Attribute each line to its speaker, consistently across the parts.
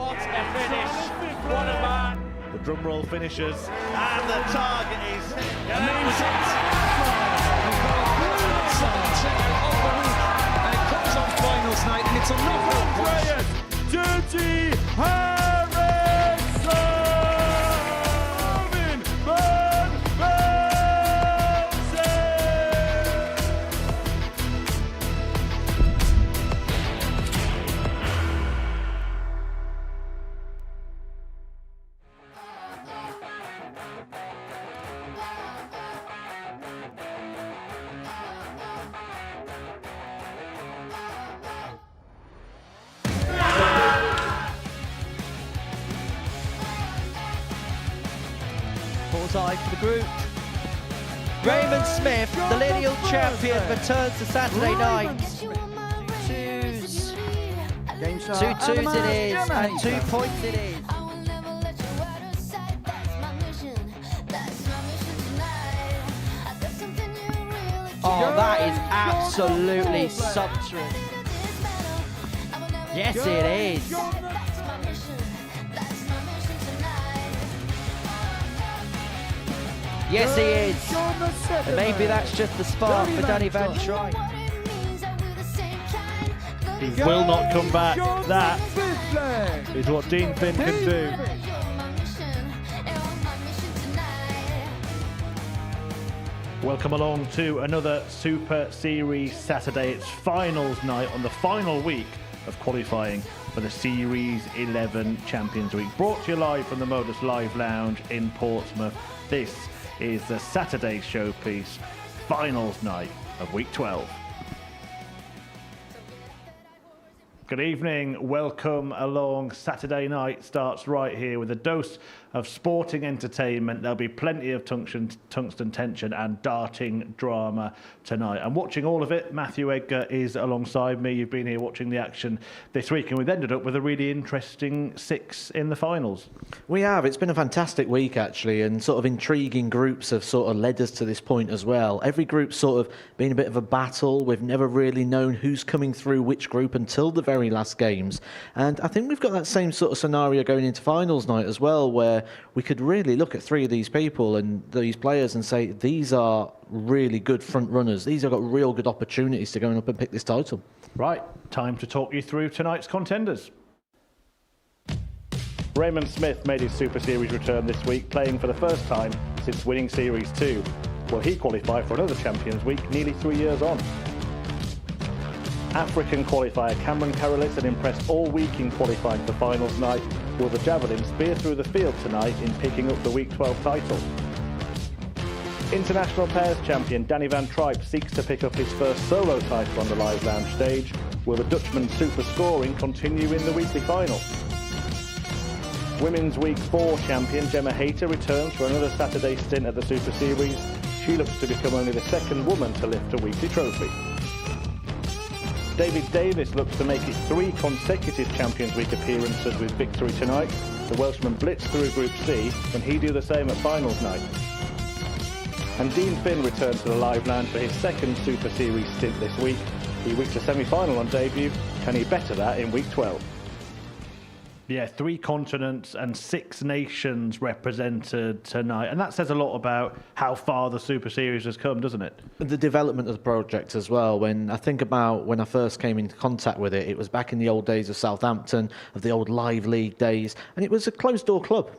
Speaker 1: What a finish! What a man!
Speaker 2: The drum roll finishes, and the target is
Speaker 3: And it comes on finals night, and it's a knockout
Speaker 2: Andreas Dirty Harrison!
Speaker 4: Bullseye for the group. Raymond Smith, the lineal champion, returns to Saturday night. 2-2s.
Speaker 3: Game
Speaker 4: 2-2s it is, and 2 points it is. Oh, that is absolutely sumptuous. Yes, it is. Yes, he is. And maybe that's just the spark for Danny Van Trijp.
Speaker 2: He will not come back. That is what Dean Finn can do. Welcome along to another Super Series Saturday. It's finals night on the final week of qualifying for the Series 11 Champions Week. Brought to you live from the Modus Live Lounge in Portsmouth. This is the Saturday showpiece, finals night of week 12. Good evening, welcome along. Saturday night starts right here with a dose of sporting entertainment. There'll be plenty of tungsten tension and darting drama tonight. I'm watching all of it. Matthew Edgar is alongside me. You've been here watching the action this week, and we've ended up with a really interesting 6 in the finals.
Speaker 5: We have. It's been a fantastic week, actually, and sort of intriguing groups have sort of led us to this point as well. Every group's sort of been a bit of a battle. We've never really known who's coming through which group until the very last games. And I think we've got that same sort of scenario going into finals night as well, where we could really look at 3 of these people and these players and say, these are really good front runners. These have got real good opportunities to go up and pick this title.
Speaker 2: Right, time to talk you through tonight's contenders. Raymond Smith made his Super Series return this week, playing for the first time since winning Series 2. Will he qualify for another Champions Week nearly 3 years on? African qualifier Cameron Carolissen impressed all week in qualifying for finals night. Will the javelin spear through the field tonight in picking up the Week 12 title? International pairs champion Danny Van Trijp seeks to pick up his first solo title on the Live Lounge stage. Will the Dutchman's super scoring continue in the weekly final? Women's Week 4 champion Gemma Hayter returns for another Saturday stint at the Super Series. She looks to become only the second woman to lift a weekly trophy. Davies looks to make it 3 consecutive Champions Week appearances with victory tonight. The Welshman blitzed through Group C. Can he do the same at finals night? And Dean Finn returns to the Live Lounge for his second Super Series stint this week. He reached a semi-final on debut. Can he better that in week 12? Yeah, 3 continents and 6 nations represented tonight. And that says a lot about how far the Super Series has come, doesn't it?
Speaker 5: The development of the project as well. When I think about when I first came into contact with it, it was back in the old days of Southampton, of the old Live League days, and it was a closed-door club.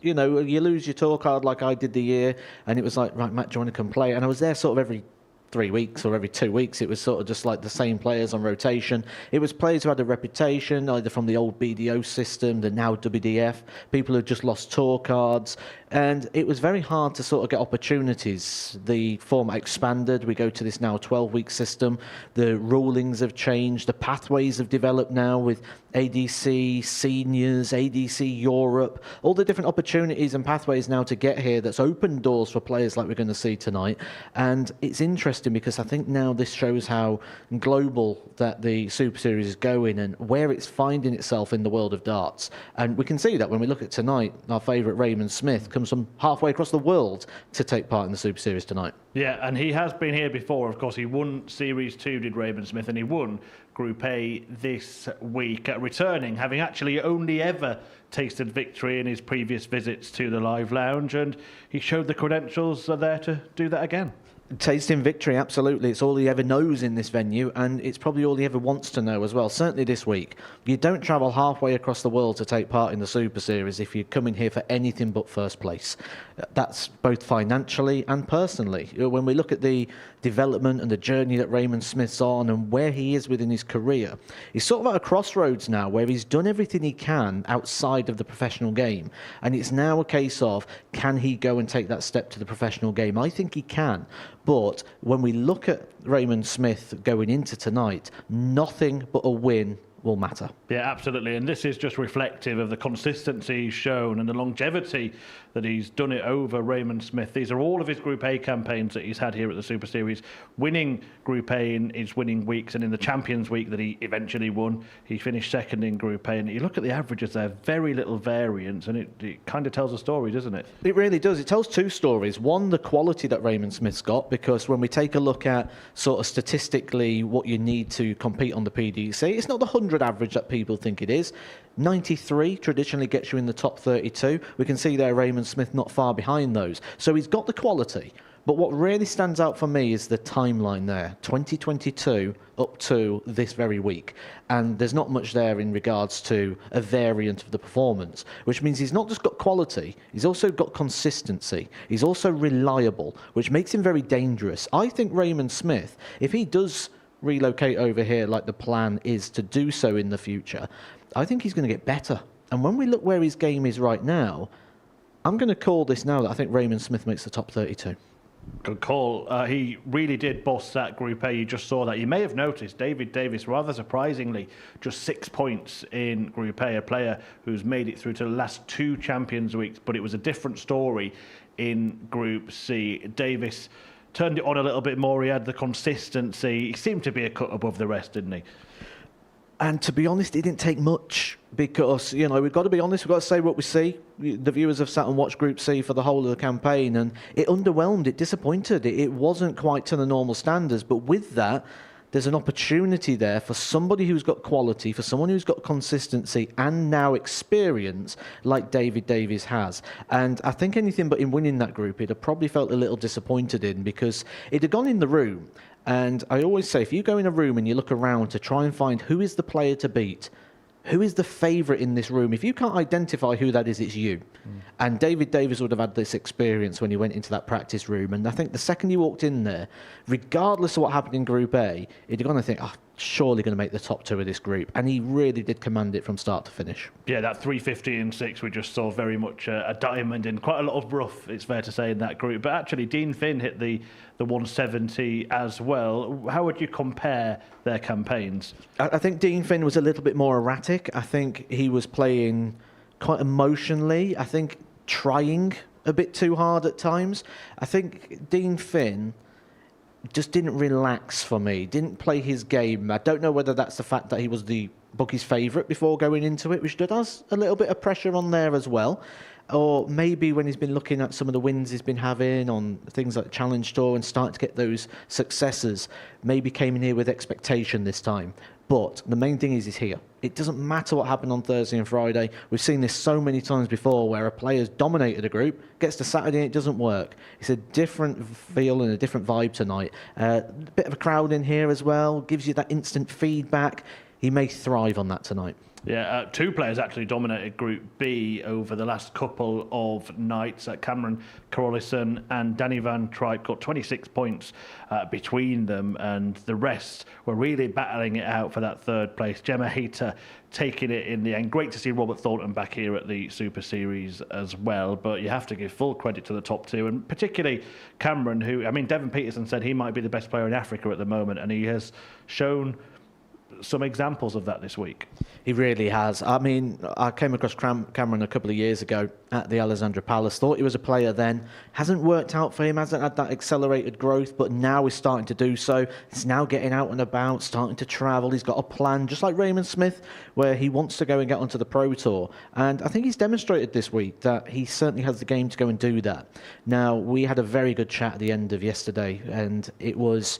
Speaker 5: You know, you lose your tour card like I did the year, and it was like, right, Matt, do you want to come play? And I was there sort of every 3 weeks or every 2 weeks. It was sort of just like the same players on rotation. It was players who had a reputation, either from the old BDO system, the now WDF, people who just lost tour cards. And it was very hard to sort of get opportunities. The format expanded. We go to this now 12-week system. The rulings have changed. The pathways have developed now with ADC Seniors, ADC Europe, all the different opportunities and pathways now to get here that's opened doors for players like we're going to see tonight. And it's interesting interesting because I think now this shows how global that the Super Series is going and where it's finding itself in the world of darts. And we can see that when we look at tonight, our favourite Raymond Smith comes from halfway across the world to take part in the Super Series tonight.
Speaker 2: Yeah, and he has been here before. Of course, he won Series 2, did Raymond Smith, and he won Group A this week, returning, having actually only ever tasted victory in his previous visits to the Live Lounge, and he showed the credentials are there to do that again.
Speaker 5: Tasting victory, absolutely. It's all he ever knows in this venue, and it's probably all he ever wants to know as well. Certainly this week. You don't travel halfway across the world to take part in the Super Series if you come in here for anything but first place. That's both financially and personally. When we look at the development and the journey that Raymond Smith's on and where he is within his career, he's sort of at a crossroads now where he's done everything he can outside of the professional game, and it's now a case of, can he go and take that step to the professional game? I think he can. But when we look at Raymond Smith going into tonight, nothing but a win will matter.
Speaker 2: Yeah, absolutely. And this is just reflective of the consistency he's shown and the longevity that he's done it over Raymond Smith. These are all of his Group A campaigns that he's had here at the Super Series, winning Group A in his winning weeks, and in the Champions Week that he eventually won, he finished second in Group A. And you look at the averages there, very little variance, and it kind of tells a story, doesn't it?
Speaker 5: It really does. It tells two stories. One, the quality that Raymond Smith's got, because when we take a look at sort of statistically what you need to compete on the PDC, it's not the 100 average that people think it is. 93 traditionally gets you in the top 32. We can see there Raymond Smith not far behind those. So he's got the quality. But what really stands out for me is the timeline there, 2022 up to this very week. And there's not much there in regards to a variant of the performance, which means he's not just got quality, he's also got consistency. He's also reliable, which makes him very dangerous. I think Raymond Smith, if he does relocate over here like the plan is to do so in the future, I think he's going to get better. And when we look where his game is right now, I'm going to call this now that I think Raymond Smith makes the top 32.
Speaker 2: Good call. He really did boss that Group A. You just saw that. You may have noticed David Davies, rather surprisingly, just 6 points in Group A, a player who's made it through to the last 2 Champions Weeks, but it was a different story in Group C. Davies turned it on a little bit more. He had the consistency. He seemed to be a cut above the rest, didn't he?
Speaker 5: And to be honest, it didn't take much because, you know, we've got to be honest, we've got to say what we see. The viewers have sat and watched Group C for the whole of the campaign, and it underwhelmed, it disappointed. It wasn't quite to the normal standards, but with that, there's an opportunity there for somebody who's got quality, for someone who's got consistency and now experience like David Davies has. And I think anything but in winning that group, he'd have probably felt a little disappointed in, because it had gone in the room. And I always say, if you go in a room and you look around to try and find who is the player to beat, who is the favourite in this room, if you can't identify who that is, it's you. And David Davies would have had this experience when he went into that practice room. And I think the second he walked in there, regardless of what happened in Group A, he'd gone to think, oh, surely going to make the top 2 of this group. And he really did command it from start to finish.
Speaker 2: Yeah, that 350 and 6 we just saw very much a diamond in quite a lot of rough, it's fair to say, in that group. But actually, Dean Finn hit the 170 as well. How would you compare their campaigns?
Speaker 5: I think Dean Finn was a little bit more erratic. I think he was playing quite emotionally. I think trying a bit too hard at times. I think Dean Finn just didn't relax for me, didn't play his game. I don't know whether that's the fact that he was the bookie's favourite before going into it, which does a little bit of pressure on there as well. Or maybe when he's been looking at some of the wins he's been having on things like Challenge Tour and starting to get those successes, maybe came in here with expectation this time. But the main thing is he's here. It doesn't matter what happened on Thursday and Friday. We've seen this so many times before where a player's dominated a group, gets to Saturday and it doesn't work. It's a different feel and a different vibe tonight. A bit of a crowd in here as well, gives you that instant feedback. He may thrive on that tonight.
Speaker 2: Yeah, 2 players actually dominated Group B over the last couple of nights. Cameron Carolissen and Danny van Trijp got 26 points between them, and the rest were really battling it out for that 3rd place. Hayter taking it in the end. Great to see Robert Thornton back here at the Super Series as well, but you have to give full credit to the top 2, and particularly Cameron, who, I mean, Devon Peterson said he might be the best player in Africa at the moment, and he has shown some examples of that this week.
Speaker 5: He really has. I mean, I came across Cameron a couple of years ago at the Alexandra Palace. Thought he was a player then. Hasn't worked out for him, hasn't had that accelerated growth, but now he's starting to do so. He's now getting out and about, starting to travel. He's got a plan, just like Raymond Smith, where he wants to go and get onto the Pro Tour. And I think he's demonstrated this week that he certainly has the game to go and do that. Now, we had a very good chat at the end of yesterday, and it was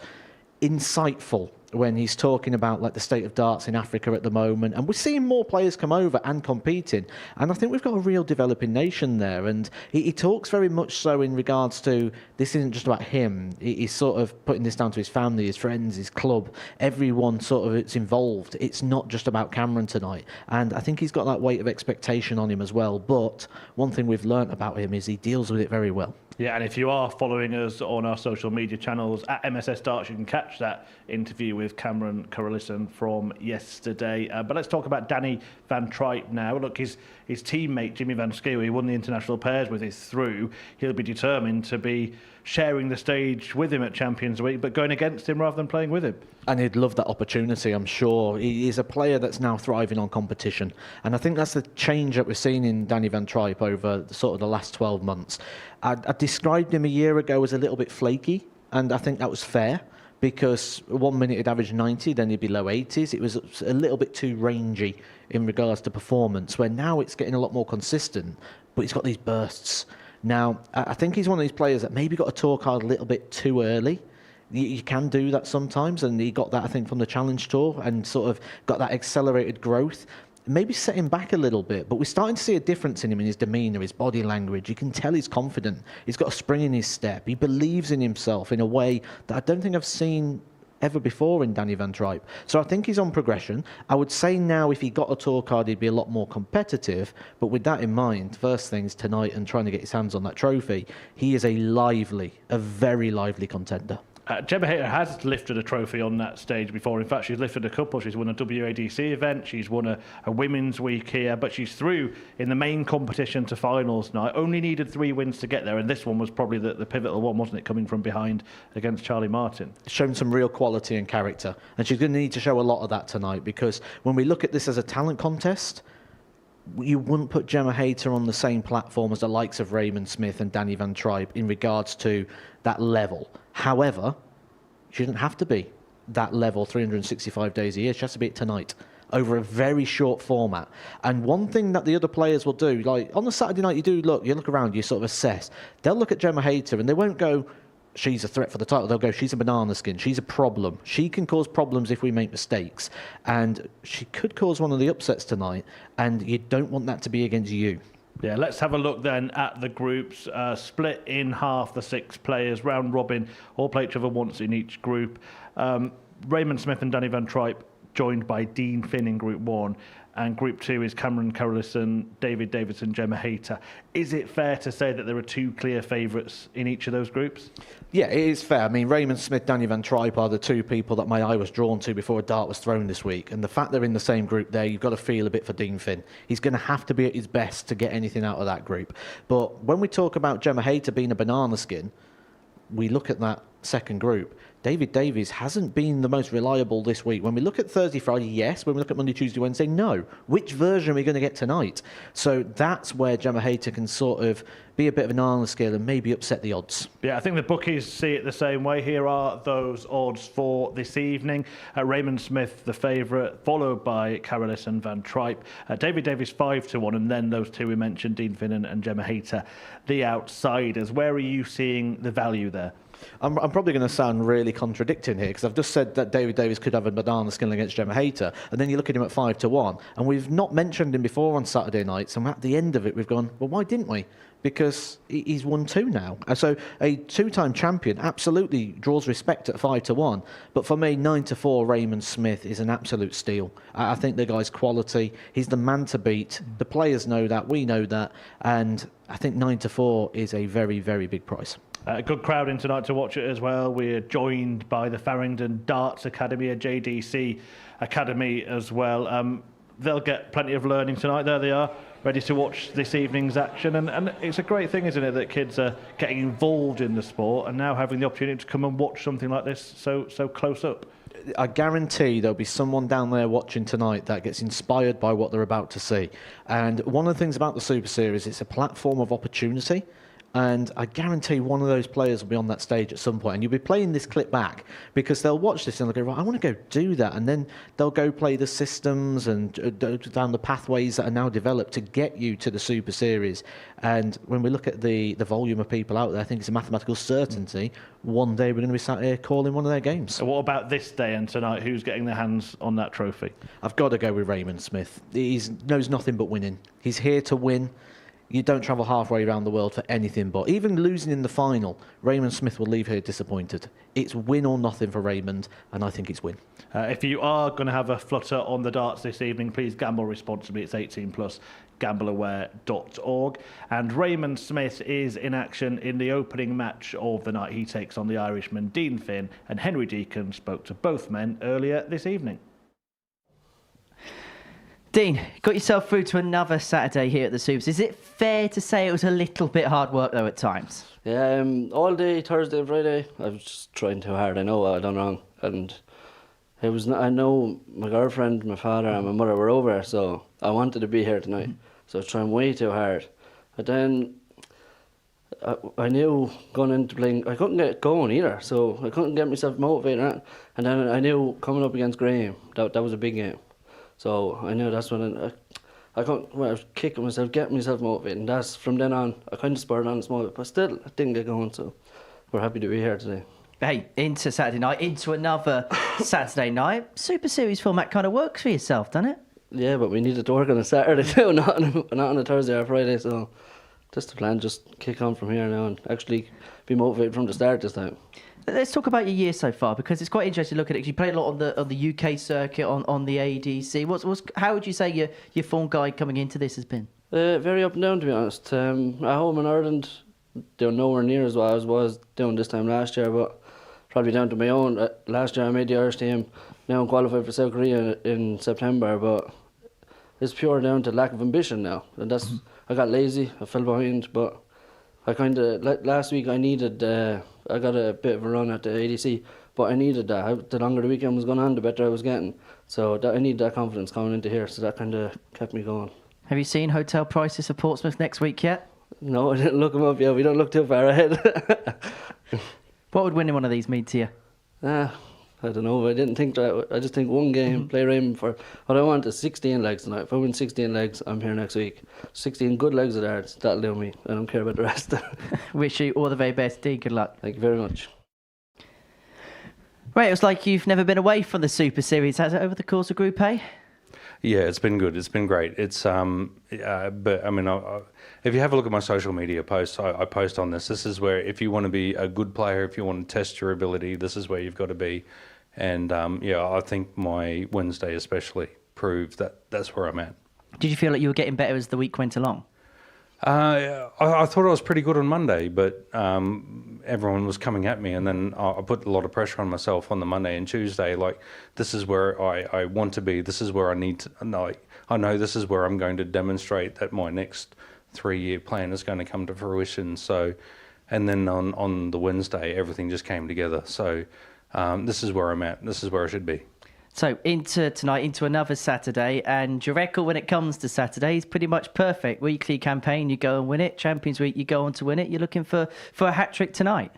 Speaker 5: insightful when he's talking about like the state of darts in Africa at the moment, and we're seeing more players come over and competing, and I think we've got a real developing nation there. And he talks very much so in regards to this isn't just about him. He's sort of putting this down to his family, his friends, his club, everyone sort of it's involved. It's not just about Cameron tonight, and I think he's got that weight of expectation on him as well. But one thing we've learnt about him is he deals with it very well.
Speaker 2: Yeah, and if you are following us on our social media channels at MSS Darts, you can catch that interview with Cameron Carolissen from yesterday. But let's talk about Danny van Trijp now. Look, his teammate Jimmy van Skeeuw, he won the international pairs with, is through. He'll be determined to be sharing the stage with him at Champions Week, but going against him rather than playing with him.
Speaker 5: And he'd love that opportunity, I'm sure. He is a player that's now thriving on competition. And I think that's the change that we're seeing in Danny van Trijp over sort of the last 12 months. I described him a year ago as a little bit flaky, and I think that was fair, because 1 minute he'd average 90, then he'd be low 80s. It was a little bit too rangy in regards to performance, where now it's getting a lot more consistent, but he's got these bursts. Now, I think he's one of these players that maybe got a tour card a little bit too early. You can do that sometimes, and he got that, I think, from the Challenge Tour and sort of got that accelerated growth. Maybe set him back a little bit, but we're starting to see a difference in him, in his demeanour, his body language. You can tell he's confident. He's got a spring in his step. He believes in himself in a way that I don't think I've seen ever before in Danny van Trijp. So I think he's on progression. I would say now if he got a tour card, he'd be a lot more competitive. But with that in mind, first things tonight and trying to get his hands on that trophy, he is a very lively contender.
Speaker 2: Gemma Hayter has lifted a trophy on that stage before. In fact, she's lifted a couple. She's won a WADC event. She's won a women's week here, but she's through in the main competition to finals now. Only needed 3 wins to get there, and this one was probably the pivotal one, wasn't it, coming from behind against Charlie Martin.
Speaker 5: Shown some real quality and character, and she's going to need to show a lot of that tonight, because when we look at this as a talent contest, you wouldn't put Gemma Hayter on the same platform as the likes of Raymond Smith and Danny van Trijp in regards to that level. However, she doesn't have to be that level 365 days a year. She has to be it tonight over a very short format. And one thing that the other players will do, like on the Saturday night, you look around, you sort of assess. They'll look at Gemma Hayter and they won't go, she's a threat for the title. They'll go, she's a banana skin. She's a problem. She can cause problems if we make mistakes. And she could cause one of the upsets tonight. And you don't want that to be against you.
Speaker 2: Yeah, let's have a look then at the groups. Split in half, the 6 players, round robin, all play each other once in each group. Raymond Smith and Danny van Trijp joined by Dean Finn in Group 1. And Group 2 is Cameron Carolissen, David Davies and Gemma Hayter. Is it fair to say that there are 2 clear favourites in each of those groups?
Speaker 5: Yeah, it is fair. I mean, Raymond Smith, Danny van Trijp are the 2 people that my eye was drawn to before a dart was thrown this week. And the fact they're in the same group there, you've got to feel a bit for Dean Finn. He's going to have to be at his best to get anything out of that group. But when we talk about Gemma Hayter being a banana skin, we look at that second group. David Davies hasn't been the most reliable this week. When we look at Thursday, Friday, yes. When we look at Monday, Tuesday, Wednesday, no. Which version are we going to get tonight? So that's where Gemma Hayter can sort of be a bit of an banana skin and maybe upset the odds.
Speaker 2: Yeah, I think the bookies see it the same way. Here are those odds for this evening. Raymond Smith, the favourite, followed by Carolissen van Trijp. David Davies 5-1, and then those 2 we mentioned, Dean Finn and Gemma Hayter, the outsiders. Where are you seeing the value there?
Speaker 5: I'm probably going to sound really contradicting here, because I've just said that David Davies could have a banana skin against Gemma Hayter, and then you look at him at 5-1, and we've not mentioned him before on Saturday nights, and at the end of it we've gone, well, why didn't we? Because he's won 2 now. So a 2-time champion absolutely draws respect at 5-1, but for me, 9-4 Raymond Smith is an absolute steal. I think the guy's quality, he's the man to beat. The players know that, we know that, and I think 9-4 is a very, very big price.
Speaker 2: A good crowd in tonight to watch it as well. We're joined by the Farringdon Darts Academy, a JDC Academy as well. They'll get plenty of learning tonight. There they are, ready to watch this evening's action. And it's a great thing, isn't it, that kids are getting involved in the sport and now having the opportunity to come and watch something like this so close up.
Speaker 5: I guarantee there'll be someone down there watching tonight that gets inspired by what they're about to see. And one of the things about the Super Series, it's a platform of opportunity. And I guarantee one of those players will be on that stage at some point, and you'll be playing this clip back because they'll watch this and they'll go, right, I want to go do that, and then they'll go play the systems and down the pathways that are now developed to get you to the Super Series. And when we look at the volume of people out there, I think it's a mathematical certainty one day we're going to be sat here calling one of their games.
Speaker 2: So what about this day and tonight? Who's getting their hands on that trophy?
Speaker 5: I've got to go with Raymond Smith. He knows nothing but winning. He's here to win. You don't travel halfway around the world for anything, but even losing in the final, Raymond Smith will leave here disappointed. It's win or nothing for Raymond, and I think it's win.
Speaker 2: If you are going to have a flutter on the darts this evening, please gamble responsibly. It's 18+, gambleaware.org. And Raymond Smith is in action in the opening match of the night. He takes on the Irishman Dean Finn, and Henry Deacon spoke to both men earlier this evening.
Speaker 6: Dean, got yourself through to another Saturday here at the Supers. Is it fair to say it was a little bit hard work though at times?
Speaker 7: Yeah, all day Thursday and Friday I was just trying too hard. I know what I'd done wrong, and it was. I know my girlfriend, my father, and my mother were over, so I wanted to be here tonight. So I was trying way too hard. But then I knew going into playing, I couldn't get going either, so I couldn't get myself motivated. And then I knew coming up against Graham, that was a big game. So I knew that's when I was kicking myself, getting myself motivated, and that's from then on. I kind of spurred on a small bit, but still I didn't get going. So we're happy to be here today.
Speaker 6: Hey, into Saturday night, into another Saturday night. Super Series format kind of works for yourself, doesn't it?
Speaker 7: Yeah, but we needed to work on a Saturday too, not on a Thursday or Friday. So just the plan, just kick on from here now and actually be motivated from the start this time.
Speaker 6: Let's talk about your year so far, because it's quite interesting to look at it. You played a lot on the UK circuit, on the ADC. How would you say your form guide coming into this has been?
Speaker 7: Very up and down, to be honest. At home in Ireland, doing nowhere near as what I was doing this time last year, but probably down to my own. Last year I made the Irish team. Now I'm qualified for South Korea in September, but it's pure down to lack of ambition now. And that's I got lazy, I fell behind, but I kind of last week I needed. I got a bit of a run at the ADC, but I needed that. The longer the weekend was going on, the better I was getting. So I need that confidence coming into here. So that kind of kept me going.
Speaker 6: Have you seen hotel prices for Portsmouth next week yet?
Speaker 7: No, I didn't look them up yet. We don't look too far ahead.
Speaker 6: What would winning one of these mean to you?
Speaker 7: I don't know. I didn't think that. I just think one game, play Raymond for what I want is 16 legs tonight. If I win 16 legs, I'm here next week. 16 good legs of darts, that'll do me. I don't care about the rest.
Speaker 6: Wish you all the very best, Dean. Good luck.
Speaker 7: Thank you very much.
Speaker 6: Right, it was like you've never been away from the Super Series, has it, over the course of Group A?
Speaker 8: Yeah, it's been good. It's been great. It's but I mean, if you have a look at my social media posts, I post on this. This is where if you want to be a good player, if you want to test your ability, this is where you've got to be. And yeah, I think my Wednesday especially proved that that's where I'm at.
Speaker 6: Did you feel like you were getting better as the week went along?
Speaker 8: I thought I was pretty good on Monday, but everyone was coming at me, and then I put a lot of pressure on myself on the Monday and Tuesday. Like, this is where I want to be. This is where I need to. Like, I know this is where I'm going to demonstrate that my next 3-year plan is going to come to fruition. So, and then on the Wednesday, everything just came together. So, this is where I'm at. This is where I should be.
Speaker 6: So into tonight, into another Saturday, and your record when it comes to Saturday is pretty much perfect. Weekly campaign, you go and win it. Champions Week, you go on to win it. You're looking for a hat-trick tonight.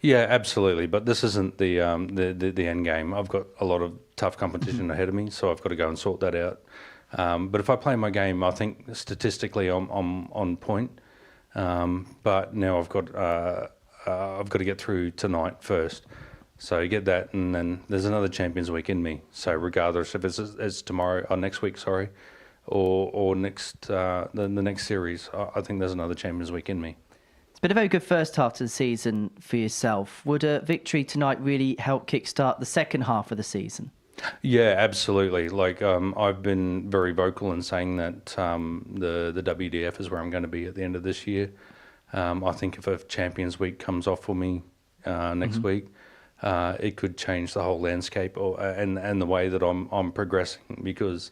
Speaker 8: Yeah, absolutely. But this isn't the end game. I've got a lot of tough competition ahead of me, so I've got to go and sort that out. But if I play my game, I think statistically I'm on point. But now I've got to get through tonight first. So you get that, and then there's another Champions Week in me. So regardless if it's tomorrow or next week, sorry, or next the next series, I think there's another Champions Week in me.
Speaker 6: It's been a very good first half to the season for yourself. Would a victory tonight really help kickstart the second half of the season?
Speaker 8: Yeah, absolutely. Like I've been very vocal in saying that the WDF is where I'm going to be at the end of this year. I think if a Champions Week comes off for me next week. It could change the whole landscape and the way that I'm progressing, because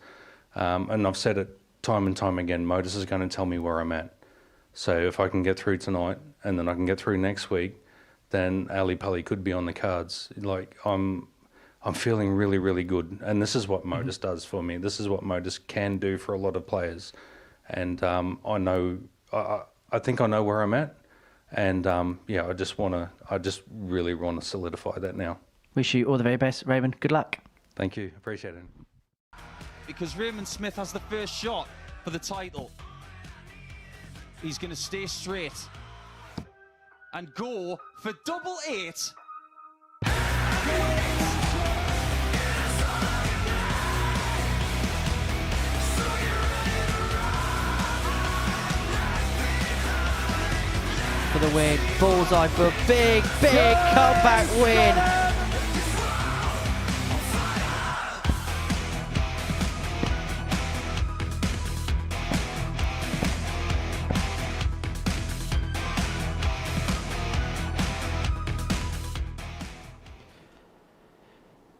Speaker 8: and I've said it time and time again, Modus is going to tell me where I'm at. So if I can get through tonight and then I can get through next week, then Ali Pali could be on the cards. Like I'm I'm feeling really, really good. And this is what Modus does for me. This is what Modus can do for a lot of players. And I think I know where I'm at. And yeah, I just really want to solidify that now.
Speaker 6: Wish you all the very best, Raymond. Good luck.
Speaker 8: Thank you. Appreciate it.
Speaker 3: Because Raymond Smith has the first shot for the title. He's going to stay straight and go for double 8.
Speaker 6: For the win, bullseye for a big comeback win.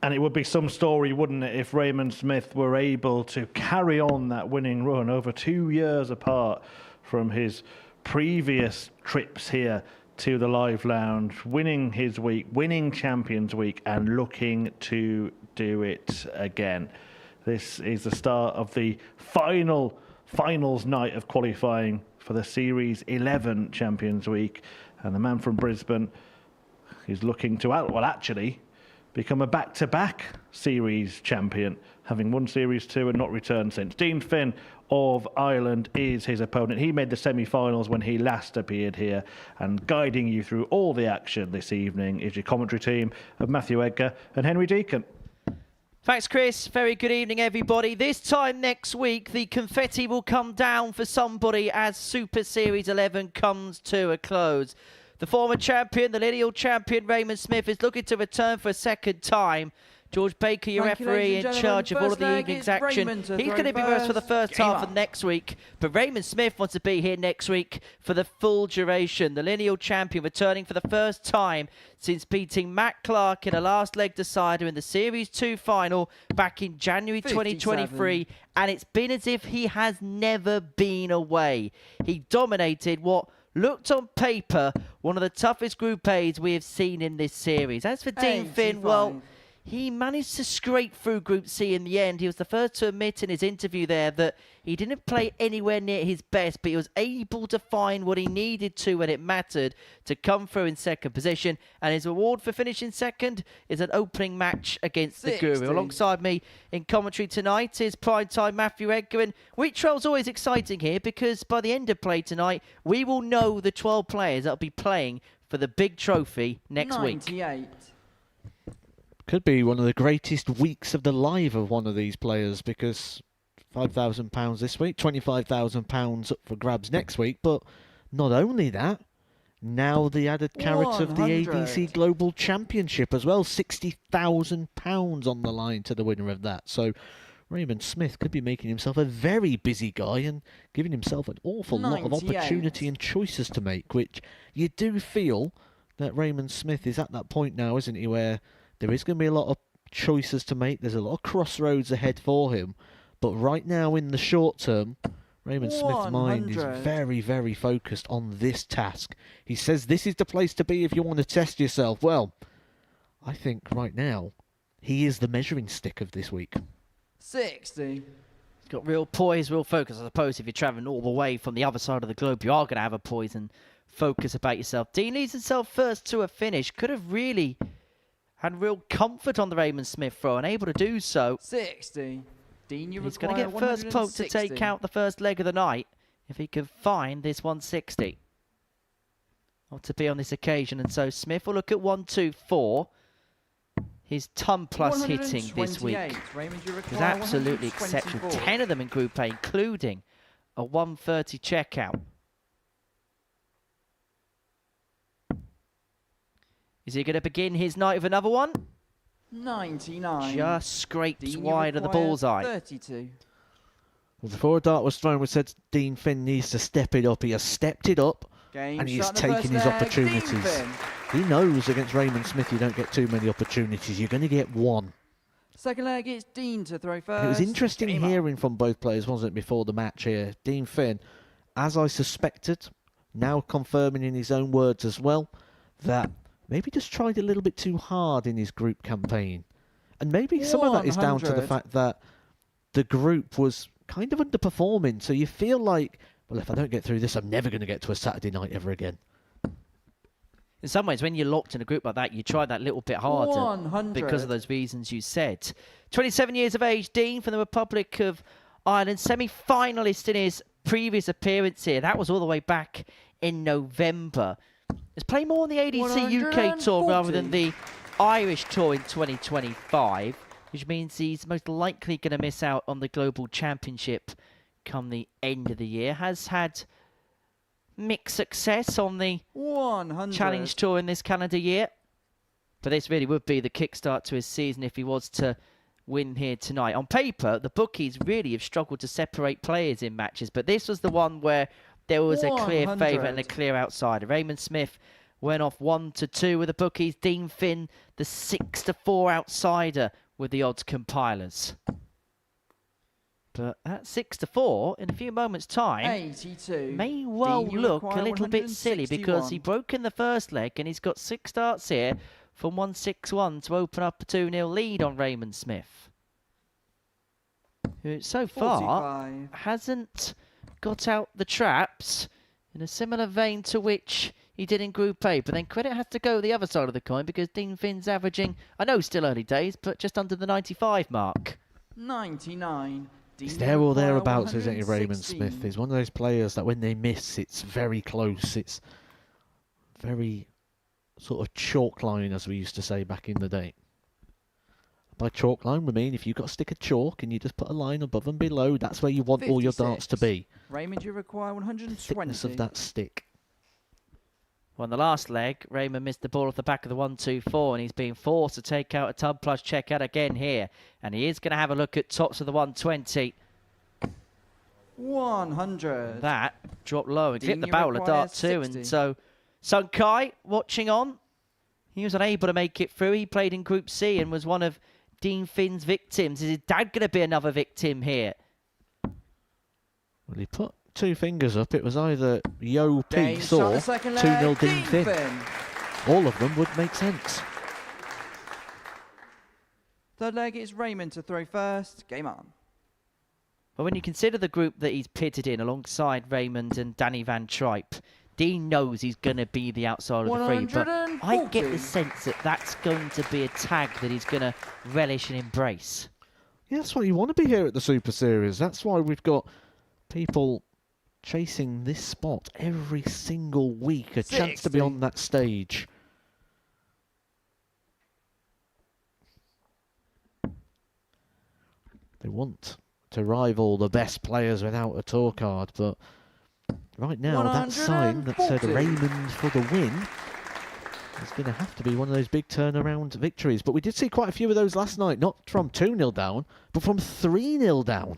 Speaker 2: And it would be some story, wouldn't it, if Raymond Smith were able to carry on that winning run over 2 years apart from his previous trips here to the Live Lounge, winning his week, winning Champions Week, and looking to do it again. This is the start of the finals night of qualifying for the Series 11 Champions Week, and the man from Brisbane is looking to actually become a back-to-back series champion, having won Series 2 and not returned since. Dean Finn of Ireland is his opponent. He made the semi-finals when he last appeared here, and guiding you through all the action this evening is your commentary team of Matthew Edgar and Henry Deacon.
Speaker 4: Thanks, Chris. Very good evening, everybody. This time next week, the confetti will come down for somebody as Super Series 11 comes to a close. The former champion, the lineal champion, Raymond Smith, is looking to return for a second time. George Baker, your referee, in charge of all of the evening's action. He's going to be with us for the first half of next week. But Raymond Smith wants to be here next week for the full duration. The lineal champion returning for the first time since beating Matt Clark in a last leg decider in the Series 2 final back in January 2023. And it's been as if he has never been away. He dominated what looked on paper one of the toughest Group A's we have seen in this series. As for Dean Finn, well, he managed to scrape through Group C in the end. He was the first to admit in his interview there that he didn't play anywhere near his best, but he was able to find what he needed to when it mattered to come through in second position. And his reward for finishing second is an opening match against the Guru. Alongside me in commentary tonight is primetime Matthew Edgar. And week 12 is always exciting here because by the end of play tonight, we will know the 12 players that will be playing for the big trophy next week.
Speaker 5: Could be one of the greatest weeks of the life of one of these players, because £5,000 this week, £25,000 up for grabs next week. But not only that, now the added carrot of the ABC Global Championship as well, £60,000 on the line to the winner of that. So Raymond Smith could be making himself a very busy guy and giving himself an awful lot of opportunity and choices to make, which you do feel that Raymond Smith is at that point now, isn't he, where there is going to be a lot of choices to make. There's a lot of crossroads ahead for him. But right now, in the short term, Raymond Smith's mind is very, very focused on this task. He says this is the place to be if you want to test yourself. Well, I think right now, he is the measuring stick of this week.
Speaker 6: 60. He's got real poise, real focus. I suppose if you're travelling all the way from the other side of the globe, you are going to have a poise and focus about yourself. Dean leads himself first to a finish. Could have really had real comfort on the Raymond Smith throw and able to do so.
Speaker 9: 60. Dean,
Speaker 6: he's going to get first poke to take out the first leg of the night if he can find this 160. Not to be on this occasion, and so Smith will look at 1, 2, 4. His ton plus hitting this week is absolutely exceptional. 10 of them in Group A, including a 130 checkout. Is he going to begin his night with another one?
Speaker 9: 99.
Speaker 6: Just scrapes wide of the bullseye.
Speaker 9: 32.
Speaker 5: Well, before a dart was thrown, we said Dean Finn needs to step it up. He has stepped it up, and he is taking his opportunities. He knows against Raymond Smith you don't get too many opportunities. You're going to get one.
Speaker 9: Second leg, it's Dean to throw first.
Speaker 5: It was interesting hearing from both players, wasn't it, before the match here? Dean Finn, as I suspected, now confirming in his own words as well, that maybe just tried a little bit too hard in his group campaign. And maybe some of that is down to the
Speaker 9: 100.
Speaker 5: fact that the group was kind of underperforming. So you feel like, well, if I don't get through this, I'm never going to get to a Saturday night ever again.
Speaker 6: In some ways, when you're locked in a group like that, you try that little bit harder
Speaker 9: 100.
Speaker 6: because of those reasons you said. 27 years of age, Dean from the Republic of Ireland, semi-finalist in his previous appearance here. That was all the way back in November. He's playing more on the ADC UK tour rather than the Irish tour in 2025, which means he's most likely going to miss out on the Global Championship come the end of the year. Has had mixed success on the
Speaker 9: 100.
Speaker 6: Challenge Tour in this calendar year. But this really would be the kickstart to his season if he was to win here tonight. On paper, the bookies really have struggled to separate players in matches, but this was the one where there was a clear
Speaker 9: 100.
Speaker 6: favourite and a clear outsider. Raymond Smith went off 1-2 with the bookies. Dean Finn, the 6-4 outsider with the odds compilers. But that 6-4 in a few moments' time
Speaker 9: 82.
Speaker 6: may well
Speaker 9: Dean, you
Speaker 6: look a
Speaker 9: require
Speaker 6: little bit silly because he
Speaker 9: 161.
Speaker 6: broke in the first leg and he's got 6 starts here from 1-6-1 to open up a 2-0 lead on Raymond Smith, who so far
Speaker 9: 45.
Speaker 6: hasn't got out the traps in a similar vein to which he did in Group A. But then credit has to go the other side of the coin because Dean Finn's averaging, I know still early days, but just under the 95 mark.
Speaker 9: 99. Dean,
Speaker 5: It's
Speaker 9: you
Speaker 5: there or
Speaker 9: require
Speaker 5: thereabouts, isn't he, Raymond
Speaker 9: 116.
Speaker 5: Smith? He's one of those players that when they miss, it's very close. It's very sort of chalk line, as we used to say back in the day. By chalk line, we mean if you've got a stick of chalk and you just put a line above and below, that's where you want all your darts to
Speaker 9: 56.
Speaker 5: be.
Speaker 9: Raymond, you require
Speaker 5: The
Speaker 9: 120.
Speaker 5: thickness of that stick.
Speaker 6: Well, in the last leg, Raymond missed the ball off the back of the 1-2-4, and he's being forced to take out a tub plus check out again here. And he is going to have a look at tops of the 120.
Speaker 9: 100.
Speaker 6: That dropped low and
Speaker 9: Dean,
Speaker 6: clipped the
Speaker 9: you
Speaker 6: barrel of
Speaker 9: require
Speaker 6: dart too.
Speaker 9: 60.
Speaker 6: And so Sun Kai watching on. He was unable to make it through. He played in Group C and was one of Dean Finn's victims. Is his dad going to be another victim here?
Speaker 5: Well, he put 2 fingers up. It was either Yo
Speaker 9: Dane
Speaker 5: Peace
Speaker 9: shot
Speaker 5: or
Speaker 9: the second
Speaker 5: 2-0
Speaker 9: leg,
Speaker 5: Dean Finn.
Speaker 9: Finn.
Speaker 5: All of them would make sense.
Speaker 9: Third leg is Raymond to throw first. Game on.
Speaker 6: But when you consider the group that he's pitted in alongside Raymond and Danny Van Trijp, Dean knows he's going to be the outside of the three. But I get the
Speaker 9: 140.
Speaker 6: sense that that's going to be a tag that he's going to relish and embrace.
Speaker 5: Yeah, that's why you want to be here at the Super Series. That's why we've got people chasing this spot every single week. A chance to be
Speaker 9: 60.
Speaker 5: on that stage. They want to rival the best players without a tour card, but right now that sign that said
Speaker 9: 140.
Speaker 5: Raymond for the win is going to have to be one of those big turnaround victories. But we did see quite a few of those last night, not from 2-0 down, but from 3-0 down.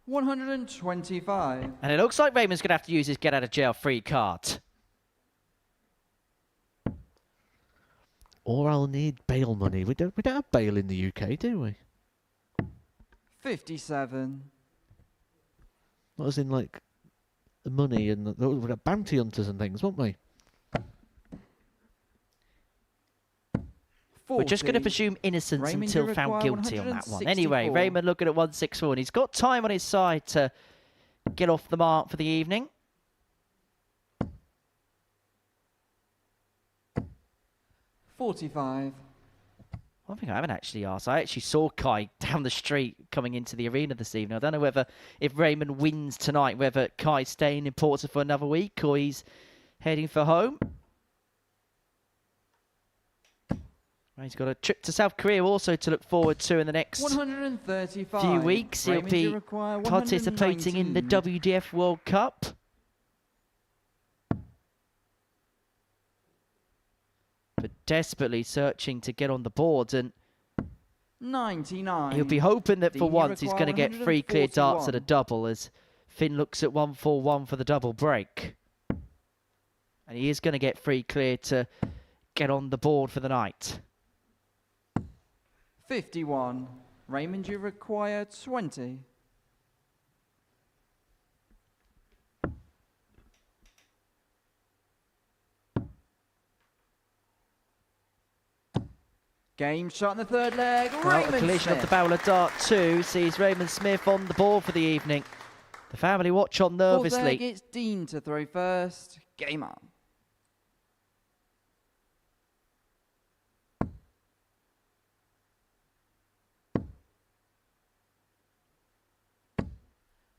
Speaker 9: 125.
Speaker 6: And it looks like Raymond's going to have to use his get-out-of-jail-free card.
Speaker 5: Or I'll need bail money. We don't have bail in the UK, do we?
Speaker 9: 57.
Speaker 5: Not as in like the money and we've got bounty hunters and things, won't we?
Speaker 9: 40.
Speaker 6: We're just going to presume innocence
Speaker 9: Raymond,
Speaker 6: until
Speaker 9: you
Speaker 6: found
Speaker 9: require
Speaker 6: guilty on that one. Anyway,
Speaker 9: 164.
Speaker 6: Raymond looking at 164, and he's got time on his side to get off the mark for the evening.
Speaker 9: $45.
Speaker 6: One thing I haven't actually asked, I actually saw Kai down the street coming into the arena this evening. I don't know whether, if Raymond wins tonight, whether Kai's staying in Portsmouth for another week or he's heading for home. He's got a trip to South Korea also to look forward to in the next
Speaker 9: 135.
Speaker 6: few weeks. He'll
Speaker 9: Raymond, you
Speaker 6: be
Speaker 9: require
Speaker 6: participating in the
Speaker 9: 119.
Speaker 6: WDF World Cup. But desperately searching to get on the board, and
Speaker 9: 99.
Speaker 6: he'll be hoping that for
Speaker 9: Dean, you
Speaker 6: once he's
Speaker 9: require
Speaker 6: going to get 3 clear darts at a
Speaker 9: 141.
Speaker 6: double as Finn looks at 141 for the double break. And he is going to get 3 clear to get on the board for the night.
Speaker 9: 51. Raymond, you require 20. Game shot in the third leg.
Speaker 6: Well, a
Speaker 9: Raymond
Speaker 6: collision of the
Speaker 9: Smith.
Speaker 6: barrel of dart 2 sees Raymond Smith on the board for the evening. The family watch on
Speaker 9: Fourth leg,
Speaker 6: nervously.
Speaker 9: it's Dean to throw first. Game on.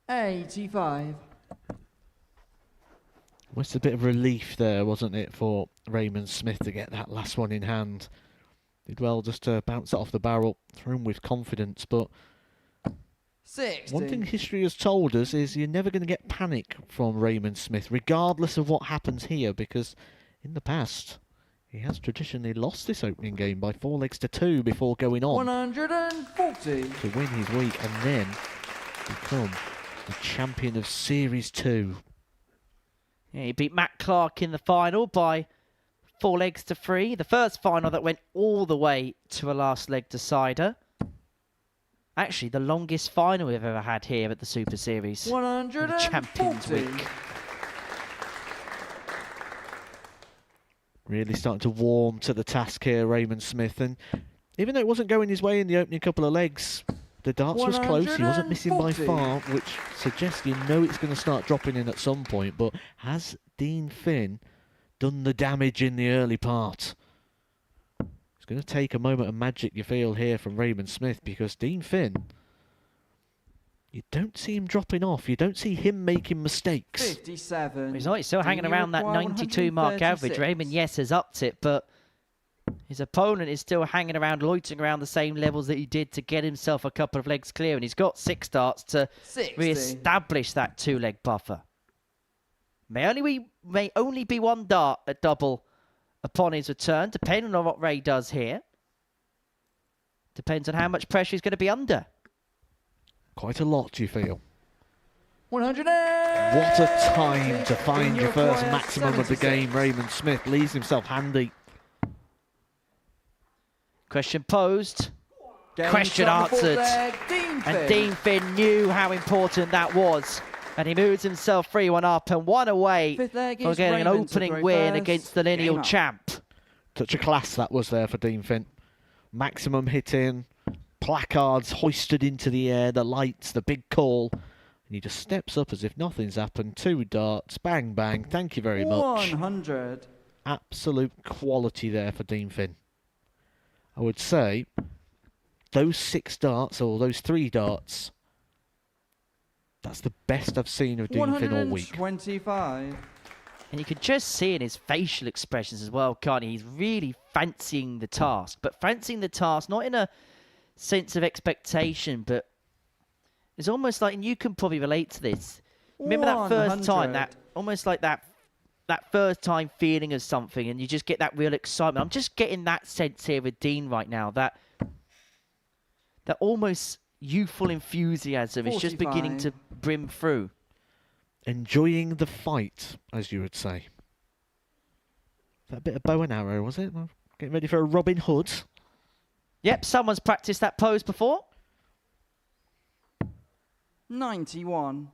Speaker 9: $85.
Speaker 5: Well, it's a bit of relief there, wasn't it, for Raymond Smith to get that last one in hand. Did well just to bounce it off the barrel, thrown with confidence, but
Speaker 9: 60.
Speaker 5: one thing history has told us is you're never going to get panic from Raymond Smith, regardless of what happens here, because in the past, he has traditionally lost this opening game by 4 legs to 2 before going on
Speaker 9: 140.
Speaker 5: to win his week and then become the champion of Series 2.
Speaker 6: Yeah, he beat Matt Clark in the final by 4 legs to 3. The first final that went all the way to a last leg decider. Actually, the longest final we've ever had here at the Super Series. on the Champions
Speaker 9: 140.
Speaker 6: Week.
Speaker 5: Really starting to warm to the task here, Raymond Smith. And even though it wasn't going his way in the opening couple of legs, the darts was close. He wasn't missing by
Speaker 9: 140.
Speaker 5: far, which suggests you know it's going to start dropping in at some point. But has Dean Finn done the damage in the early part? It's going to take a moment of magic, you feel, here from Raymond Smith, because Dean Finn, you don't see him dropping off. You don't see him making mistakes.
Speaker 9: 57.
Speaker 6: He's not still hanging
Speaker 9: Dean
Speaker 6: around that
Speaker 9: require
Speaker 6: 92 mark average.
Speaker 9: 136.
Speaker 6: Raymond, yes, has upped it, but his opponent is still hanging around, loitering around the same levels that he did to get himself a couple of legs clear. And he's got 6 darts to
Speaker 9: 60.
Speaker 6: re-establish that 2-leg buffer. May only be 1 dart at double upon his return, depending on what Ray does here. Depends on how much pressure he's going to be under.
Speaker 5: Quite a lot, you feel.
Speaker 9: 100.
Speaker 5: What a time to find your first
Speaker 9: require
Speaker 5: maximum of the
Speaker 9: 76.
Speaker 5: game. Raymond Smith leaves himself handy.
Speaker 6: Question posed.
Speaker 9: Game
Speaker 6: Question
Speaker 9: shot in the fourth
Speaker 6: answered.
Speaker 9: leg. Dean
Speaker 6: And
Speaker 9: Finn.
Speaker 6: Dean Finn knew how important that was. And he moves himself 3-1 up and 1 away
Speaker 9: Fifth leg
Speaker 6: for
Speaker 9: is
Speaker 6: getting an
Speaker 9: Raymond to
Speaker 6: opening
Speaker 9: throw
Speaker 6: win
Speaker 9: first.
Speaker 6: against the lineal
Speaker 9: Game on.
Speaker 6: champ.
Speaker 5: Touch of class that was there for Dean Finn. Maximum hitting, placards hoisted into the air, the lights, the big call. And he just steps up as if nothing's happened. 2 darts, bang, bang. Thank you very much.
Speaker 9: 100.
Speaker 5: Absolute quality there for Dean Finn. I would say those 6 darts, or those 3 darts, that's the best I've seen of Dean Finn all week.
Speaker 9: 125.
Speaker 6: And you can just see in his facial expressions as well, can't he? He's really fancying the task. But fancying the task, not in a sense of expectation, but it's almost like, and you can probably relate to this. Remember that first time,
Speaker 9: 100.
Speaker 6: that almost like that first time feeling of something, and you just get that real excitement. I'm just getting that sense here with Dean right now, that almost youthful enthusiasm is just beginning to
Speaker 9: 45.
Speaker 6: brim through.
Speaker 5: Enjoying the fight, as you would say. That bit of bow and arrow, was it? Getting ready for a Robin Hood.
Speaker 6: Yep, someone's practiced that pose before.
Speaker 9: 91.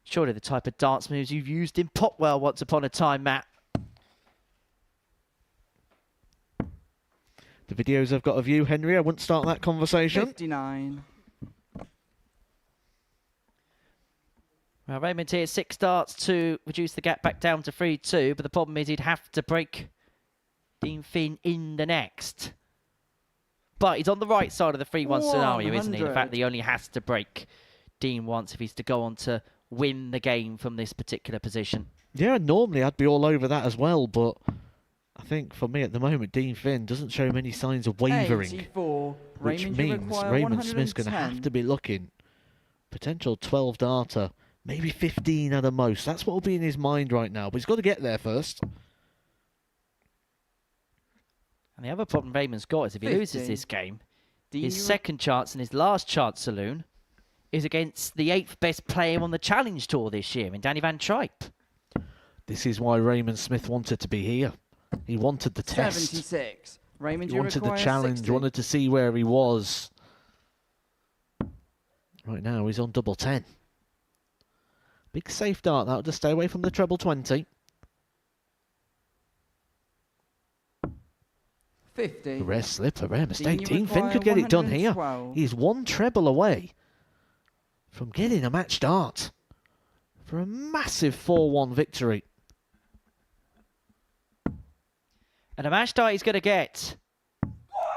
Speaker 6: Surely the type of dance moves you've used in Popwell once upon a time, Matt.
Speaker 5: The videos I've got of you, Henry, I wouldn't start that conversation.
Speaker 9: 59.
Speaker 6: Well, Raymond here, 6 darts to reduce the gap back down to 3-2, but the problem is he'd have to break Dean Finn in the next. But he's on the right side of the 3-1 scenario, isn't he? The fact that he only has to break Dean once if he's to go on to win the game from this particular position.
Speaker 5: Yeah, normally I'd be all over that as well, but I think for me at the moment, Dean Finn doesn't show many signs of wavering,
Speaker 9: 84.
Speaker 5: which
Speaker 9: Raymond, you
Speaker 5: means
Speaker 9: require
Speaker 5: Raymond Smith's going to
Speaker 9: 110.
Speaker 5: have to be looking. Potential 12 darter, maybe 15 at the most. That's what will be in his mind right now, but he's got to get there first.
Speaker 6: And the other problem Raymond's got is if he loses
Speaker 9: 50.
Speaker 6: this game,
Speaker 9: Dean,
Speaker 6: his
Speaker 9: you
Speaker 6: second chance and his last chance saloon is against the 8th best player on the Challenge Tour this year in Danny Van Trijp.
Speaker 5: This is why Raymond Smith wanted to be here. He wanted the test.
Speaker 9: 76. Raymond,
Speaker 5: He
Speaker 9: you
Speaker 5: wanted the
Speaker 9: require
Speaker 5: challenge,
Speaker 9: 60.
Speaker 5: wanted to see where he was. Right now, he's on double 10. Big safe dart, that'll just stay away from the treble 20.
Speaker 9: 50.
Speaker 5: Rare slip, a rare mistake.
Speaker 9: you
Speaker 5: Dean Finn
Speaker 9: require
Speaker 5: could get it done here.
Speaker 9: 112.
Speaker 5: He's one treble away from getting a match start for a massive 4-1 victory.
Speaker 6: And a match start he's going to get.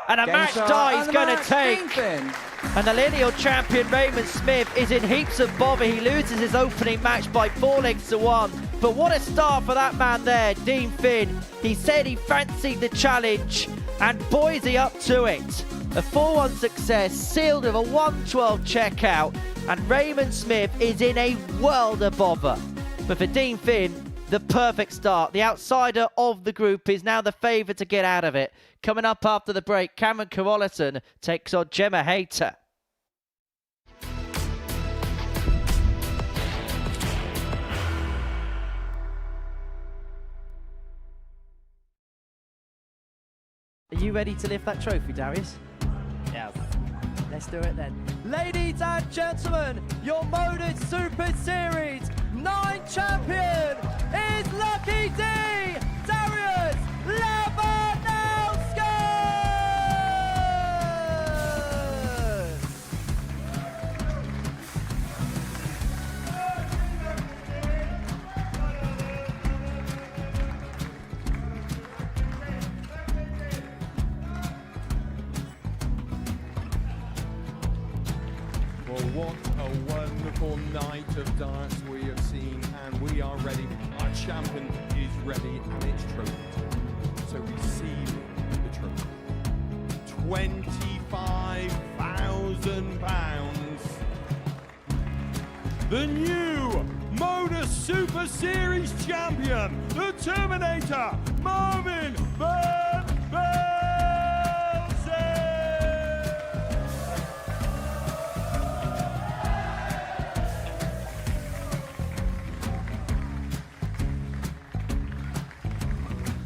Speaker 6: And a match start he's going to take. And the lineal champion Raymond Smith is in heaps of bother. He loses his opening match by 4 legs to 1. But what a start for that man there, Dean Finn. He said he fancied the challenge, and boy is he up to it. A 4-1 success, sealed with a 112 checkout, and Raymond Smith is in a world of bother. But for Dean Finn, the perfect start. The outsider of the group is now the favourite to get out of it. Coming up after the break, Carolissen takes on Gemma Hayter. Are you ready to lift that trophy, Davies? Yeah. Let's do it then. Ladies and gentlemen, your Modus Super Series 9 champion is Lucky D, Darius Labanowski!
Speaker 10: Well, what a wonderful night of darts we have seen, and we are ready. Our champion is ready, and it's trophy time. So receive the trophy. £25,000. The new Modus Super Series champion, the Terminator, Marvin Van Velzen.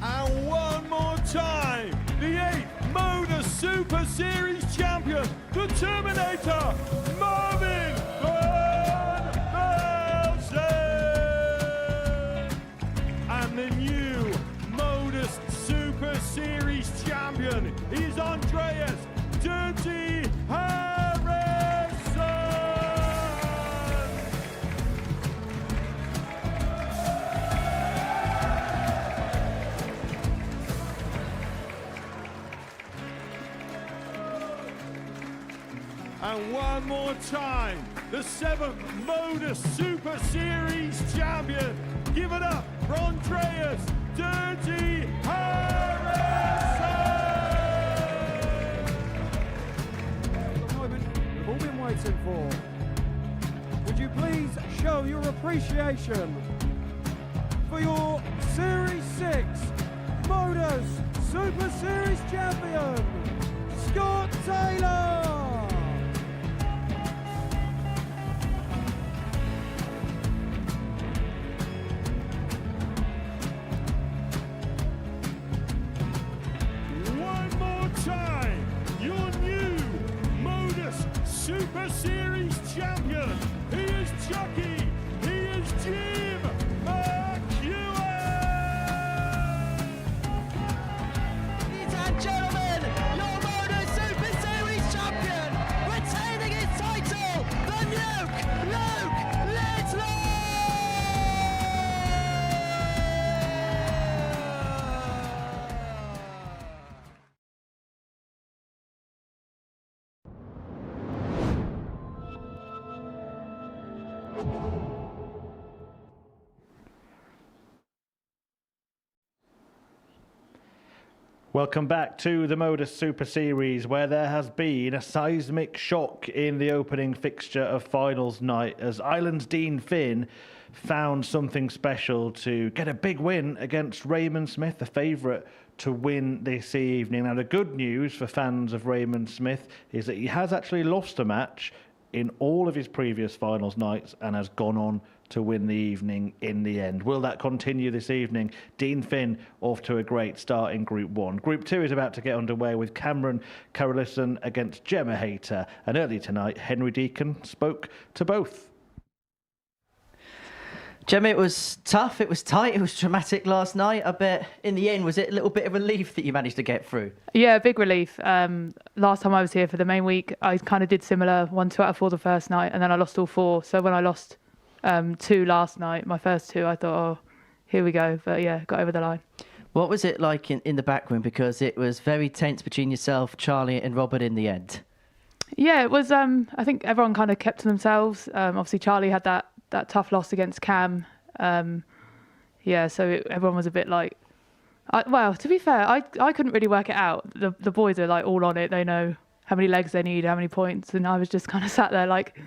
Speaker 10: And one more time, the 8th Modus Super Series champion, the Terminator, Marvin Van Velzen. And the new Modus Super Series champion is Andreas Dirty Harrison. And one more time, the 7th Modus Super Series champion. Give it up for Andreas Dirty Harrison.
Speaker 11: The moment we've all been waiting for. Would you please show your appreciation for your Series 6 Modus Super Series champion, Scott Taylor.
Speaker 10: One more time, your new Modus Super Series champion. He is Chucky. He is Jim McEwen.
Speaker 6: Ladies and gentlemen, your Modus Super Series champion, retaining his title, the Nuke, Luke Littler!
Speaker 2: Welcome back to the Modus Super Series, where there has been a seismic shock in the opening fixture of finals night as Ireland's Dean Finn found something special to get a big win against Raymond Smith, the favourite to win this evening. Now, the good news for fans of Raymond Smith is that he has actually lost a match in all of his previous finals nights and has gone on to win the evening in the end. Will that continue this evening? Dean Finn off to a great start in Group 1. Group 2 is about to get underway with Carolissen against Gemma Hayter. And early tonight, Henry Deacon spoke to both.
Speaker 6: Gemma, it was tough, it was tight, it was dramatic last night. I bet in the end, was it a little bit of relief that you managed to get through?
Speaker 12: Yeah, big relief. Last time I was here for the main week, I kind of did similar, 1 2 out of 4 the first night, and then I lost all 4. So when I lost 2 last night, my first 2, I thought, oh, here we go. But yeah, got over the line.
Speaker 6: What was it like in the back room? Because it was very tense between yourself, Charlie and Robert in the end.
Speaker 12: Yeah, it was, I think everyone kind of kept to themselves. Obviously, Charlie had that tough loss against Cam. Yeah, so everyone was a bit like... well, to be fair, I couldn't really work it out. The boys are like all on it. They know how many legs they need, how many points. And I was just kind of sat there like,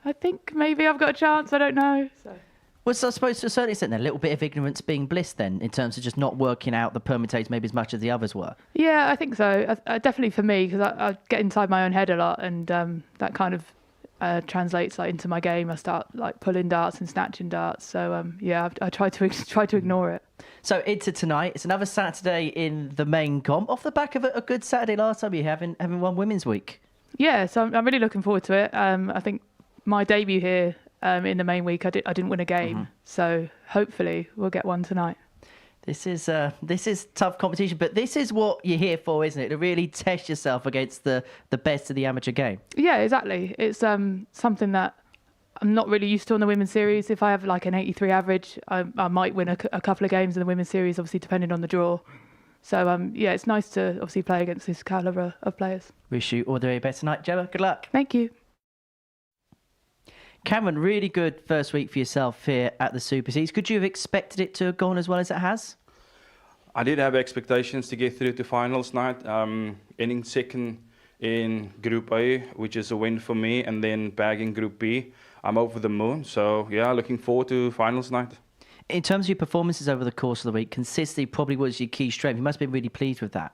Speaker 12: I think maybe I've got a chance. I don't know. So.
Speaker 6: Well, so I suppose to a certain extent, a little bit of ignorance being bliss then, in terms of just not working out the permutations maybe as much as the others were.
Speaker 12: Yeah, I think so. Definitely for me, because I get inside my own head a lot, and that kind of translates like into my game. I start like pulling darts and snatching darts. So yeah, I try to ignore it. So
Speaker 6: into tonight, it's another Saturday in the main comp. Off the back of a good Saturday last time, you having won Women's Week.
Speaker 12: Yeah, so I'm really looking forward to it. I think my debut here in the main week, I didn't win a game, so hopefully we'll get one tonight.
Speaker 6: This is tough competition, but this is what you're here for, isn't it? To really test yourself against the best of the amateur game.
Speaker 12: Yeah, exactly. It's something that I'm not really used to on the women's series. If I have like an 83 average, I might win a couple of games in the women's series, obviously depending on the draw. So yeah, it's nice to obviously play against this calibre of players.
Speaker 6: Wish you all the very best tonight, Gemma. Good luck.
Speaker 12: Thank you.
Speaker 6: Cameron, really good first week for yourself here at the Super Series. Could you have expected it to have gone as well as it has?
Speaker 13: I did have expectations to get through to finals night, ending second in Group A, which is a win for me, and then bagging Group B. I'm over the moon, so yeah, looking forward to finals night.
Speaker 6: In terms of your performances over the course of the week, consistency probably was your key strength. You must have been really pleased with that.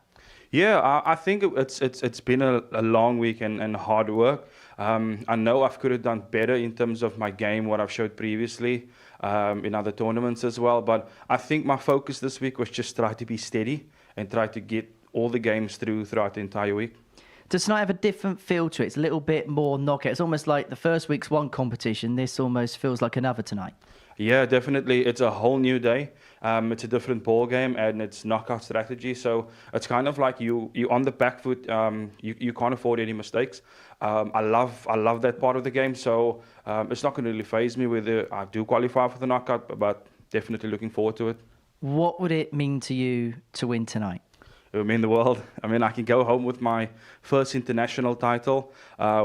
Speaker 13: Yeah, I think it's been a long week and hard work. I know I could have done better in terms of my game, what I've showed previously in other tournaments as well. But I think my focus this week was just try to be steady and try to get all the games throughout the entire week.
Speaker 6: Does tonight have a different feel to it? It's a little bit more knockout. It's almost like the first week's one competition. This almost feels like another tonight. Yeah, definitely. It's a whole new day. It's a different ball game and it's knockout strategy. So it's kind of like you're on the back foot. You can't afford any mistakes. I love that part of the game. So it's not going to really faze me whether I do qualify for the knockout, but definitely looking forward to it. What would it mean to you to win tonight? It would mean the world. I mean, I can go home with my first international title,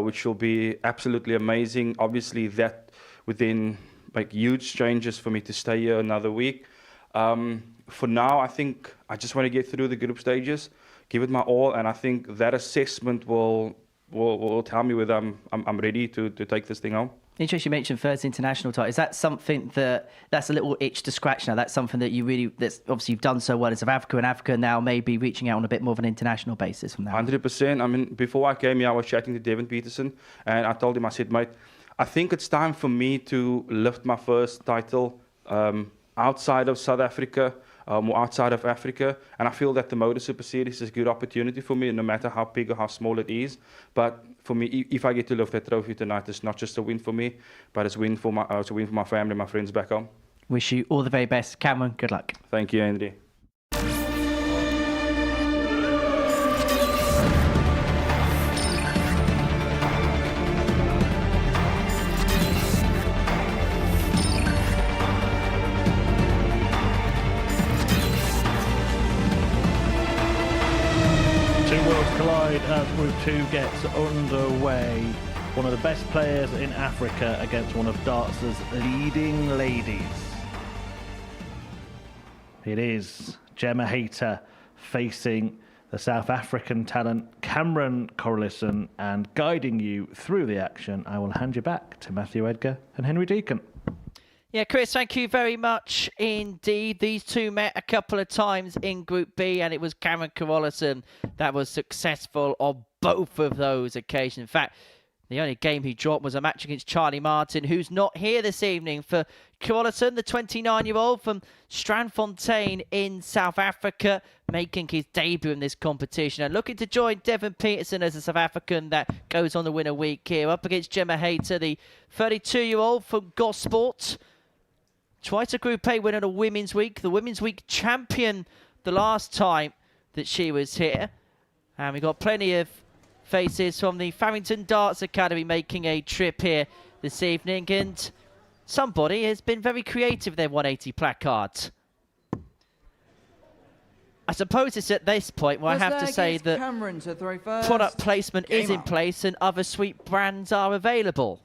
Speaker 6: which will be absolutely amazing. Obviously, that within like huge changes for me to stay here another week. For now, I think I just want to get through the group stages, give it my all, and I think that assessment will tell me whether I'm ready to take this thing home. Interesting, you mentioned first international title. Is that something that's a little itch to scratch now? That's something that that's obviously you've done so well in South Africa, and Africa now maybe reaching out on a bit more of an international basis from now. 100%. I mean, before I came here, I was chatting to Devin Peterson, and I told him, I said, mate, I think it's time for me to lift my first title outside of South Africa, or outside of Africa. And I feel that the Modus Super Series is a good opportunity for me, no matter how big or how small it is. But for me, if I get to lift that trophy tonight, it's not just a win for me, but it's a win for my family, my friends back home. Wish you all the very best. Cameron, good luck. Thank you, Andy.
Speaker 2: 2 worlds collide as Group 2 gets underway. One of the best players in Africa against one of darts' leading ladies. It is Gemma Hayter facing the South African talent Cameron Carolissen, and guiding you through the action, I will hand you back to Matthew Edgar and Henry Deacon.
Speaker 6: Yeah, Chris, thank you very much indeed. These two met a couple of times in Group B, and it was Cameron Carolissen that was successful on both of those occasions. In fact, the only game he dropped was a match against Charlie Martin, who's not here this evening. For Carolissen, the 29-year-old from Strandfontein in South Africa, making his debut in this competition and looking to join Devin Peterson as a South African that goes on the winner week here, up against Gemma Hayter, the 32-year-old from Gosport. Twice a Group A winner of the Women's Week. The Women's Week champion the last time that she was here. And we got plenty of faces from the Farrington Darts Academy making a trip here this evening. And somebody has been very creative with their 180 placards. I suppose it's at this point where I have to say that product placement is in place and other sweet brands are available.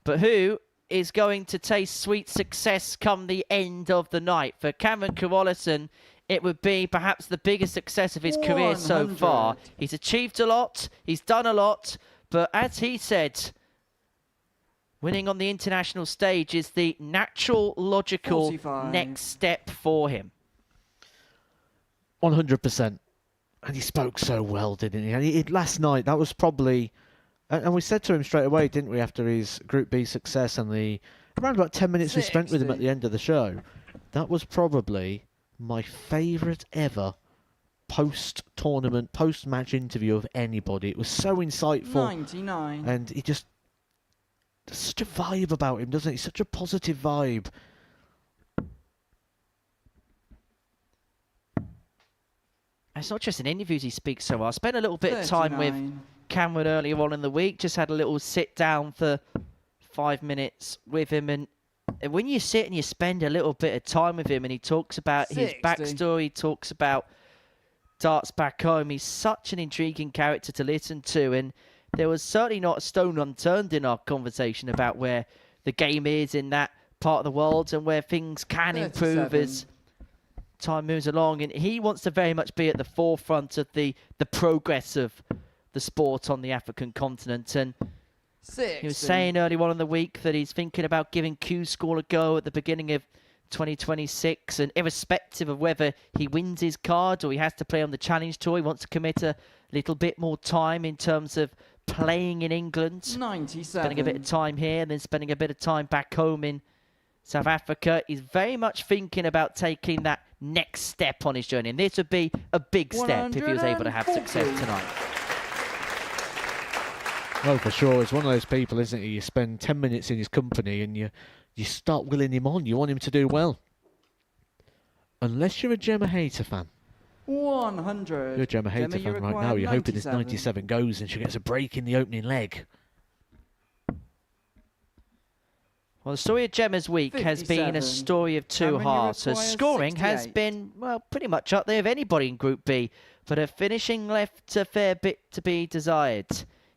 Speaker 6: But who is going to taste sweet success come the end of the night? For Cameron Carolissen, it would be perhaps the biggest success of his career so far. He's achieved a lot, he's done a lot, but as he said, winning on the international stage is the natural, logical
Speaker 9: 45.
Speaker 6: next step for him.
Speaker 5: 100%. And he spoke so well, didn't he? And last night, that was probably... And we said to him straight away, didn't we, after his Group B success and the around about 10 minutes we spent with him at the end of the show, that was probably my favourite ever post-tournament, post-match interview of anybody. It was so insightful.
Speaker 9: 99.
Speaker 5: And he just... There's such a vibe about him, doesn't he? Such a positive vibe.
Speaker 6: It's not just in interviews he speaks so well. I spent a little bit of time with Cameron earlier on in the week. Just had a little sit down for 5 minutes with him. And when you sit and you spend a little bit of time with him and he talks about his backstory, he talks about darts back home, he's such an intriguing character to listen to. And there was certainly not a stone unturned in our conversation about where the game is in that part of the world and where things can improve as time moves along. And he wants to very much be at the forefront of the progress of the sport on the African continent. And he was saying early on in the week that he's thinking about giving Q-School a go at the beginning of 2026, and irrespective of whether he wins his card or he has to play on the Challenge Tour, he wants to commit a little bit more time in terms of playing in England,
Speaker 9: 97.
Speaker 6: spending a bit of time here and then spending a bit of time back home in South Africa. He's very much thinking about taking that next step on his journey, and this would be a big step if he was able to have success tonight.
Speaker 5: Oh, for sure. It's one of those people, isn't he? You spend 10 minutes in his company and you start willing him on. You want him to do well. Unless you're a Gemma Hayter fan.
Speaker 9: 100.
Speaker 5: You're a Gemma Hayter fan right now. You're hoping this 97 goes and she gets a break in the opening leg.
Speaker 6: Well, the story of Gemma's week has been a story of two halves. Her scoring has been, well, pretty much up there of anybody in Group B, but her finishing left a fair bit to be desired.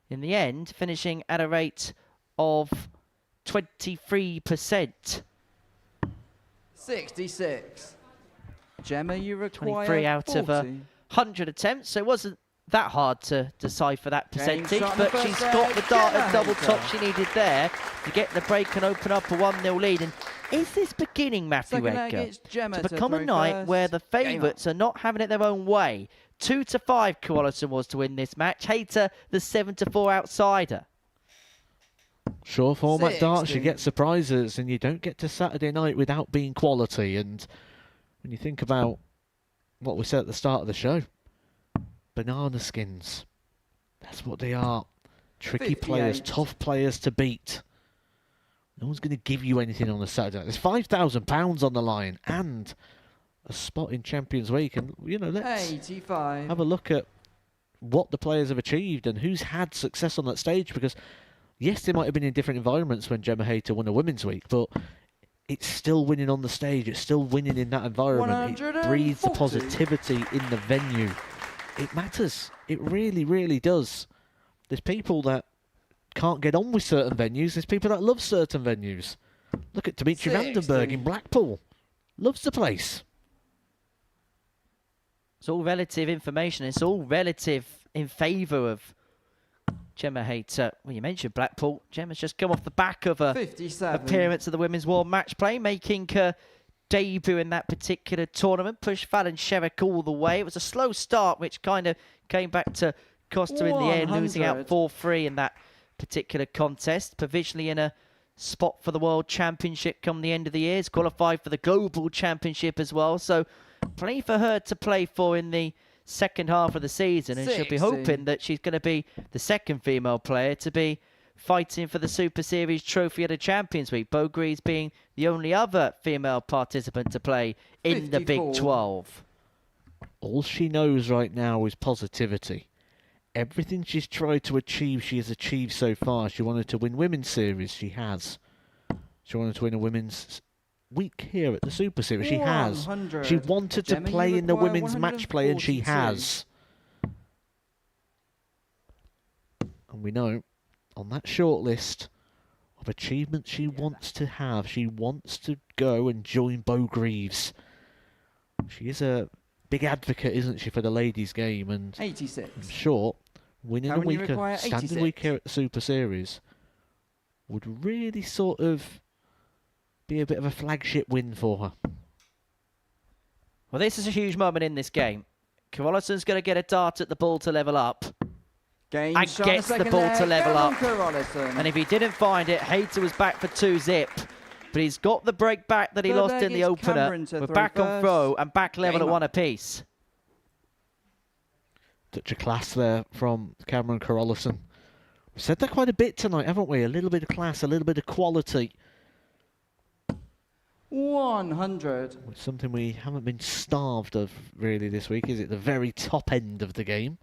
Speaker 6: In the end, finishing at a rate of 23%.
Speaker 9: 66. Gemma, you require
Speaker 6: 23 out
Speaker 9: 40.
Speaker 6: of 100 attempts, so it wasn't that hard to decipher that percentage, but she's got the dart of double top she needed there to get the break and open up a 1-0 lead. And is this beginning, Matthew Edgar, to become a night where the favourites are not having it their own way? 2-5 Carolissen was to win this match. Hayter, the 7-4 outsider.
Speaker 5: Sure format darts, you get surprises, and you don't get to Saturday night without being quality. And when you think about what we said at the start of the show, banana skins, that's what they are. Tricky players, tough players to beat. No one's going to give you anything on a Saturday night. There's £5,000 on the line and a spot in Champions Week. And, you know, let's
Speaker 9: 85.
Speaker 5: have a look at what the players have achieved and who's had success on that stage. Because, yes, they might have been in different environments when Gemma Hayter won a Women's Week, but it's still winning on the stage. It's still winning in that environment. It breathes the positivity in the venue. It matters. It really, really does. There's people that can't get on with certain venues. There's people that love certain venues. Look at Dimitri Vandenberg in Blackpool. Loves the place.
Speaker 6: It's all relative information. It's all relative in favour of Gemma Hayter. Well, you mentioned Blackpool. Gemma's just come off the back of a
Speaker 9: 57.
Speaker 6: appearance at the Women's World Match Play, making her debut in that particular tournament. Pushed Fallon Sherrick all the way. It was a slow start, which kind of came back to cost her in the end, losing out 4-3 in that particular contest. Provisionally in a spot for the World Championship come the end of the year. It's qualified for the Global Championship as well. So plenty for her to play for in the second half of the season. And she'll be hoping that she's going to be the second female player to be fighting for the Super Series trophy at a Champions Week. Bo Greaves being the only other female participant to play in the Big 12.
Speaker 5: All she knows right now is positivity. Everything she's tried to achieve, she has achieved so far. She wanted to win Women's Series, she has. She wanted to win a Women's Week here at the Super Series, she has. She wanted to play in the Women's Match Play, and she has. And we know, on that short list of achievements she wants to have, she wants to go and join Bo Greaves. She is a big advocate, isn't she, for the ladies' game? And
Speaker 9: 86.
Speaker 5: I'm sure winning a week, a standard week here at the Super Series, would really sort of be a bit of a flagship win for her.
Speaker 6: Well, this is a huge moment in this game. Carolissen's going to get a dart at the ball to level up. And gets the ball to level up. And if he didn't find it, Hayter was back for 2-zip. But he's got the break back that he lost in the opener. We're back on throw and back level at 1 apiece.
Speaker 5: Touch of class there from Cameron Carolissen. We've said that quite a bit tonight, haven't we? A little bit of class, a little bit of quality.
Speaker 9: 100.
Speaker 5: It's something we haven't been starved of really this week, is it? The very top end of the game.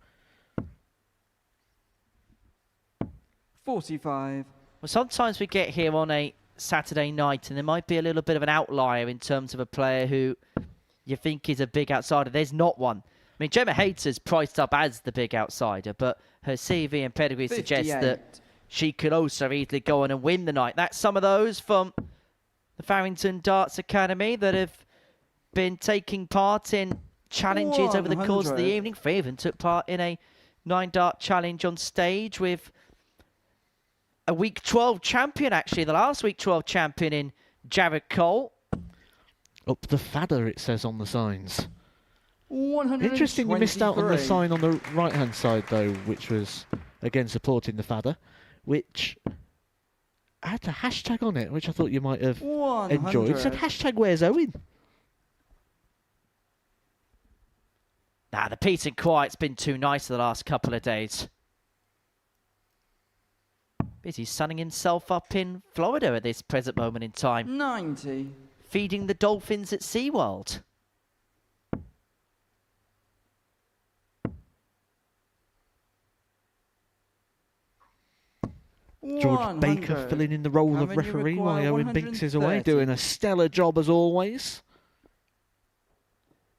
Speaker 9: 45.
Speaker 6: Well, sometimes we get here on a Saturday night and there might be a little bit of an outlier in terms of a player who you think is a big outsider. There's not one. I mean, Gemma Hayter's priced up as the big outsider, but her CV and pedigree suggests that she could also easily go on and win the night. That's some of those from the Farrington Darts Academy that have been taking part in challenges over the course of the evening. 3 of them took part in a 9-dart challenge on stage with a Week 12 champion, actually. The last Week 12 champion in Jared Cole.
Speaker 5: Up the fadder, it says on the signs.
Speaker 9: 123.
Speaker 5: Interesting, you missed out on the sign on the right-hand side, though, which was, again, supporting the fadder, which had a hashtag on it, which I thought you might have enjoyed. It said, hashtag where's Owen?
Speaker 6: Nah, the peace and quiet's been too nice the last couple of days. Busy sunning himself up in Florida at this present moment in time.
Speaker 9: 90.
Speaker 6: Feeding the dolphins at SeaWorld.
Speaker 5: George Baker filling in the role of referee while Owen Binks is away, doing a stellar job as always.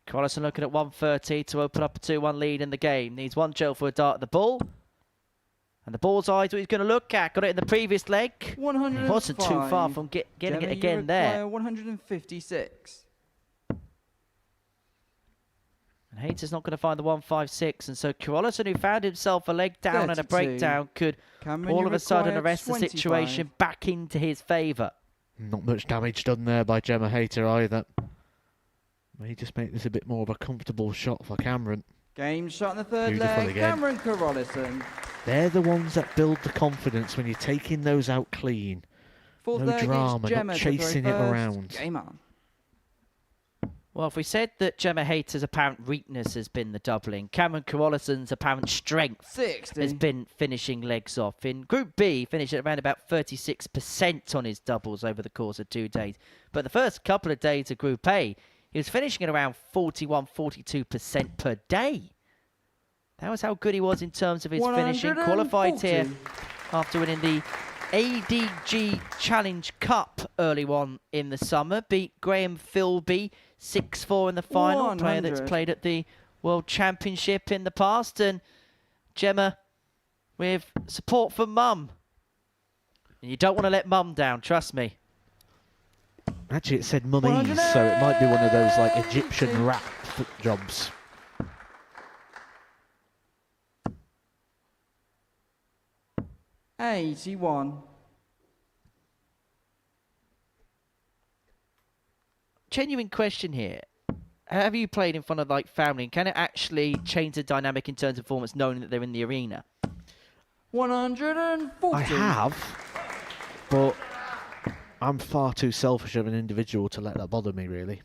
Speaker 6: Carolissen looking at 130 to open up a 2-1 lead in the game. Needs one gel for a dart at the ball. And the ball's eyes what he's going to look at. Got it in the previous leg.
Speaker 9: 105.
Speaker 6: He wasn't too far from getting it again there.
Speaker 9: 156.
Speaker 6: And Hayter's not going to find the 156. And so Carolissen, who found himself a leg down 32. And a breakdown, could all of a sudden arrest 25. The situation back into his favour.
Speaker 5: Not much damage done there by Gemma Hayter either. May just make this a bit more of a comfortable shot for Cameron.
Speaker 9: Game shot in the third leg. Again. Cameron Carolissen.
Speaker 5: They're the ones that build the confidence when you're taking those out clean.
Speaker 9: Fourth
Speaker 5: no drama, not chasing it around.
Speaker 9: Game on.
Speaker 6: Well, if we said that Gemma Hayter's apparent weakness has been the doubling, Cameron Carolissen's apparent strength
Speaker 9: 60.
Speaker 6: Has been finishing legs off. In Group B, he finished at around about 36% on his doubles over the course of 2 days. But the first couple of days of Group A, he was finishing at around 41, 42% per day. That was how good he was in terms of his finishing. Qualified here after winning the ADG Challenge Cup early on in the summer. Beat Graham Philby 6-4 in the final.
Speaker 9: 100.
Speaker 6: Player that's played at the World Championship in the past. And Gemma with support from Mum. And you don't want to let Mum down, trust me.
Speaker 5: Actually, it said mummies, so it might be one of those like Egyptian rap jobs.
Speaker 9: $81.
Speaker 6: Genuine question here. Have you played in front of like family? And can it actually change the dynamic in terms of performance knowing that they're in the arena?
Speaker 9: 140.
Speaker 5: I have, but I'm far too selfish of an individual to let that bother me, really.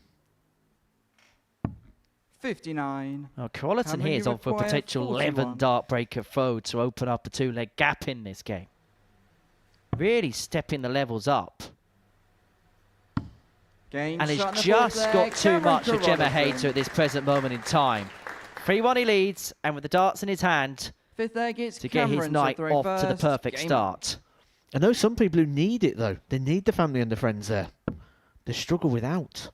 Speaker 9: 59.
Speaker 6: Oh, Carolissen here is on for a potential 11 dart breaker throw to open up a 2-leg gap in this game. really stepping the levels up.
Speaker 9: Game
Speaker 6: And
Speaker 9: shot
Speaker 6: it's
Speaker 9: on the
Speaker 6: just
Speaker 9: fourth
Speaker 6: got
Speaker 9: leg,
Speaker 6: too much of Gemma
Speaker 9: Carolissen.
Speaker 6: Hayter at this present moment in time. 3-1 he leads, and with the darts in his hand,
Speaker 9: Fifth leg, it's
Speaker 6: to get his
Speaker 9: Cameron
Speaker 6: night
Speaker 9: to throw
Speaker 6: off to the
Speaker 9: first.
Speaker 6: perfect
Speaker 9: Game
Speaker 6: start.
Speaker 5: I know some people who need it, though. They need the family and the friends there. They struggle without.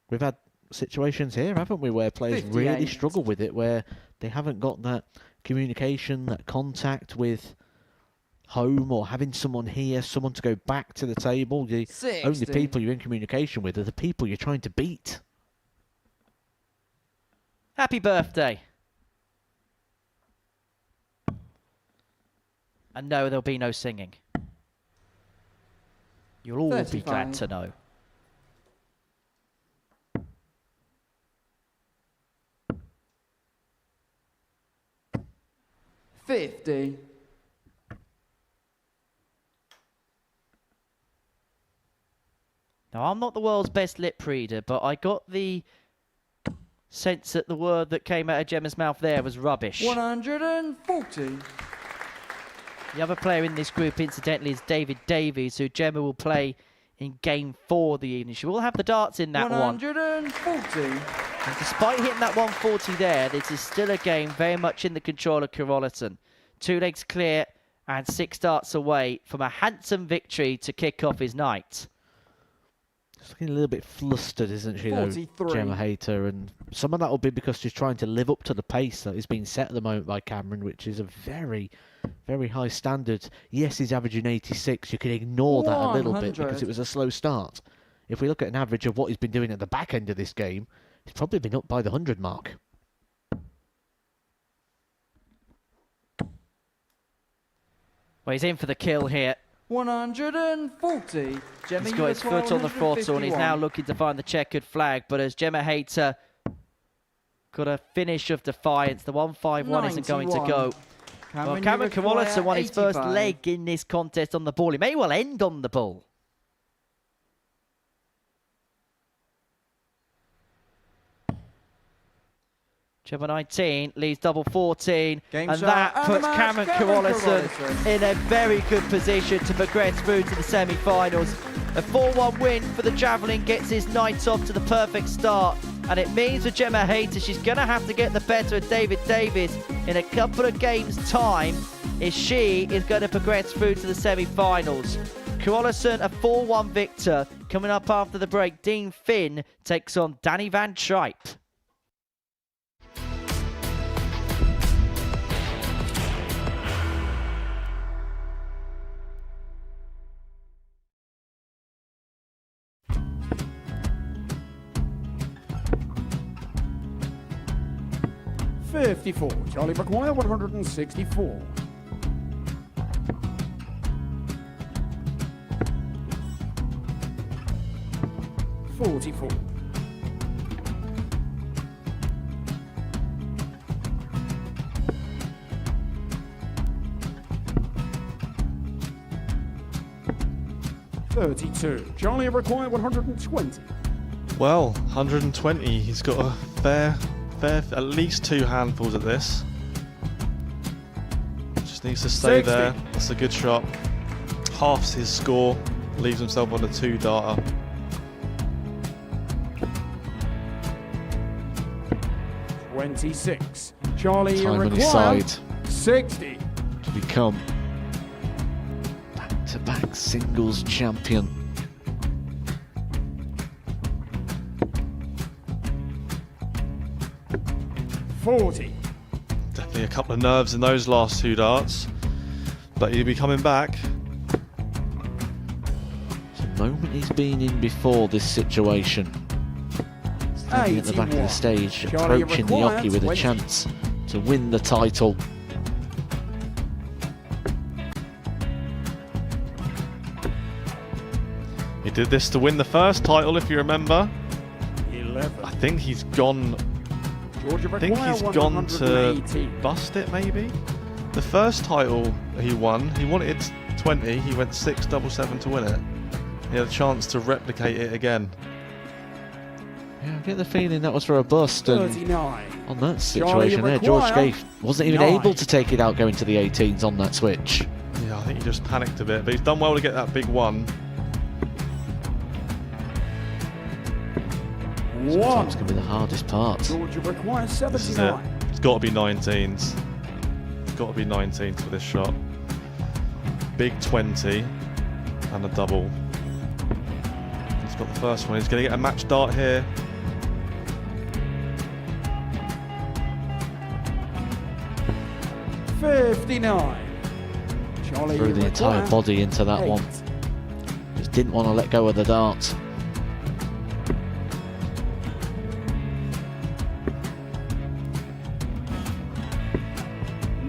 Speaker 5: We've had situations here, haven't we, where players really
Speaker 9: 58.
Speaker 5: struggle with it, where they haven't got that communication, that contact with home, or having someone here, someone to go back to the table. The
Speaker 9: 60.
Speaker 5: only people you're in communication with are the people you're trying to beat.
Speaker 6: Happy birthday. And no, there'll be no singing. You'll all be glad
Speaker 9: 35.
Speaker 6: to know.
Speaker 9: $50.
Speaker 6: Now, I'm not the world's best lip reader, but I got the sense that the word that came out of Gemma's mouth there was rubbish.
Speaker 9: 140.
Speaker 6: The other player in this group, incidentally, is Davies, who Gemma will play in game 4 of the evening. She will have the darts in that
Speaker 9: 140.
Speaker 6: one. And despite hitting that 140 there, this is still a game very much in the control of Carolissen. 2 legs clear and 6 darts away from a handsome victory to kick off his night.
Speaker 5: She's looking a little bit flustered, isn't she, though,
Speaker 9: 43.
Speaker 5: Gemma Hayter? And some of that will be because she's trying to live up to the pace that is being set at the moment by Cameron, which is a very, very high standard. Yes, he's averaging 86. You can ignore that a little bit
Speaker 9: 100.
Speaker 5: because it was a slow start. If we look at an average of what he's been doing at the back end of this game, he's probably been up by the 100 mark.
Speaker 6: Well, he's in for the kill here.
Speaker 9: 140. Gemma,
Speaker 6: He's
Speaker 9: you
Speaker 6: got
Speaker 9: are
Speaker 6: his foot on the throttle and he's now
Speaker 9: 151.
Speaker 6: looking to find the checkered flag. But as Gemma Hayter got a finish of defiance, the 151 isn't going to
Speaker 9: 91.
Speaker 6: go. Well, Cameron Carolissen won his first leg in this contest on the ball. He may well end on the ball. Gemma 19 leads double 14,
Speaker 9: Game
Speaker 6: and
Speaker 9: shot
Speaker 6: that
Speaker 9: and
Speaker 6: puts
Speaker 9: the match,
Speaker 6: Cameron
Speaker 9: Cameron
Speaker 6: Carolissen
Speaker 9: Carolissen.
Speaker 6: in a very good position to progress through to the semi-finals. A 4-1 win for the Javelin gets his night off to the perfect start, and it means for Gemma Hayter she's going to have to get the better of Davies in a couple of games' time if she is going to progress through to the semi-finals. Carolissen, a 4-1 victor. Coming up after the break, Dean Finn takes on Danny van Trijp.
Speaker 11: $54. Charlie require 164. $44. $32. Charlie require 120.
Speaker 14: Well, 120. He's got a fair, at least 2 handfuls of this. Just needs to stay
Speaker 11: 60.
Speaker 14: there. That's a good shot. Halves his score, leaves himself on a 2-darter.
Speaker 11: $26. Charlie
Speaker 5: Time on his
Speaker 11: require
Speaker 5: side
Speaker 11: 60.
Speaker 5: to become back-to-back singles champion.
Speaker 11: $40.
Speaker 14: Definitely a couple of nerves in those last 2 darts, but he'll be coming back.
Speaker 5: It's a moment he's been in before this situation. Standing at the back of the
Speaker 11: 81.
Speaker 5: stage,
Speaker 11: Charlie
Speaker 5: approaching the
Speaker 11: required
Speaker 5: jockey with a
Speaker 11: 20.
Speaker 5: chance to win the title.
Speaker 14: He did this to win the first title, if you remember.
Speaker 11: 11.
Speaker 14: I think he's gone.
Speaker 11: Georgia
Speaker 14: I think
Speaker 11: require
Speaker 14: he's gone to
Speaker 11: 118.
Speaker 14: bust it, maybe. The first title he won, he wanted 20. He went 6-7-7 to win it. He had a chance to replicate it again.
Speaker 5: Yeah, I get the feeling that was robust. And
Speaker 11: 39.
Speaker 5: on that situation there, George Scaife wasn't even able to take it out going to the 18s on that switch.
Speaker 14: Yeah, I think he just panicked a bit, but he's done well to get that big one.
Speaker 5: Sometimes can be the hardest part.
Speaker 11: Georgia requires 79.
Speaker 14: This is it. It's got to be 19s. It's got to be 19s for this shot. Big 20 and a double. He's got the first one. He's going to get a match dart here.
Speaker 11: $59. Charlie
Speaker 5: Threw the entire body into that
Speaker 11: 8.
Speaker 5: one. Just didn't want to let go of the dart.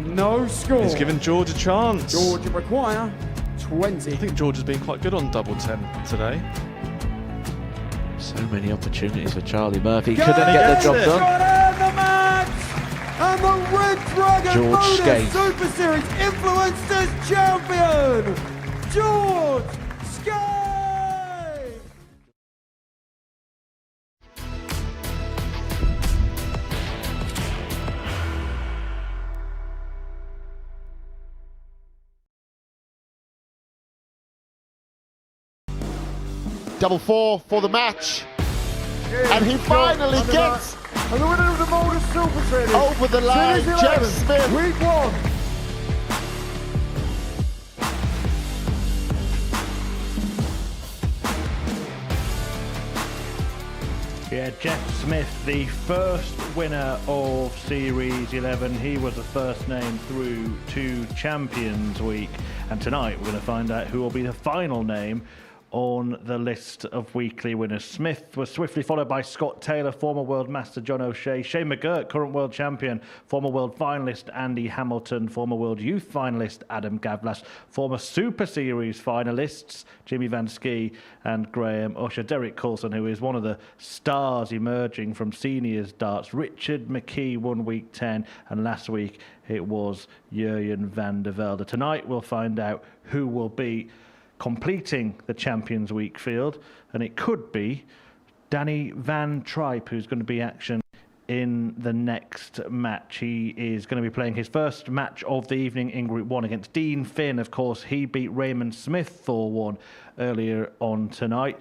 Speaker 11: No score.
Speaker 14: He's given George a chance.
Speaker 11: Georgia require 20.
Speaker 14: I think George has been quite good on double 10 today.
Speaker 5: So many opportunities for Charlie Murphy. Couldn't get the job done.
Speaker 11: The match! And the Red Dragon
Speaker 5: George
Speaker 11: Modus
Speaker 5: Scaife.
Speaker 11: Super Series Influencers Champion, George Scaife!
Speaker 15: Double 4 for the match. And he finally gets
Speaker 11: and the winner of the Modus Super Series
Speaker 15: over the line,
Speaker 11: Series
Speaker 15: Jeff
Speaker 11: 11,
Speaker 15: Smith.
Speaker 11: Week 1.
Speaker 2: Yeah, Jeff Smith, the first winner of Series 11. He was the first name through to Champions Week. And tonight we're going to find out who will be the final name on the list of weekly winners. Smith was swiftly followed by Scott Taylor, former World Master John O'Shea, Shane McGirt, current World Champion, former World Finalist Andy Hamilton, former World Youth Finalist Adam Gavlas, former Super Series finalists Jimmy Van Ski and Graham Usher, Derek Coulson, who is one of the stars emerging from seniors darts, Richard McKee won week 10, and last week it was Jurjen van der Velde. Tonight we'll find out who will be completing the Champions Week field, and it could be Danny van Trijp who's going to be action in the next match. He is going to be playing his first match of the evening in Group 1 against Dean Finn. Of course, he beat Raymond Smith 4-1 earlier on tonight.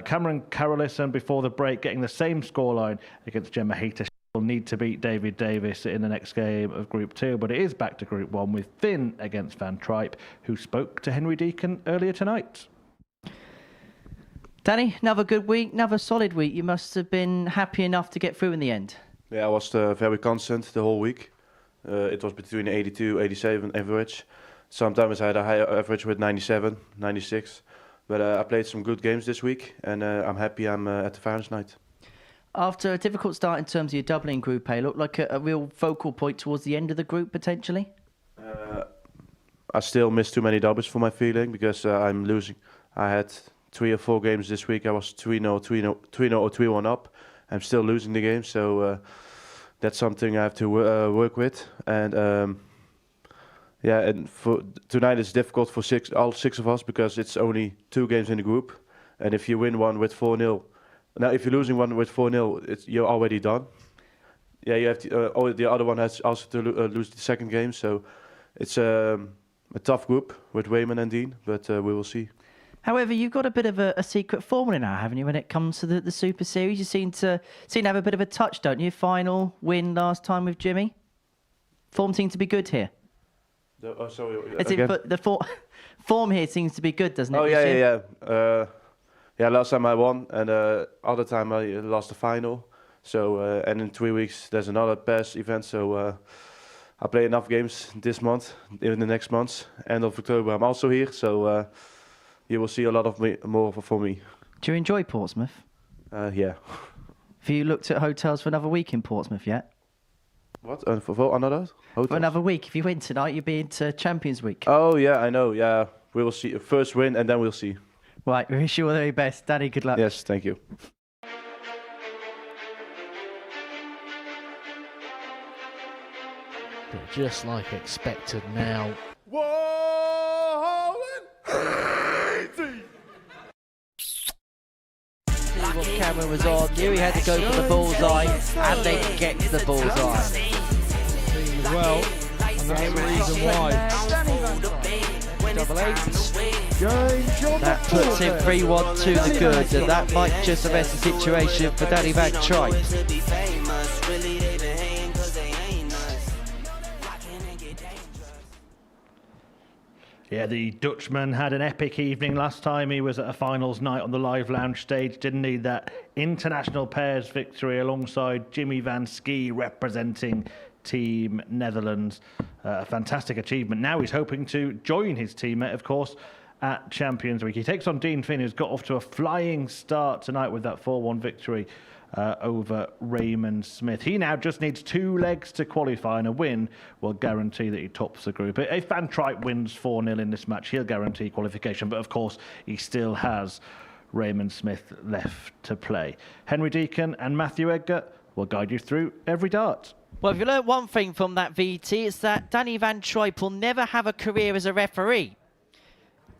Speaker 2: Cameron Carolissen before the break getting the same scoreline against Gemma Hayter. Will need to beat David Davies in the next game of Group 2, but it is back to Group 1 with Finn against Van Trijp, who spoke to Henry Deacon earlier tonight.
Speaker 6: Danny, another good week, another solid week. You must have been happy enough to get through in the end.
Speaker 16: Yeah, I was very constant the whole week. It was between 82, 87 average. Sometimes I had a higher average with 97, 96. But I played some good games this week, and I'm happy I'm at the finals night.
Speaker 6: After a difficult start in terms of your doubling Group A, looked like a real focal point towards the end of the group, potentially?
Speaker 16: I still miss too many doubles for my feeling, because I'm losing. I had 3 or 4 games this week. I was 3-0, 3-0, 3-0 or 3-1 up. I'm still losing the game, so that's something I have to work with. And yeah, and for tonight it's difficult for all six of us, because it's only 2 games in the group. And if you win one with 4-0, now, if you're losing one with 4-0, you're already done. Yeah, you have to, the other one has also to lose the second game. So it's a tough group with Wayman and Dean, but we will see.
Speaker 6: However, you've got a bit of a secret formula now, haven't you, when it comes to the Super Series? You seem to have a bit of a touch, don't you? Final win last time with Jimmy. Form seems to be good here.
Speaker 16: Sorry,
Speaker 6: the form here seems to be good, doesn't it?
Speaker 16: Oh, yeah. Yeah, last time I won, and other time I lost the final. So, and in 3 weeks there's another PAS event. So I play enough games this month, in the next months. End of October I'm also here, so you will see a lot of more for me.
Speaker 6: Do you enjoy Portsmouth?
Speaker 16: Yeah.
Speaker 6: Have you looked at hotels for another week in Portsmouth yet?
Speaker 16: What? For another hotel?
Speaker 6: For another week. If you win tonight, you'll be into Champions Week.
Speaker 16: Oh yeah, I know. Yeah, we will see. First win, and then we'll see.
Speaker 6: Right, we wish you all the very best. Danny, good luck.
Speaker 16: Yes, thank you.
Speaker 5: But just like expected now.
Speaker 6: thought Cameron was on. Knew he had to go for the bullseye, and then gets the bullseye.
Speaker 11: Well, and that's the reason why.
Speaker 6: Double 8.
Speaker 11: Game
Speaker 6: That puts him 3-1 to the good, and that might just arrest the situation for Danny Van Trijp.
Speaker 2: Yeah, the Dutchman had an epic evening last time he was at a finals night on the Live Lounge stage, didn't he? That international pairs victory alongside Jimmy van Schie representing Team Netherlands. A fantastic achievement. Now he's hoping to join his teammate, of course, at Champions Week. He takes on Dean Finn, who's got off to a flying start tonight with that 4-1 victory over Raymond Smith. He now just needs 2 legs to qualify, and a win will guarantee that he tops the group. If Van Trijp wins 4-0 in this match, he'll guarantee qualification, but of course he still has Raymond Smith left to play. Henry Deacon and Matthew Edgar will guide you through every dart.
Speaker 6: Well, if you learn one thing from that VT, it's that Danny Van Trijp will never have a career as a referee.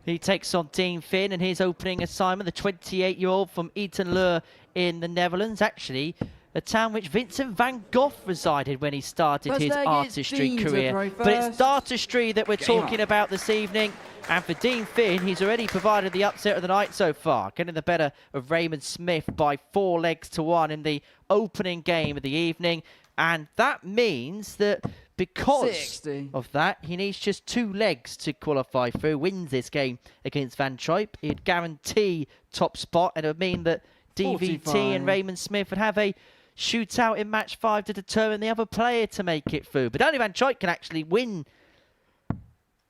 Speaker 6: He takes on Dean Finn and his opening assignment, the 28-year-old from Etten-Leur in the Netherlands. Actually, a town which Vincent van Gogh resided when he started his artistry career. But it's artistry that we're talking about this evening. And for Dean Finn, he's already provided the upset of the night so far, getting the better of Raymond Smith by 4 legs to 1 in the opening game of the evening. And that means that because of that, he needs just 2 legs to qualify through. Wins this game against Van Trijp, he'd guarantee top spot, and it would mean that DVT 45. And Raymond Smith would have a shootout in match 5 to determine the other player to make it through. But Danny Van Trijp can actually win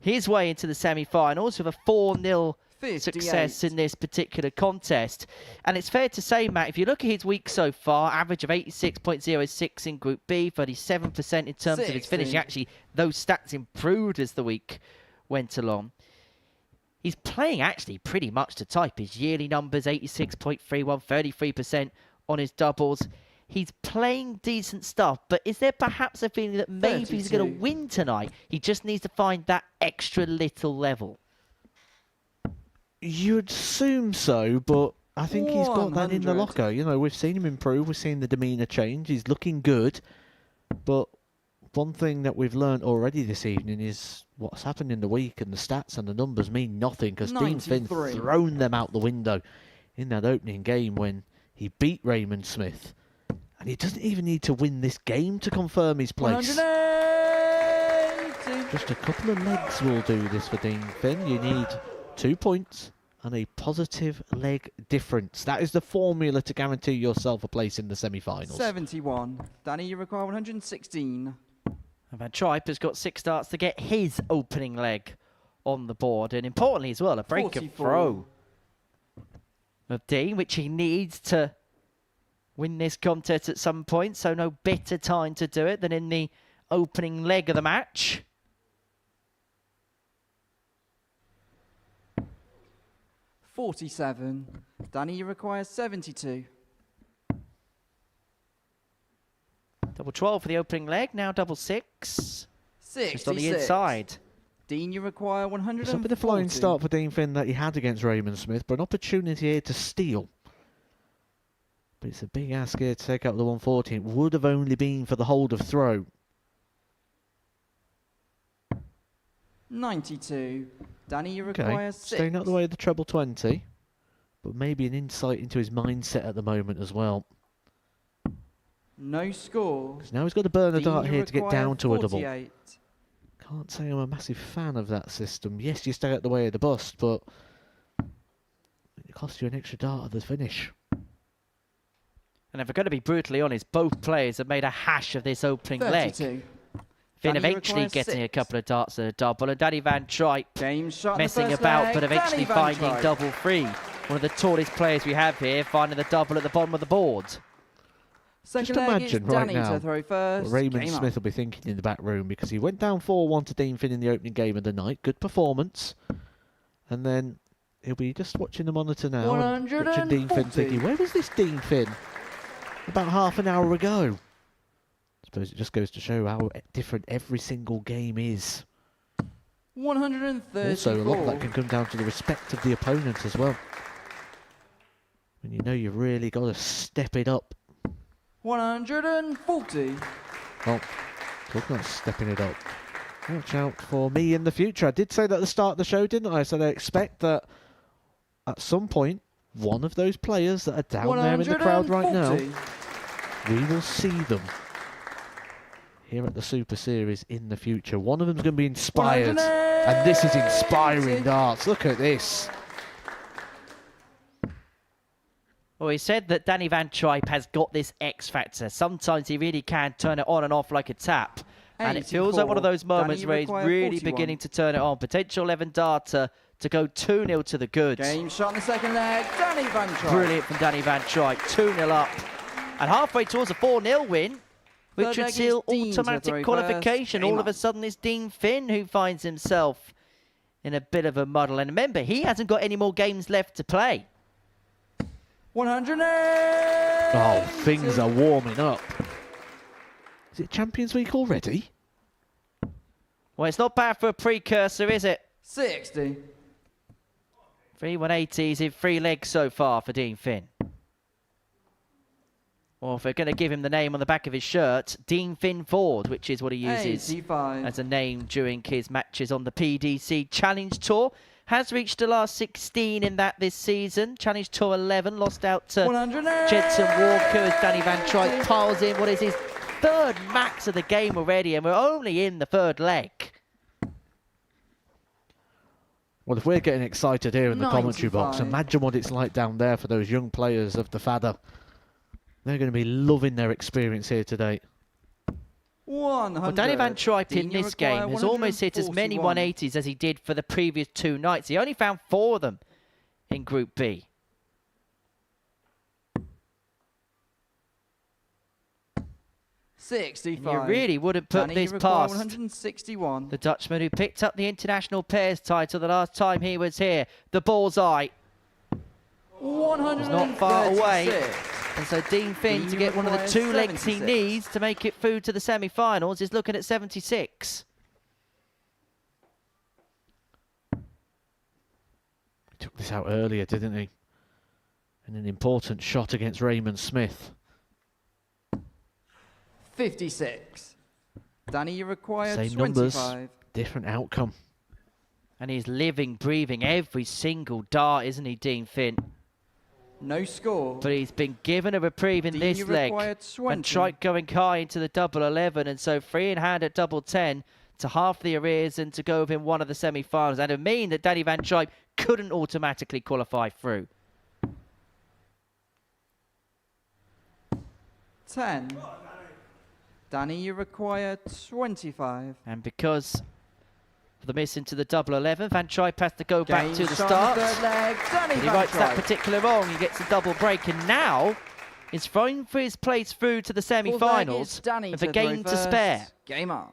Speaker 6: his way into the semi-finals with a 4-0 success in this particular contest. And it's fair to say, Matt, if you look at his week so far, average of 86.06 in Group B, 37% in terms of his finishing. Actually, those stats improved as the week went along. He's playing actually pretty much to type. His yearly numbers, 86.31, 33% on his doubles. He's playing decent stuff, but is there perhaps a feeling that maybe 32. He's going to win tonight? He just needs to find that extra little level.
Speaker 5: You'd assume so, but I think he's got that in the locker. You know, we've seen him improve. We've seen the demeanour change. He's looking good. But one thing that we've learnt already this evening is what's happened in the week, and the stats and the numbers mean nothing, because Dean Finn thrown them out the window in that opening game when he beat Raymond Smith. And he doesn't even need to win this game to confirm his place. Just a couple of legs will do this for Dean Finn. You need 2 points and a positive leg difference. That is the formula to guarantee yourself a place in the semi-finals.
Speaker 9: 71. Danny, you require 116.
Speaker 6: And Van Trijp has got 6 starts to get his opening leg on the board. And importantly as well, a break of throw of Dean, which he needs to win this contest at some point. So no better time to do it than in the opening leg of the match.
Speaker 9: $47. Danny, you require 72.
Speaker 6: Double 12 for the opening leg, now double 6.
Speaker 9: 66.
Speaker 6: Just on the inside.
Speaker 9: Dean, you require 140.
Speaker 5: It's a bit of a flying start for Dean Finn that he had against Raymond Smith, but an opportunity here to steal. But it's a big ask here to take out the 140. It would have only been for the hold of throw.
Speaker 9: 92. Danny, you require 6.
Speaker 5: Staying out of the way of the treble 20, but maybe an insight into his mindset at the moment as well.
Speaker 9: No score.
Speaker 5: Because now he's got to burn a
Speaker 9: Dean,
Speaker 5: dart here to get down to
Speaker 9: 48.
Speaker 5: a double. Can't say I'm a massive fan of that system. Yes, you stay out the way of the bust, but it costs you an extra dart at the finish.
Speaker 6: And if we're going to be brutally honest, both players have made a hash of this opening
Speaker 9: 32.
Speaker 6: leg. Finn eventually getting a couple of darts at a double, and Danny Van Trijp messing about, but eventually finding double 3. One of the tallest players we have here, finding the double at the bottom of the board.
Speaker 5: Just imagine right now what Raymond Smith will be thinking in the back room, because he went down 4-1 to Dean Finn in the opening game of the night. Good performance. And then he'll be just watching the monitor now and watching Dean Finn thinking, where was this Dean Finn about half an hour ago? I suppose it just goes to show how different every single game is.
Speaker 9: 134.
Speaker 5: Also, a lot of that can come down to the respect of the opponent as well. when you know you've really got to step it up.
Speaker 9: 140.
Speaker 5: Well, talking about stepping it up. Watch out for me in the future. I did say that at the start of the show, didn't I? I said I expect that at some point, one of those players that are down there in the crowd right now, we will see them here at the Super Series in the future. One of them's going to be inspired. And this is inspiring darts. Look at this.
Speaker 6: Well, he said that Danny Van Trijp has got this X factor. Sometimes he really can turn it on and off like a tap. And it feels like one of those moments where he's really beginning to turn it on. Potential 11 darter to go 2-0 to the goods.
Speaker 9: Game shot in the second leg, Danny Van Trijp.
Speaker 6: Brilliant from Danny Van Trijp, 2-0 up. And halfway towards a 4-0 win, which would seal automatic qualification. All of a sudden it's Dean Finn who finds himself in a bit of a muddle. And remember, he hasn't got any more games left to play.
Speaker 9: 180.
Speaker 5: Oh, things are warming up. Is it Champions Week already?
Speaker 6: Well, it's not bad for a precursor, is it?
Speaker 9: 60.
Speaker 6: 3 180s in 3 legs so far for Dean Finn. Or if we're going to give him the name on the back of his shirt, Dean Finn Ford, which is what he uses
Speaker 9: 85.
Speaker 6: as a name during his matches on the PDC Challenge Tour. Has reached the last 16 in that this season. Challenge Tour 11, lost out to Jedson Walker as Danny Van Trijp piles in what is his 3rd max of the game already, and we're only in the 3rd leg.
Speaker 5: Well, if we're getting excited here in the commentary box, imagine what it's like down there for those young players of the Fadder. They're going to be loving their experience here today.
Speaker 9: 100.
Speaker 6: Well, Danny Van Trijp in this game has almost hit as many 180s as he did for the previous 2 nights. He only found 4 of them in Group B.
Speaker 9: $65.
Speaker 6: You really wouldn't put this past
Speaker 9: 161.
Speaker 6: the Dutchman who picked up the international pairs title the last time he was here. The bullseye.
Speaker 9: 136.
Speaker 6: He's not far away. And so Dean Finn, to get one of the 2 legs he needs to make it through to the semi-finals, is looking at 76.
Speaker 5: He took this out earlier, didn't he? And an important shot against Raymond Smith.
Speaker 9: 56. Danny, you require
Speaker 5: Same
Speaker 9: 25.
Speaker 5: numbers, different outcome.
Speaker 6: And he's living, breathing every single dart, isn't he, Dean Finn?
Speaker 9: No score.
Speaker 6: But he's been given a reprieve in this leg. And Trijp going high into the double 11, and so 3 in hand at double 10 to half the arrears and to go within one of the semi-finals. And it would mean that Danny Van Trijp couldn't automatically qualify through.
Speaker 9: 10. Danny, you require 25.
Speaker 6: And because of the miss into the double 11, Van Trijp has to go back to the start. And he writes that particular wrong. He gets a double break, and now is throwing for his place through to the semi-finals with a game to spare.
Speaker 9: Game on.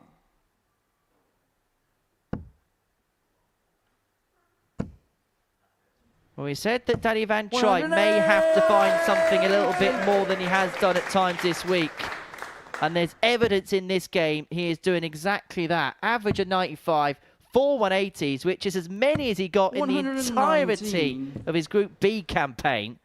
Speaker 6: Well, he said that Danny Van Trijp may have to find something a little bit more than he has done at times this week. And there's evidence in this game he is doing exactly that. Average of 95, 4 180s, which is as many as he got in the entirety of his Group B campaign.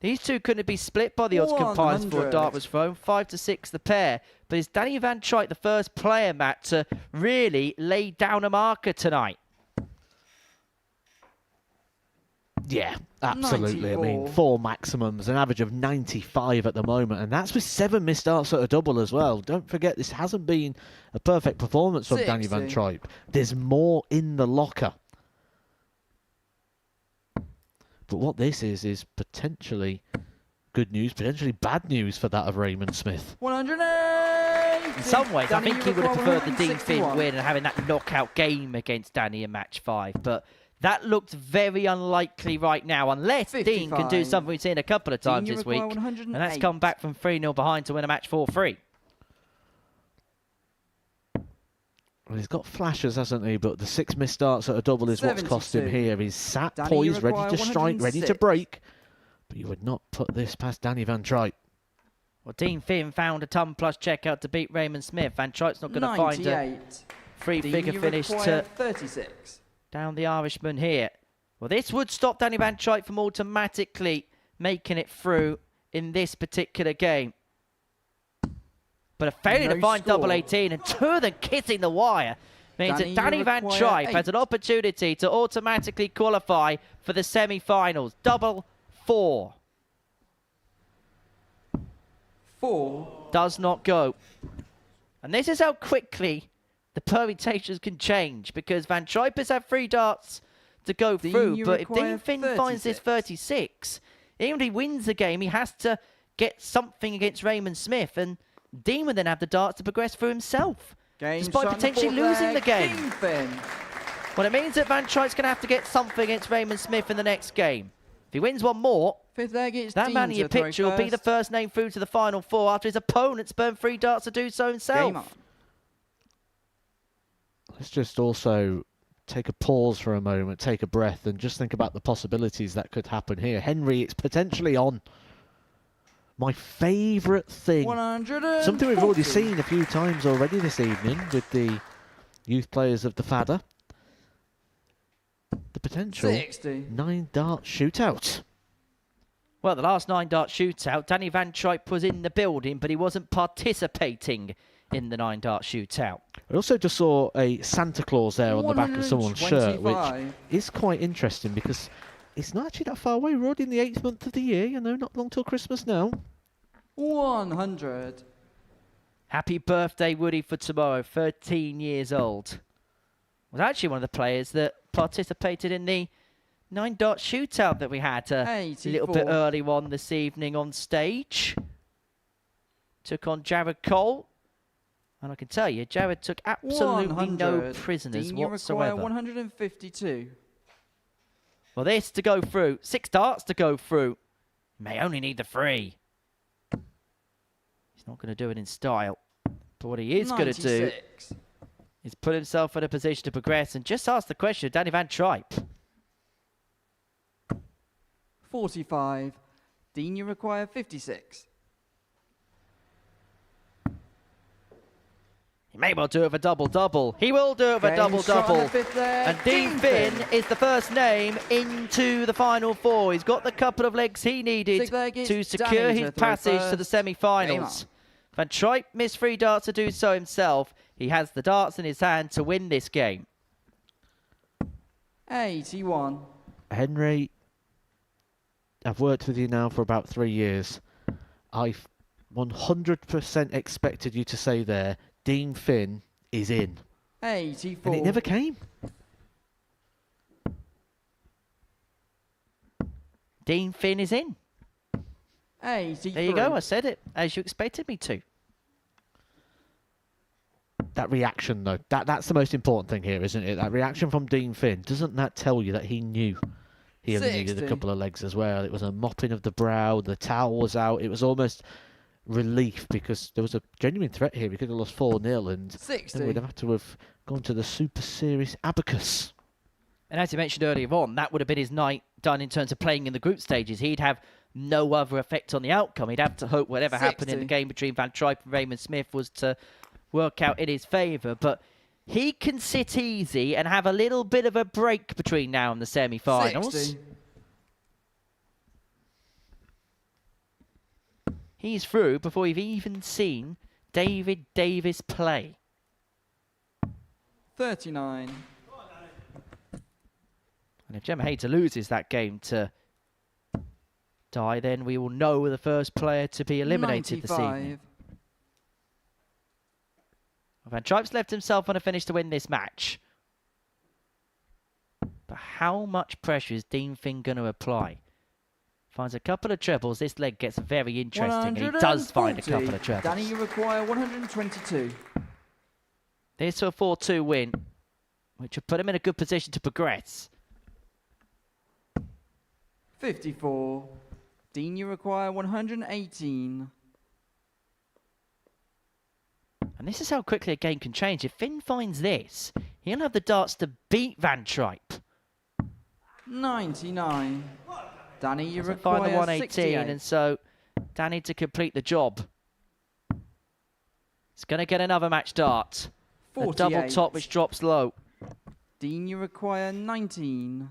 Speaker 6: These two couldn't be split by the odds compilers before a dart was thrown. 5 to 6 the pair. But is Danny Van Trijp the first player, Matt, to really lay down a marker tonight?
Speaker 5: Yeah, absolutely. 94. I mean, 4 maximums, an average of 95 at the moment, and that's with 7 missed darts at a double as well. Don't forget, this hasn't been a perfect performance from Danny Van Trijp. There's more in the locker. But what this is potentially good news, potentially bad news for that of Raymond Smith.
Speaker 9: 180.
Speaker 6: In some ways, I think he would have preferred the Dean Finn win and having that knockout game against Danny in match 5, but that looked very unlikely right now, unless 55. Dean can do something we've seen a couple of times this week, and that's come back from 3-0 behind to win a match 4-3.
Speaker 5: Well, he's got flashes, hasn't he? But the 6 missed darts at a double is what's cost him here. He's sat poised, ready to strike, ready to break. But you would not put this past Danny Van Trijp.
Speaker 6: Well, Dean Finn found a ton plus checkout to beat Raymond Smith. Van Trijp's not going to find a 3-figure finish to
Speaker 9: 36.
Speaker 6: down the Irishman here. Well, this would stop Danny Van Trijp from automatically making it through in this particular game. But a failure to find double 18 and two of them kissing the wire means that Danny Van Trijp has an opportunity to automatically qualify for the semi-finals. Double 4.
Speaker 9: 4
Speaker 6: does not go. And this is how quickly the permutations can change, because Van Trijp has had 3 darts to go through, but if Dean Finn finds this 36, even if he wins the game, he has to get something against Raymond Smith, and Dean would then have the darts to progress through himself, despite potentially losing the game. Well, it means that Van Trijp's going to have to get something against Raymond Smith in the next game. If he wins one more, that man in your picture will be the first name through to the final 4 after his opponent's burned 3 darts to do so himself.
Speaker 5: Let's just also take a pause for a moment, take a breath, and just think about the possibilities that could happen here. Henry, it's potentially on. My favourite thing, something we've already seen a few times already this evening with the youth players of the FADA. The potential 9-dart shootout.
Speaker 6: Well, the last 9-dart shootout, Danny Van Trijp was in the building, but he wasn't participating in the 9-dart shootout.
Speaker 5: I also just saw a Santa Claus there on the back of someone's shirt, which is quite interesting because it's not actually that far away. We're already in the 8th month of the year, you know, not long till Christmas now.
Speaker 9: 100.
Speaker 6: Happy birthday, Woody, for tomorrow. 13 years old. Was actually one of the players that participated in the 9-dart shootout that we had a little bit early on this evening on stage. Took on Jared Cole. And I can tell you, Jared took absolutely no prisoners whatsoever.
Speaker 9: 152.
Speaker 6: Well, this to go through. 6 darts to go through. May only need the 3. He's not going to do it in style. But what he is going to do is put himself in a position to progress and just ask the question of Danny Van Trijp.
Speaker 9: 45. Dean, you require 56.
Speaker 6: He may well do it with a double-double. He will do it with a double-double. And Dean Finn is the first name into the final 4. He's got the couple of legs he needed to secure his passage to the semi-finals. Van Trijp missed 3 darts to do so himself. He has the darts in his hand to win this game.
Speaker 9: 81.
Speaker 5: Henry, I've worked with you now for about 3 years. I've 100% expected you to say there, Dean Finn is in.
Speaker 9: 84.
Speaker 5: And it never came.
Speaker 6: Dean Finn is in.
Speaker 9: 83.
Speaker 6: There you go, I said it, as you expected me to.
Speaker 5: That reaction, though, that's the most important thing here, isn't it? That reaction from Dean Finn, doesn't that tell you that he knew he only needed a couple of legs as well? It was a mopping of the brow, the towel was out, it was almost relief because there was a genuine threat here. We could have lost 4-0 and then we'd have had to have gone to the Super Series abacus.
Speaker 6: And as you mentioned earlier on, that would have been his night done in terms of playing in the group stages. He'd have no other effect on the outcome. He'd have to hope whatever happened in the game between Van Trijp and Raymond Smith was to work out in his favour. But he can sit easy and have a little bit of a break between now and the semi-finals. He's through before we've even seen David Davies play.
Speaker 9: 39.
Speaker 6: And if Gemma Hayter loses that game to die, then we will know the first player to be eliminated
Speaker 9: 95.
Speaker 6: this evening. Van Trijp's left himself on a finish to win this match. But how much pressure is Dean Finn going to apply? Finds a couple of trebles. This leg gets very interesting. And he does find a couple of trebles.
Speaker 9: Danny, you require 122.
Speaker 6: This to a 4-2 win, which will put him in a good position to progress.
Speaker 9: 54. Dean, you require 118.
Speaker 6: And this is how quickly a game can change. If Finn finds this, he'll have the darts to beat Van Trijp.
Speaker 9: 99. Danny, you
Speaker 6: Doesn't
Speaker 9: require
Speaker 6: find the 118,
Speaker 9: 68.
Speaker 6: and so Danny to complete the job. He's going to get another match dart.
Speaker 9: 48.
Speaker 6: A double top which drops low.
Speaker 9: Dean, you require 19.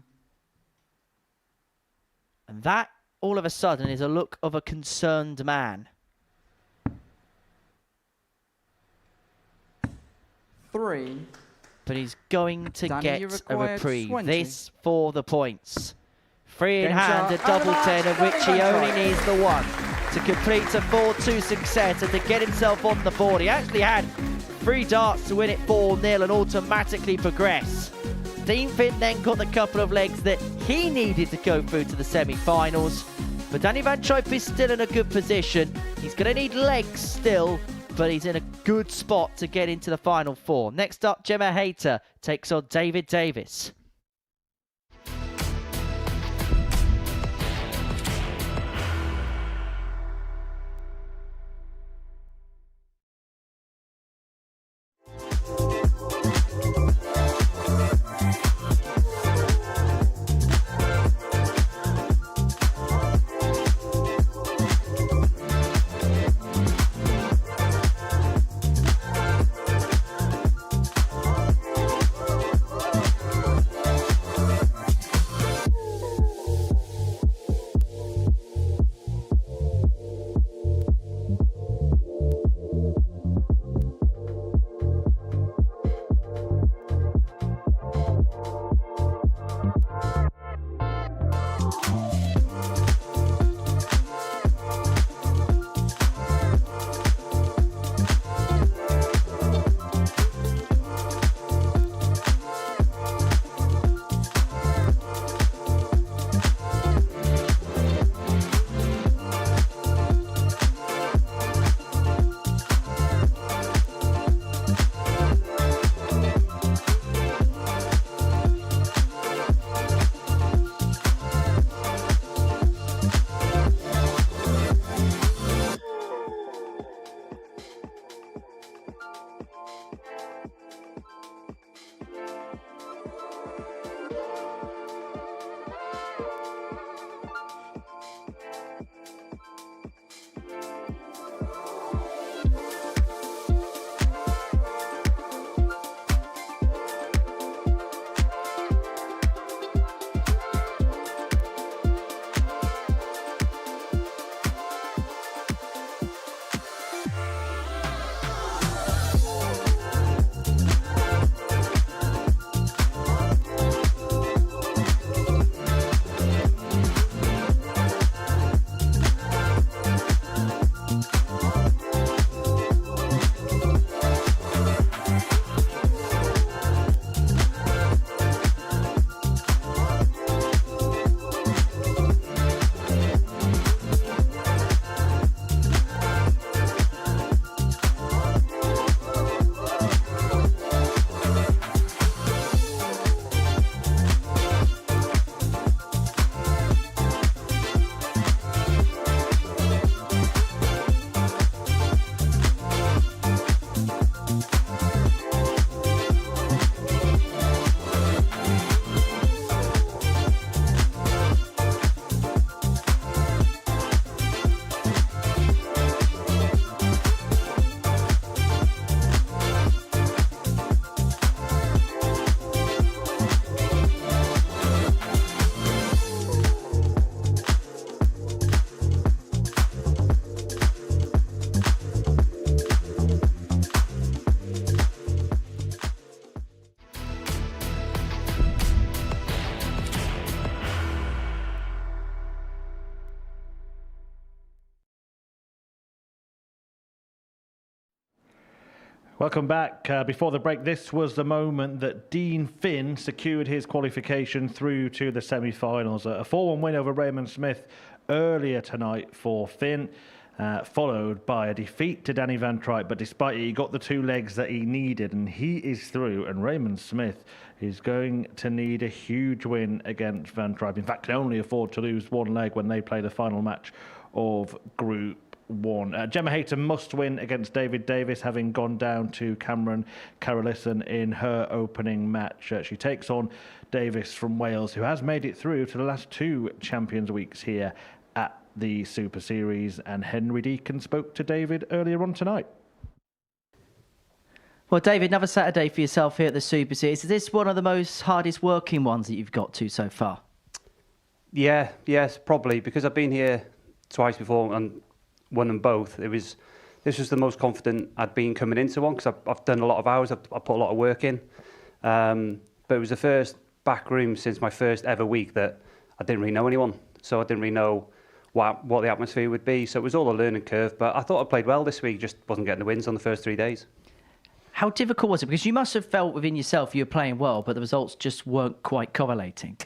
Speaker 6: And that, all of a sudden, is a look of a concerned man.
Speaker 9: 3.
Speaker 6: But he's going to
Speaker 9: Danny, you
Speaker 6: get a
Speaker 9: required
Speaker 6: reprieve.
Speaker 9: 20.
Speaker 6: This for the points. Free in
Speaker 9: Game
Speaker 6: hand, a
Speaker 9: shot,
Speaker 6: double
Speaker 9: and a
Speaker 6: 10, of
Speaker 9: match,
Speaker 6: which he
Speaker 9: Danny
Speaker 6: only
Speaker 9: Ventry.
Speaker 6: needs the one to complete a 4-2 success and to get himself on the board. He actually had 3 darts to win it 4-0 and automatically progress. Dean Finn then got the couple of legs that he needed to go through to the semi-finals. But Danny Van Trijp is still in a good position. He's going to need legs still, but he's in a good spot to get into the final 4. Next up, Gemma Hayter takes on David Davies.
Speaker 2: Welcome back. Before the break, this was the moment that Dean Finn secured his qualification through to the semi-finals. A 4-1 win over Raymond Smith earlier tonight for Finn, followed by a defeat to Danny Van Trijp. But despite it, he got the 2 legs that he needed, and he is through. And Raymond Smith is going to need a huge win against Van Trijp. In fact, can only afford to lose 1 leg when they play the final match of Group 1. Gemma Hayter must win against David Davies, having gone down to Carolissen in her opening match. She takes on Davies from Wales, who has made it through to the last 2 Champions Weeks here at the Super Series. And Henry Deacon spoke to David earlier on tonight.
Speaker 6: Well, David, another Saturday for yourself here at the Super Series. Is this one of the most hardest working ones that you've got to so far?
Speaker 17: Yeah, yes, probably, because I've been here twice before and won them both. This was the most confident I'd been coming into one, because I've done a lot of hours, I've put a lot of work in. But it was the first back room since my first ever week that I didn't really know anyone, so I didn't really know what the atmosphere would be. So it was all a learning curve, but I thought I played well this week, just wasn't getting the wins on the first 3 days.
Speaker 4: How difficult was it? Because you must have felt within yourself you were playing well, but the results just weren't quite correlating.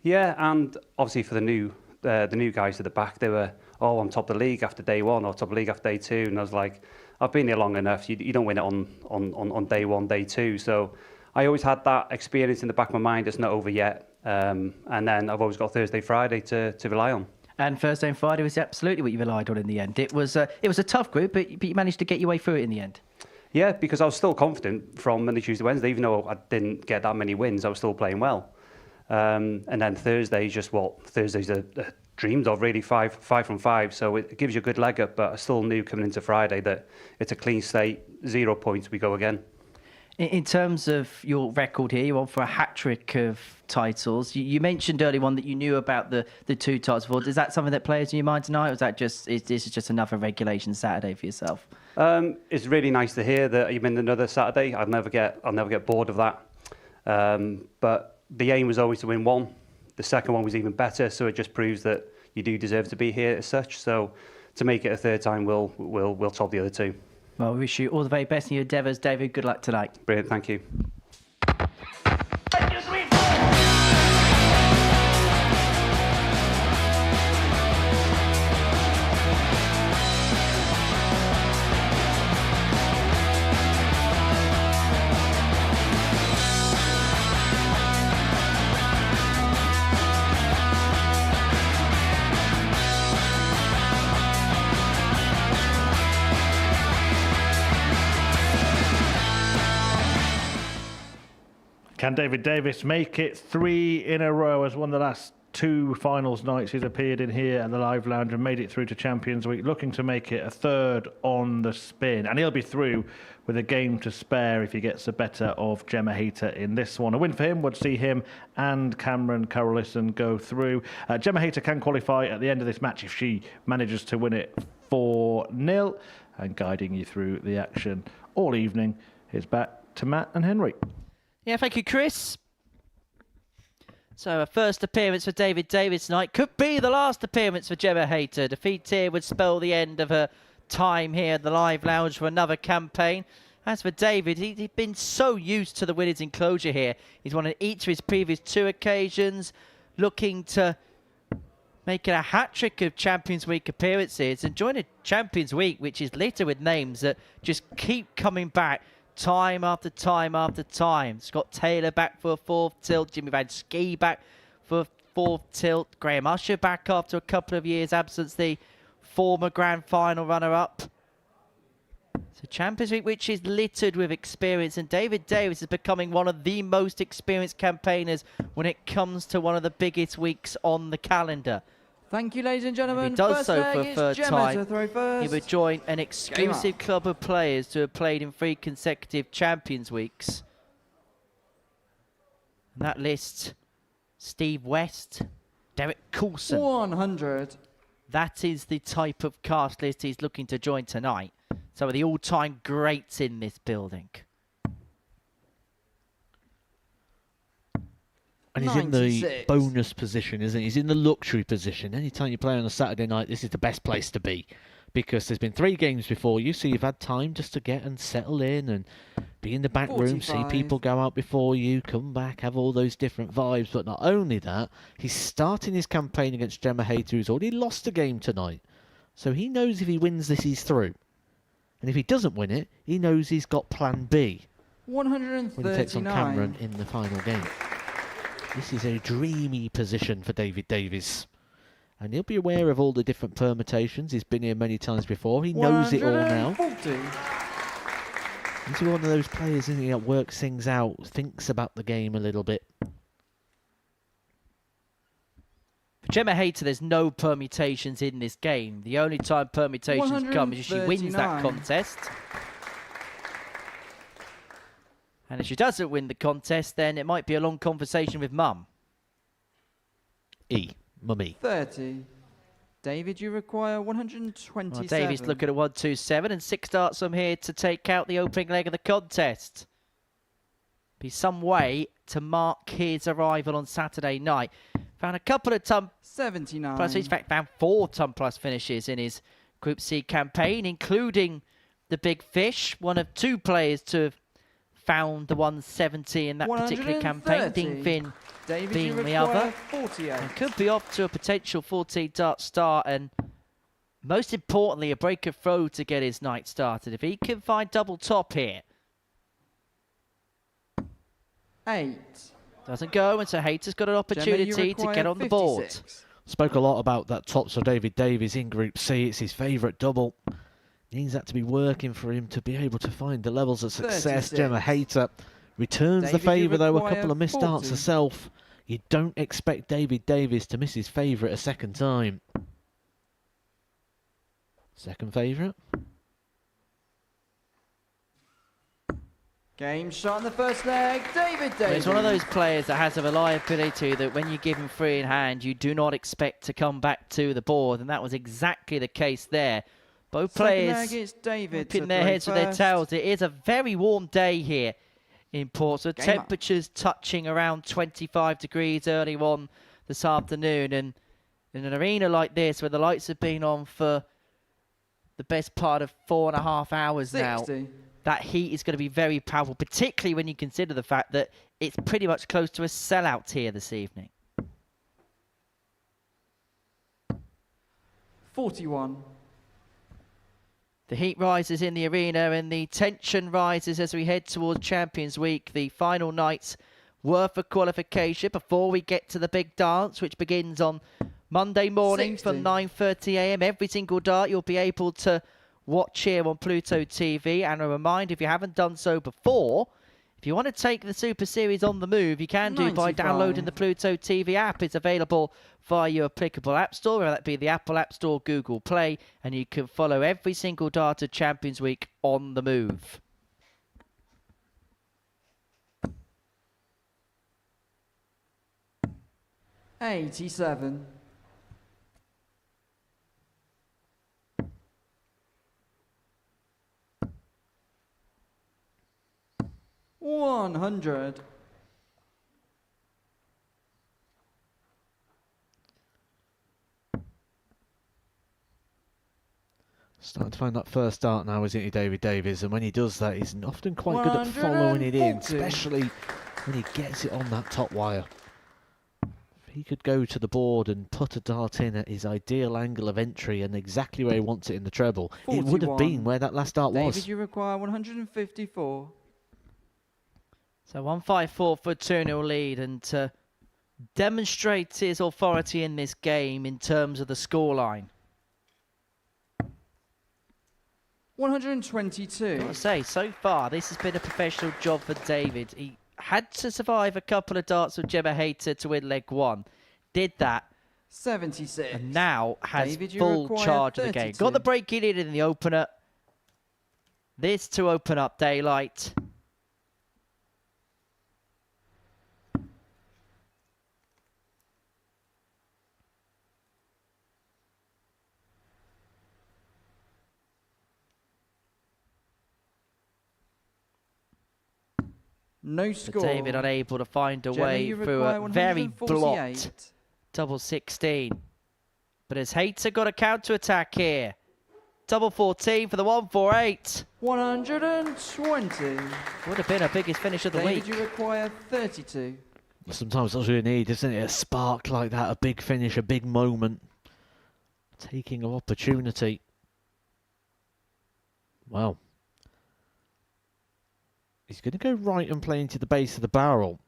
Speaker 17: Yeah, and obviously for the new guys at the back, they were, I'm top of the league after day one, or top of the league after day two, and I was like, I've been here long enough. You don't win it on day one, day two. So I always had that experience in the back of my mind. It's not over yet, and then I've always got Thursday, Friday to rely on.
Speaker 4: And Thursday and Friday was absolutely what you relied on in the end. It was a tough group, but you managed to get your way through it in the end.
Speaker 17: Yeah, because I was still confident from Monday, Tuesday, Wednesday. Even though I didn't get that many wins, I was still playing well. And then Thursday is just what Thursdays are dreamed of, really, 5 from 5. So it gives you a good leg up, but I still knew coming into Friday that it's a clean slate, 0 points, we go again.
Speaker 4: In terms of your record here, you're on for a hat-trick of titles. You mentioned earlier on that you knew about the 2 titles. Is that something that plays in your mind tonight, or is this is just another regulation Saturday for yourself?
Speaker 17: It's really nice to hear that you've been another Saturday. I'll never get bored of that. But the aim was always to win one. The second one was even better, so it just proves that you do deserve to be here as such. So to make it a third time, we'll top the other 2.
Speaker 4: Well, we wish you all the very best in your endeavours, David. Good luck tonight.
Speaker 17: Brilliant, thank you.
Speaker 2: Can David Davies make it 3 in a row as one of the last 2 finals nights he's appeared in here at the Live Lounge and made it through to Champions Week, looking to make it a 3rd on the spin. And he'll be through with a game to spare if he gets the better of Gemma Hayter in this one. A win for him would see him and Cameron Carolissen go through. Gemma Hayter can qualify at the end of this match if she manages to win it 4-0. And guiding you through the action all evening is back to Matt and Henry.
Speaker 4: Yeah, thank you, Chris. So a first appearance for David Davies tonight. Could be the last appearance for Gemma Hayter. Defeat here would spell the end of her time here at the Live Lounge for another campaign. As for David, he'd been so used to the winners' enclosure here. He's won on each of his previous 2 occasions, looking to make it a hat-trick of Champions Week appearances and join a Champions Week which is littered with names that just keep coming back time after time after time. Scott Taylor back for a 4th tilt. Jimmy Van Ski back for a 4th tilt. Graham Usher back after a couple of years' absence, the former Grand Final runner-up. So Champions Week, which is littered with experience, and David Davies is becoming one of the most experienced campaigners when it comes to one of the biggest weeks on the calendar.
Speaker 9: Thank you, ladies and gentlemen.
Speaker 4: If he does
Speaker 9: first
Speaker 4: so for a
Speaker 9: leg
Speaker 4: 3rd
Speaker 9: is
Speaker 4: time,
Speaker 9: to throw first.
Speaker 4: he would join an exclusive club of players to have played in 3 consecutive Champions Weeks. And that lists Steve West, Derek Coulson.
Speaker 9: 100.
Speaker 4: That is the type of cast list he's looking to join tonight. Some of the all-time greats in this building.
Speaker 5: And he's 96. In the bonus position, isn't he? He's in the luxury position. Anytime you play on a Saturday night, this is the best place to be. Because there's been 3 games before you, so you've had time just to get and settle in and be in the back
Speaker 9: 45.
Speaker 5: room, see people go out before you, come back, have all those different vibes. But not only that, he's starting his campaign against Gemma Hayter, who's already lost a game tonight. So he knows if he wins this, he's through. And if he doesn't win it, he knows he's got plan B.
Speaker 9: 139.
Speaker 5: When he takes on Cameron in the final game. This is a dreamy position for David Davies. And he'll be aware of all the different permutations. He's been here many times before. He knows it all now. He's one of those players, isn't he, that works things out, thinks about the game a little bit.
Speaker 4: For Gemma Hayter, there's no permutations in this game. The only time permutations come is if she wins that contest. And if she doesn't win the contest, then it might be a long conversation with Mum.
Speaker 5: mummy.
Speaker 9: 30. David, you require 127.
Speaker 6: Well, Davies looking at 127 and 6 darts from here to take out the opening leg of the contest. Be some way to mark his arrival on Saturday night. Found a couple of ton
Speaker 9: 79.
Speaker 6: plus, in fact, found 4 ton plus finishes in his Group C campaign, including the Big Fish, one of 2 players to have found the 170 in that particular campaign. Dean Finn
Speaker 9: David,
Speaker 6: being
Speaker 9: you
Speaker 6: the other.
Speaker 9: 48.
Speaker 6: And could be off to a potential 14 dart start, and most importantly, a break of throw to get his night started. If he can find double top here.
Speaker 9: 8.
Speaker 6: Doesn't go, and so Hayter's got an opportunity to get on the board.
Speaker 5: Spoke a lot about that tops for David Davies in Group C. It's his favourite double. Needs that to be working for him to be able to find the levels of success.
Speaker 9: 36.
Speaker 5: Gemma Hayter returns
Speaker 9: David,
Speaker 5: the favour, though. A couple of
Speaker 9: 40.
Speaker 5: missed darts herself. You don't expect David Davies to miss his favourite a second time. Second favourite.
Speaker 9: Game shot in the first leg, David Davies.
Speaker 6: He's one of those players that has a reliability that when you give him free in hand, you do not expect to come back to the board, and that was exactly the case there. Both players putting their heads with their tails. It is a very warm day here in Portsmouth. Temperatures touching around 25 degrees early on this afternoon, and in an arena like this where the lights have been on for the best part of 4.5 hours
Speaker 9: 60.
Speaker 6: now, that heat is going to be very powerful, particularly when you consider the fact that it's pretty much close to a sellout here this evening.
Speaker 9: 41.
Speaker 6: The heat rises in the arena and the tension rises as we head towards Champions Week, the final night's worth of qualification before we get to the big dance, which begins on Monday morning
Speaker 9: 60.
Speaker 6: from 9:30 a.m. Every single dart you'll be able to watch here on Pluto TV. And a reminder, if you haven't done so before, if you want to take the Super Series on the move, you can do by
Speaker 9: 95.
Speaker 6: downloading the Pluto TV app. It's available via your applicable app store, whether that be the Apple App Store, Google Play, and you can follow every single dart of Champions Week on the move.
Speaker 9: $87. $100.
Speaker 5: Starting to find that first dart now, isn't he, David Davies? And when he does that, he's often quite good at following it in, especially when he gets it on that top wire. If he could go to the board and put a dart in at his ideal angle of entry and exactly where he wants it in the treble,
Speaker 9: 41.
Speaker 5: it would have been where that last dart was.
Speaker 9: David, you require 154.
Speaker 6: So 154 for a 2-0 lead, and to demonstrate his authority in this game in terms of the scoreline.
Speaker 9: 122.
Speaker 6: I've got to say, so far, this has been a professional job for David. He had to survive a couple of darts with Gemma Hayter to win leg 1. Did that.
Speaker 9: 76.
Speaker 6: And now has
Speaker 9: David, you
Speaker 6: full
Speaker 9: require
Speaker 6: charge of the game.
Speaker 9: 32.
Speaker 6: Got the break in in the opener. This to open up daylight.
Speaker 9: No score.
Speaker 6: But David unable to find a
Speaker 9: Gemma,
Speaker 6: way
Speaker 9: you
Speaker 6: through
Speaker 9: require
Speaker 6: a very
Speaker 9: 148.
Speaker 6: blocked double 16. But has Hayter got a counter-attack here? Double 14 for the 148.
Speaker 9: 120.
Speaker 6: Would have been her biggest finish of the
Speaker 9: David,
Speaker 6: week.
Speaker 9: you require 32.
Speaker 5: Sometimes that's what you need, isn't it? A spark like that, a big finish, a big moment. Taking of opportunity. Well. He's going to go right and play into the base of the barrel.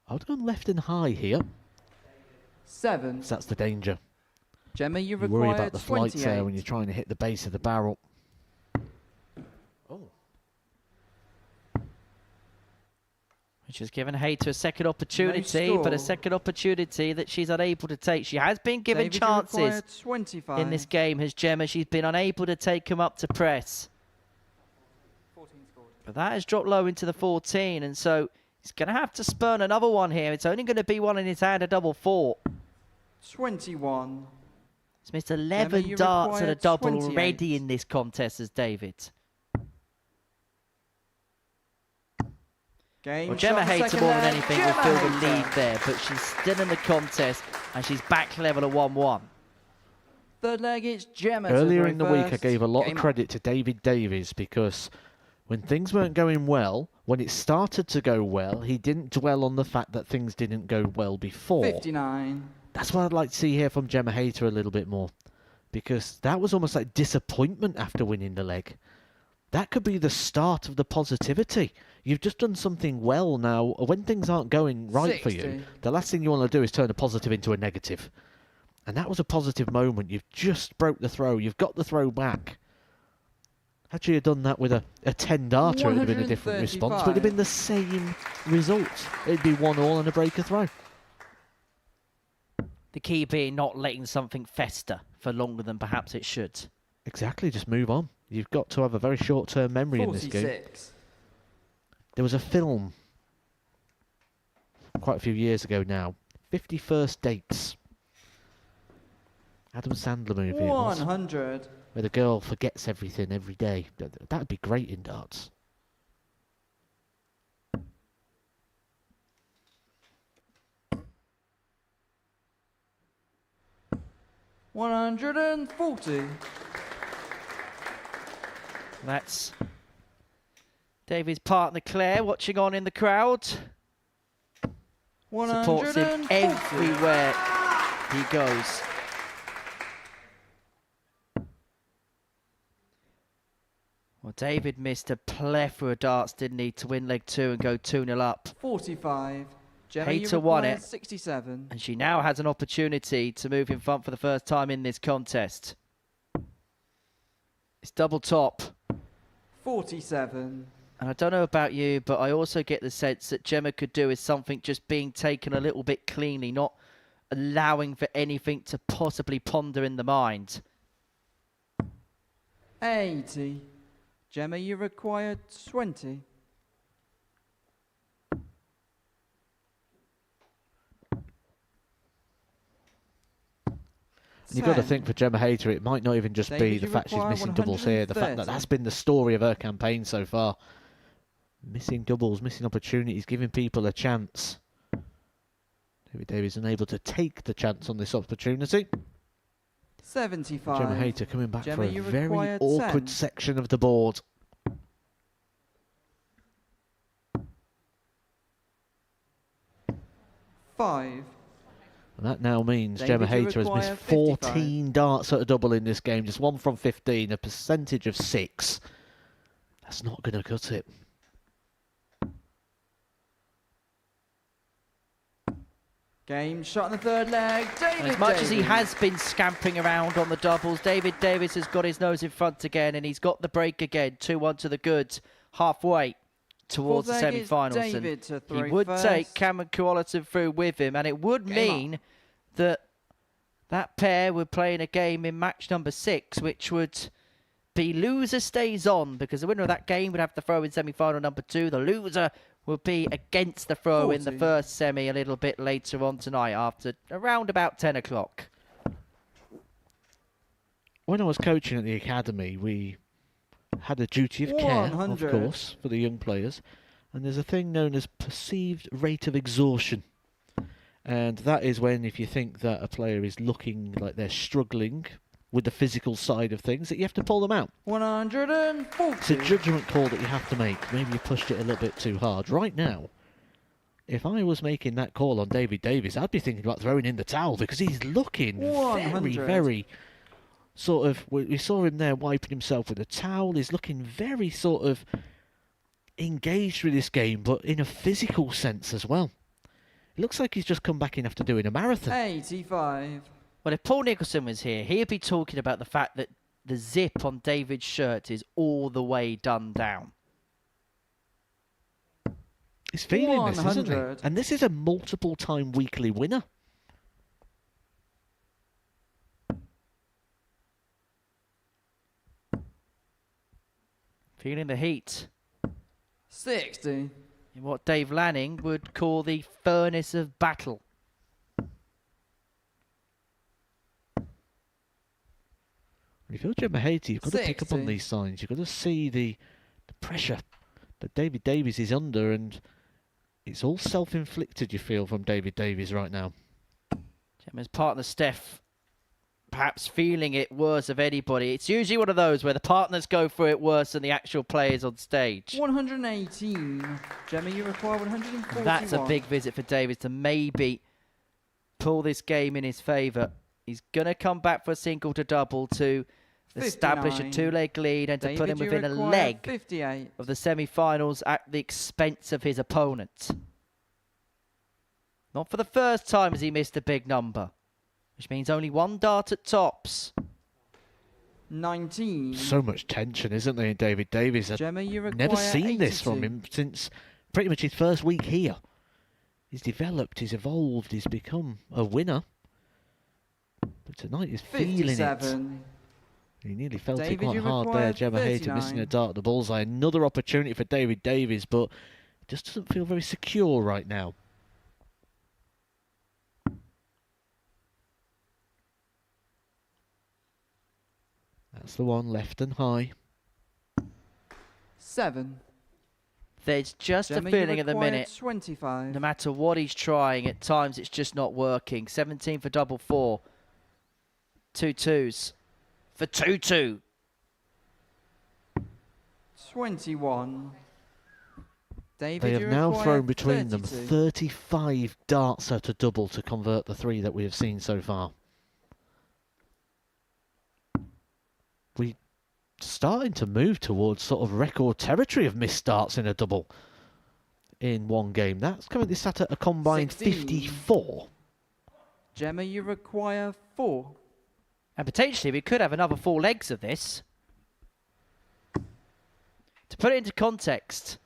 Speaker 5: I would have gone left and high here.
Speaker 9: 7.
Speaker 5: So that's the danger.
Speaker 9: Gemma, you
Speaker 5: You
Speaker 9: require
Speaker 5: worry about the flights
Speaker 9: 28.
Speaker 5: there when you're trying to hit the base of the barrel.
Speaker 6: Which has given Hayter a second opportunity, but a second opportunity that she's unable to take. She has been given
Speaker 9: David, you require
Speaker 6: chances
Speaker 9: 25.
Speaker 6: in this game, has Gemma. She's been unable to take them up to press.
Speaker 9: 14 scored.
Speaker 6: But that has dropped low into the 14, and so he's going to have to spurn another one here. It's only going to be one in his hand, a double 4.
Speaker 9: 21.
Speaker 6: He's missed 11 darts at a double
Speaker 9: 28.
Speaker 6: already in this contest as David. Well, Gemma Hayter more than anything will feel the lead there, but she's still in the contest and she's back level at 1-1.
Speaker 9: Third leg, it's Gemma.
Speaker 5: Earlier in the week, I gave a lot of credit to David Davies because when things weren't going well, when it started to go well, he didn't dwell on the fact that things didn't go well before.
Speaker 9: 59.
Speaker 5: That's what I'd like to see here from Gemma Hayter a little bit more, because that was almost like disappointment after winning the leg. That could be the start of the positivity. You've just done something well now. When things aren't going right 60. For you, the last thing you want to do is turn a positive into a negative. And that was a positive moment. You've just broke the throw. You've got the throw back. Had you done that with a 10-darter, it would have been a different response, but it would have been the same result. It'd be 1-1 and a breaker throw.
Speaker 6: The key being not letting something fester for longer than perhaps it should.
Speaker 5: Exactly, just move on. You've got to have a very short-term memory
Speaker 9: 46.
Speaker 5: in this game. There was a film quite a few years ago now, 50 First Dates. Adam Sandler movie
Speaker 9: 100.
Speaker 5: Where the girl forgets everything every day. That would be great in darts.
Speaker 9: $140.
Speaker 6: That's David's partner Claire watching on in the crowd. Supports him everywhere he goes. Well, David missed a plethora of darts, didn't he, to win leg 2 and go 2-0 up.
Speaker 9: 45. Gemma,
Speaker 6: Hayter won it.
Speaker 9: 67.
Speaker 6: And she now has an opportunity to move in front for the first time in this contest. It's double top.
Speaker 9: 47.
Speaker 6: And I don't know about you, but I also get the sense that Gemma could do is something just being taken a little bit cleanly, not allowing for anything to possibly ponder in the mind.
Speaker 9: 80. Gemma, you require 20.
Speaker 5: You've got to think for Gemma Hayter, it might not even just be the fact she's missing doubles here, the fact that that's been the story of her campaign so far. Missing doubles, missing opportunities, giving people a chance. David Davies unable to take the chance on this opportunity.
Speaker 9: 75.
Speaker 5: Gemma Hayter coming back
Speaker 9: Gemma,
Speaker 5: for a
Speaker 9: you
Speaker 5: very
Speaker 9: require
Speaker 5: awkward
Speaker 9: 10.
Speaker 5: section of the board.
Speaker 9: Five.
Speaker 5: And that now means
Speaker 9: David,
Speaker 5: Gemma
Speaker 9: you
Speaker 5: Hayter has missed
Speaker 9: require
Speaker 5: 14 darts at a double in this game. Just 1 from 15, a percentage of 6. That's not going to cut it.
Speaker 9: Game shot in the third leg. David
Speaker 6: As much as he
Speaker 9: Davies.
Speaker 6: has been scampering around on the doubles, David Davies has got his nose in front again, and he's got the break again. 2-1 to the good, halfway towards the
Speaker 9: Fourth leg is
Speaker 6: semi-finals.
Speaker 9: David
Speaker 6: And
Speaker 9: to
Speaker 6: he
Speaker 9: throw
Speaker 6: would
Speaker 9: first.
Speaker 6: take Cameron Carolissen through with him, and it would mean that that pair would play in a game in match number 6, which would be loser stays on, because the winner of that game would have to throw in semi-final number 2. The loser will be against the throw in the
Speaker 9: 40.
Speaker 6: first semi a little bit later on tonight, after around about 10 o'clock.
Speaker 5: When I was coaching at the academy, we had a duty of care,
Speaker 9: 100.
Speaker 5: of course, for the young players. And there's a thing known as perceived rate of exhaustion. And that is when, if you think that a player is looking like they're struggling with the physical side of things, that you have to pull them out.
Speaker 9: 140.
Speaker 5: It's a judgment call that you have to make. Maybe you pushed it a little bit too hard. Right now, if I was making that call on David Davies, I'd be thinking about throwing in the towel, because he's looking
Speaker 9: 100.
Speaker 5: very sort of... We saw him there wiping himself with a towel. He's looking very sort of engaged with this game, but in a physical sense as well. It looks like he's just come back in after doing a marathon.
Speaker 9: 85.
Speaker 6: Well, if Paul Nicholson was here, he'd be talking about the fact that the zip on David's shirt is all the way done down.
Speaker 5: He's feeling this, isn't he?
Speaker 9: 100.
Speaker 5: And this is a multiple-time weekly winner.
Speaker 6: Feeling the heat
Speaker 9: 60.
Speaker 6: in what Dave Lanning would call the furnace of battle.
Speaker 5: If you're Gemma Hayter, you've got to pick up on
Speaker 9: 60.
Speaker 5: these signs. You've got to see the pressure that David Davies is under, and it's all self-inflicted, you feel, from David Davies right now.
Speaker 6: Gemma's partner, Steph, perhaps feeling it worse of anybody. It's usually one of those where the partners go through it worse than the actual players on stage.
Speaker 9: 118. Gemma, you require 141.
Speaker 6: That's a big visit for Davies to maybe pull this game in his favour. He's going to come back for a single to double to establish a
Speaker 9: 59.
Speaker 6: two-leg lead and to put him
Speaker 9: David, you
Speaker 6: within a
Speaker 9: require
Speaker 6: leg
Speaker 9: 58.
Speaker 6: of the semi-finals at the expense of his opponent. Not for the first time has he missed a big number, which means only one dart at tops.
Speaker 9: 19.
Speaker 5: So much tension, isn't there, in David Davies? I've
Speaker 9: Gemma, you
Speaker 5: never
Speaker 9: require
Speaker 5: seen this
Speaker 9: 82.
Speaker 5: from him since pretty much his first week here. He's developed, he's evolved, he's become a winner. But tonight he's feeling it.
Speaker 9: 57.
Speaker 5: He nearly felt
Speaker 9: David,
Speaker 5: it quite
Speaker 9: you
Speaker 5: hard
Speaker 9: require
Speaker 5: there. Gemma Hayter missing a dart at the bullseye. Another opportunity for David Davies, but it just doesn't feel very secure right now. That's the one, left and high.
Speaker 9: 7.
Speaker 6: There's just
Speaker 9: Gemma,
Speaker 6: a
Speaker 9: you
Speaker 6: feeling at the
Speaker 9: require
Speaker 6: minute,
Speaker 9: 25.
Speaker 6: no matter what he's trying, at times it's just not working. 17 for double 4. 2 2s for 2-2.
Speaker 9: 21. David,
Speaker 5: They have
Speaker 9: you
Speaker 5: now
Speaker 9: require
Speaker 5: thrown between them
Speaker 9: 32.
Speaker 5: 35 darts out to double to convert the 3 that we have seen so far. We starting to move towards sort of record territory of missed darts in a double in one game. That's currently sat at a combined
Speaker 9: 16.
Speaker 5: 54.
Speaker 9: Gemma, you require 4.
Speaker 6: And potentially we could have another 4 legs of this. To put it into context,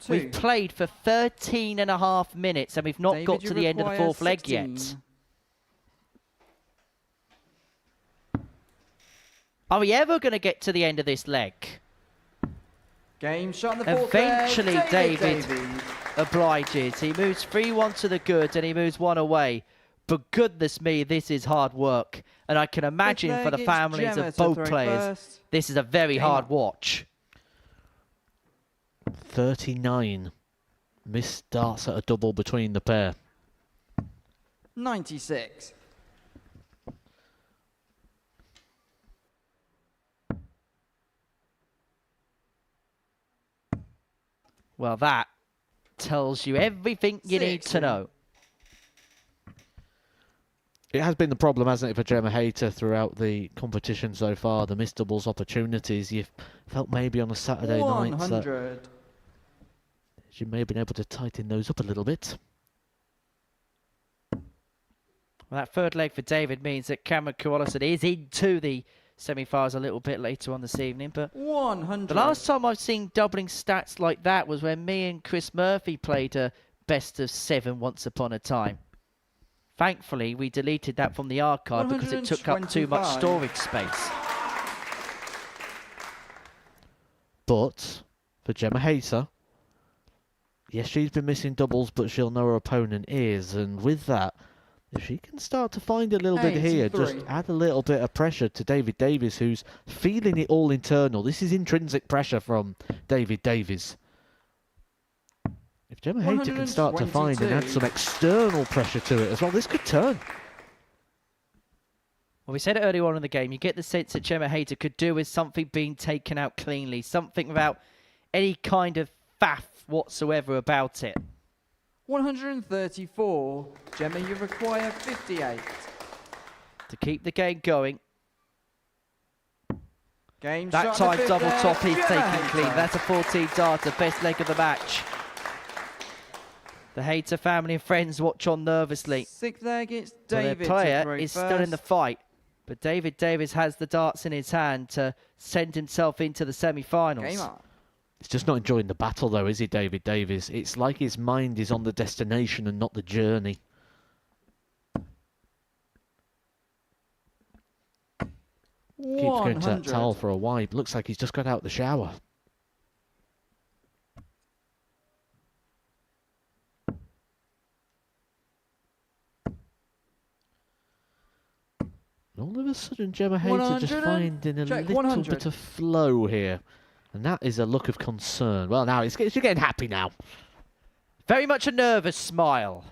Speaker 9: 2.
Speaker 6: we've played for 13.5 minutes and we've not
Speaker 9: David,
Speaker 6: got
Speaker 9: you
Speaker 6: to the end of the
Speaker 9: require
Speaker 6: 4th leg
Speaker 9: 16.
Speaker 6: yet. Are we ever going to get to the end of this leg?
Speaker 9: Game shot on the 4th leg.
Speaker 6: Eventually David
Speaker 9: Davies.
Speaker 6: obliges. He moves 3-1 to the good and he moves 1 away. But goodness me, this is hard work. And I can imagine
Speaker 9: leg,
Speaker 6: for the
Speaker 9: it's
Speaker 6: families
Speaker 9: Gemma
Speaker 6: of
Speaker 9: to
Speaker 6: both
Speaker 9: throw
Speaker 6: players,
Speaker 9: first.
Speaker 6: this is a very
Speaker 9: Game
Speaker 6: hard
Speaker 9: up.
Speaker 6: watch.
Speaker 5: 39 missed darts at a double between the pair.
Speaker 9: 96.
Speaker 6: Well, that tells you everything you need to
Speaker 9: 60.
Speaker 6: know.
Speaker 5: It has been the problem, hasn't it, for Gemma Hayter throughout the competition so far. The missed doubles opportunities. You've felt maybe on a Saturday night that
Speaker 9: 100.
Speaker 5: she may have been able to tighten those up a little bit.
Speaker 6: Well, that 3rd leg for David means that Cameron Carolissen is into the semi-finals a little bit later on this evening. But
Speaker 9: 100.
Speaker 6: the last time I've seen doubling stats like that was when me and Chris Murphy played a best of 7 once upon a time. Thankfully, we deleted that from the archive because it took up too much
Speaker 9: 125.
Speaker 6: storage space.
Speaker 5: But for Gemma Hayter, yes, she's been missing doubles, but she'll know her opponent is. And with that, if she can start to find a little bit here, just
Speaker 9: 83.
Speaker 5: add a little bit of pressure to David Davies, who's feeling it all internal. This is intrinsic pressure from David Davies. If Gemma Hayter can start to find and add
Speaker 9: 122.
Speaker 5: some external pressure to it as well, this could turn.
Speaker 6: Well, we said it earlier on in the game, you get the sense that Gemma Hayter could do with something being taken out cleanly, something without any kind of faff whatsoever about it.
Speaker 9: 134. Gemma, you require 58.
Speaker 6: To keep the game going.
Speaker 9: Game
Speaker 6: That
Speaker 9: shot on the
Speaker 6: time
Speaker 9: 5th
Speaker 6: double
Speaker 9: leg,
Speaker 6: top is
Speaker 9: Gemma
Speaker 6: taken
Speaker 9: Hayter.
Speaker 6: clean. That's a 14 darter, best leg of the match. The Hayter family and friends watch on nervously.
Speaker 9: 6th leg, it's
Speaker 6: So their
Speaker 9: David.
Speaker 6: player is still in the fight. But David Davies has the darts in his hand to send himself into the semi-finals.
Speaker 9: Game on.
Speaker 5: He's just not enjoying the battle, though, is he, David Davies? It's like his mind is on the destination and not the journey. Keeps going to that
Speaker 9: 100.
Speaker 5: towel for a wipe. Looks like he's just got out the shower. All of a sudden, Gemma Hayter just finding a little
Speaker 9: 100.
Speaker 5: bit of flow here. And that is a look of concern. Well, now she's getting happy now.
Speaker 6: Very much a nervous smile.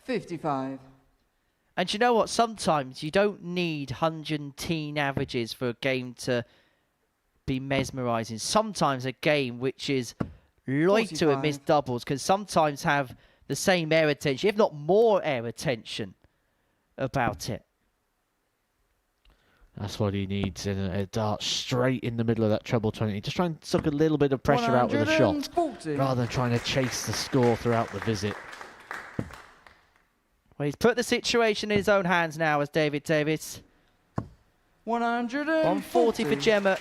Speaker 9: $55.
Speaker 6: And you know what? Sometimes you don't need 110 averages for a game to be mesmerising. Sometimes a game which is lighter and missed doubles can sometimes have the same air attention, if not more air attention about it.
Speaker 5: That's what he needs in a dart straight in the middle of that treble 20. Just try and suck a little bit of pressure out with a shot, rather than trying to chase the score throughout the visit.
Speaker 6: Well, he's put the situation in his own hands now as Davies. 140 for Gemma.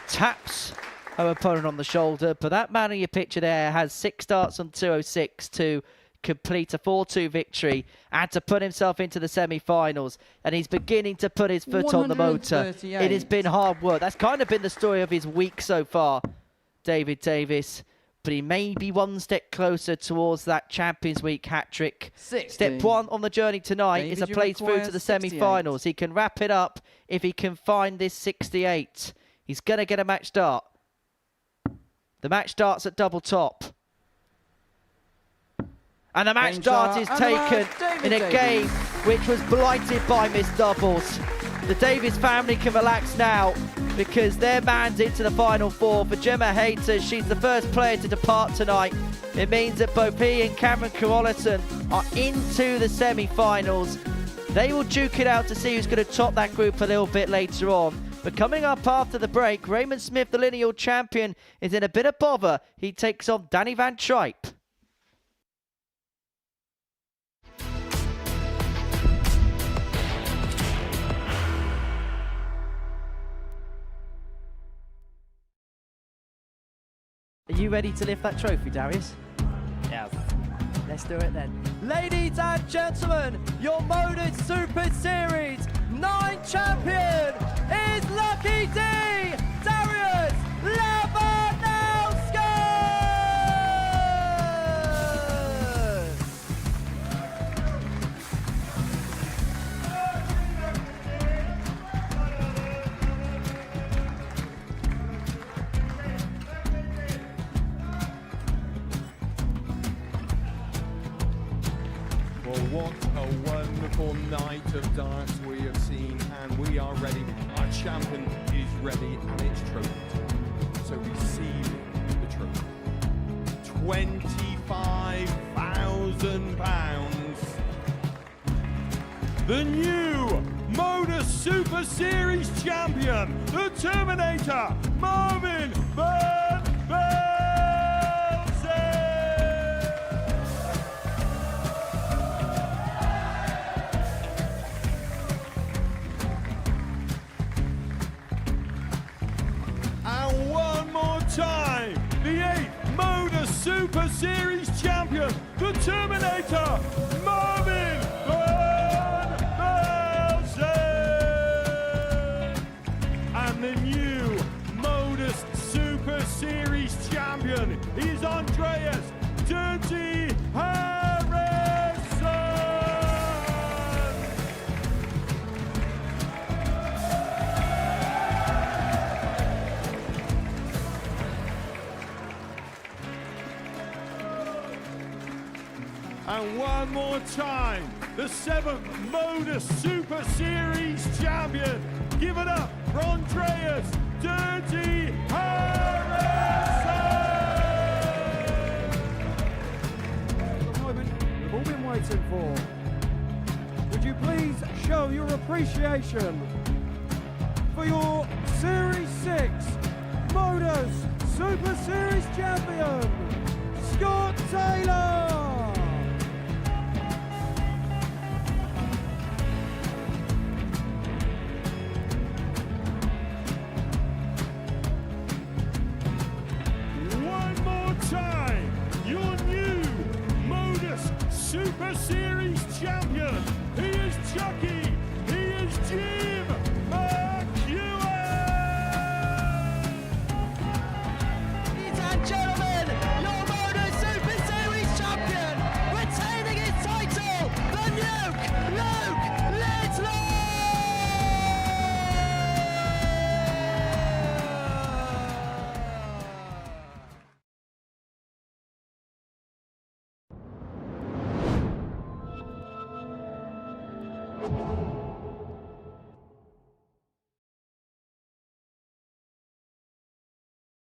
Speaker 6: Taps her opponent on the shoulder, but that man in your picture there has 6 darts on 206 to complete a 4-2 victory and to put himself into the semi-finals, and he's beginning to put his foot on the motor. It has been hard work. That's kind of been the story of his week so far, Davies, but he may be one step closer towards that Champions Week hat-trick. Step 1 on the journey tonight is a place through to the semi-finals. He can wrap it up if he can find this 68. He's going to get a match start. The match starts at double top. And the match start is taken in a game which was blighted by missed doubles. The Davies family can relax now because their man's into the final 4. For Gemma Hayter, she's the first player to depart tonight. It means that both he and Carolissen are into the semi-finals. They will duke it out to see who's going to top that group a little bit later on. But coming up after the break, Raymond Smith, the lineal champion, is in a bit of bother. He takes on Danny van Trijp. Are you ready to lift that trophy, Darius?
Speaker 18: Yes. Let's do it then.
Speaker 6: Ladies and gentlemen, your Modus Super Series 9 champion is Lucky D, Darius Labanowski!
Speaker 10: Well, what a wonderful night of darts we have seen, and we are ready. Our champion is ready, and it's trophy time. So receive the trophy. £25,000. The new Modus Super Series champion, the Terminator, Marvin Van Velzen. And one more time, the 8th Modus Super Series champion, the Terminator, Marvin Van Velzen. And the new Modus Super Series champion is Andreas Dirty Harrison. And one more time, the 7th Modus Super Series champion. Give it up for Andreas Dirty Harrison.
Speaker 11: The moment we've all been waiting for. Would you please show your appreciation for your Series 6 Modus Super Series champion, Scott Taylor.
Speaker 10: One more time, your new Modus Super Series champion. He is Chucky. He is Jim McEwen.
Speaker 6: Ladies and gentlemen, your Modus Super Series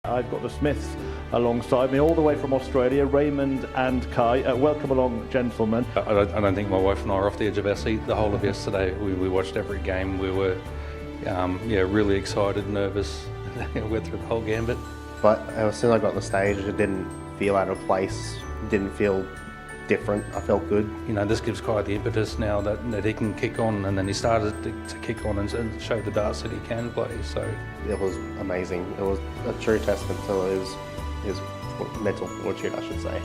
Speaker 2: I've got the Smiths alongside me, all the way from Australia, Raymond and Kai. Welcome along, gentlemen.
Speaker 8: I don't think my wife and I were off the edge of our seat the whole of yesterday. We watched every game. We were really excited, nervous. Went through the whole gambit.
Speaker 19: But as soon as I got on the stage, it didn't feel out of place, didn't feel different. I felt good.
Speaker 8: You know, this gives Kai the impetus now that he can kick on, and then he started to kick on and show the darts that he can play. So
Speaker 19: it was amazing. It was a true testament to his mental fortitude, I should say.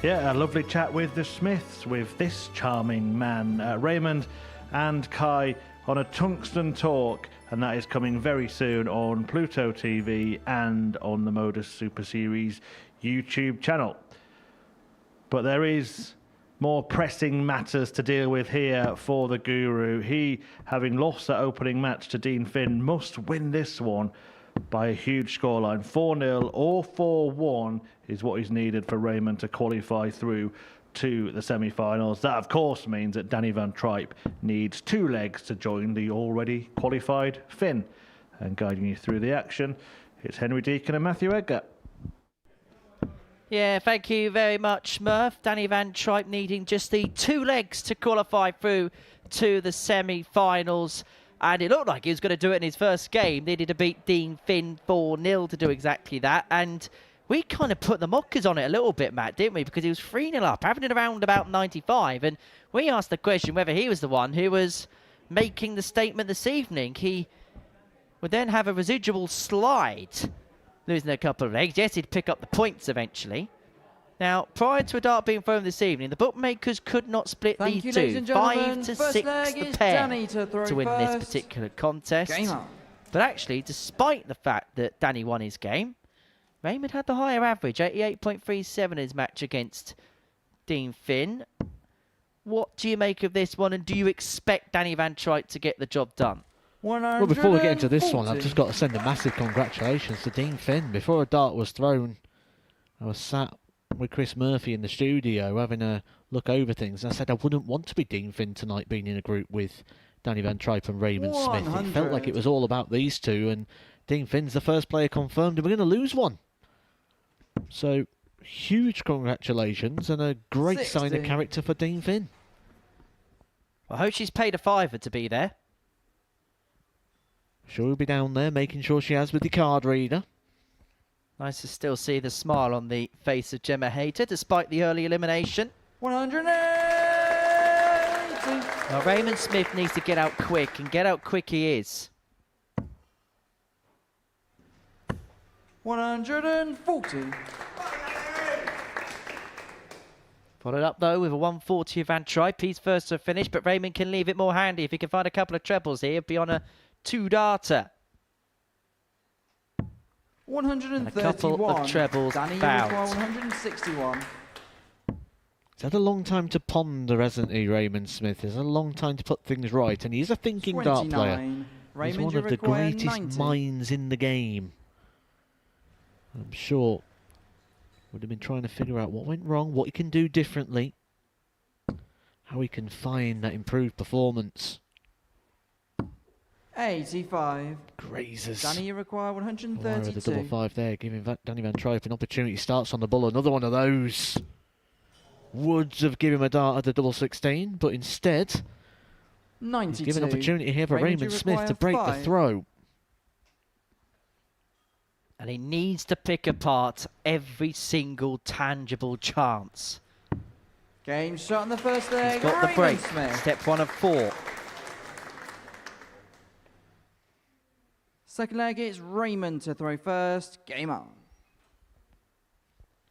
Speaker 2: Yeah, a lovely chat with the Smiths, with this charming man, Raymond and Kai, on a tungsten talk, and that is coming very soon on Pluto TV and on the Modus Super Series YouTube channel. But there is more pressing matters to deal with here for the Guru. He, having lost that opening match to Dean Finn, must win this one by a huge scoreline. 4-0 or 4-1 is what is needed for Raymond to qualify through to the semi-finals. That, of course, means that Danny van Trijp needs 2 legs to join the already qualified Finn. And guiding you through the action, it's Henry Deacon and Matthew Edgar.
Speaker 6: Yeah, thank you very much, Murph. Danny van Trijp needing just the 2 legs to qualify through to the semi-finals. And it looked like he was going to do it in his first game. Needed to beat Dean Finn 4-0 to do exactly that. And we kind of put the mockers on it a little bit, Matt, didn't we? Because he was 3-0 up, having it around about 95. And we asked the question whether he was the one who was making the statement this evening. He would then have a residual slide, losing a couple of legs. Yes, he'd pick up the points eventually. Now, prior to a dart being thrown this evening, the bookmakers could not split these two. 5 to 6 the pair to win this particular contest. But actually, despite the fact that Danny won his game, Raymond had the higher average, 88.37 in his match against Dean Finn. What do you make of this one, and do you expect Danny van Trijp to get the job done?
Speaker 5: Well, before we get into this one, I've just got to send a massive congratulations to Dean Finn. Before a dart was thrown, I was sat with Chris Murphy in the studio having a look over things. I said I wouldn't want to be Dean Finn tonight, being in a group with Danny van Trijp and Raymond Smith. It felt like it was all about these two, and Dean Finn's the first player confirmed, and we're going to lose one. So, huge congratulations, and a great sign of character for Dean Finn.
Speaker 6: I hope she's paid a $5 to be there.
Speaker 5: Sure, we'll be down there making sure she has with the card reader.
Speaker 6: Nice to still see the smile on the face of Gemma Hayter, despite the early elimination.
Speaker 9: 180!
Speaker 6: Now, Raymond Smith needs to get out quick, and get out quick he is.
Speaker 9: 140.
Speaker 6: Followed up, though, with a 140 of Van Trijp. He's first to finish, but Raymond can leave it more handy. If he can find a couple of trebles here, be on a 2-darter.
Speaker 9: 131.
Speaker 6: A couple of trebles found.
Speaker 9: 161.
Speaker 5: He's had a long time to ponder, hasn't he, Raymond Smith? He's had a long time to put things right, and he's a thinking dart player. He's one of the greatest minds in the game. I'm sure would have been trying to figure out what went wrong, what he can do differently, how he can find that improved performance.
Speaker 9: 85.
Speaker 5: Grazers.
Speaker 9: Danny, you require 132.
Speaker 5: The double 5 there, giving Danny van Trijp an opportunity. Starts on the bull, another one of those. Woods have given him a dart at the double 16, but instead,
Speaker 9: 92.
Speaker 5: Give an opportunity here for Raymond Smith to break the throw.
Speaker 6: And he needs to pick apart every single tangible chance.
Speaker 9: Game shot in the first leg.
Speaker 6: He's got the break.
Speaker 9: Smith.
Speaker 6: Step 1 of 4.
Speaker 9: Second leg is Raymond to throw first. Game on.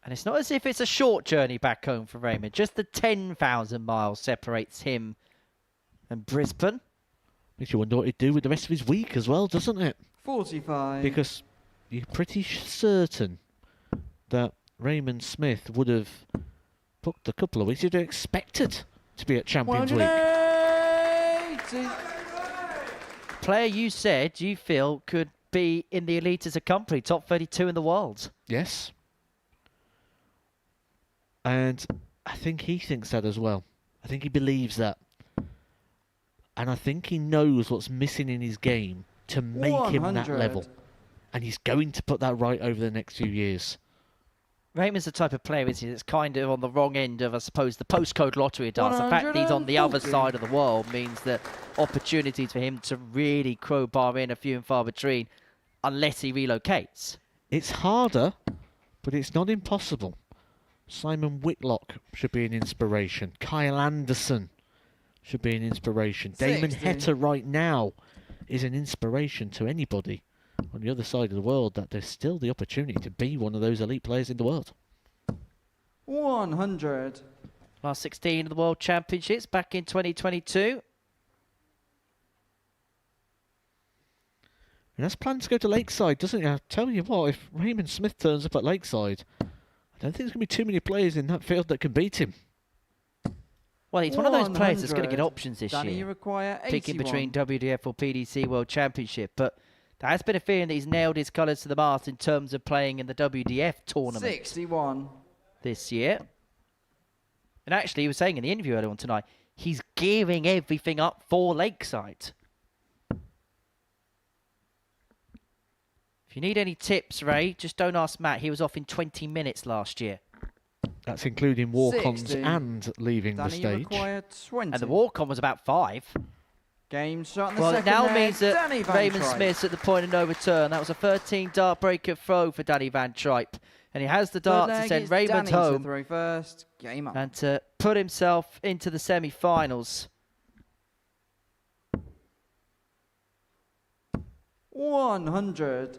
Speaker 6: And it's not as if it's a short journey back home for Raymond. Just the 10,000 miles separates him and Brisbane.
Speaker 5: Makes you wonder what he'd do with the rest of his week as well, doesn't it?
Speaker 9: 45.
Speaker 5: Because you're pretty certain that Raymond Smith would have booked a couple of weeks. You'd have expected to be at Champions Week.
Speaker 9: 180.
Speaker 6: Player you said you feel could be in the elite as a company, top 32 in the world.
Speaker 5: Yes. And I think he thinks that as well. I think he believes that. And I think he knows what's missing in his game to make him that
Speaker 9: 100.
Speaker 5: level. And he's going to put that right over the next few years.
Speaker 6: Raymond's the type of player, isn't he, that's kind of on the wrong end of, I suppose, the postcode lottery does. The fact that he's on the other side of the world means that opportunities for him to really crowbar in are few and far between, unless he relocates.
Speaker 5: It's harder, but it's not impossible. Simon Whitlock should be an inspiration. Kyle Anderson should be an inspiration.
Speaker 9: 60.
Speaker 5: Damon Hayter right now is an inspiration to anybody on the other side of the world, that there's still the opportunity to be one of those elite players in the world.
Speaker 9: 100.
Speaker 6: Last 16 of the World Championships back in 2022.
Speaker 5: And that's planned to go to Lakeside, doesn't it? I tell you what, if Raymond Smith turns up at Lakeside, I don't think there's going to be too many players in that field that can beat him.
Speaker 6: Well, he's one of those players that's going to get
Speaker 9: 100.
Speaker 6: options this
Speaker 9: Danny,
Speaker 6: year.
Speaker 9: you require
Speaker 6: Picking
Speaker 9: 81.
Speaker 6: between WDF or PDC World Championship. But there has been a feeling that he's nailed his colours to the mast in terms of playing in the WDF tournament
Speaker 9: 61.
Speaker 6: this year. And actually, he was saying in the interview earlier on tonight, he's gearing everything up for Lakeside. If you need any tips, Ray, just don't ask Matt. He was off in 20 minutes last year.
Speaker 5: That's including walk-ons
Speaker 9: 60.
Speaker 5: and leaving the
Speaker 9: Danny, you
Speaker 5: stage.
Speaker 9: require 20.
Speaker 6: And the walk-on was about 5.
Speaker 9: Game shot in the
Speaker 6: Well, it
Speaker 9: second
Speaker 6: now
Speaker 9: leg.
Speaker 6: means that
Speaker 9: Danny Van
Speaker 6: Raymond
Speaker 9: Trijp.
Speaker 6: Smith's at the point of no return. That was a 13 dart breaker throw for Danny Van Trijp. And he has the
Speaker 9: Third
Speaker 6: dart to
Speaker 9: leg
Speaker 6: send
Speaker 9: is
Speaker 6: Raymond
Speaker 9: Danny to
Speaker 6: home
Speaker 9: throw first. Game up.
Speaker 6: and to put himself into the semi-finals.
Speaker 9: 100.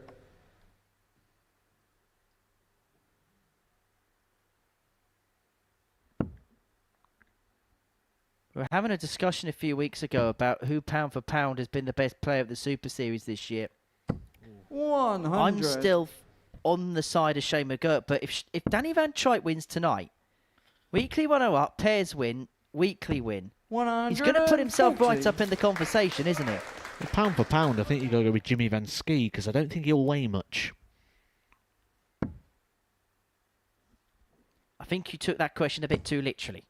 Speaker 6: We were having a discussion a few weeks ago about who pound for pound has been the best player of the Super Series this year.
Speaker 9: 100.
Speaker 6: I'm still on the side of Shane McGirt, but if Danny Van Trijp wins tonight, weekly 1-0 up, pairs win, weekly win. He's going to put himself right up in the conversation, isn't it?
Speaker 5: Well, pound for pound, I think you've got to go with Jimmy Van Ski, because I don't think he'll weigh much.
Speaker 6: I think you took that question a bit too literally.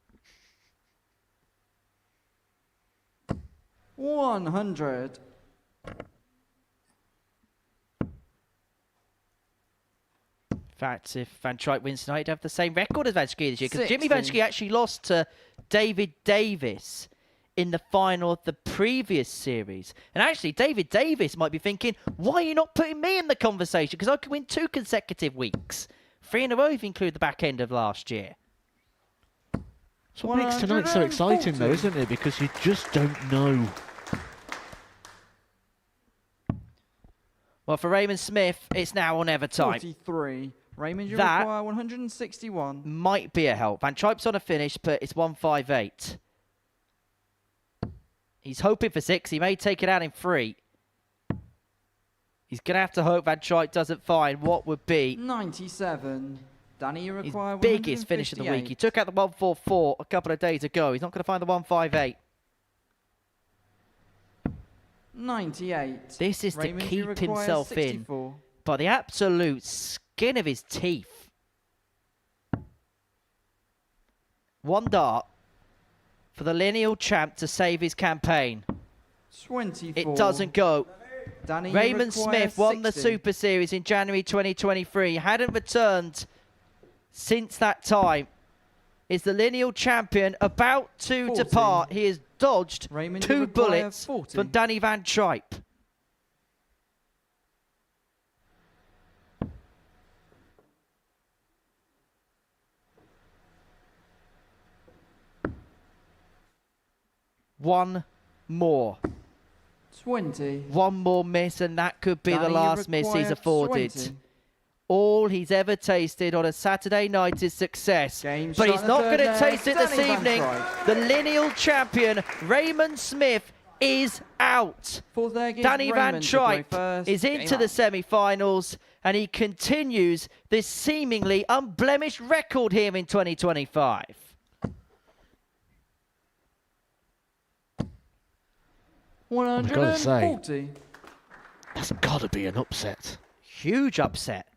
Speaker 9: 100.
Speaker 6: In fact, if Van Trijp wins tonight, he'd have the same record as Van Ski this year, because Jimmy
Speaker 9: 60.
Speaker 6: Van Ski actually lost to David Davies in the final of the previous series. And actually, David Davies might be thinking, why are you not putting me in the conversation? Because I could win 2 consecutive weeks. 3 in a row if you include the back end of last year.
Speaker 5: That's what makes tonight so exciting, though, isn't it? Because you just don't know.
Speaker 6: Well, for Raymond Smith, it's now or never time.
Speaker 9: 43. Raymond, you
Speaker 6: That
Speaker 9: require 161.
Speaker 6: might be a help. Van Trijp's on a finish, but it's 158. He's hoping for 6. He may take it out in 3. He's going to have to hope Van Trijp doesn't find what would be
Speaker 9: 97. Danny, you
Speaker 6: his
Speaker 9: require
Speaker 6: biggest finish of the week. He took out the 144 a couple of days ago. He's not going to find the 158.
Speaker 9: 98.
Speaker 6: This is
Speaker 9: Raymond,
Speaker 6: to
Speaker 9: you
Speaker 6: keep
Speaker 9: require
Speaker 6: himself
Speaker 9: 64.
Speaker 6: in by the absolute skin of his teeth. 1 dart for the lineal champ to save his campaign.
Speaker 9: 24.
Speaker 6: It doesn't go.
Speaker 9: Danny, you
Speaker 6: Raymond
Speaker 9: require
Speaker 6: Smith won the
Speaker 9: 60.
Speaker 6: Super Series in January 2023. Hadn't returned since that time. Is the lineal champion about to
Speaker 9: 40.
Speaker 6: depart? He has dodged
Speaker 9: Raymond, you
Speaker 6: 2
Speaker 9: require
Speaker 6: bullets
Speaker 9: 40.
Speaker 6: from Danny Van Trijp. One more.
Speaker 9: 20.
Speaker 6: One more miss, and that could be
Speaker 9: Danny,
Speaker 6: the
Speaker 9: you
Speaker 6: last miss he's
Speaker 9: require
Speaker 6: afforded.
Speaker 9: 20.
Speaker 6: All he's ever tasted on a Saturday night is success.
Speaker 9: Game
Speaker 6: But
Speaker 9: shot
Speaker 6: he's
Speaker 9: in the
Speaker 6: not
Speaker 9: third
Speaker 6: going to
Speaker 9: leg.
Speaker 6: taste it this
Speaker 9: Danny Van
Speaker 6: evening.
Speaker 9: Trijp.
Speaker 6: The lineal champion, Raymond Smith, is out.
Speaker 9: Fourth leg is
Speaker 6: Danny Van
Speaker 9: Raymond to play
Speaker 6: Trijp
Speaker 9: first.
Speaker 6: is
Speaker 9: Game
Speaker 6: into
Speaker 9: up.
Speaker 6: the semi-finals, and he continues this seemingly unblemished record here in 2025.
Speaker 5: I've got to say,
Speaker 9: 140.
Speaker 5: that's got to be an upset.
Speaker 6: Huge upset.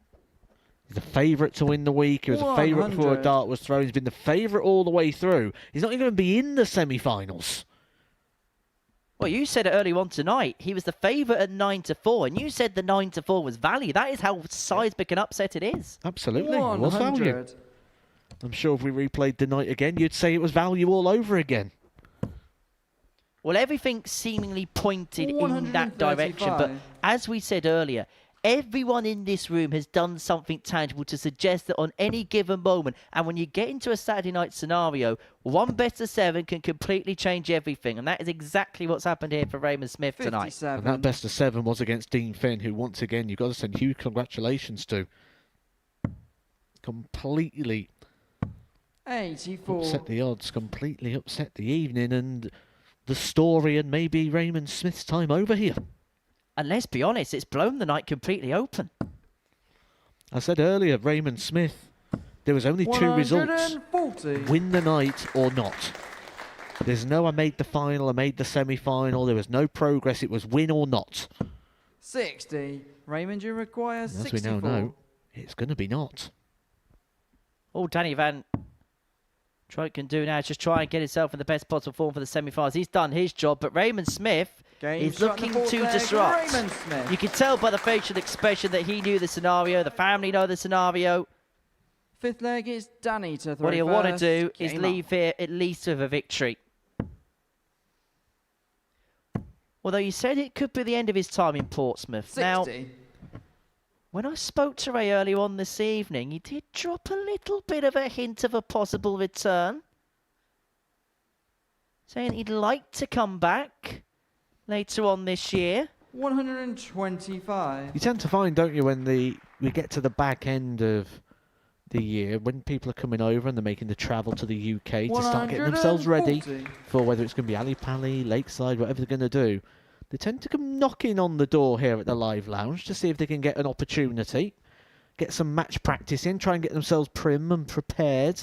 Speaker 5: He's the favourite to win the week. He was the favourite before a
Speaker 9: 100.
Speaker 5: dart was thrown. He's been the favourite all the way through. He's not even going to be in the semi-finals.
Speaker 4: Well, you said it earlier on tonight. He was the favourite at 9-4, and you said the 9-4 was value. That is how seismic an upset it is.
Speaker 5: Absolutely, it was value. I'm sure if we replayed the night again, you'd say it was value all over again.
Speaker 4: Well, everything seemingly pointed in that direction, but as we said earlier, everyone in this room has done something tangible to suggest that on any given moment, and when you get into a Saturday night scenario, one best of 7 can completely change everything, and that is exactly what's happened here for Raymond Smith tonight.
Speaker 5: And that best of 7 was against Dean Finn, who once again you've got to send huge congratulations to. Completely
Speaker 9: 84.
Speaker 5: Upset the odds, completely upset the evening, and the story and maybe Raymond Smith's time over here.
Speaker 4: And let's be honest, it's blown the night completely open.
Speaker 5: I said earlier, Raymond Smith, there was only 2 results. Win the night or not. There's no I made the final, I made the semi-final. There was no progress. It was win or not.
Speaker 9: 60. Raymond, you require 64.
Speaker 5: As we now know, it's going to be not.
Speaker 4: All Danny Van Trijp can do now is just try and get himself in the best possible form for the semi-finals. He's done his job, but Raymond Smith is looking to disrupt. You can tell by the facial expression that he knew the scenario, the family know the scenario.
Speaker 9: 5th leg is Danny to throw.
Speaker 4: What he'll want to do is leave here at least with a victory. Although you said it could be the end of his time in Portsmouth.
Speaker 9: 60.
Speaker 4: Now, when I spoke to Ray earlier on this evening, he did drop a little bit of a hint of a possible return, saying he'd like to come back later on this year.
Speaker 9: 125.
Speaker 5: You tend to find, don't you, when we get to the back end of the year, when people are coming over and they're making the travel to the UK to start getting themselves ready for whether it's going to be Ali Pali, Lakeside, whatever they're going to do, they tend to come knocking on the door here at the Live Lounge to see if they can get an opportunity, get some match practice in, try and get themselves prim and prepared.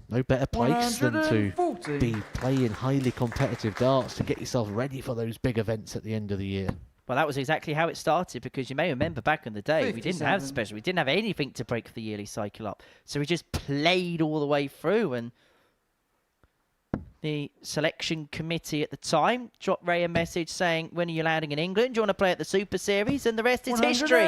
Speaker 5: No better place than to be playing highly competitive darts to get yourself ready for those big events at the end of the year.
Speaker 4: Well, that was exactly how it started, because you may remember back in the day, we didn't have special, we didn't have anything to break the yearly cycle up. So we just played all the way through, and the selection committee at the time dropped Ray a message saying, when are you landing in England? Do you want to play at the Super Series? And the rest is history.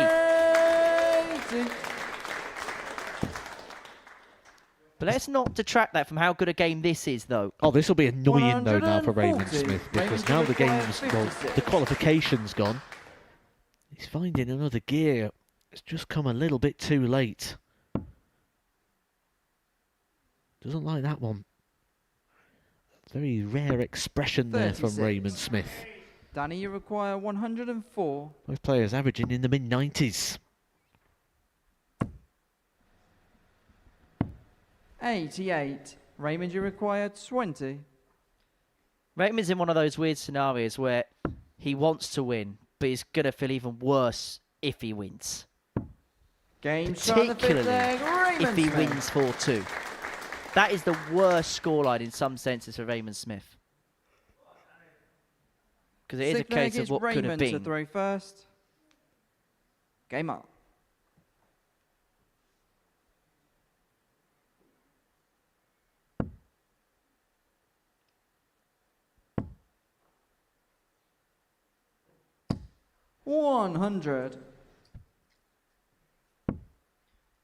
Speaker 4: But let's not detract that from how good a game this is, though.
Speaker 5: Oh, this will be annoying, though, now for Raymond Smith, because now the game's, well, the qualification's gone. He's finding another gear. It's just come a little bit too late. Doesn't like that one. Very rare expression there from Raymond Smith.
Speaker 9: Danny, you require 104.
Speaker 5: Both players averaging in the mid-90s.
Speaker 9: 88. Raymond, you require 20.
Speaker 4: Raymond's in one of those weird scenarios where he wants to win, but he's going to feel even worse if he wins. Particularly if he wins 4-2. That is the worst scoreline in some senses for Raymond Smith. Because it is a case of what could have been.
Speaker 9: To throw first. Game up. $100.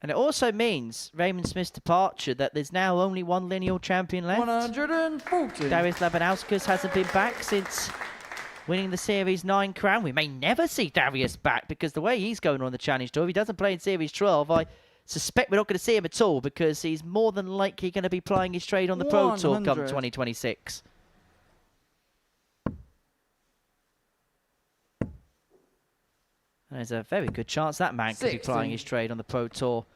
Speaker 4: And it also means Raymond Smith's departure that there's now only one lineal champion left.
Speaker 9: 140.
Speaker 4: Darius Labanauskas hasn't been back since winning the Series 9 crown. We may never see Darius back, because the way he's going on the Challenge Tour, if he doesn't play in Series 12, I suspect we're not going to see him at all, because he's more than likely going to be plying his trade on the Pro Tour come 2026. There's a very good chance that man could be plying his trade on the Pro Tour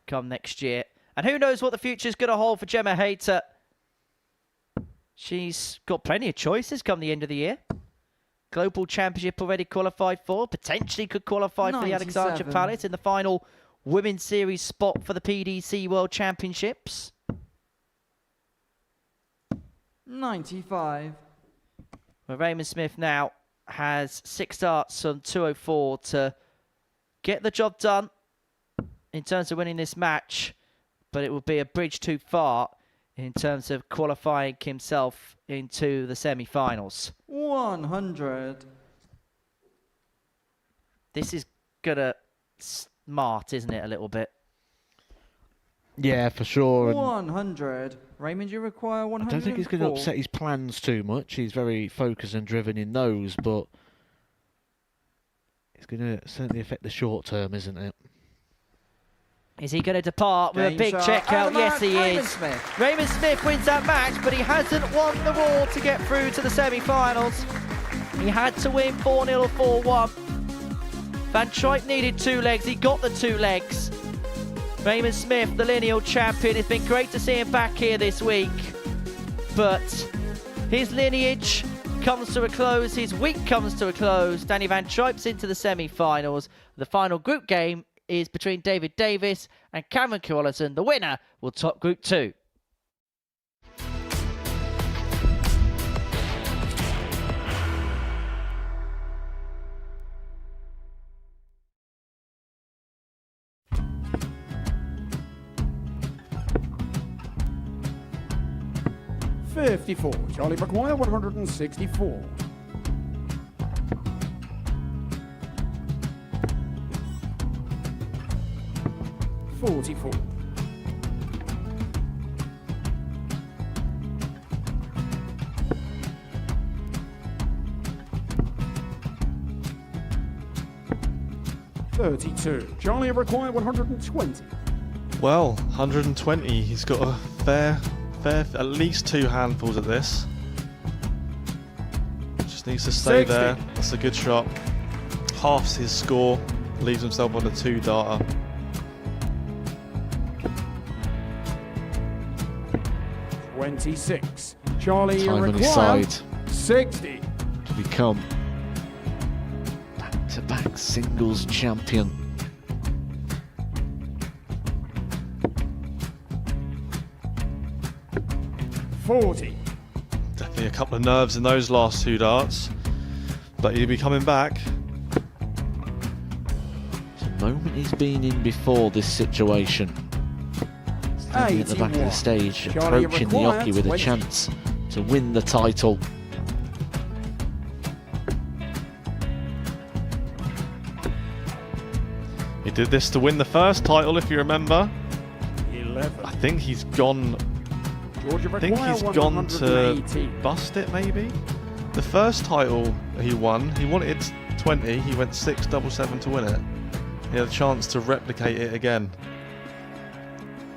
Speaker 4: come next year. And who knows what the future's going to hold for Gemma Hayter. She's got plenty of choices come the end of the year. Global Championship already qualified for. Potentially could qualify for the Alexandra Palace in the final Women's Series spot for the PDC World Championships.
Speaker 9: 95.
Speaker 4: Well, Raymond Smith now has 6 starts on 204 to get the job done in terms of winning this match, but it would be a bridge too far
Speaker 6: in terms of qualifying himself into the semi-finals.
Speaker 9: 100.
Speaker 6: This is gonna smart, isn't it, a little bit?
Speaker 5: Yeah, for sure.
Speaker 9: 100. Raymond, you require 100.
Speaker 5: I don't think he's going to upset his plans too much. He's very focused and driven in those, but it's going to certainly affect the short term, isn't it?
Speaker 6: Is he going to depart with a big check out? Yes, he is. Raymond Smith wins that match, but he hasn't won the war to get through to the semi-finals. He had to win 4-0 or 4-1. Van Trijp needed 2 legs. He got the 2 legs. Raymond Smith, the lineal champion. It's been great to see him back here this week. But his lineage comes to a close. His week comes to a close. Danny Van Trijp's into the semi-finals. The final group game is between David Davies and Cameron Carolissen. The winner will top Group 2.
Speaker 10: Charlie require 164. 44. 32. Charlie require 120.
Speaker 14: Well, 120. He's got a fair, at least 2 handfuls at this. Just needs to stay
Speaker 10: 60.
Speaker 14: there. That's a good shot. Halves his score. Leaves himself on a 2-darter.
Speaker 10: $26. Charlie
Speaker 5: Time on his
Speaker 10: require
Speaker 5: side
Speaker 10: 60.
Speaker 5: to become back-to-back singles champion.
Speaker 10: $40.
Speaker 14: Definitely a couple of nerves in those last 2 darts, but he'll be coming back.
Speaker 5: It's a moment he's been in before this situation. Standing at the back of the stage,
Speaker 10: Charlie
Speaker 5: approaching the
Speaker 10: require
Speaker 5: hockey with a
Speaker 10: 20.
Speaker 5: chance to win the title.
Speaker 14: He did this to win the first title, if you remember.
Speaker 10: 11.
Speaker 14: I think he's gone.
Speaker 10: Georgia
Speaker 14: I think he's
Speaker 10: require
Speaker 14: gone to
Speaker 10: 180.
Speaker 14: bust it, maybe. The first title he won, he wanted 20. He went 6-7-7 to win it. He had a chance to replicate it again.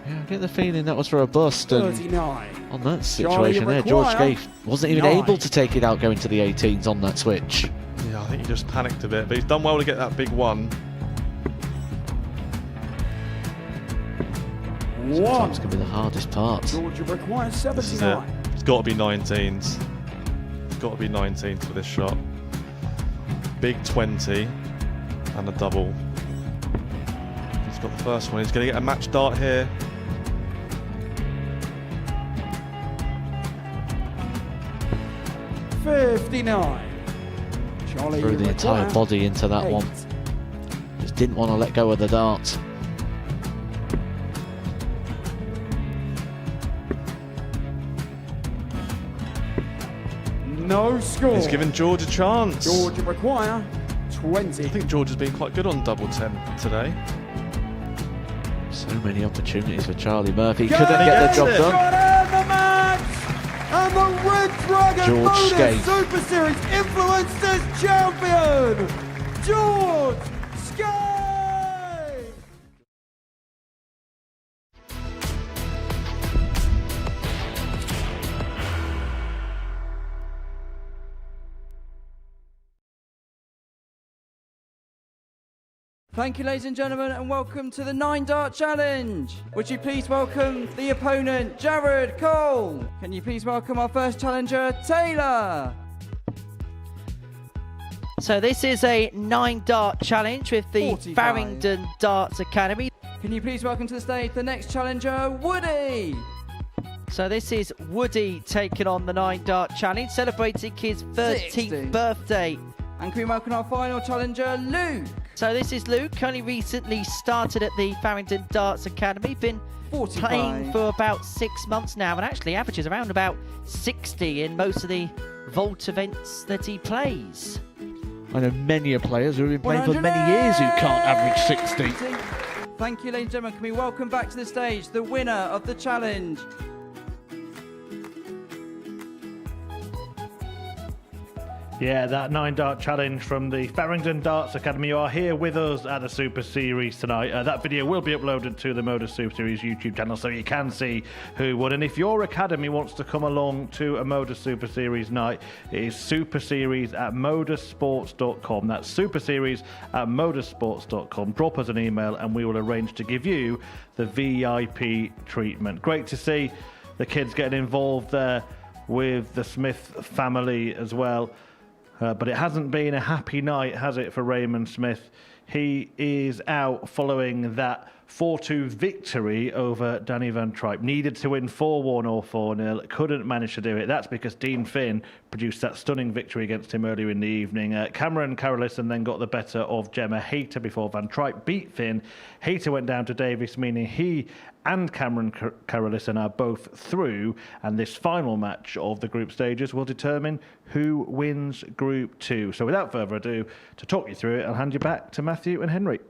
Speaker 5: Yeah, I get the feeling that was for a bust, and
Speaker 10: 39.
Speaker 5: on that situation there, George Gave wasn't even
Speaker 10: 9.
Speaker 5: able to take it out going to the 18s on that switch.
Speaker 14: Yeah, I think he just panicked a bit, but he's done well to get that big one.
Speaker 5: Sometimes can be the hardest part.
Speaker 10: Georgia requires
Speaker 14: This is it.
Speaker 10: 79.
Speaker 14: It's got to be 19s. It's got to be 19s for this shot. Big 20 and a double. He's got the first one. He's going to get a match dart here.
Speaker 10: $59. Charlie
Speaker 5: Threw the entire
Speaker 10: require
Speaker 5: body into that
Speaker 10: 8.
Speaker 5: one. Just didn't want to let go of the dart.
Speaker 10: No score.
Speaker 14: He's given George a chance.
Speaker 10: Georgia require 20.
Speaker 14: I think George has been quite good on double 10 today.
Speaker 5: So many opportunities for Charlie Murphy.
Speaker 10: Got
Speaker 5: Couldn't get the job done.
Speaker 10: Got in the match! And the Red Dragon
Speaker 5: George
Speaker 10: Modus
Speaker 5: Skate.
Speaker 10: Super Series Influencers Champion, George Skate!
Speaker 9: Thank you, ladies and gentlemen, and welcome to the 9-Dart Challenge. Would you please welcome the opponent, Jared Cole? Can you please welcome our first challenger, Taylor?
Speaker 6: So this is a 9-dart challenge with the
Speaker 9: 45.
Speaker 6: Farringdon Darts Academy.
Speaker 9: Can you please welcome to the stage the next challenger, Woody?
Speaker 6: So this is Woody taking on the 9-dart challenge, celebrating his 13th
Speaker 9: 60.
Speaker 6: birthday.
Speaker 9: And can we welcome our final challenger, Luke?
Speaker 6: So this is Luke, only recently started at the Farringdon Darts Academy, been
Speaker 9: 45.
Speaker 6: Playing for about 6 months now, and actually averages around about 60 in most of the vault events that he plays.
Speaker 5: I know many players who have been playing for many years who can't average 60.
Speaker 9: Thank you, ladies and gentlemen. Can we welcome back to the stage the winner of the challenge?
Speaker 2: Yeah, that 9-dart challenge from the Farringdon Darts Academy. You are here with us at the Super Series tonight. That video will be uploaded to the Modus Super Series YouTube channel so you can see who won. And if your academy wants to come along to a Modus Super Series night, it is Super Series at modussports.com. That's Super Series at modussports.com. Drop us an email and we will arrange to give you the VIP treatment. Great to see the kids getting involved there with the Smith family as well. But it hasn't been a happy night, has it, for Raymond Smith? He is out following that 4-2 victory over Danny van Trijp. Needed to win 4-1 or 4-0, couldn't manage to do it. That's because Dean Finn produced that stunning victory against him earlier in the evening. Cameron Carolissen then got the better of Gemma Hayter before van Trijp beat Finn. Hayter went down to Davies, meaning he and Cameron Carolissen are both through, and this final match of the group stages will determine who wins Group 2. So without further ado, to talk you through it, I'll hand you back to Matthew and Henry.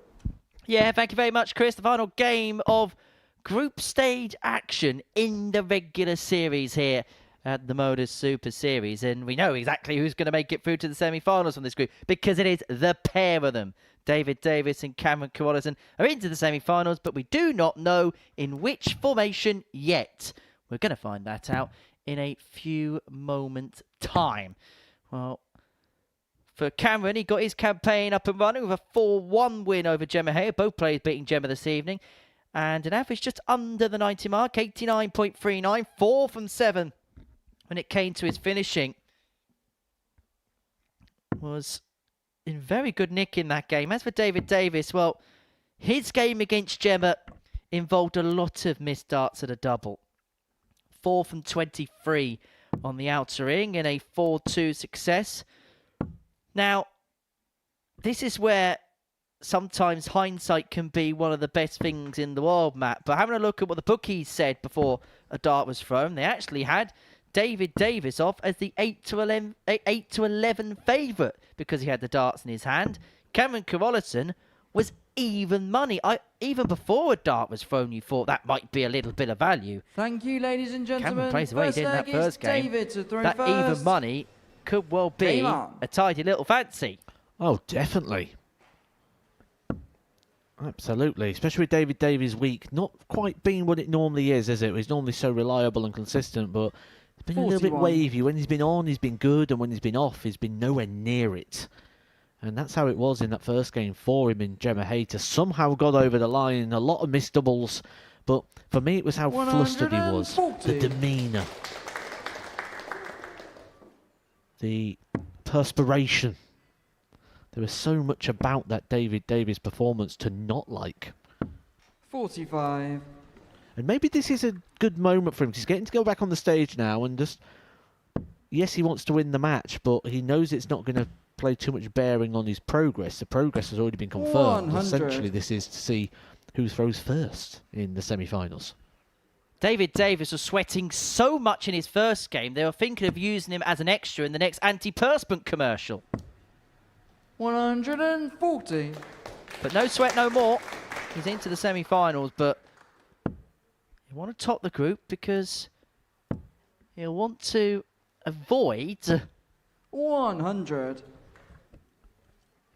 Speaker 6: Yeah, thank you very much, Chris. The final game of group stage action in the regular series here at the Modus Super Series. And we know exactly who's going to make it through to the semi-finals from this group because it is the pair of them. David Davies and Cameron Carolissen are into the semi-finals, but we do not know in which formation yet. We're going to find that out in a few moments' time. Well, for Cameron, he got his campaign up and running with a 4-1 win over Gemma Hayter. Both players beating Gemma this evening. And an average just under the 90 mark, 89.39, 4 from 7 when it came to his finishing. Was in very good nick in that game. As for David Davies, well, his game against Gemma involved a lot of missed darts at a double. 4 from 23 on the outer ring in a 4-2 success. Now, this is where sometimes hindsight can be one of the best things in the world, Matt. But having a look at what the bookies said before a dart was thrown, they actually had David Davies off as the 8-11 favourite because he had the darts in his hand. Cameron Carolissen was even money. Even before a dart was thrown, you thought that might be a little bit of value.
Speaker 9: Thank you, ladies and gentlemen.
Speaker 6: Cameron plays the way he did in that first game.
Speaker 9: David to throw
Speaker 6: that
Speaker 9: first.
Speaker 6: even money could well be a tidy little fancy.
Speaker 5: Oh, definitely. Absolutely, especially with David Davies' week not quite being what it normally is it? He's normally so reliable and consistent, but it's been 41. A little bit wavy. When he's been on, he's been good, and when he's been off, he's been nowhere near it. And that's how it was in that first game for him in Gemma Hayter. Somehow got over the line, a lot of missed doubles, but for me it was how flustered he was, the demeanour, the perspiration. There was so much about that David Davies performance to not like.
Speaker 9: 45.
Speaker 5: And maybe this is a good moment for him. He's getting to go back on the stage now and just... Yes, he wants to win the match, but he knows it's not going to play too much bearing on his progress. The progress has already been confirmed.
Speaker 9: 100.
Speaker 5: Essentially, this is to see who throws first in the semi-finals.
Speaker 6: David Davies was sweating so much in his first game, they were thinking of using him as an extra in the next antiperspirant commercial.
Speaker 9: 140.
Speaker 6: But no sweat no more. He's into the semi-finals, but you want to top the group because he'll want to avoid
Speaker 9: 100.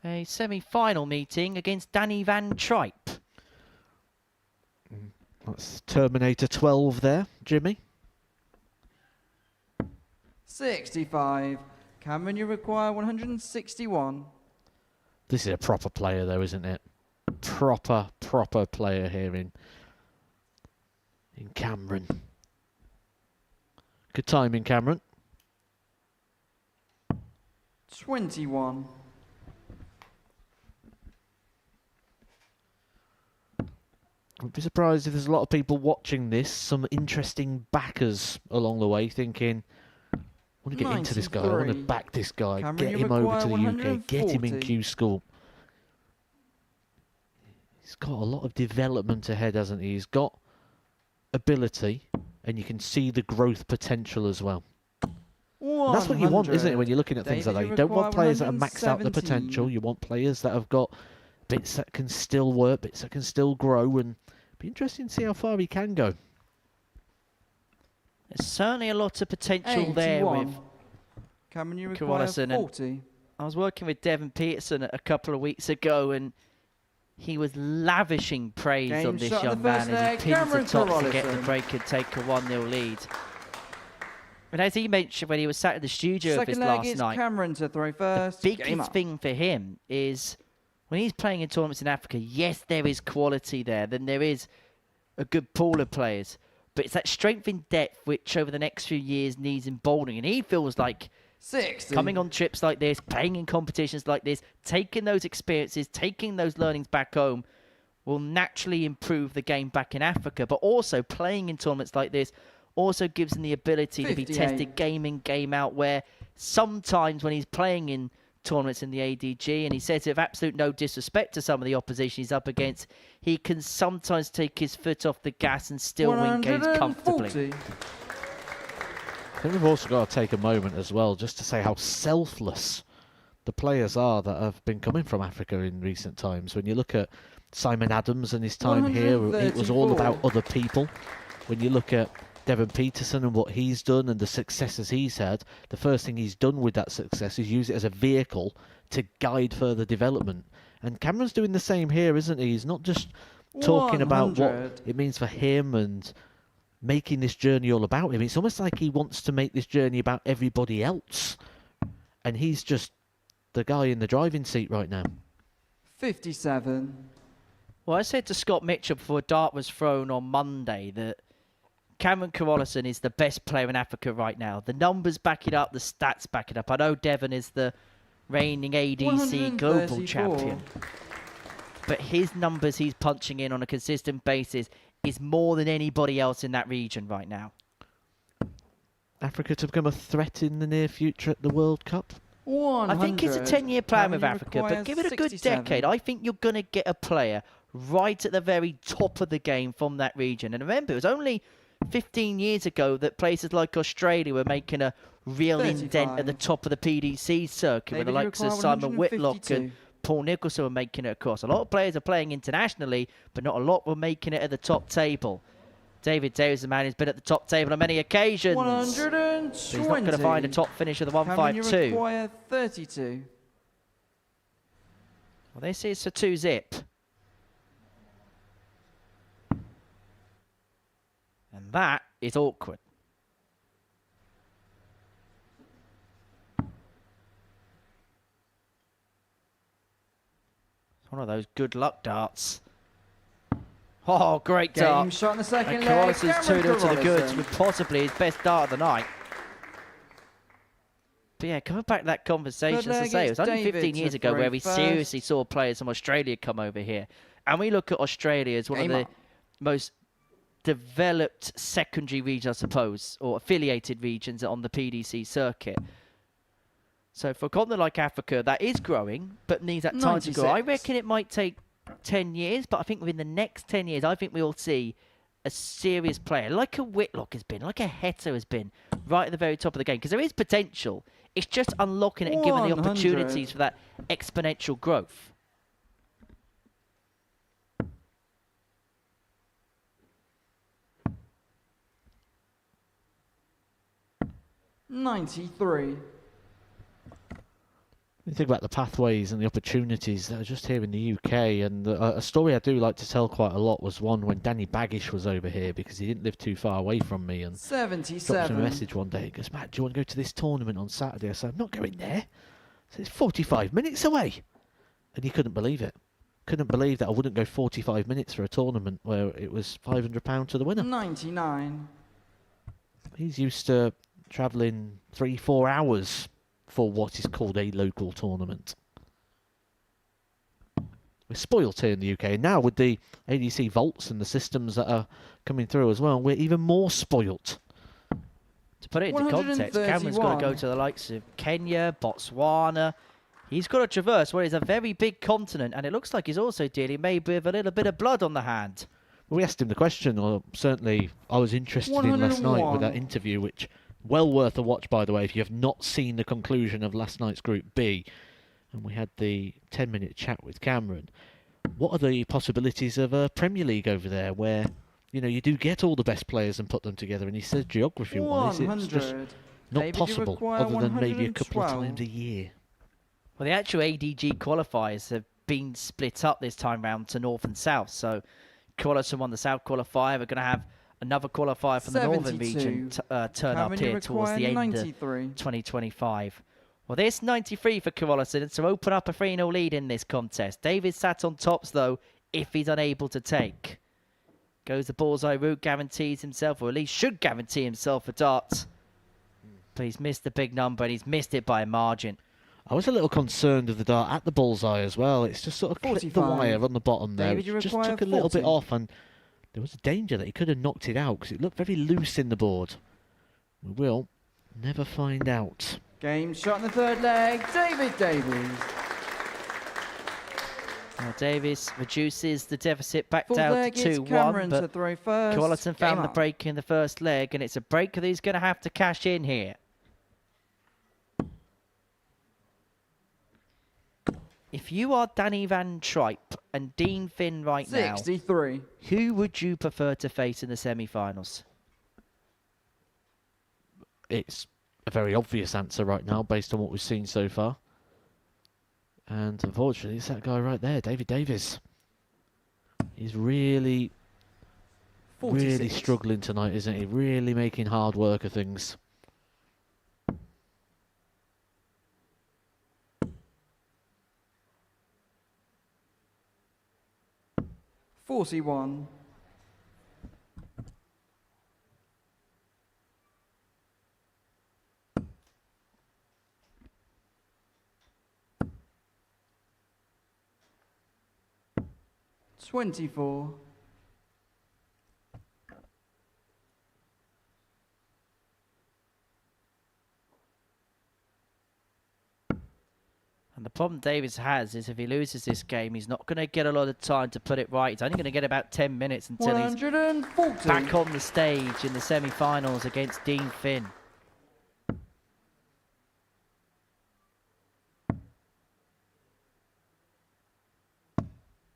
Speaker 6: A semi-final meeting against Danny van Trijp.
Speaker 5: That's Terminator 12 there, Jimmy.
Speaker 9: 65. Cameron, you require 161.
Speaker 5: This is a proper player, though, isn't it? Proper player here in Cameron. Good timing, Cameron.
Speaker 9: 21.
Speaker 5: I'd be surprised if there's a lot of people watching this, some interesting backers along the way, thinking, I want to get into this guy, I want to back this guy,
Speaker 9: Cameron,
Speaker 5: get him over to the UK, get him in
Speaker 9: 140.
Speaker 5: Q School. He's got a lot of development ahead, hasn't he? He's got ability, and you can see the growth potential as well. And that's what you want, isn't it, when you're looking at things like that? You don't want players that have maxed out the potential. You want players that have got bits that can still work, bits that can still grow, and it'd be interesting to see how far he can go.
Speaker 6: There's certainly a lot of potential there with
Speaker 9: Cameron, you require 40.
Speaker 6: I was working with Devon Peterson a couple of weeks ago, and he was lavishing praise on this young man as he pins the top to get the break and take a 1-0 lead. And as he mentioned when he was sat in the studio of this last night,
Speaker 9: Cameron to throw first.
Speaker 6: The biggest thing for him is when he's playing in tournaments in Africa, yes, there is quality there. Then there is a good pool of players. But it's that strength in depth which over the next few years needs emboldening. And he feels like
Speaker 9: 60.
Speaker 6: Coming on trips like this, playing in competitions like this, taking those experiences, taking those learnings back home will naturally improve the game back in Africa. But also playing in tournaments like this also gives him the ability to be tested game in, game out, where sometimes when he's playing in tournaments in the ADG, and he says it with absolute no disrespect to some of the opposition he's up against, he can sometimes take his foot off the gas and still win games comfortably.
Speaker 5: I think we've also got to take a moment as well just to say how selfless the players are that have been coming from Africa in recent times. When you look at Simon Adams and his time here, it was all about other people. When you look at Devon Peterson and what he's done and the successes he's had, the first thing he's done with that success is use it as a vehicle to guide further development. And Cameron's doing the same here, isn't he? He's not just talking about what it means for him and making this journey all about him. It's almost like he wants to make this journey about everybody else. And he's just the guy in the driving seat right now.
Speaker 9: 57.
Speaker 6: Well, I said to Scott Mitchell before a dart was thrown on Monday that Cameron Carolissen is the best player in Africa right now. The numbers back it up, the stats back it up. I know Devon is the reigning ADC global champion. But his numbers he's punching in on a consistent basis is more than anybody else in that region right now.
Speaker 5: Africa to become a threat in the near future at the World Cup?
Speaker 9: 100.
Speaker 6: I think it's a 10-year plan with Africa, but give it a good decade. I think you're going to get a player right at the very top of the game from that region. And remember, it was only 15 years ago that places like Australia were making a real indent at the top of the PDC circuit, with the likes of Simon Whitlock and Paul Nicholson were making it across. A lot of players are playing internationally, but not a lot were making it at the top table. David Davies is a man who's been at the top table on many occasions.
Speaker 9: 120.
Speaker 6: He's not going to find a top finish of the 152.
Speaker 9: You require 32.
Speaker 6: Well, this is a 2-zip. And that is awkward. One of those good luck darts. Oh, great dart.
Speaker 9: Game shot in the second
Speaker 6: and
Speaker 9: leg.
Speaker 6: Carolissen's 2-0 to the goods with possibly his best dart of the night. But yeah, coming back to that conversation, as I say, it was only 15 years ago where we seriously saw players from Australia come over here. And we look at Australia as one of the most developed secondary regions, I suppose, or affiliated regions on the PDC circuit. So for a continent like Africa, that is growing, but needs that time to grow. I reckon it might take 10 years, but I think within the next 10 years, I think we'll see a serious player, like a Whitlock has been, like a Hayter has been, right at the very top of the game, because there is potential. It's just unlocking it and giving the opportunities for that exponential growth.
Speaker 9: $93.
Speaker 5: You think about the pathways and the opportunities that are just here in the UK, and a story I do like to tell quite a lot was one when Danny Baggish was over here, because he didn't live too far away from me, and
Speaker 9: 77.
Speaker 5: dropped him a message one day. He goes, "Matt, do you want to go to this tournament on Saturday?" I said, "I'm not going there." I said, "It's 45 minutes away." And he couldn't believe it. Couldn't believe that I wouldn't go 45 minutes for a tournament where it was £500 to the winner.
Speaker 9: 99.
Speaker 5: He's used to travelling 3-4 hours for what is called a local tournament. We're spoilt here in the UK. And now with the ADC vaults and the systems that are coming through as well, we're even more spoilt.
Speaker 6: To put it into context, Cameron's got to go to the likes of Kenya, Botswana. He's got to traverse what is a very big continent, and it looks like he's also dealing maybe with a little bit of blood on the hand.
Speaker 5: We asked him the question, or certainly I was interested in last night with that interview, which well worth a watch, by the way, if you have not seen the conclusion of last night's Group B. And we had the 10-minute chat with Cameron. What are the possibilities of a Premier League over there where, you know, you do get all the best players and put them together? And he said geography-wise, it's just not possible, other than maybe a couple of times a year.
Speaker 6: Well, the actual ADG qualifiers have been split up this time round to North and South. So Carolissen won the South qualifier. We're going to have another qualifier from the Northern region turn up here towards the end of 2025. Well, this 93 for Carolissen to open up a 3-0 lead in this contest. Davies sat on tops, though, if he's unable to take. Goes the bullseye route, guarantees himself, or at least should guarantee himself a dart. But he's missed the big number, and he's missed it by a margin.
Speaker 5: I was a little concerned of the dart at the bullseye as well. It's just sort of clipped the wire on the bottom there. It just took a little bit off, and there was a danger that he could have knocked it out because it looked very loose in the board. We will never find out.
Speaker 9: Game shot in the third leg, Davies.
Speaker 6: Now Davies reduces the deficit back down to 2-1, but Carolissen found the break in the first leg, and it's a break that he's going to have to cash in here. If you are Danny Van Trijp and Dean Finn right
Speaker 9: 63.
Speaker 6: Now, who would you prefer to face in the semi-finals?
Speaker 5: It's a very obvious answer right now based on what we've seen so far. And unfortunately, it's that guy right there, Davies. He's really struggling tonight, isn't he? Really making hard work of things.
Speaker 9: $41. $24.
Speaker 6: And the problem Davies has is if he loses this game, he's not going to get a lot of time to put it right. He's only going to get about 10 minutes until he's back on the stage in the semi-finals against Dean Finn.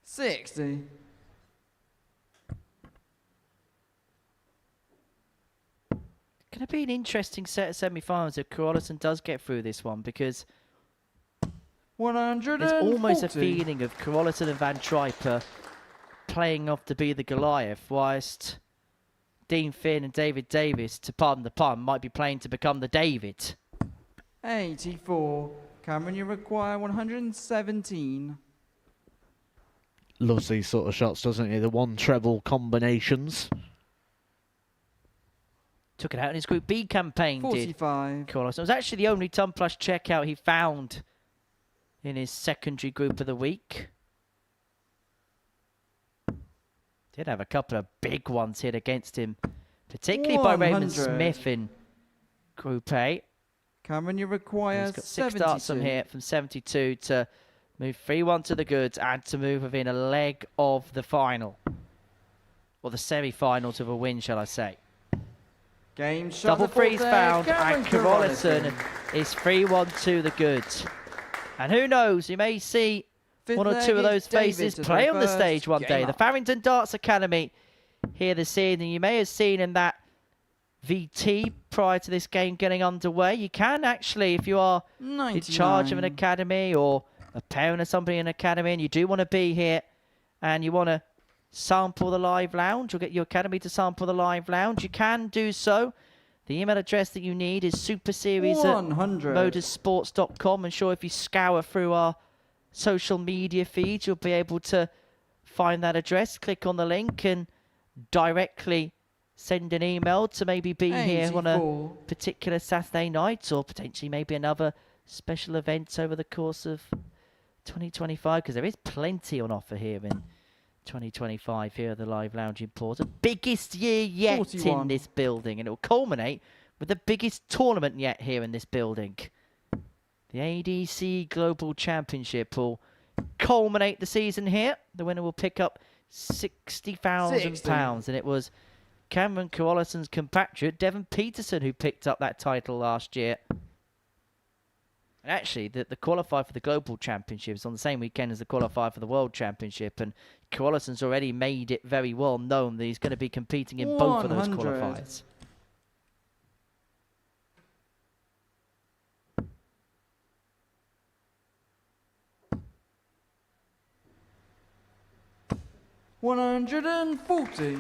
Speaker 9: $60.
Speaker 6: Going to be an interesting set of semi-finals if Carolissen does get through this one, because there's almost a feeling of Carolissen and Van Trijp playing off to be the Goliath, whilst Dean Finn and Davies, to pardon the pun, might be playing to become the David.
Speaker 9: 84. Cameron, you require 117.
Speaker 5: Loves these sort of shots, doesn't he? The one treble combinations.
Speaker 6: Took it out in his Group B campaign,
Speaker 9: 45.
Speaker 6: did Carolissen. It was actually the only ton plus checkout he found in his secondary group of the week. Did have a couple of big ones hit against him, particularly by Raymond Smith in Group A.
Speaker 9: Cameron, you require
Speaker 6: 6 starts from here, from 72 to move 3-1 to the goods and to move within a leg of the final. Or the semi-finals of a win, shall I say.
Speaker 9: Game shot.
Speaker 6: Double freeze found, and Carolissen is 3-1 to the goods. And who knows, you may see one or two of those faces play on the stage one day. The Farrington Darts Academy here this evening. You may have seen in that VT prior to this game getting underway. You can actually, if you are in charge of an academy or a parent of somebody in an academy and you do want to be here and you want to sample the live lounge or get your academy to sample the live lounge, you can do so. The email address that you need is superseries@modusports.com. And sure, if you scour through our social media feeds, you'll be able to find that address. Click on the link and directly send an email to maybe be here on a particular Saturday night or potentially maybe another special event over the course of 2025, because there is plenty on offer here in 2025 here at the Live Lounge in Porter. Biggest year yet 41. In this building, and it will culminate with the biggest tournament yet here in this building. The ADC Global Championship will culminate the season here. The winner will pick up £60,000. And it was Cameron Carolissen's compatriot, Devon Peterson, who picked up that title last year. And actually, the qualifier for the Global Championship is on the same weekend as the qualifier for the World Championship. And Carolissen's already made it very well known that he's going to be competing in both of those qualifiers.
Speaker 9: $140.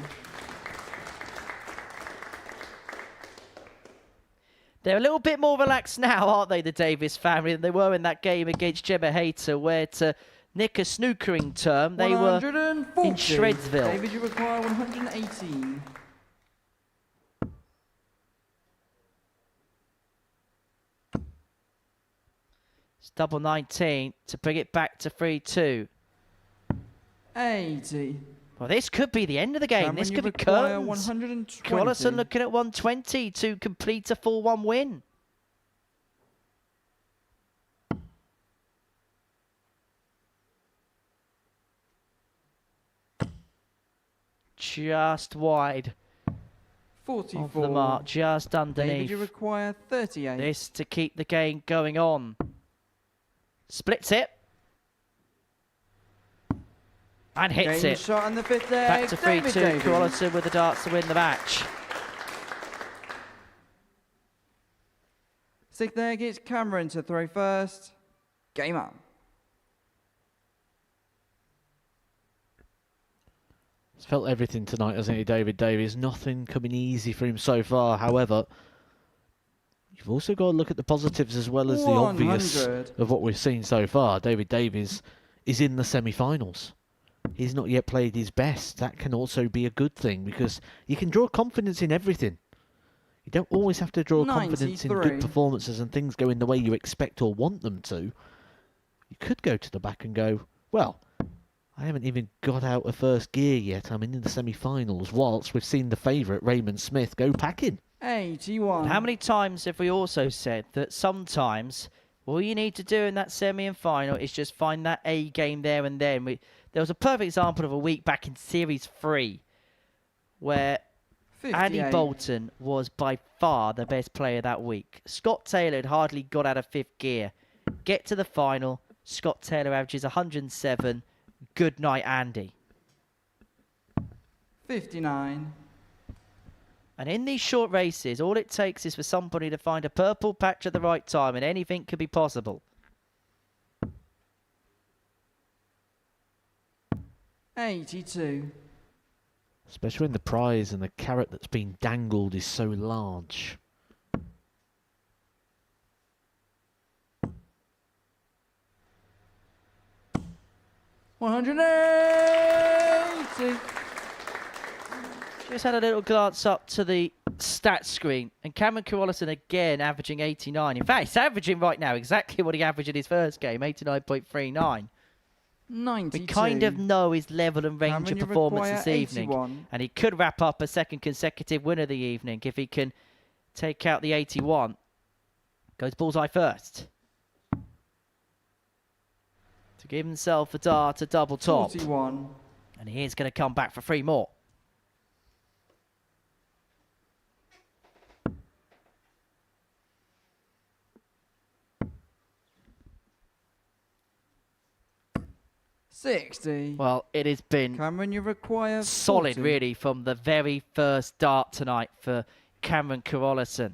Speaker 6: They're a little bit more relaxed now, aren't they, the Davies family, than they were in that game against Gemma Hayter, where to nick a snookering term, they were in Shredsville.
Speaker 9: David, you require 118.
Speaker 6: It's double 19 to bring it back to 3-2.
Speaker 9: 80.
Speaker 6: Well, this could be the end of the game.
Speaker 9: Cameron,
Speaker 6: this could be
Speaker 9: require
Speaker 6: curtains.
Speaker 9: 120.
Speaker 6: Carolissen looking at 120 to complete a 4-1 win. Just wide
Speaker 9: 44.
Speaker 6: of the mark, just underneath.
Speaker 9: David, you require 38.
Speaker 6: This to keep the game going on. Splits it. And hits
Speaker 9: Game
Speaker 6: it.
Speaker 9: shot on the fifth leg.
Speaker 6: Back to 3-2. Carolissen with the darts to win the match.
Speaker 9: Sixth leg, it's Cameron to throw first. Game up.
Speaker 5: He's felt everything tonight, hasn't he, David Davies? Nothing coming easy for him so far. However, you've also got to look at the positives as well as the obvious of what we've seen so far. David Davies is in the semi-finals. He's not yet played his best. That can also be a good thing because you can draw confidence in everything. You don't always have to draw confidence in good performances and things going the way you expect or want them to. You could go to the back and go, well, I haven't even got out of first gear yet. I'm in the semi-finals, whilst we've seen the favourite, Raymond Smith, go packing.
Speaker 9: 81.
Speaker 6: How many times have we also said that sometimes all you need to do in that semi and final is just find that A game there and then? There was a perfect example of a week back in Series 3 where
Speaker 9: 58.
Speaker 6: Andy Bolton was by far the best player that week. Scott Taylor had hardly got out of fifth gear. Get to the final, Scott Taylor averages 107. Good night, Andy.
Speaker 9: 59.
Speaker 6: And in these short races, all it takes is for somebody to find a purple patch at the right time and anything could be possible.
Speaker 9: 82.
Speaker 5: Especially when the prize and the carrot that's been dangled is so large.
Speaker 9: $180.
Speaker 6: Just had a little glance up to the stats screen, and Cameron Carolissen again averaging 89. In fact, he's averaging right now exactly what he averaged in his first game, 89.39.
Speaker 9: 92.
Speaker 6: We kind of know his level and range of performance this evening.
Speaker 9: 81.
Speaker 6: And he could wrap up a second consecutive winner of the evening if he can take out the 81. Goes bullseye first. To give himself a dart to double top.
Speaker 9: 41.
Speaker 6: And he is going to come back for 3 more.
Speaker 9: $60.
Speaker 6: Well, it has been
Speaker 9: Cameron, you require
Speaker 6: solid,
Speaker 9: 40.
Speaker 6: really, from the very first dart tonight for Cameron Carolissen.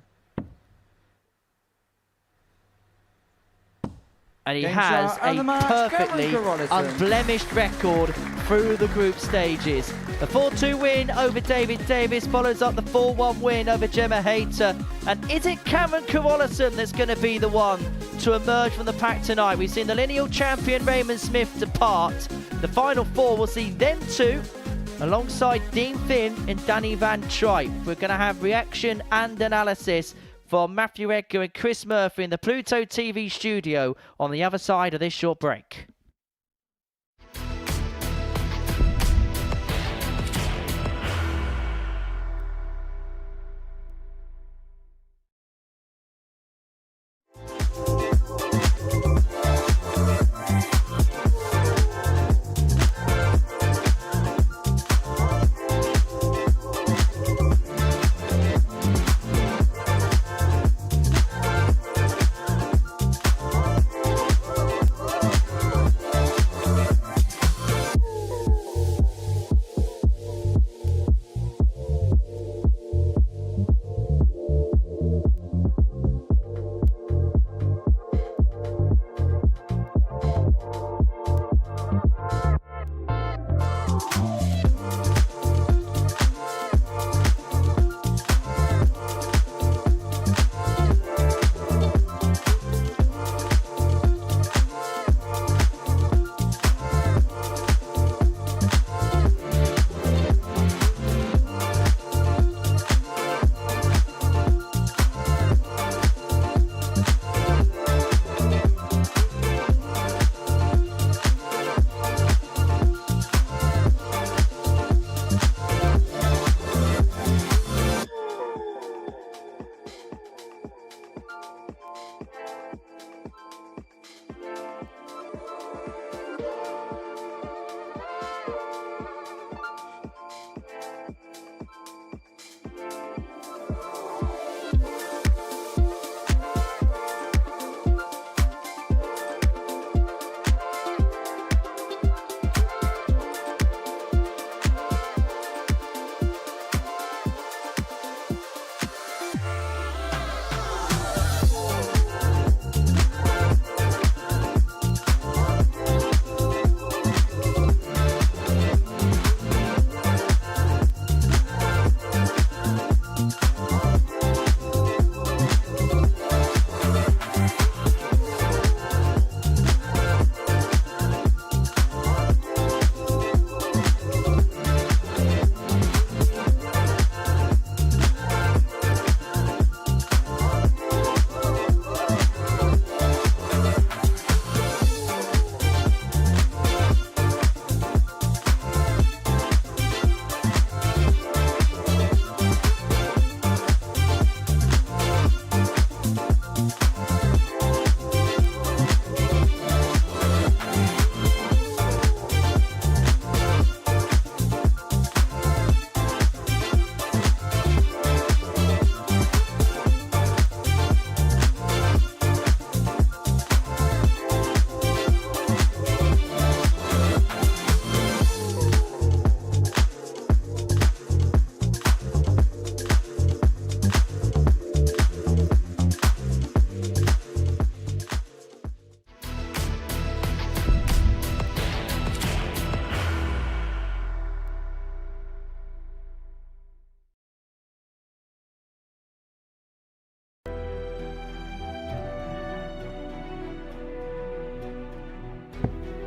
Speaker 6: And he has a perfectly unblemished record through the group stages. The 4-2 win over David Davies follows up the 4-1 win over Gemma Hayter. And is it Cameron Carolissen that's going to be the one to emerge from the pack tonight? We've seen the lineal champion Raymond Smith depart. The final 4 will see them 2 alongside Dean Finn and Danny Van Trijp. We're going to have reaction and analysis from Matthew Edgar and Chris Murphy in the Pluto TV studio on the other side of this short break.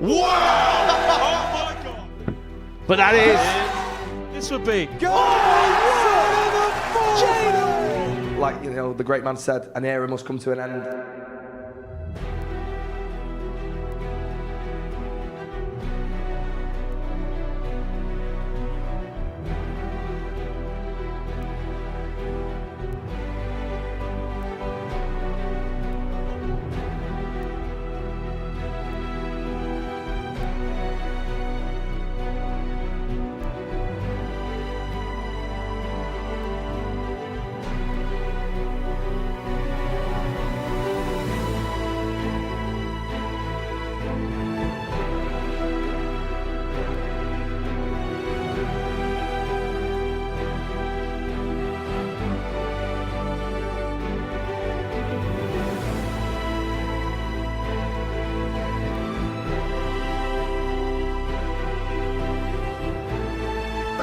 Speaker 10: Wow! Oh my God!
Speaker 14: But that is... This would be...
Speaker 20: Like, you know, the great man said, an era must come to an end.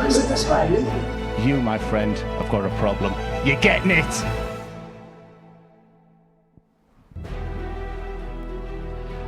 Speaker 2: Is it this way? You, my friend, have got a problem. You're getting it!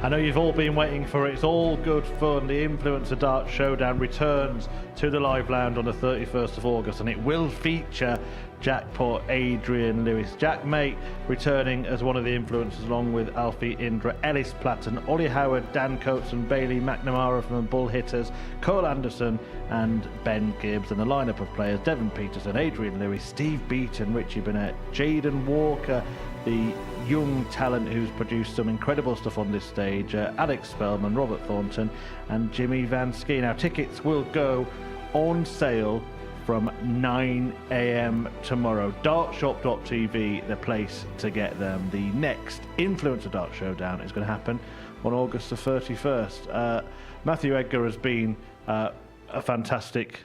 Speaker 21: I know you've all been waiting for it. It's all good fun. The Influencer Dart Showdown returns to the Live Lounge on the 31st of August, and it will feature Jackpot Adrian Lewis, Jack Mate returning as one of the influencers, along with Alfie Indra, Ellis Platten, Ollie Howard, Dan Coates and Bailey McNamara from the Bull Hitters, Cole Anderson and Ben Gibbs, and the lineup of players: Devon Peterson, Adrian Lewis, Steve Beaton, Richie Burnett, Jaden Walker, the young talent who's produced some incredible stuff on this stage, Alex Spellman, Robert Thornton and Jimmy Van Ski. Now, tickets will go on sale from 9 AM tomorrow. Dartshop.tv, the place to get them. The next Influencer Dart Showdown is going to happen on August the 31st. Matthew Edgar has been a fantastic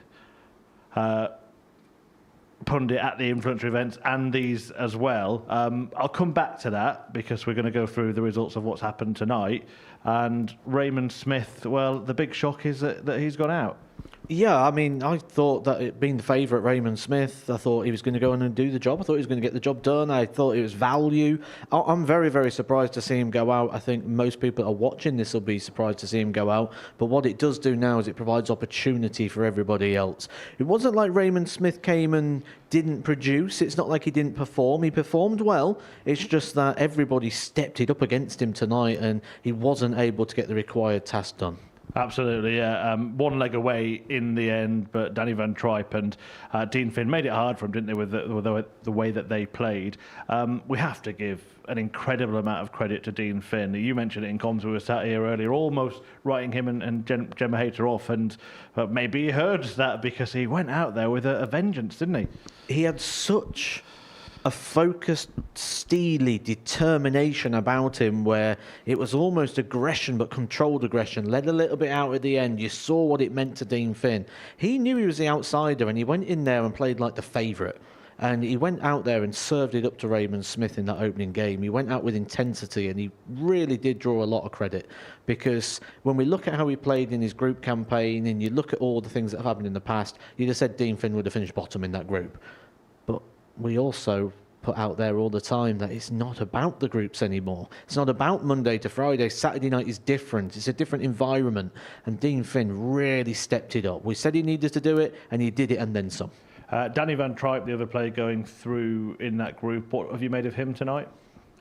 Speaker 21: pundit at the influencer events and these as well. I'll come back to that because we're going to go through the results of what's happened tonight. And Raymond Smith, well, the big shock is that he's gone out.
Speaker 5: Yeah, I mean, I thought that it being the favourite Raymond Smith, I thought he was going to go in and do the job. I thought he was going to get the job done. I thought it was value. I'm very, very surprised to see him go out. I think most people that are watching this will be surprised to see him go out. But what it does do now is it provides opportunity for everybody else. It wasn't like Raymond Smith came and didn't produce. It's not like he didn't perform. He performed well. It's just that everybody stepped it up against him tonight and he wasn't able to get the required task done.
Speaker 21: Absolutely, yeah. One leg away in the end, but Danny Van Trijp and Dean Finn made it hard for him, didn't they, with the way that they played. We have to give an incredible amount of credit to Dean Finn. You mentioned it in comms. We were sat here earlier, almost writing him and Gemma Hayter off, and maybe he heard that because he went out there with a vengeance, didn't he?
Speaker 5: He had such a focused, steely determination about him where it was almost aggression, but controlled aggression, led a little bit out at the end. You saw what it meant to Dean Finn. He knew he was the outsider and he went in there and played like the favourite. And he went out there and served it up to Raymond Smith in that opening game. He went out with intensity and he really did draw a lot of credit, because when we look at how he played in his group campaign and you look at all the things that have happened in the past, you'd have said Dean Finn would have finished bottom in that group. But we also put out there all the time that it's not about the groups anymore. It's not about Monday to Friday. Saturday night is different. It's a different environment. And Dean Finn really stepped it up. We said he needed to do it, and he did it and then some.
Speaker 21: Danny Van Trijp, the other player going through in that group, what have you made of him tonight?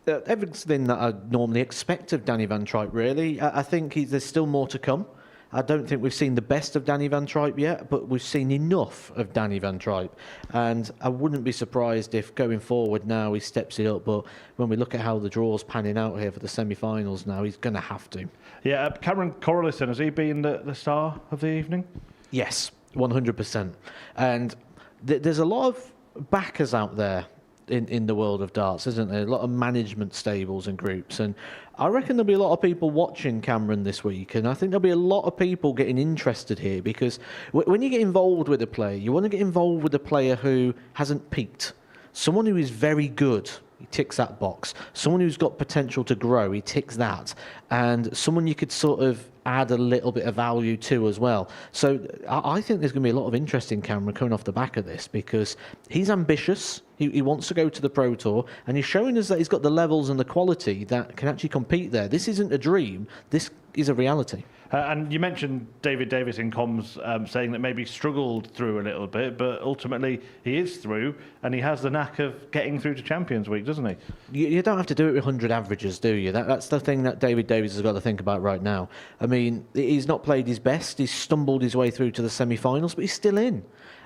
Speaker 5: Everything that I normally expect of Danny Van Trijp, really. I think there's still more to come. I don't think we've seen the best of Danny Van Trijp yet, but we've seen enough of Danny Van Trijp. And I wouldn't be surprised if going forward now he steps it up. But when we look at how the draw's panning out here for the semi-finals now, he's going to have to.
Speaker 21: Yeah, Cameron Carolissen, has he been the star of the evening?
Speaker 5: Yes, 100%. And there's a lot of backers out there in the world of darts, isn't there? A lot of management stables and groups, and I reckon there'll be a lot of people watching Cameron this week, and I think there'll be a lot of people getting interested here, because when you get involved with a player, you want to get involved with a player who hasn't peaked. Someone who is very good, he ticks that box. Someone who's got potential to grow, he ticks that. And someone you could sort of add a little bit of value to as well. So I think there's going to be a lot of interest in Cameron coming off the back of this, because he's ambitious. He wants to go to the Pro Tour, and he's showing us that he's got the levels and the quality that can actually compete there. This isn't a dream. This is a reality.
Speaker 21: And you mentioned David Davies in comms saying that maybe struggled through a little bit, but ultimately he is through, and he has the knack of getting through to Champions Week, doesn't he?
Speaker 5: You don't have to do it with 100 averages, do you? That's the thing that David Davies has got to think about right now. I mean, he's not played his best. He's stumbled his way through to the semi-finals, but he's still in.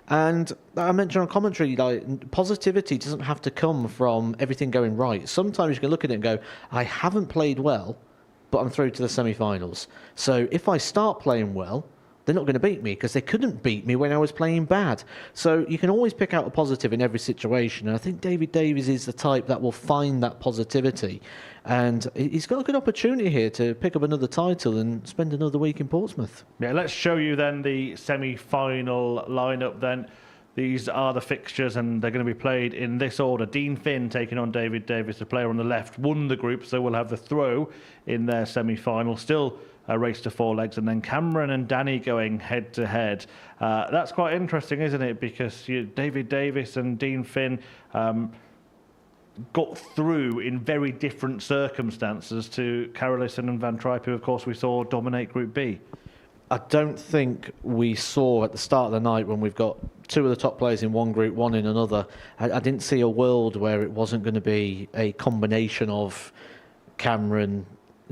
Speaker 5: And I mentioned on commentary, like, positivity doesn't have to come from everything going right. Sometimes you can look at it and go, I haven't played well, but I'm through to the semi-finals. So if I start playing well, they're not going to beat me, because they couldn't beat me when I was playing bad. So you can always pick out a positive in every situation. And I think David Davies is the type that will find that positivity. And he's got a good opportunity here to pick up another title and spend another week in Portsmouth.
Speaker 21: Yeah, let's show you then the semi-final lineup then. These are the fixtures, and they're going to be played in this order. Dean Finn taking on David Davies, the player on the left, won the group, so we'll have the throw in their semi-final. Still a race to 4 legs, and then Cameron and Danny going head-to-head. That's quite interesting, isn't it? Because David Davies and Dean Finn got through in very different circumstances to Carolissen and Van Trijp, who, of course, we saw dominate Group B.
Speaker 5: I don't think we saw at the start of the night, when we've got 2 of the top players in one group, 1 in another, I didn't see a world where it wasn't going to be a combination of Cameron,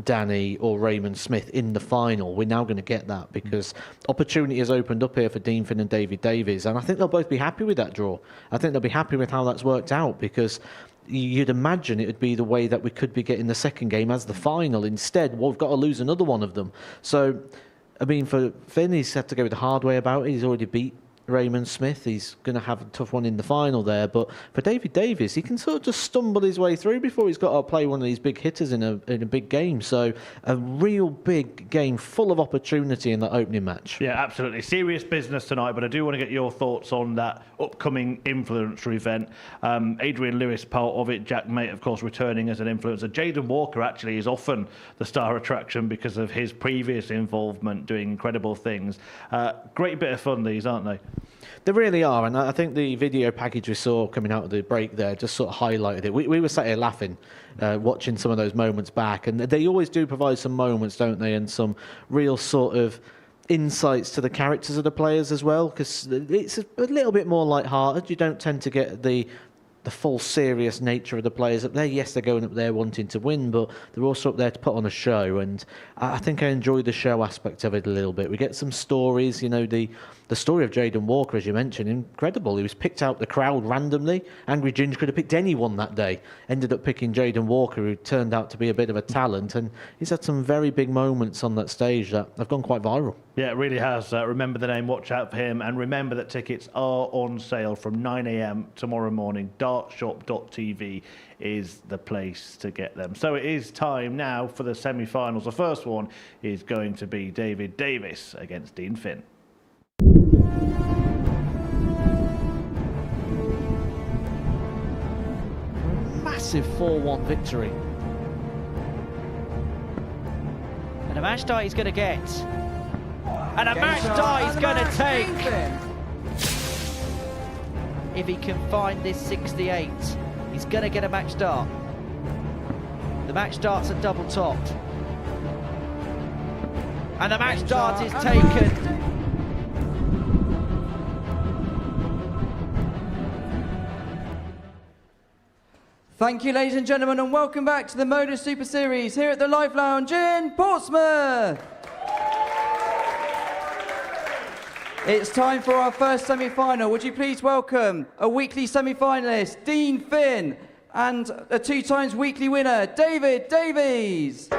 Speaker 5: Danny or Raymond Smith in the final. We're now going to get that, because opportunity has opened up here for Dean Finn and David Davies, and I think they'll both be happy with that draw. I think they'll be happy with how that's worked out, because you'd imagine it would be the way that we could be getting the second game as the final. Instead, we've got to lose another one of them. So, I mean, for Finn, he's had to go the hard way about it. He's already beat Raymond Smith. He's going to have a tough one in the final there. But for David Davies, he can sort of just stumble his way through before he's got to play one of these big hitters in a big game. So a real big game full of opportunity in that opening match.
Speaker 21: Yeah, absolutely. Serious business tonight, but I do want to get your thoughts on that upcoming influencer event. Adrian Lewis, part of it. Jack Mate, of course, returning as an influencer. Jaden Walker actually is often the star attraction because of his previous involvement doing incredible things. Great bit of fun, these, aren't they?
Speaker 5: They really are, and I think the video package we saw coming out of the break there just sort of highlighted it. We were sat here laughing, watching some of those moments back, and they always do provide some moments, don't they, and some real sort of insights to the characters of the players as well, because it's a little bit more light-hearted. You don't tend to get the full serious nature of the players up there. Yes, they're going up there wanting to win, but they're also up there to put on a show, and I think I enjoy the show aspect of it a little bit. We get some stories, you know, the story of Jaden Walker, as you mentioned, incredible. He was picked out the crowd randomly. Angry Ginger could have picked anyone that day. Ended up picking Jaden Walker, who turned out to be a bit of a talent, and he's had some very big moments on that stage that have gone quite viral.
Speaker 21: Yeah, it really has. Remember the name, watch out for him, and remember that tickets are on sale from 9 a.m. tomorrow morning. Dartshop.tv is the place to get them. So it is time now for the semi-finals. The first one is going to be David Davies against Dean Finn.
Speaker 4: Massive 4-1 victory. And a match die he's going to get. And a match die he's going to take. If he can find this 68, he's going to get a match dart. The match dart's a double topped. And the match dart is taken.
Speaker 9: Thank you, ladies and gentlemen, and welcome back to the Modus Super Series here at the Live Lounge in Portsmouth. It's time for our first semi-final. Would you please welcome a weekly semi-finalist, Dean Finn, and a 2 times weekly winner, David Davies.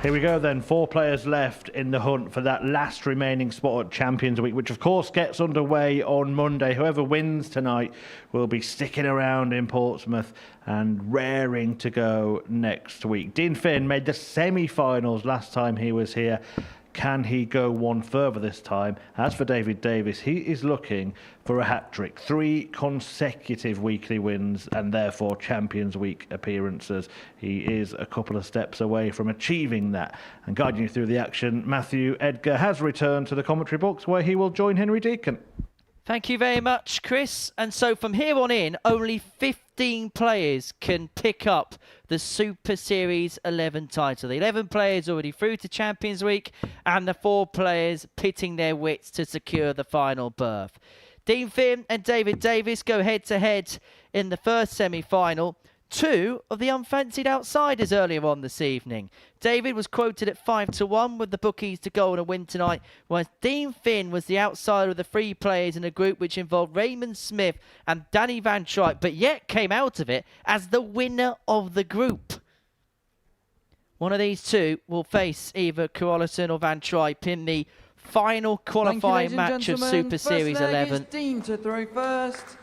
Speaker 21: Here we go then, 4 players left in the hunt for that last remaining spot at Champions Week, which of course gets underway on Monday. Whoever wins tonight will be sticking around in Portsmouth and raring to go next week. Dean Finn made the semi-finals last time he was here. Can he go one further this time? As for David Davies, he is looking for a hat-trick. 3 consecutive weekly wins and therefore Champions Week appearances. He is a couple of steps away from achieving that. And guiding you through the action, Matthew Edgar has returned to the commentary box where he will join Henry Deacon.
Speaker 4: Thank you very much, Chris. And so from here on in, only 15 players can pick up the Super Series 11 title. The 11 players already through to Champions Week and the 4 players pitting their wits to secure the final berth. Dean Finn and David Davies go head-to-head in the first semi-final. 2 of the unfancied outsiders earlier on this evening. David was quoted at 5-1 with the bookies to go on a win tonight, whereas Dean Finn was the outsider of the 3 players in a group which involved Raymond Smith and Danny Van Trijp, but yet came out of it as the winner of the group. One of these 2 will face either Carolissen or Van Trijp in the final qualifying match of Super Series 11.
Speaker 9: Dean to throw first.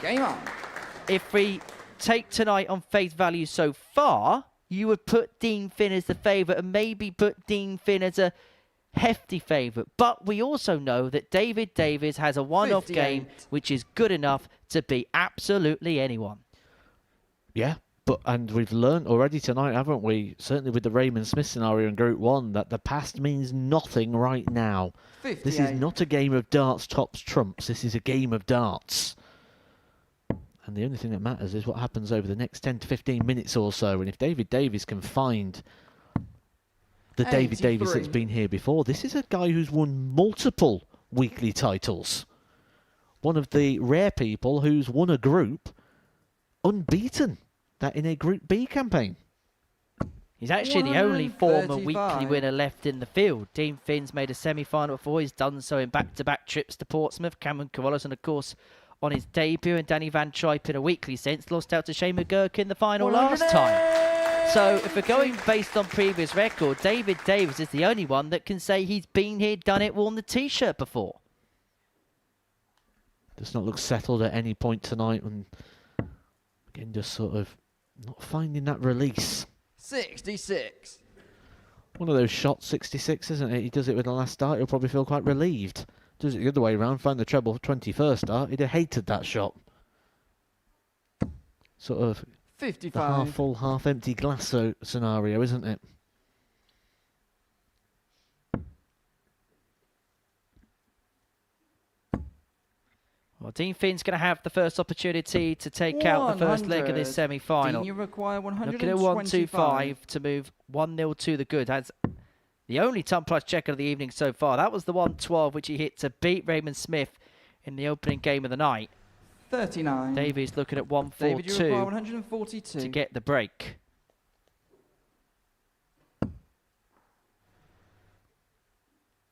Speaker 9: Game on.
Speaker 4: If we take tonight on face value so far, you would put Dean Finn as the favourite and maybe put Dean Finn as a hefty favourite. But we also know that David Davies has a one-off game which is good enough to beat absolutely anyone.
Speaker 5: Yeah, and we've learned already tonight, haven't we? Certainly with the Raymond Smith scenario in Group 1, that the past means nothing right now.
Speaker 9: 58.
Speaker 5: This is not a game of darts tops trumps. This is a game of darts. And the only thing that matters is what happens over the next 10 to 15 minutes or so. And if David Davies can find the David Davies that's been here before, this is a guy who's won multiple weekly titles. One of the rare people who's won a group unbeaten, that in a Group B campaign.
Speaker 4: He's actually the only former weekly winner left in the field. Dean Finn's made a semi-final before. He's done so in back-to-back trips to Portsmouth. Cameron Carolissen, of course, on his debut, and Danny Van Trijp in a weekly sense lost out to Shane McGurk in the final last time. So if we're going based on previous record, David Davies is the only one that can say he's been here, done it, worn the T-shirt before.
Speaker 5: Does not look settled at any point tonight, and again just sort of not finding that release.
Speaker 9: 66.
Speaker 5: One of those shots, 66, isn't it? He does it with the last start, he'll probably feel quite relieved. Does it the other way around, find the treble 21st start, he'd have hated that shot. Sort of
Speaker 9: 55.
Speaker 5: The half full, half empty glass scenario, isn't it?
Speaker 4: Well, Dean Finn's going to have the first opportunity to take out the first leg of this semi-final.
Speaker 9: Dean, you require 125.
Speaker 4: Looking at 125 to move 1-0 to the good. That's the only ton plus checker of the evening so far. That was the 112 which he hit to beat Raymond Smith in the opening game of the night.
Speaker 9: 39.
Speaker 4: Davies looking at 142
Speaker 9: David, you require 142
Speaker 4: to get the break.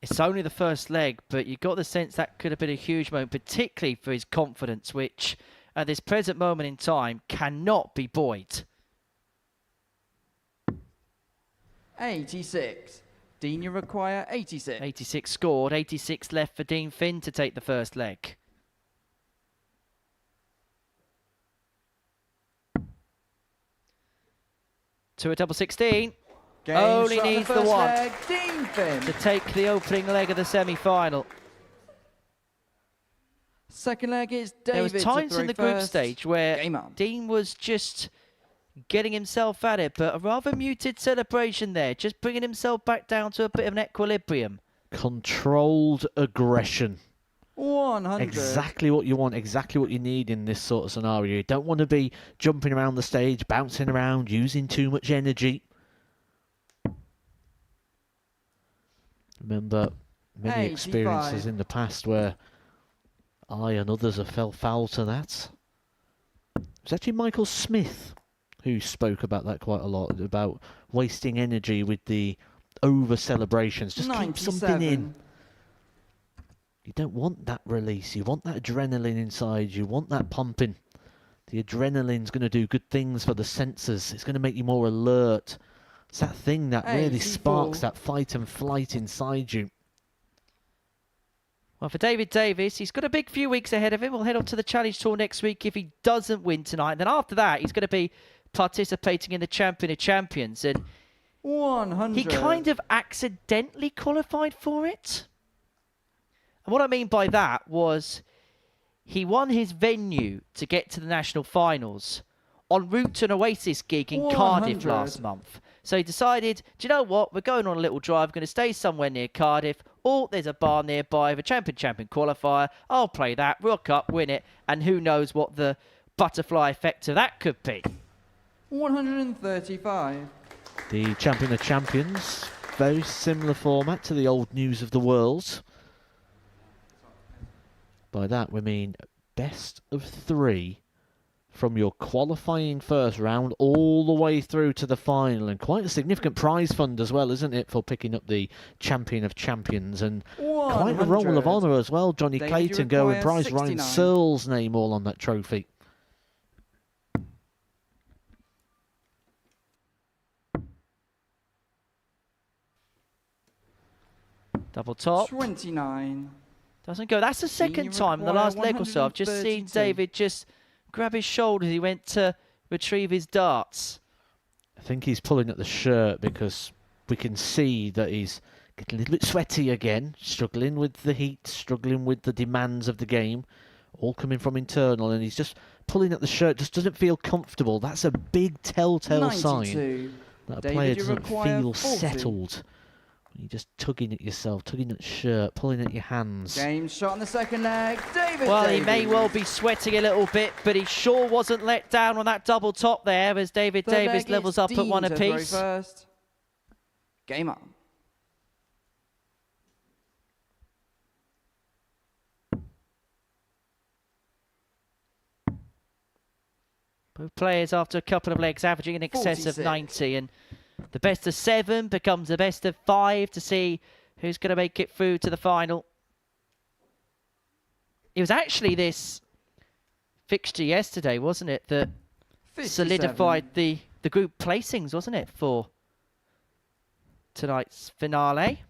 Speaker 4: It's only the first leg, but you got the sense that could have been a huge moment, particularly for his confidence, which at this present moment in time cannot be buoyed.
Speaker 9: 86. Dean, you require 86.
Speaker 4: 86 scored, 86 left for Dean Finn to take the first leg. To a double 16.
Speaker 9: Game
Speaker 4: only needs the one
Speaker 9: leg, Dean Finn.
Speaker 4: to take the opening leg of the semi-final.
Speaker 9: Second leg is David.
Speaker 4: There was times in the group
Speaker 9: first.
Speaker 4: stage where Dean was just getting himself at it, but a rather muted celebration there, just bringing himself back down to a bit of an equilibrium.
Speaker 5: Controlled aggression.
Speaker 9: 100.
Speaker 5: Exactly what you want, exactly what you need in this sort of scenario. You don't want to be jumping around the stage, bouncing around, using too much energy. Remember many
Speaker 9: 85.
Speaker 5: experiences in the past where I and others have fell foul to that. It's actually Michael Smith who spoke about that quite a lot, about wasting energy with the over-celebrations. Just
Speaker 9: 97.
Speaker 5: keep something in. You don't want that release. You want that adrenaline inside. You want that pumping. The adrenaline's going to do good things for the senses. It's going to make you more alert. It's that thing that really sparks that fight and flight inside you.
Speaker 4: Well, for David Davies, he's got a big few weeks ahead of him. We'll head on to the Challenge Tour next week if he doesn't win tonight. And then after that, he's going to be participating in the Champion of Champions. And
Speaker 9: 100.
Speaker 6: He kind of accidentally qualified for it. And what I mean by that was he won his venue to get to the national finals en route to an Oasis gig in Cardiff last month. So he decided, do you know what? We're going on a little drive. We're going to stay somewhere near Cardiff. Oh, there's a bar nearby with a champion qualifier. I'll play that, rock up, win it. And who knows what the butterfly effect of that could be.
Speaker 9: 135.
Speaker 5: The Champion of Champions, very similar format to the old News of the World. By that we mean best of 3 from your qualifying first round all the way through to the final, and quite a significant prize fund as well, isn't it, for picking up the Champion of Champions, and quite a roll of honour as well. Johnny Clayton, Gerwin Price, Ryan Searle's name all on that trophy.
Speaker 6: Double top.
Speaker 9: 29.
Speaker 6: Doesn't go. That's the second time in the last leg or so I've just seen David just grab his shoulders. He went to retrieve his darts.
Speaker 5: I think he's pulling at the shirt because we can see that he's getting a little bit sweaty again, struggling with the heat, struggling with the demands of the game, all coming from internal, and he's just pulling at the shirt, just doesn't feel comfortable. That's a big telltale sign that a player doesn't feel settled. You're just tugging at yourself, tugging at the shirt, pulling at your hands.
Speaker 9: Game shot on the second leg. David
Speaker 6: Well,
Speaker 9: Davies.
Speaker 6: he may well be sweating a little bit, but he sure wasn't let down on that double top there as David Davies levels up at 1 apiece.
Speaker 9: First. Game up.
Speaker 6: Both players after a couple of legs averaging in excess
Speaker 9: 46.
Speaker 6: of 90, and the best of 7 becomes the best of 5 to see who's going to make it through to the final. It was actually this fixture yesterday, wasn't it, that
Speaker 9: 57.
Speaker 6: solidified the group placings, wasn't it, for tonight's finale?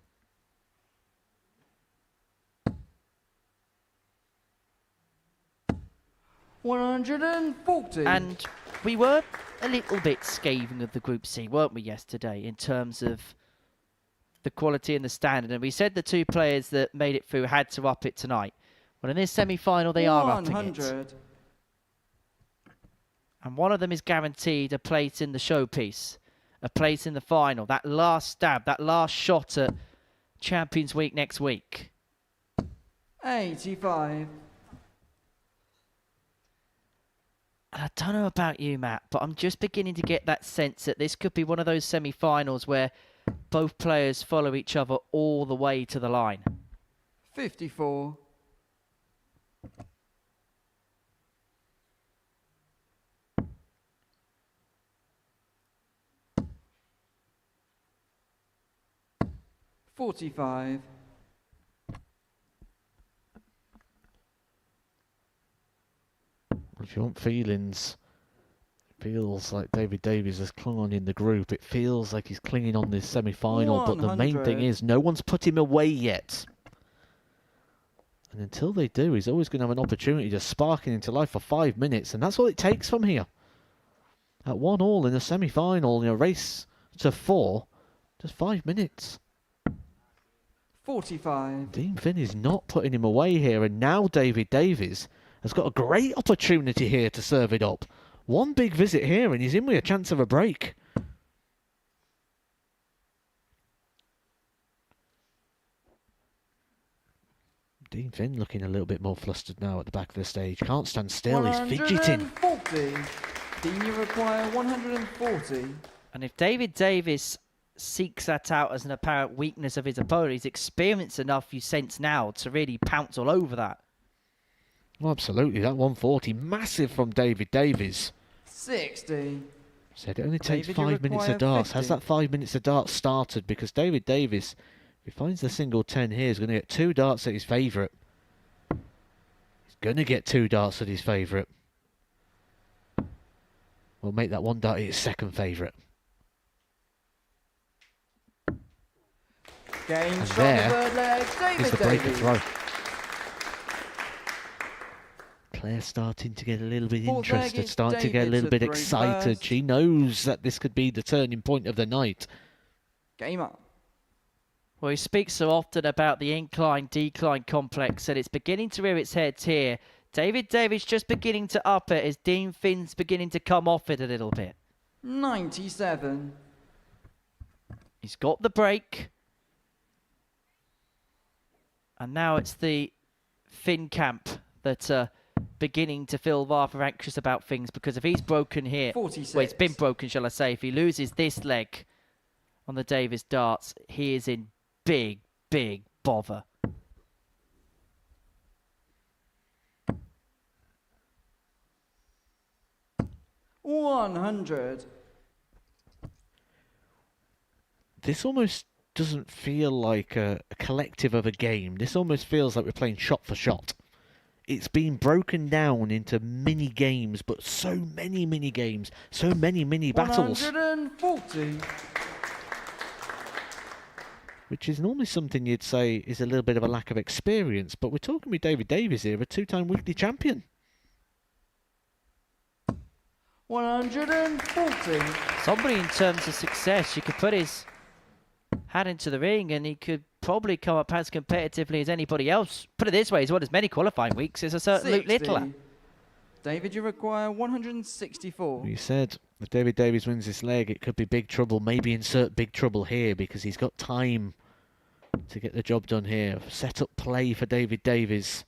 Speaker 9: $140.
Speaker 6: And we were a little bit scathing of the Group C, weren't we, yesterday, in terms of the quality and the standard. And we said the 2 players that made it through had to up it tonight. Well, in this semi-final, they are upping it. And one of them is guaranteed a place in the showpiece, a place in the final. That last stab, that last shot at Champions Week next week.
Speaker 9: 85.
Speaker 6: I don't know about you, Matt, but I'm just beginning to get that sense that this could be one of those semi-finals where both players follow each other all the way to the line.
Speaker 9: 54. $45.
Speaker 5: If you want feelings, it feels like David Davies has clung on in the group. It feels like he's clinging on this semi-final, but the main thing is no one's put him away yet. And until they do, he's always going to have an opportunity to spark it into life for 5 minutes, and that's what it takes from here. At 1-1 in a semi-final, in a race to 4, just 5 minutes.
Speaker 9: 45.
Speaker 5: Dean Finn is not putting him away here, and now David Davies has got a great opportunity here to serve it up. One big visit here, and he's in with a chance of a break. Dean Finn looking a little bit more flustered now at the back of the stage. Can't stand still, he's fidgeting.
Speaker 9: 140. Dean, you require 140.
Speaker 6: And if David Davies seeks that out as an apparent weakness of his opponent, he's experienced enough, you sense now, to really pounce all over that.
Speaker 5: Well, absolutely, that 140, massive from David Davies.
Speaker 9: 60.
Speaker 5: Said it only takes
Speaker 9: David, you
Speaker 5: 5 minutes of
Speaker 9: require
Speaker 5: darts.
Speaker 9: 50.
Speaker 5: Has that 5 minutes of darts started? Because David Davies, if he finds the single 10 here, is going to get 2 darts at his favourite. He's going to get 2 darts at his favourite. We'll make that 1 dart his second favourite.
Speaker 9: Game
Speaker 5: And
Speaker 9: shot
Speaker 5: there
Speaker 9: the third leg. David
Speaker 5: is the break of
Speaker 9: Davies.
Speaker 5: throw. Claire starting to get a little bit
Speaker 9: Fourth leg
Speaker 5: interested,
Speaker 9: is
Speaker 5: starting to get a
Speaker 9: David
Speaker 5: little
Speaker 9: to
Speaker 5: bit
Speaker 9: throw
Speaker 5: excited.
Speaker 9: first.
Speaker 5: She knows that this could be the turning point of the night.
Speaker 9: Game up.
Speaker 6: Well, he speaks so often about the incline-decline complex, and it's beginning to rear its head here. David Davies just beginning to up it as Dean Finn's beginning to come off it a little bit.
Speaker 9: 97.
Speaker 6: He's got the break. And now it's the Finn camp that are beginning to feel rather anxious about things, because if he's broken here,
Speaker 9: 46.
Speaker 6: well, it's been broken, shall I say, if he loses this leg on the Davies darts, he is in big, big bother.
Speaker 9: $100.
Speaker 5: This almost doesn't feel like a collective of a game. This almost feels like we're playing shot for shot. It's been broken down into mini games, but so many mini games, so many mini battles.
Speaker 9: 140.
Speaker 5: Which is normally something you'd say is a little bit of a lack of experience, but we're talking with David Davies here, a two-time weekly champion.
Speaker 9: 140.
Speaker 6: Somebody in terms of success, you could put his hat into the ring and he could probably come up as competitively as anybody else. Put it this way, he's won as many qualifying weeks as a certain Luke
Speaker 9: 60.
Speaker 6: Littler.
Speaker 9: David, you require 164.
Speaker 5: You said if David Davies wins this leg, it could be big trouble. Maybe insert big trouble here because he's got time to get the job done here. Set up play for David Davies.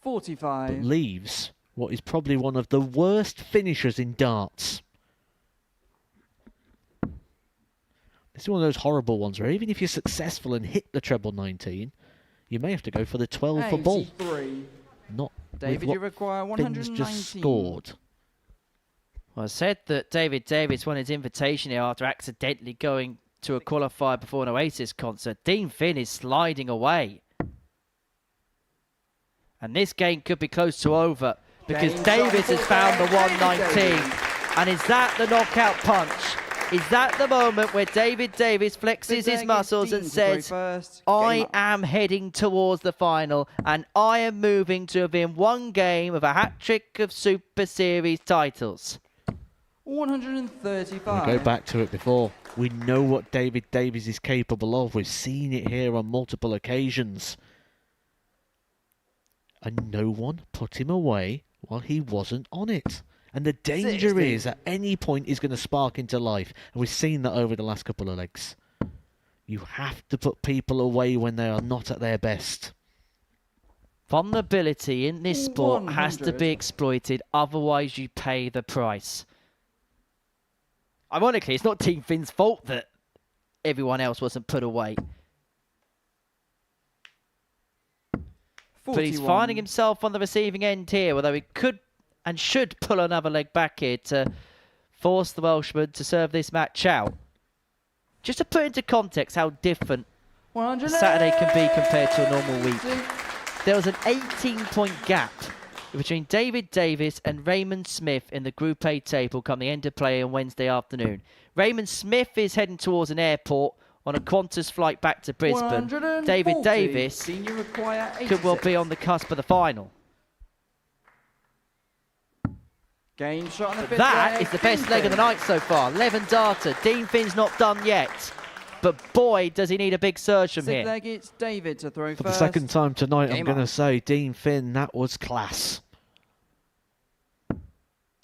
Speaker 9: 45.
Speaker 5: Leaves what is probably one of the worst finishers in darts. This is one of those horrible ones where even if you're successful and hit the treble 19, you may have to go for the 12 for ball.
Speaker 9: 83.
Speaker 5: Not
Speaker 9: David,
Speaker 5: with
Speaker 9: you require
Speaker 5: what Finn's
Speaker 9: 119.
Speaker 5: just scored.
Speaker 6: Well, I said that David Davies won his invitation here after accidentally going to a qualifier before an Oasis concert. Dean Finn is sliding away. And this game could be close to over because Davies has found the 119. And is that the knockout punch? Is that the moment where David Davies flexes his muscles and says, I am heading towards the final and I am moving to within one game of a hat-trick of Super Series titles?
Speaker 9: 135.
Speaker 5: We go back to it before. We know what David Davies is capable of. We've seen it here on multiple occasions. And no one put him away while he wasn't on it. And the danger
Speaker 9: 60.
Speaker 5: is at any point he's going to spark into life. And we've seen that over the last couple of legs. You have to put people away when they are not at their best.
Speaker 6: Vulnerability in this sport
Speaker 9: 100.
Speaker 6: has to be exploited, otherwise you pay the price. Ironically, it's not Team Finn's fault that everyone else wasn't put away.
Speaker 9: 41.
Speaker 6: But he's finding himself on the receiving end here, although he could and should pull another leg back here to force the Welshman to serve this match out. Just to put into context how different Saturday can be compared to a normal week. There was an 18-point gap between David Davies and Raymond Smith in the Group A table come the end of play on Wednesday afternoon. Raymond Smith is heading towards an airport on a Qantas flight back to Brisbane. David Davies could well be on the cusp of the final.
Speaker 9: Game shot on the fifth
Speaker 6: That
Speaker 9: leg.
Speaker 6: is the best
Speaker 9: Dean
Speaker 6: leg of the
Speaker 9: Finn.
Speaker 6: night so far. 11 darter. Dean Finn's not done yet. But boy, does he need a big surge from
Speaker 9: Sixth
Speaker 6: here.
Speaker 9: leg, it's David to throw
Speaker 5: For
Speaker 9: first.
Speaker 5: the second time tonight, I'm
Speaker 9: Game
Speaker 5: going to
Speaker 9: on.
Speaker 5: say, Dean Finn, that was class.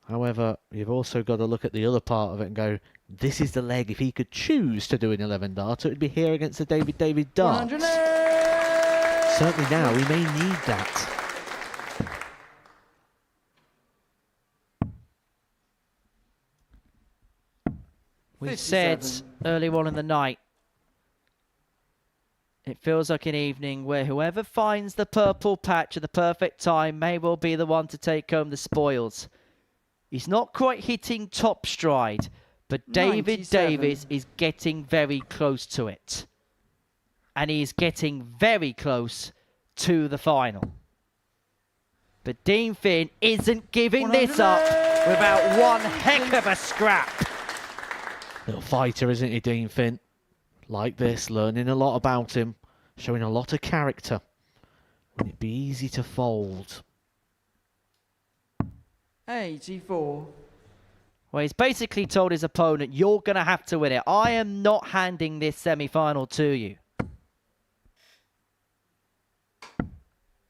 Speaker 5: However, you've also got to look at the other part of it and go, this is the leg. If he could choose to do an 11 darter, it would be here against the David dart.
Speaker 9: 100.
Speaker 5: Certainly now, we may need that.
Speaker 6: We said earlier on in the night, it feels like an evening where whoever finds the purple patch at the perfect time may well be the one to take home the spoils. He's not quite hitting top stride, but David
Speaker 9: 97.
Speaker 6: Davies is getting very close to it. And he's getting very close to the final. But Dean Finn isn't giving this up without one heck of a scrap.
Speaker 5: Little fighter, isn't he, Dean Finn? Like this, learning a lot about him, showing a lot of character. Wouldn't it be easy to fold?
Speaker 9: 84.
Speaker 6: Well, he's basically told his opponent, you're going to have to win it. I am not handing this semi-final to you.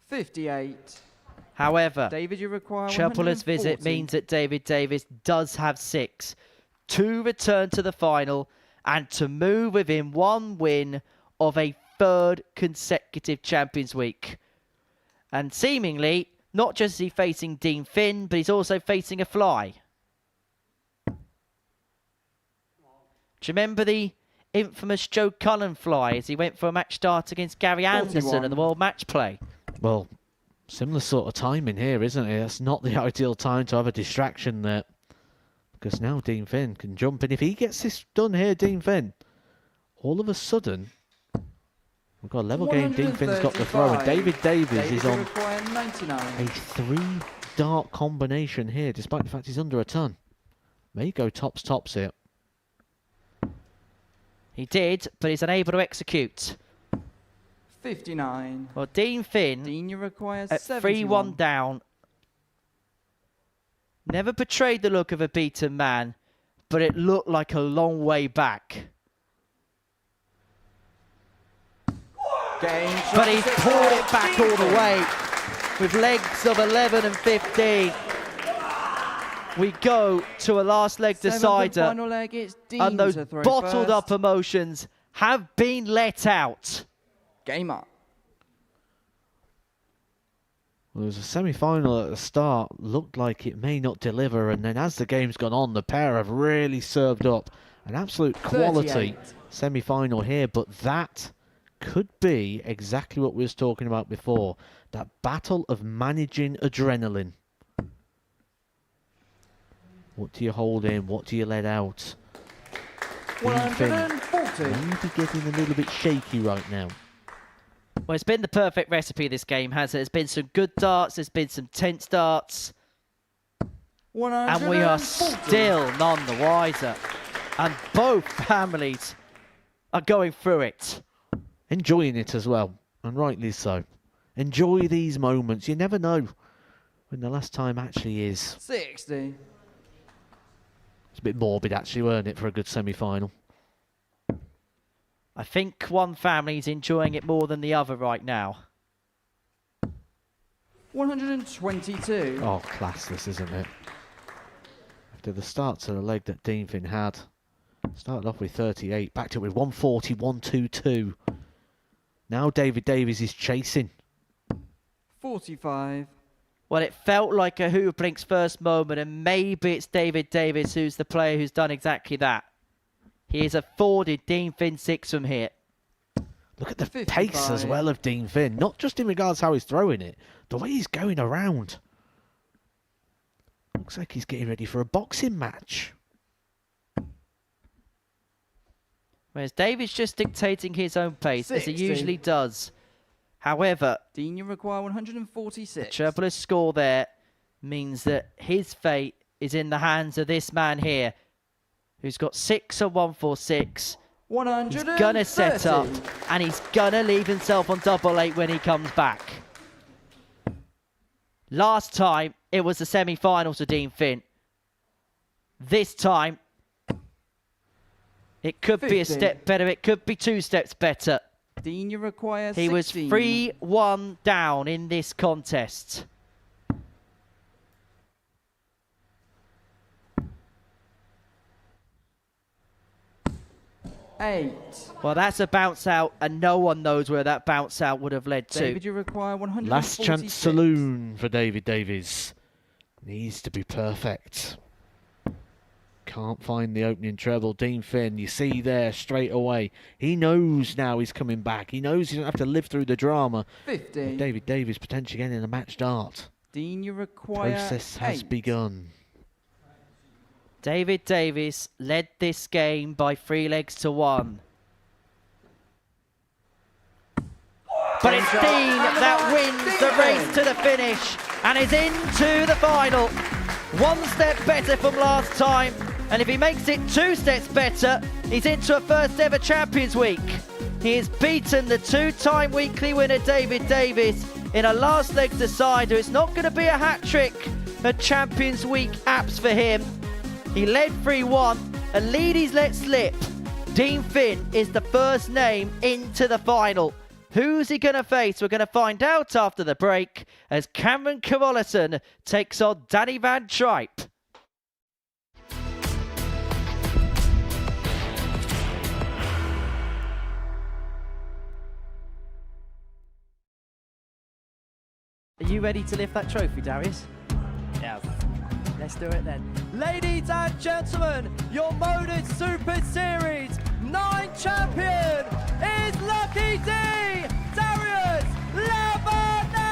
Speaker 9: 58.
Speaker 6: However,
Speaker 9: David, you require
Speaker 6: Chapel's visit
Speaker 9: 140.
Speaker 6: means that David Davies does have 6 to return to the final and to move within 1 win of a 3rd consecutive Champions Week. And seemingly, not just is he facing Dean Finn, but he's also facing a fly. Do you remember the infamous Joe Cullen fly as he went for a match start against Gary Anderson in the World Match Play?
Speaker 5: Well, similar sort of timing here, isn't it? That's not the ideal time to have a distraction there. Because now Dean Finn can jump in. If he gets this done here, Dean Finn, all of a sudden, we've got a level game. Dean Finn's got the throw, and David Davies is on a 3-dart combination here, despite the fact he's under a ton. May go tops here.
Speaker 6: He did, but he's unable to execute.
Speaker 9: 59.
Speaker 6: Well, Dean Finn,
Speaker 9: you require
Speaker 6: at 3-1 down, never portrayed the look of a beaten man, but it looked like a long way back. But he's pulled it back all the way with legs of 11 and 15. We go to a last leg decider,
Speaker 9: Final leg, it's Dean
Speaker 6: and those
Speaker 9: to throw
Speaker 6: bottled
Speaker 9: first.
Speaker 6: up emotions have been let out.
Speaker 9: Game up.
Speaker 5: Well, there was a semi-final at the start, looked like it may not deliver, and then as the game's gone on, the pair have really served up an absolute quality
Speaker 9: 38.
Speaker 5: semi-final here, but that could be exactly what we was talking about before, that battle of managing adrenaline. What do you hold in? What do you let out? Dean Finn
Speaker 9: 140.
Speaker 5: maybe getting a little bit shaky right now.
Speaker 6: Well, it's been the perfect recipe, this game, has it? There's been some good darts, there's been some tense darts, and we are still none the wiser. And both families are going through it.
Speaker 5: Enjoying it as well, and rightly so. Enjoy these moments. You never know when the last time actually is.
Speaker 9: 60.
Speaker 5: It's a bit morbid, actually, weren't it, for a good semi-final?
Speaker 6: I think one family's enjoying it more than the other right now.
Speaker 9: 122.
Speaker 5: Oh, classless, isn't it? After the start to the leg that Dean Finn had, started off with 38, backed up with 140, 122. Now David Davies is chasing.
Speaker 9: 45.
Speaker 6: Well, it felt like a Hooverblink's first moment, and maybe it's David Davies who's the player who's done exactly that. He has afforded Dean Finn 6 from here.
Speaker 5: Look at the
Speaker 9: 55.
Speaker 5: pace as well of Dean Finn, not just in regards to how he's throwing it, the way he's going around. Looks like he's getting ready for a boxing match.
Speaker 6: Whereas David's just dictating his own pace, as he
Speaker 9: 60.
Speaker 6: usually does. However,
Speaker 9: Dean, you require 146.
Speaker 6: the Chapel's score there means that his fate is in the hands of this man here, who's got 6 on 146.
Speaker 9: 130.
Speaker 6: He's gonna set up, and he's gonna leave himself on double 8 when he comes back. Last time, it was the semi-finals for Dean Finn. This time, it could be a
Speaker 9: 50.
Speaker 6: step better. It could be 2 steps better.
Speaker 9: Dean, you require
Speaker 6: He was
Speaker 9: 16.
Speaker 6: 3-1 down in this contest.
Speaker 9: Eight.
Speaker 6: Well, that's a bounce out, and no one knows where that bounce out would have led to.
Speaker 9: David, you require 146.
Speaker 5: Last chance saloon for David Davies. Needs to be perfect. Can't find the opening treble. Dean Finn, you see there straight away. He knows now he's coming back. He knows he doesn't have to live through the drama.
Speaker 9: 50.
Speaker 5: David Davies potentially getting in a match dart.
Speaker 9: Dean, you require
Speaker 5: Process has
Speaker 9: 8.
Speaker 5: begun.
Speaker 6: David Davies led this game by 3 legs to 1. But it's Dean that wins the race to the finish and is into the final. 1 step better from last time, and if he makes it 2 steps better, he's into a first ever Champions Week. He has beaten the 2-time weekly winner David Davies in a last leg decider. It's not going to be a hat trick at Champions Week apps for him,
Speaker 4: He led 3-1, a lead he's let slip. Dean Finn is the first name into the final. Who's he going to face? We're going to find out after the break as Cameron Carolissen takes on Danny van Trijp. Are you ready to lift that trophy, Darius?
Speaker 18: Yes. Let's do it then.
Speaker 11: Ladies and gentlemen, your Modus Super Series 9 champion is Lucky D, Darius Labanowski!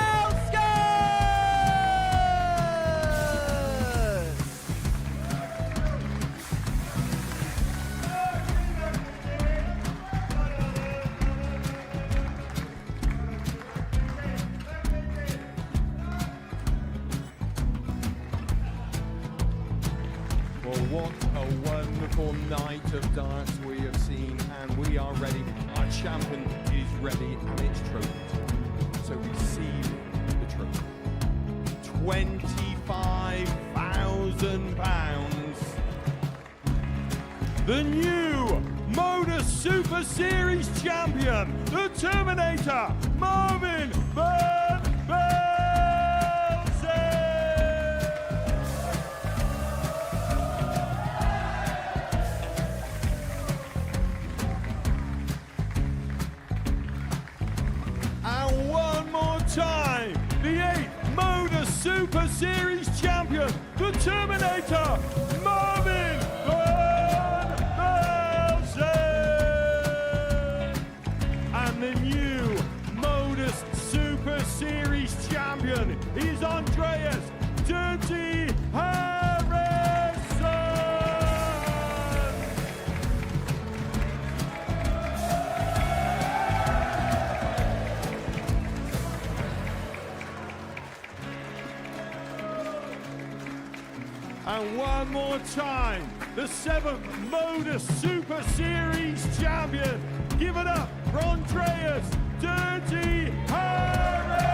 Speaker 10: Well, what a wonderful night of darts we have seen, and we are ready. Our champion is ready, and it's trophy. So receive the trophy. £25,000. The new Modus Super Series champion, the Terminator, Marvin Van Velzen. And one more time, the 8th Modus Super Series champion, the Terminator, Marvin Van Velzen. And the new Modus Super Series champion is Andreas Dirty Harrison. And one more time, the 7th Modus Super Series champion. Give it up for Andreas Dirty Harrison.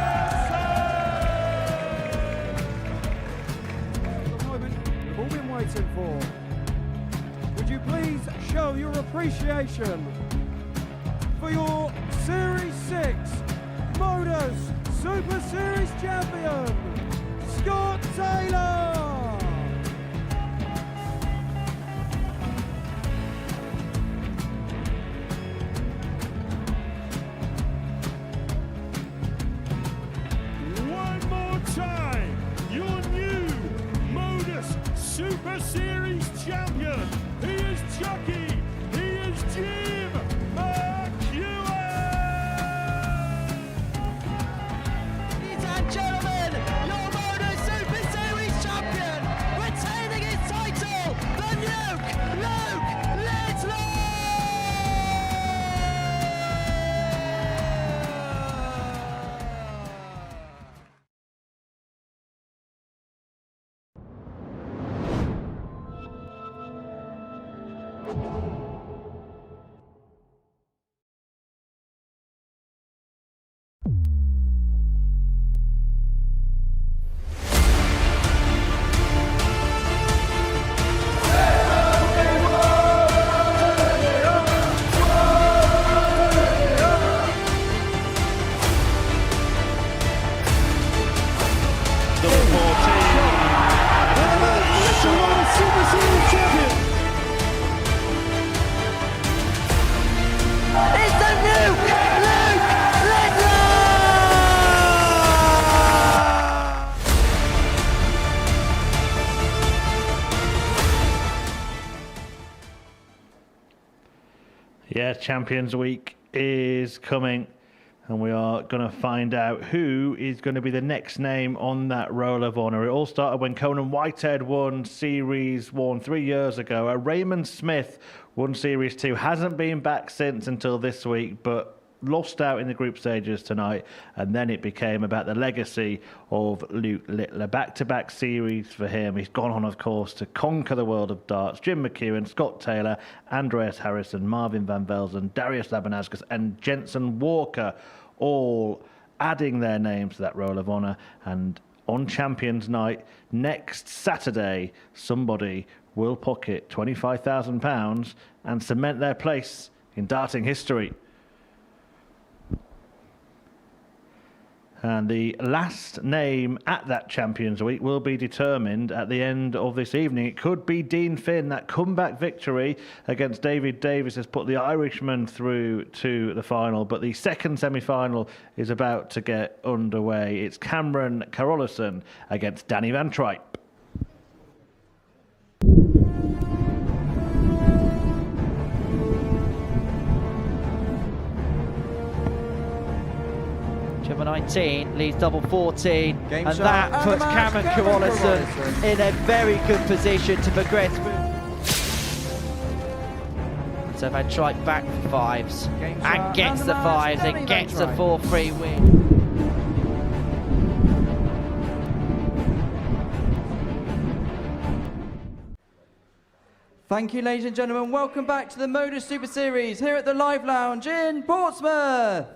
Speaker 11: The moment we've all been waiting for. Would you please show your appreciation for your Series 6 Modus Super Series champion, Scott Taylor?
Speaker 10: One more time, your new Modus Super Series champion. He is Chucky. He is Jim McEwen.
Speaker 11: Ladies and gentlemen, your Modus Super Series champion, retaining his title, the Luke Lidlow!
Speaker 21: Yeah, Champions Week is coming, and we are going to find out who is going to be the next name on that Roll of Honour. It all started when Conan Whitehead won Series 1 3 years ago. Raymond Smith won Series 2. Hasn't been back since until this week, but lost out in the group stages tonight, and then it became about the legacy of Luke Littler. Back-to-back series for him. He's gone on, of course, to conquer the world of darts. Jim McEwen, Scott Taylor, Andreas Harrison, Marvin Van Velzen, Darius Labanowski, and Jensen Walker, all adding their names to that Roll of Honour. And on Champions Night next Saturday, somebody will pocket £25,000 and cement their place in darting history. And the last name at that Champions Week will be determined at the end of this evening. It could be Dean Finn. That comeback victory against David Davies has put the Irishman through to the final, but the second semi-final is about to get underway. It's Cameron Carolissen against Danny Van Trijp.
Speaker 6: Number 19 leads double 14,
Speaker 9: Game
Speaker 6: and
Speaker 9: shot,
Speaker 6: that
Speaker 9: and
Speaker 6: puts
Speaker 9: the match,
Speaker 6: Cameron
Speaker 9: Cameron
Speaker 6: Carolissen in a very good position to progress. So Van Trijp back for fives and gets the fives and gets a 4-3 win.
Speaker 9: Thank you, ladies and gentlemen. Welcome back to the Modus Super Series here at the Live Lounge in Portsmouth.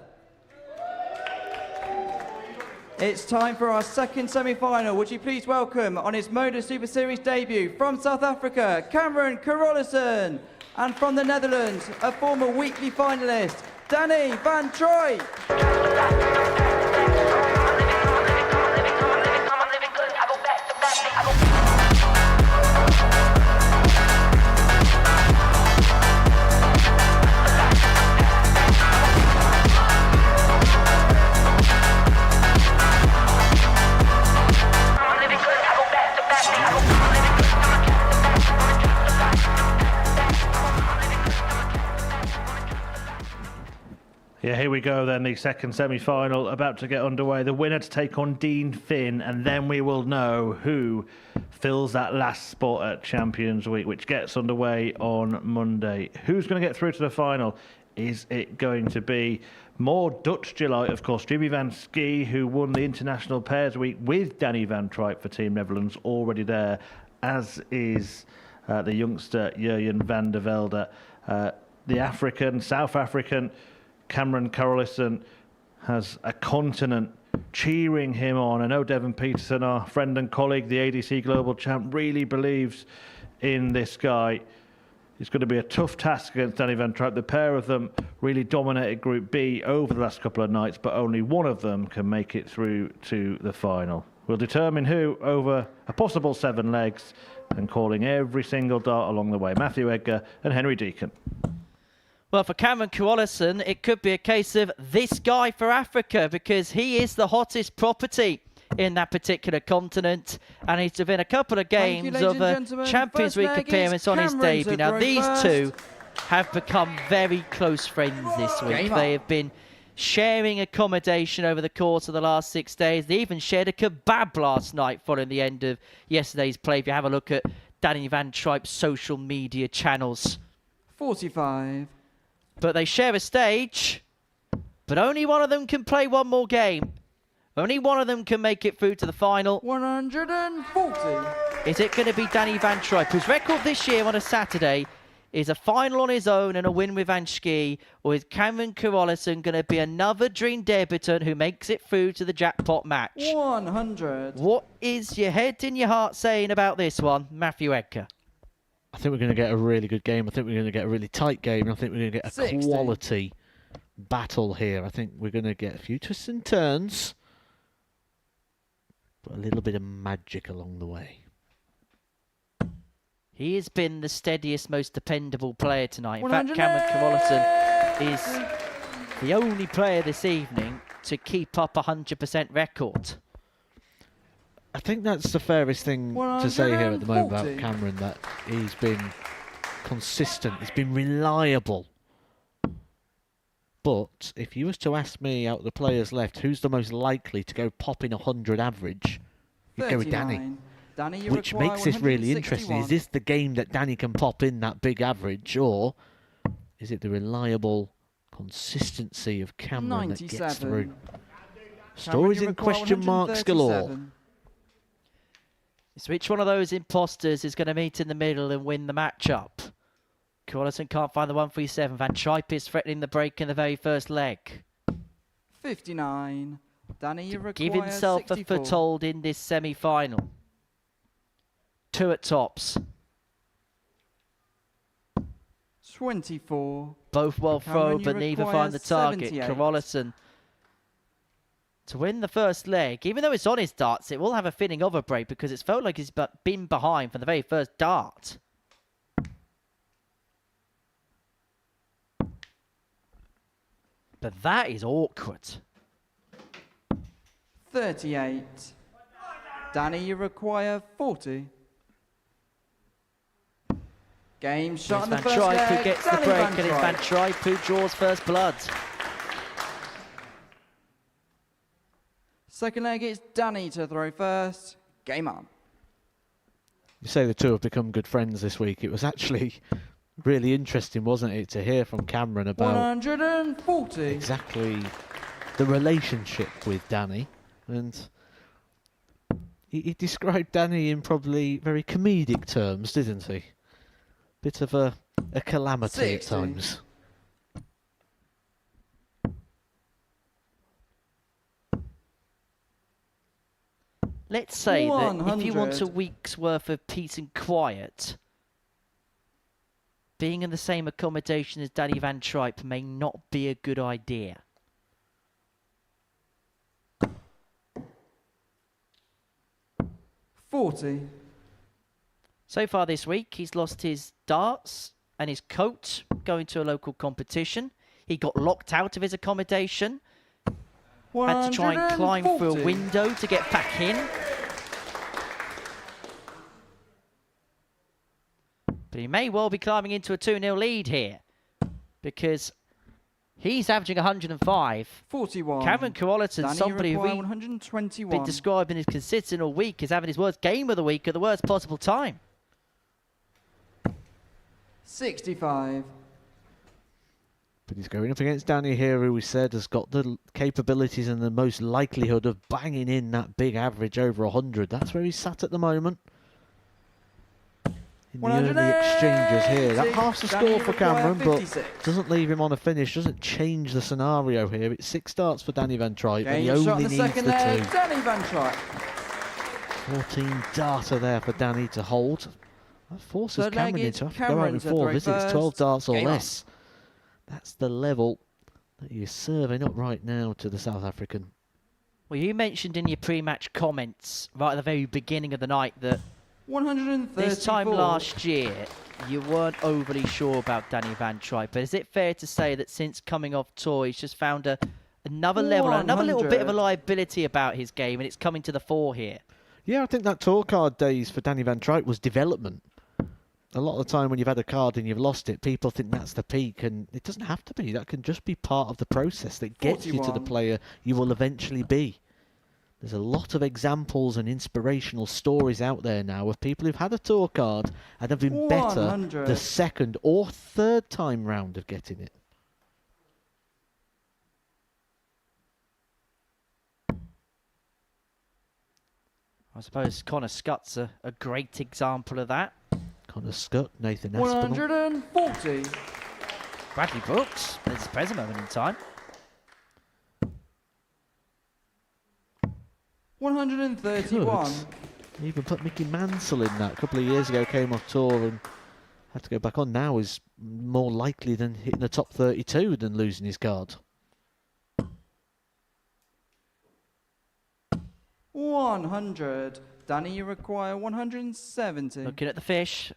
Speaker 9: It's time for our second semi-final. Would you please welcome on his Modus Super Series debut from South Africa, Cameron Carolissen, and from the Netherlands, a former weekly finalist, Danny Van Trijp.
Speaker 21: Yeah, here we go then, the second semi-final about to get underway. The winner to take on Dean Finn, and then we will know who fills that last spot at Champions Week, which gets underway on Monday. Who's going to get through to the final? Is it going to be more Dutch delight, of course, Jimmy van Schie, who won the International Pairs Week with Danny Van Trijp for Team Netherlands, already there, as is the youngster Jurjen van der Velde. The South African, Cameron Carolissen has a continent cheering him on. I know Devon Peterson, our friend and colleague, the ADC Global Champ, really believes in this guy. It's going to be a tough task against Danny Van Trijp. The pair of them really dominated Group B over the last couple of nights, but only one of them can make it through to the final. We'll determine who over a possible 7 legs and calling every single dart along the way. Matthew Edgar and Henry Deacon.
Speaker 6: Well, for Cameron Carolissen, it could be a case of this guy for Africa, because he is the hottest property in that particular continent, and he's been a couple of games of a Champions Week appearance on his debut. Now, these two have become very close friends this week. They have been sharing accommodation over the course of the last 6 days. They even shared a kebab last night following the end of yesterday's play. If you have a look at Danny Van Trijp's social media channels.
Speaker 9: 45.
Speaker 6: But they share a stage, but only one of them can play one more game. Only one of them can make it through to the final.
Speaker 9: 140.
Speaker 6: Is it going to be Danny Van Trijp, whose record this year on a Saturday is a final on his own and a win with Van Schie, or is Cameron Carolissen going to be another dream debutant who makes it through to the jackpot match?
Speaker 9: 100.
Speaker 6: What is your head and your heart saying about this one, Matthew Edgar?
Speaker 5: I think we're going to get a really good game. I think we're going to get a really tight game. I think we're going to get a
Speaker 9: 60.
Speaker 5: quality battle here. I think we're going to get a few twists and turns, but a little bit of magic along the way.
Speaker 6: He has been the steadiest, most dependable player tonight. In fact, Cameron Carolissen is the only player this evening to keep up a 100% record.
Speaker 5: I think that's the fairest thing to say here at the moment about Cameron, that he's been consistent, he's been reliable. But if you was to ask me, out of the players left, who's the most likely to go popping 100 average, you'd go with Danny. Which makes this really interesting. Is this the game that Danny can pop in that big average, or is it the reliable consistency of Cameron that gets through? Stories in question marks galore.
Speaker 6: So which one of those imposters is going to meet in the middle and win the matchup? Carolissen can't find the 137. Van Trijp is threatening the break in the very first leg.
Speaker 9: 59. Danny, you require
Speaker 6: Give himself
Speaker 9: 64.
Speaker 6: a foothold in this semi-final. 2 at tops.
Speaker 9: 24.
Speaker 6: Both well
Speaker 9: Cameron,
Speaker 6: thrown,
Speaker 9: you
Speaker 6: but neither
Speaker 9: require
Speaker 6: find the target.
Speaker 9: 78.
Speaker 6: Carolissen to win the first leg. Even though it's on his darts, it will have a feeling of a break because it's felt like he's been behind from the very first dart. But that is awkward.
Speaker 9: 38. Danny, you require 40. Game shot in the first
Speaker 6: Trijp
Speaker 9: leg.
Speaker 6: who gets the
Speaker 9: Danny
Speaker 6: break,
Speaker 9: Van
Speaker 6: and it's Van Trijp who draws first blood.
Speaker 9: Second leg, it's Danny to throw first. Game on.
Speaker 5: You say the two have become good friends this week. It was actually really interesting, wasn't it, to hear from Cameron about
Speaker 9: 140.
Speaker 5: exactly the relationship with Danny. And he described Danny in probably very comedic terms, didn't he? Bit of a calamity
Speaker 9: 60.
Speaker 5: at times.
Speaker 6: Let's say that if you want a
Speaker 9: 100.
Speaker 6: week's worth of peace and quiet, being in the same accommodation as Danny Van Trijp may not be a good idea.
Speaker 9: $40.
Speaker 6: So far this week, he's lost his darts and his coat going to a local competition. He got locked out of his accommodation. Had to try and climb through a
Speaker 9: 140.
Speaker 6: window to get back in. But he may well be climbing into a 2-0 lead here, because he's averaging 105.
Speaker 9: 41.
Speaker 6: Cameron Carolissen,
Speaker 9: Danny,
Speaker 6: somebody
Speaker 9: you
Speaker 6: who
Speaker 9: require
Speaker 6: we've
Speaker 9: 121.
Speaker 6: been describing as consistent all week, is having his worst game of the week at the worst possible time.
Speaker 9: 65.
Speaker 5: But he's going up against Danny here, who we said has got the capabilities and the most likelihood of banging in that big average over 100. That's where he's sat at the moment. In the early exchanges here. That halves the score for Cameron, but doesn't leave him on a finish, doesn't change the scenario here. It's 6 darts for Danny Van Trijp, and he
Speaker 9: Game shot
Speaker 5: only
Speaker 9: in the
Speaker 5: needs
Speaker 9: second
Speaker 5: the
Speaker 9: leg.
Speaker 5: 2.
Speaker 9: Danny Van Trijp.
Speaker 5: 14 darter there for Danny to hold. That forces
Speaker 9: Third leg
Speaker 5: Cameron
Speaker 9: is
Speaker 5: into have to go out
Speaker 9: Cameron
Speaker 5: in
Speaker 9: to
Speaker 5: 4.
Speaker 9: throw
Speaker 5: This is 12
Speaker 9: first.
Speaker 5: darts or
Speaker 9: Game on.
Speaker 5: less. That's the level that you're serving up right now to the South African.
Speaker 6: Well, you mentioned in your pre-match comments right at the very beginning of the night that
Speaker 9: 134.
Speaker 6: this time last year you weren't overly sure about Danny Van Trijp. But is it fair to say that since coming off tour, he's just found another level, another little bit of a
Speaker 9: 100.
Speaker 6: liability about his game, and it's coming to the fore here?
Speaker 5: Yeah, I think that tour card days for Danny Van Trijp was development. A lot of the time when you've had a card and you've lost it, people think that's the peak, and it doesn't have to be. That can just be part of the process that gets you to the
Speaker 9: 41.
Speaker 5: player you will eventually be. There's a lot of examples and inspirational stories out there now of people who've had a tour card and have been better
Speaker 9: 100.
Speaker 5: the second or third time round of getting it.
Speaker 6: I suppose Connor Scott's a great example of that.
Speaker 5: Connor Scott, Nathan Aspinall.
Speaker 9: 140.
Speaker 6: Bradley Brooks at his present moment in time.
Speaker 9: 131.
Speaker 5: Could even put Mickey Mansell in that. A couple of years ago came off tour and had to go back on. Now is more likely than hitting the top 32 than losing his card.
Speaker 9: 100. Danny, you require 170.
Speaker 6: Looking at the fish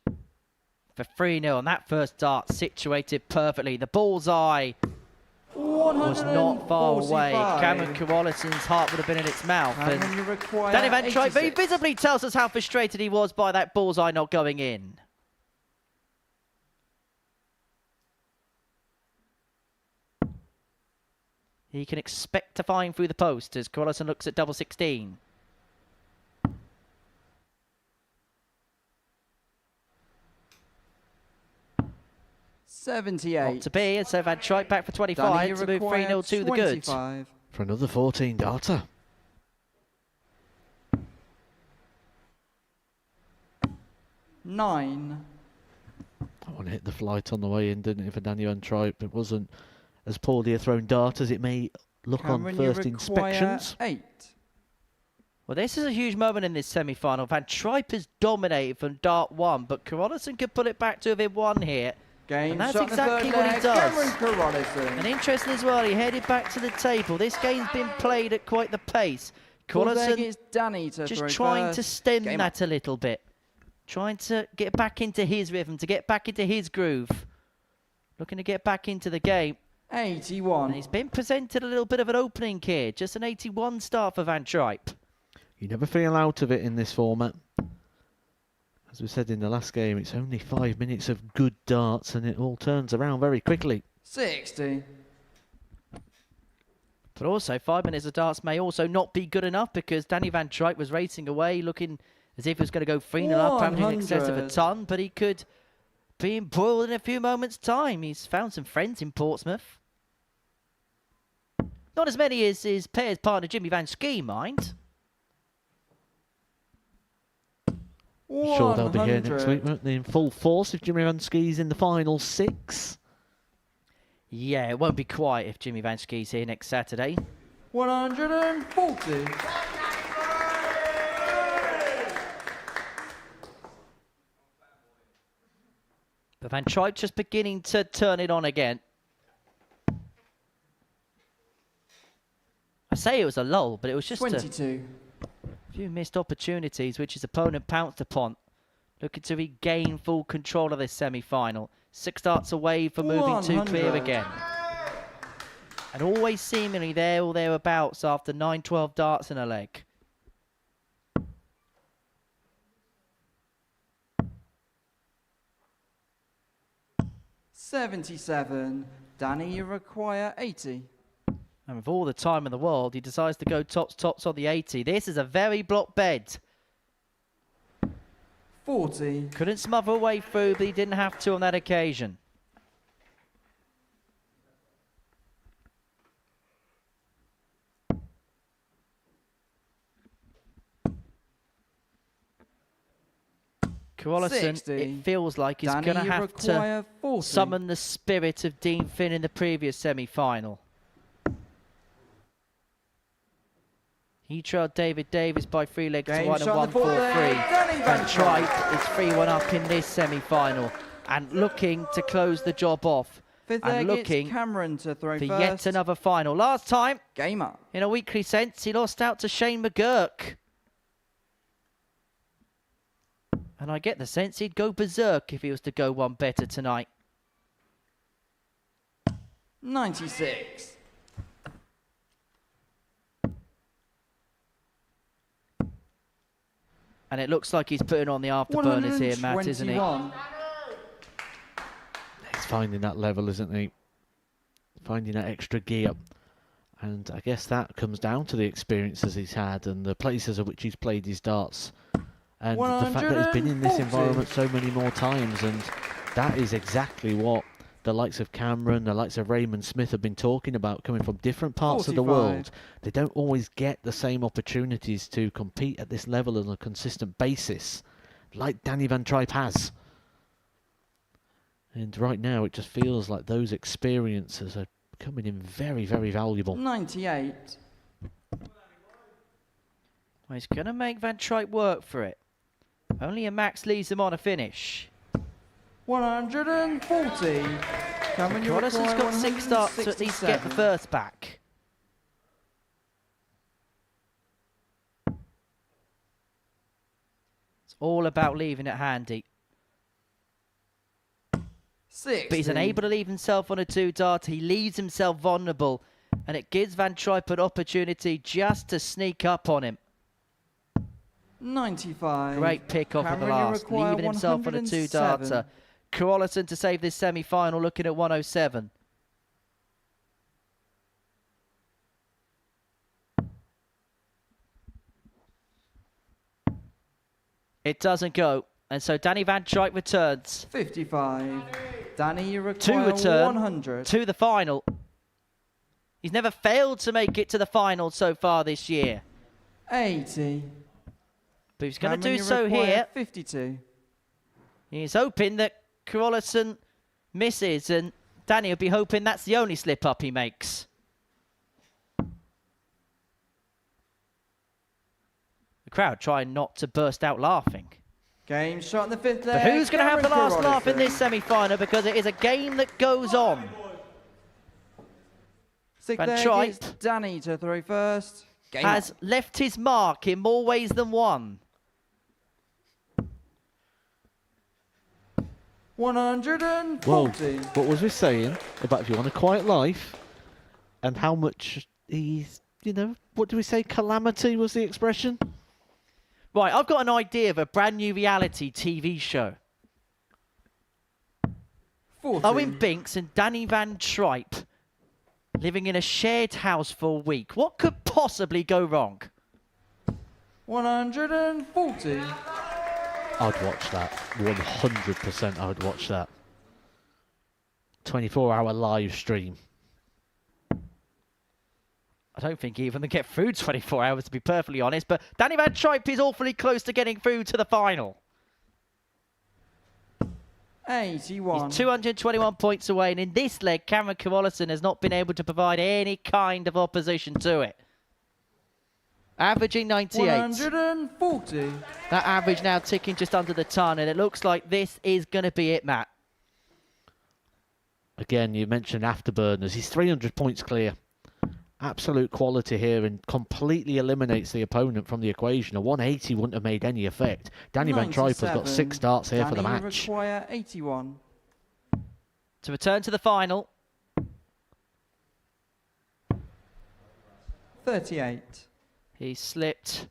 Speaker 6: for 3-0, and that first dart situated perfectly. The bullseye was not far away.
Speaker 9: 145.
Speaker 6: Cameron Carolissen's heart would have been in its mouth.
Speaker 9: Cameron,
Speaker 6: And
Speaker 9: you require
Speaker 6: Danny Van Trijp very
Speaker 9: 86.
Speaker 6: visibly tells us how frustrated he was by that bullseye not going in. He can expect to find through the post as Carolissen looks at double 16. Not to be, and so Van Trijp back for 25 to move 3-0 to the good.
Speaker 5: For another 14 darter.
Speaker 9: Nine.
Speaker 5: That one hit the flight on the way in, didn't it, for Danny Van Trijp? It wasn't as poorly a thrown dart as it may look
Speaker 9: Cameron,
Speaker 5: on first
Speaker 9: you require
Speaker 5: inspections.
Speaker 9: 8.
Speaker 6: Well, this is a huge moment in this semi-final. Van Trijp has dominated from dart 1, but Carolissen could put it back to within 1 here.
Speaker 9: Game
Speaker 6: And that's
Speaker 9: shot in the
Speaker 6: exactly
Speaker 9: third
Speaker 6: what he
Speaker 9: leg,
Speaker 6: does.
Speaker 9: Cameron Carolissen.
Speaker 6: And interesting as well, he headed back to the table. This game's been played at quite the pace.
Speaker 9: Fourth leg
Speaker 6: Carolissen
Speaker 9: is Danny to
Speaker 6: just
Speaker 9: throw
Speaker 6: trying
Speaker 9: first.
Speaker 6: to stem
Speaker 9: Game
Speaker 6: that a little bit. Trying to get back into his rhythm, to get back into his groove. Looking to get back into the game.
Speaker 9: 81.
Speaker 6: And he's been presented a little bit of an opening here. Just an 81 start for Van Trijp.
Speaker 5: You never feel out of it in this format. As we said in the last game, it's only 5 minutes of good darts and it all turns around very quickly.
Speaker 9: 60.
Speaker 6: But also, 5 minutes of darts may also not be good enough because Danny Van Trijp was racing away, looking as if he was going to go 3-0 up, having in excess of a
Speaker 9: 100.
Speaker 6: ton, but he could be embroiled in a few moments' time. He's found some friends in Portsmouth. Not as many as his pairs partner Jimmy Van Ski, mind.
Speaker 5: Sure they'll be here next week, won't they, in full force if Jimmy Van Ski's in the final 6.
Speaker 6: Yeah, it won't be quiet if Jimmy Van Ski's here next Saturday.
Speaker 9: 140.
Speaker 6: But Van Trijp just beginning to turn it on again. I say it was a lull, but it was just
Speaker 9: 22.
Speaker 6: a few missed opportunities which his opponent pounced upon. Looking to regain full control of this semi-final. 6 darts away from moving 2 clear
Speaker 9: 100.
Speaker 6: again. And always seemingly there or thereabouts after 9-12 darts in a leg.
Speaker 9: $77. Danny, you require 80.
Speaker 6: And with all the time in the world, he decides to go tops on the 80. This is a very block bed.
Speaker 9: 40.
Speaker 6: Couldn't smother a way through, but he didn't have to on that occasion. Carolissen,
Speaker 9: 60.
Speaker 6: it feels like he's
Speaker 9: Danny,
Speaker 6: going to
Speaker 9: you
Speaker 6: have to
Speaker 9: require 40.
Speaker 6: summon the spirit of Dean Finn in the previous semi-final. He trailed David Davies by 3 legs to 1 and 1 4 3. Van Trijp is 3-1 up in this semi-final and looking to close the job off.
Speaker 9: Fifth
Speaker 6: And
Speaker 9: leg,
Speaker 6: looking
Speaker 9: it's Cameron to throw
Speaker 6: for
Speaker 9: first.
Speaker 6: yet another final. Last time,
Speaker 9: Game up.
Speaker 6: in a weekly sense, he lost out to Shane McGurk. And I get the sense he'd go berserk if he was to go one better tonight.
Speaker 9: 96.
Speaker 6: And it looks like he's putting on the afterburners here, Matt, isn't he?
Speaker 9: 121.
Speaker 5: He's finding that level, isn't he? Finding that extra gear. And I guess that comes down to the experiences he's had and the places at which he's played his darts. And the fact that he's been in this
Speaker 9: 140.
Speaker 5: environment so many more times. And that is exactly what the likes of Cameron, the likes of Raymond Smith have been talking about, coming from different parts of the
Speaker 9: 45.
Speaker 5: world. They don't always get the same opportunities to compete at this level on a consistent basis, like Danny Van Trijp has. And right now, it just feels like those experiences are coming in very, very valuable.
Speaker 9: 98.
Speaker 6: Well, he's going to make Van Trijp work for it. Only a max leaves him on a finish.
Speaker 9: 140. Cameron, you
Speaker 6: Carollissen's
Speaker 9: require
Speaker 6: got 6 starts to at least get the
Speaker 9: 167.
Speaker 6: first back. It's all about leaving it handy.
Speaker 9: 60.
Speaker 6: But he's unable to leave himself on a 2-dart. He leaves himself vulnerable. And it gives Van Trijp an opportunity just to sneak up on him.
Speaker 9: 95.
Speaker 6: Great pick off of the
Speaker 9: Cameron, you
Speaker 6: last.
Speaker 9: require
Speaker 6: Leaving himself on a
Speaker 9: 107.
Speaker 6: 2-darter. Carolissen to save this semi-final, looking at 107. It doesn't go. And so Danny Van Trijp returns.
Speaker 9: 55. Danny, you
Speaker 6: To
Speaker 9: require
Speaker 6: return
Speaker 9: 100.
Speaker 6: to the final. He's never failed to make it to the final so far this year.
Speaker 9: 80.
Speaker 6: But he's going to
Speaker 9: Cameron,
Speaker 6: do
Speaker 9: you
Speaker 6: so
Speaker 9: require
Speaker 6: here.
Speaker 9: 52.
Speaker 6: He's hoping that Carolissen misses, and Danny will be hoping that's the only slip-up he makes. crowd trying not to burst out laughing.
Speaker 9: Game shot in the 5th leg.
Speaker 6: But who's going to have the last laugh in
Speaker 9: Carolissen.
Speaker 6: this semi-final, because it is a game that goes on.
Speaker 9: 6th
Speaker 6: Van
Speaker 9: leg
Speaker 6: Trijp
Speaker 9: is Danny to throw first. Game
Speaker 6: has left his mark in more ways than one.
Speaker 9: 140.
Speaker 5: Well, what was we saying about if you want a quiet life and how much he's, you know, what do we say? Calamity was the expression?
Speaker 6: Right, I've got an idea of a brand new reality TV show.
Speaker 9: 40.
Speaker 6: Owen Binks and Danny Van Trijp living in a shared house for a week. What could possibly go wrong?
Speaker 9: 140.
Speaker 5: I'd watch that. 100% I would watch that. 24-hour live stream.
Speaker 6: I don't think even they get through 24 hours, to be perfectly honest, but Danny Van Trijp is awfully close to getting through to the final.
Speaker 9: 81.
Speaker 6: He's 221 points away, and in this leg, Cameron Carolissen has not been able to provide any kind of opposition to it. Averaging 98.
Speaker 9: 140.
Speaker 6: That average now ticking just under the ton, and it looks like this is going to be it, Matt.
Speaker 5: Again, you mentioned afterburners. He's 300 points clear. Absolute quality here and completely eliminates the opponent from the equation. A 180 wouldn't have made any effect. Danny Van Trijp has got 6 starts here for the match.
Speaker 9: Require 81.
Speaker 6: To return to the final.
Speaker 9: 38.
Speaker 6: He slipped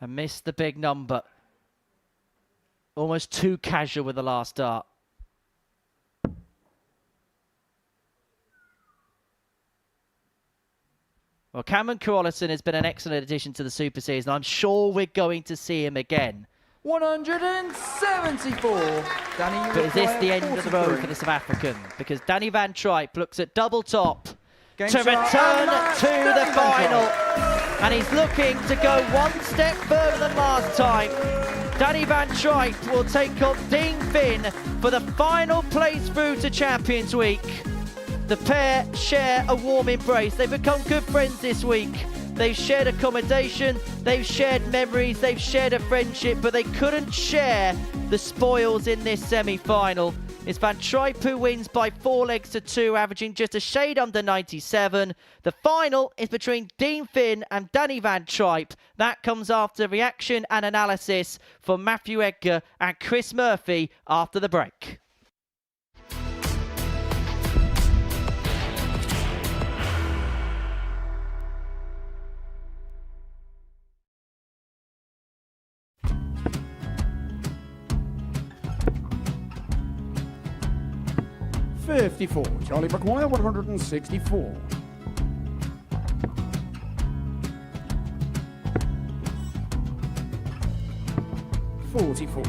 Speaker 6: and missed the big number. Almost too casual with the last dart. Well, Cameron Carolissen has been an excellent addition to the Super Series, and I'm sure we're going to see him again.
Speaker 9: 174. Danny,
Speaker 6: but is this the end of the road
Speaker 9: 43.
Speaker 6: for the South African? Because Danny Van Trijp looks at double top
Speaker 9: Game
Speaker 6: to
Speaker 9: shot
Speaker 6: return
Speaker 9: and
Speaker 6: to the
Speaker 9: Danny Van
Speaker 6: final.
Speaker 9: Trijp.
Speaker 6: And he's looking to go one step further than last time. Danny Van Trijp will take on Dean Finn for the final place through to Champions Week. The pair share a warm embrace. They've become good friends this week. They've shared accommodation, they've shared memories, they've shared a friendship, but they couldn't share the spoils in this semi-final. It's Van Trijp who wins by 4 legs to 2, averaging just a shade under 97. The final is between Dean Finn and Danny Van Trijp. That comes after reaction and analysis from Matthew Edgar and Chris Murphy after the break.
Speaker 1: Charlie require 164. 44.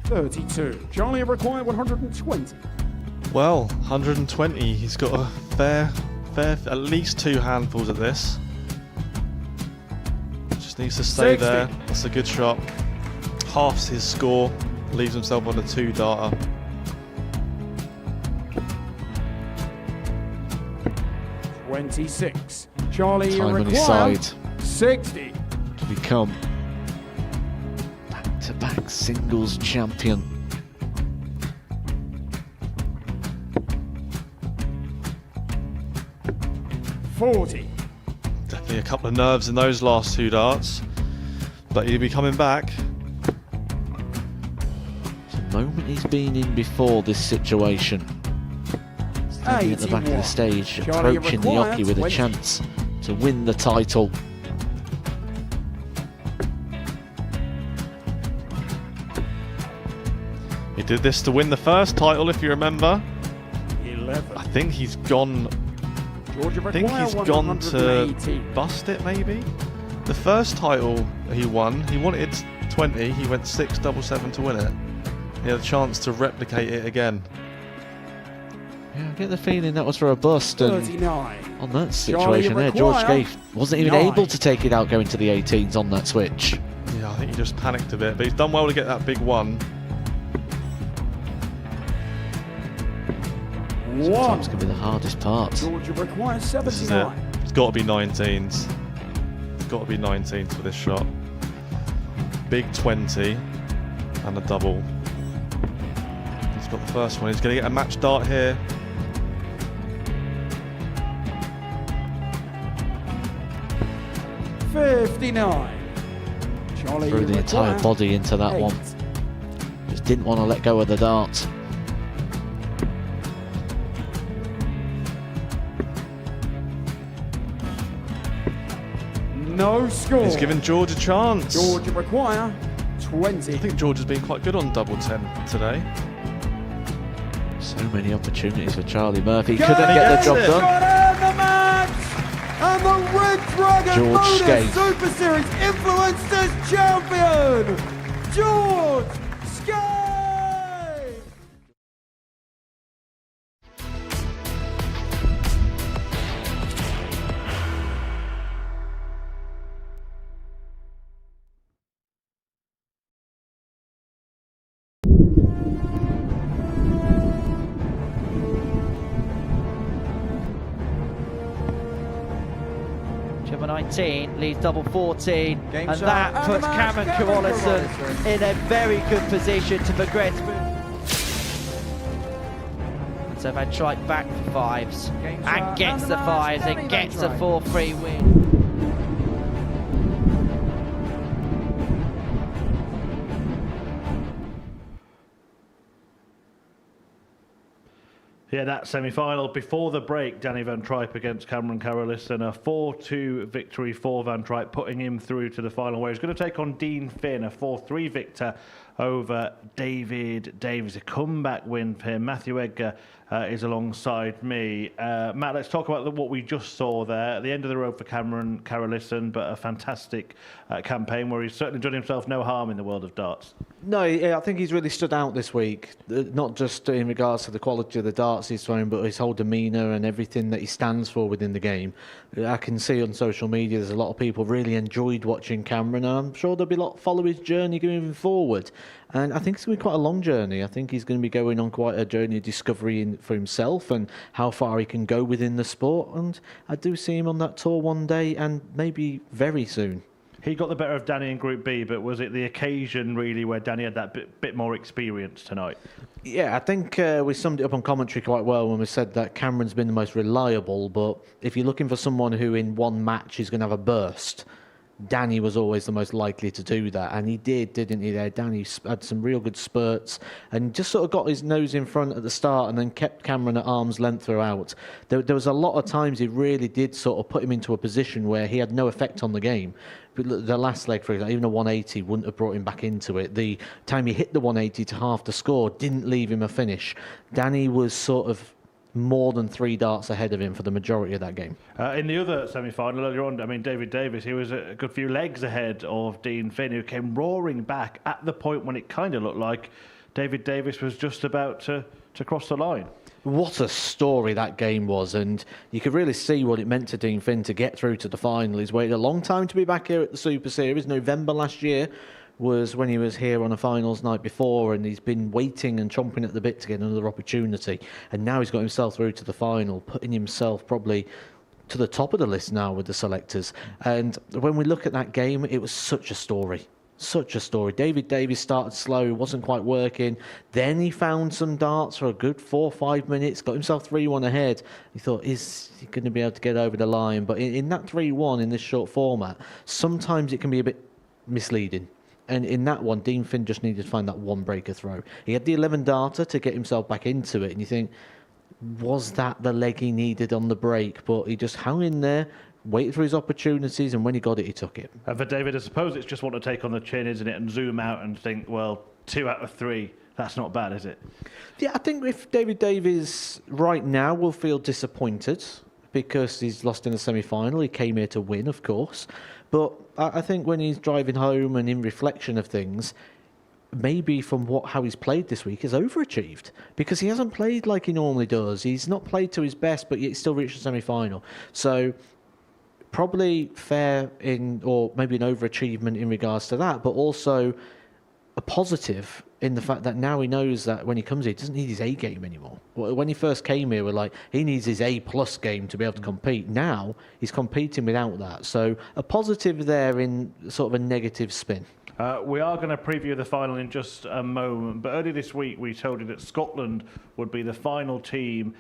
Speaker 1: 32. Charlie require 120.
Speaker 14: Well, 120. He's got a fair, at least 2 handfuls of this. Just needs to stay
Speaker 1: 60.
Speaker 14: there. That's a good shot. Halves his score. Leaves himself on a 2-darter.
Speaker 1: $26. Charlie
Speaker 5: Time on his
Speaker 1: require
Speaker 5: side
Speaker 1: 60.
Speaker 5: to become back-to-back singles champion.
Speaker 1: $40.
Speaker 14: Definitely a couple of nerves in those last 2 darts. But he'll be coming back.
Speaker 5: It's a moment he's been in before this situation. Standing at the back of the stage,
Speaker 1: Charlie
Speaker 5: approaching the
Speaker 1: require
Speaker 5: jockey with a
Speaker 1: 20.
Speaker 5: chance to win the title.
Speaker 14: He did this to win the first title, if you remember.
Speaker 1: 11.
Speaker 14: I think he's gone.
Speaker 1: Georgia
Speaker 14: I think
Speaker 1: require
Speaker 14: he's gone to
Speaker 1: 180.
Speaker 14: bust it, maybe. The first title he won, he wanted 20. He went 6-7-7 to win it. He had a chance to replicate it again.
Speaker 5: Yeah, I get the feeling that was for a bust. And
Speaker 1: 39.
Speaker 5: on that
Speaker 1: Charlie
Speaker 5: situation there, George
Speaker 1: require
Speaker 5: Scaife wasn't even
Speaker 1: 9.
Speaker 5: able to take it out going to the 18s on that switch.
Speaker 14: Yeah, I think he just panicked a bit, but he's done well to get that big one.
Speaker 5: Sometimes can be the hardest part.
Speaker 1: Georgia requires
Speaker 14: This is it.
Speaker 1: 79.
Speaker 14: It's got to be 19s. It's got to be 19s for this shot. Big 20 and a double. He's got the first one. He's going to get a match dart here.
Speaker 1: Charlie
Speaker 5: Threw the entire
Speaker 1: require
Speaker 5: body into that
Speaker 1: 8.
Speaker 5: one. Just didn't want to let go of the dart.
Speaker 1: No score.
Speaker 14: He's given George a chance.
Speaker 1: Georgia require 20.
Speaker 14: I think George has been quite good on double 10 today.
Speaker 5: So many opportunities for Charlie Murphy. Couldn't get the job done.
Speaker 11: The match! And the Red Dragon
Speaker 5: George
Speaker 11: Modus
Speaker 5: Skate.
Speaker 11: Super Series Influencers Champion, George Skate!
Speaker 6: Number 19 leads double 14,
Speaker 9: Game
Speaker 6: and
Speaker 9: shot.
Speaker 6: that
Speaker 9: And
Speaker 6: puts
Speaker 9: the match,
Speaker 6: Cameron
Speaker 9: Cameron
Speaker 6: Carolissen
Speaker 9: Carolissen.
Speaker 6: in a very good position to progress. So Van Trijp back for fives
Speaker 9: Game
Speaker 6: and
Speaker 9: shot.
Speaker 6: gets
Speaker 9: And
Speaker 6: the
Speaker 9: the match,
Speaker 6: fives
Speaker 9: Danny
Speaker 6: and
Speaker 9: Van
Speaker 6: gets the
Speaker 9: Trijp.
Speaker 6: 4-3 win.
Speaker 21: Yeah, that semi-final. Before the break, Danny Van Trijp against Cameron Carolissen, a 4-2 victory for Van Trijp, putting him through to the final, where he's going to take on Dean Finn, a 4-3 victor over David Davies. A comeback win for him. Matthew Edgar is alongside me. Matt, let's talk about what we just saw there. At the end of the road for Cameron Carolissen, but a fantastic campaign where he's certainly done himself no harm in the world of darts.
Speaker 5: No, yeah, I think he's really stood out this week, not just in regards to the quality of the darts he's thrown, but his whole demeanour and everything that he stands for within the game. I can see on social media there's a lot of people really enjoyed watching Cameron, and I'm sure there'll be a lot follow his journey going forward. And I think it's going to be quite a long journey. I think he's going to be going on quite a journey of discovery for himself and how far he can go within the sport. And I do see him on that tour one day, and maybe very soon.
Speaker 21: He got the better of Danny in Group B, but was it the occasion really where Danny had that bit more experience tonight?
Speaker 5: Yeah, I think we summed it up on commentary quite well when we said that Cameron's been the most reliable, but if you're looking for someone who in one match is going to have a burst, Danny was always the most likely to do that, and he did, didn't he there? Danny had some real good spurts and just sort of got his nose in front at the start and then kept Cameron at arm's length throughout. There was a lot of times he really did sort of put him into a position where he had no effect on the game. But the last leg, for example, even a 180 wouldn't have brought him back into it. The time he hit the 180 to half the score didn't leave him a finish. Danny was sort of more than 3 darts ahead of him for the majority of that game.
Speaker 21: In the other semi-final earlier on, I mean, David Davies, he was a good few legs ahead of Dean Finn, who came roaring back at the point when it kind of looked like David Davies was just about to cross the line.
Speaker 5: What a story that game was, and you could really see what it meant to Dean Finn to get through to the final. He's waited a long time to be back here at the Super Series. November last year was when he was here on a finals night before, and he's been waiting and chomping at the bit to get another opportunity, and now he's got himself through to the final, putting himself probably to the top of the list now with the selectors. And when we look at that game, it was such a story. Such a story. David Davies started slow, wasn't quite working. Then he found some darts for a good 4 or 5 minutes, got himself 3-1 ahead. He thought, is he going to be able to get over the line? But in that 3-1 in this short format, sometimes it can be a bit misleading. And in that one, Dean Finn just needed to find that one breaker throw. He had the 11 darter to get himself back into it. And you think, was that the leg he needed on the break? But he just hung in there, waited for his opportunities, and when he got it, he took it.
Speaker 21: And for David, I suppose it's just want to take on the chin, isn't it, and zoom out and think, well, 2 out of 3, that's not bad, is it?
Speaker 5: Yeah, I think if David Davies right now will feel disappointed because he's lost in the semi-final. He came here to win, of course. But I think when he's driving home and in reflection of things, maybe from how he's played this week, has overachieved, because he hasn't played like he normally does. He's not played to his best, but yet still reached the semi-final. So probably fair or maybe an overachievement in regards to that, but also a positive in the fact that now he knows that when he comes here, he doesn't need his A game anymore. When he first came here, we're like, he needs his A+ game to be able to compete. Now he's competing without that. So a positive there in sort of a negative spin.
Speaker 21: We are going to preview the final in just a moment, but earlier this week we told you that Scotland would be the final team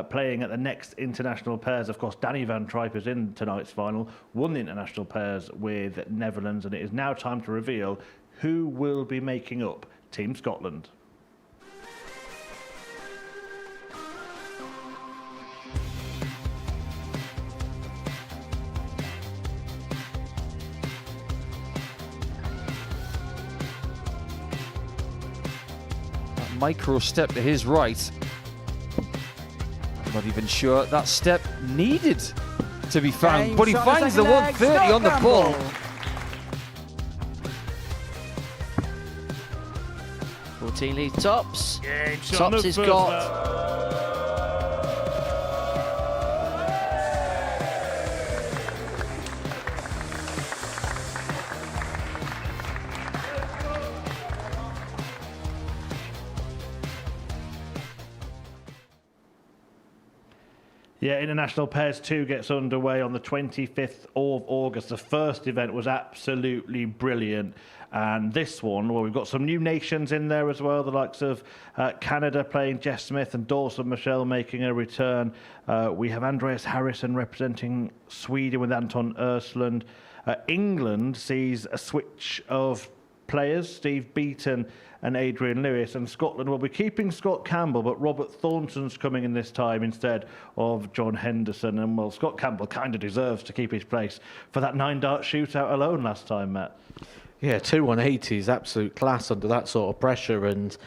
Speaker 21: playing at the next international pairs. Of course, Danny van Trijp is in tonight's final, won the international pairs with Netherlands, and it is now time to reveal who will be making up Team Scotland.
Speaker 3: Micro step to his right. I'm not even sure that step needed to be found,
Speaker 9: Game
Speaker 3: but he
Speaker 9: shot,
Speaker 3: finds the
Speaker 9: second leg,
Speaker 3: 130 on the
Speaker 9: Scott
Speaker 3: ball.
Speaker 9: Campbell.
Speaker 6: 14 lead Tops.
Speaker 21: Game shot on
Speaker 6: Tops
Speaker 21: the
Speaker 6: has
Speaker 21: first
Speaker 6: got
Speaker 21: lap. Yeah, International Pairs 2 gets underway on the 25th of August. The first event was absolutely brilliant. And this one, well, we've got some new nations in there as well, the likes of Canada playing Jeff Smith and Dawson Michelle making a return. We have Andreas Harrison representing Sweden with Anton Östlund. England sees a switch of players, Steve Beaton and Adrian Lewis, and Scotland will be keeping Scott Campbell, but Robert Thornton's coming in this time instead of John Henderson. And well, Scott Campbell kind of deserves to keep his place for that 9-dart shootout alone last time, Matt.
Speaker 5: Yeah, 2-1-80 is absolute class under that sort of pressure, and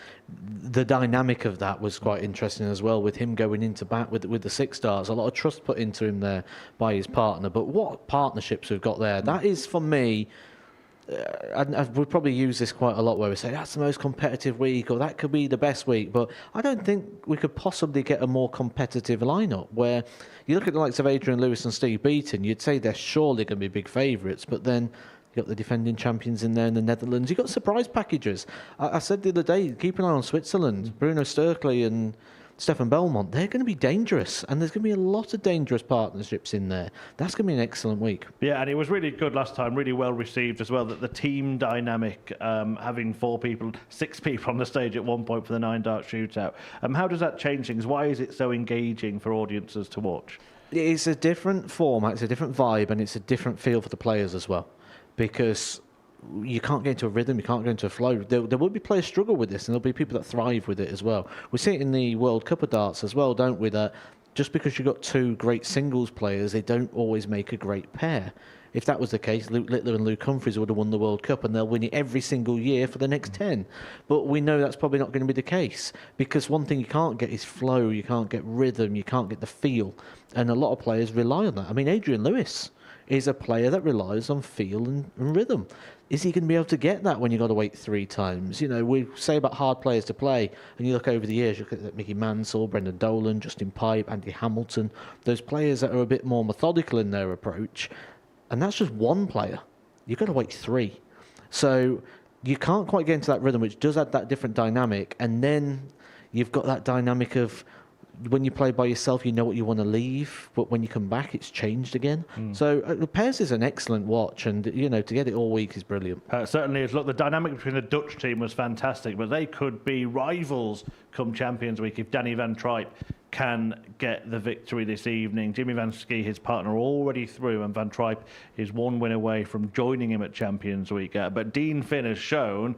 Speaker 5: the dynamic of that was quite interesting as well, with him going into bat with the 6 darts. A lot of trust put into him there by his partner. But what partnerships we've got there, that is for me. And we probably use this quite a lot where we say that's the most competitive week or that could be the best week, but I don't think we could possibly get a more competitive lineup where you look at the likes of Adrian Lewis and Steve Beaton, you'd say they're surely going to be big favourites, but then you got the defending champions in there in the Netherlands. You got surprise packages. I said the other day, keep an eye on Switzerland. Bruno Sturkley and Stefan Belmont, they're going to be dangerous, and there's going to be a lot of dangerous partnerships in there. That's going to be an excellent week.
Speaker 21: Yeah, and it was really good last time, really well received as well, that the team dynamic, having 6 people on the stage at one point for the 9-dart shootout. How does that change things? Why is it so engaging for audiences to watch?
Speaker 5: It's a different format, it's a different vibe, and it's a different feel for the players as well, because you can't get into a rhythm, you can't get into a flow. There will be players struggle with this, and there'll be people that thrive with it as well. We see it in the World Cup of darts as well, don't we, that just because you've got 2 great singles players, they don't always make a great pair. If that was the case, Luke Littler and Luke Humphries would have won the World Cup, and they'll win it every single year for the next 10. But we know that's probably not going to be the case, because one thing you can't get is flow, you can't get rhythm, you can't get the feel, and a lot of players rely on that. I mean, Adrian Lewis is a player that relies on feel and rhythm. Is he going to be able to get that when you've got to wait 3 times? You know, we say about hard players to play, and you look over the years, you look at Mickey Mansell, Brendan Dolan, Justin Pipe, Andy Hamilton, those players that are a bit more methodical in their approach, and that's just one player. You've got to wait 3. So you can't quite get into that rhythm, which does add that different dynamic, and then you've got that dynamic of when you play by yourself, you know what you want to leave, but when you come back, it's changed again. So the pairs is an excellent watch, and you know, to get it all week is brilliant.
Speaker 21: Certainly is. Look, the dynamic between the Dutch team was fantastic, but they could be rivals come Champions Week if Danny van Trijp can get the victory this evening. Jimmy Van Ski, his partner, already through, and Van Trijp is 1 win away from joining him at Champions Week. But Dean Finn has shown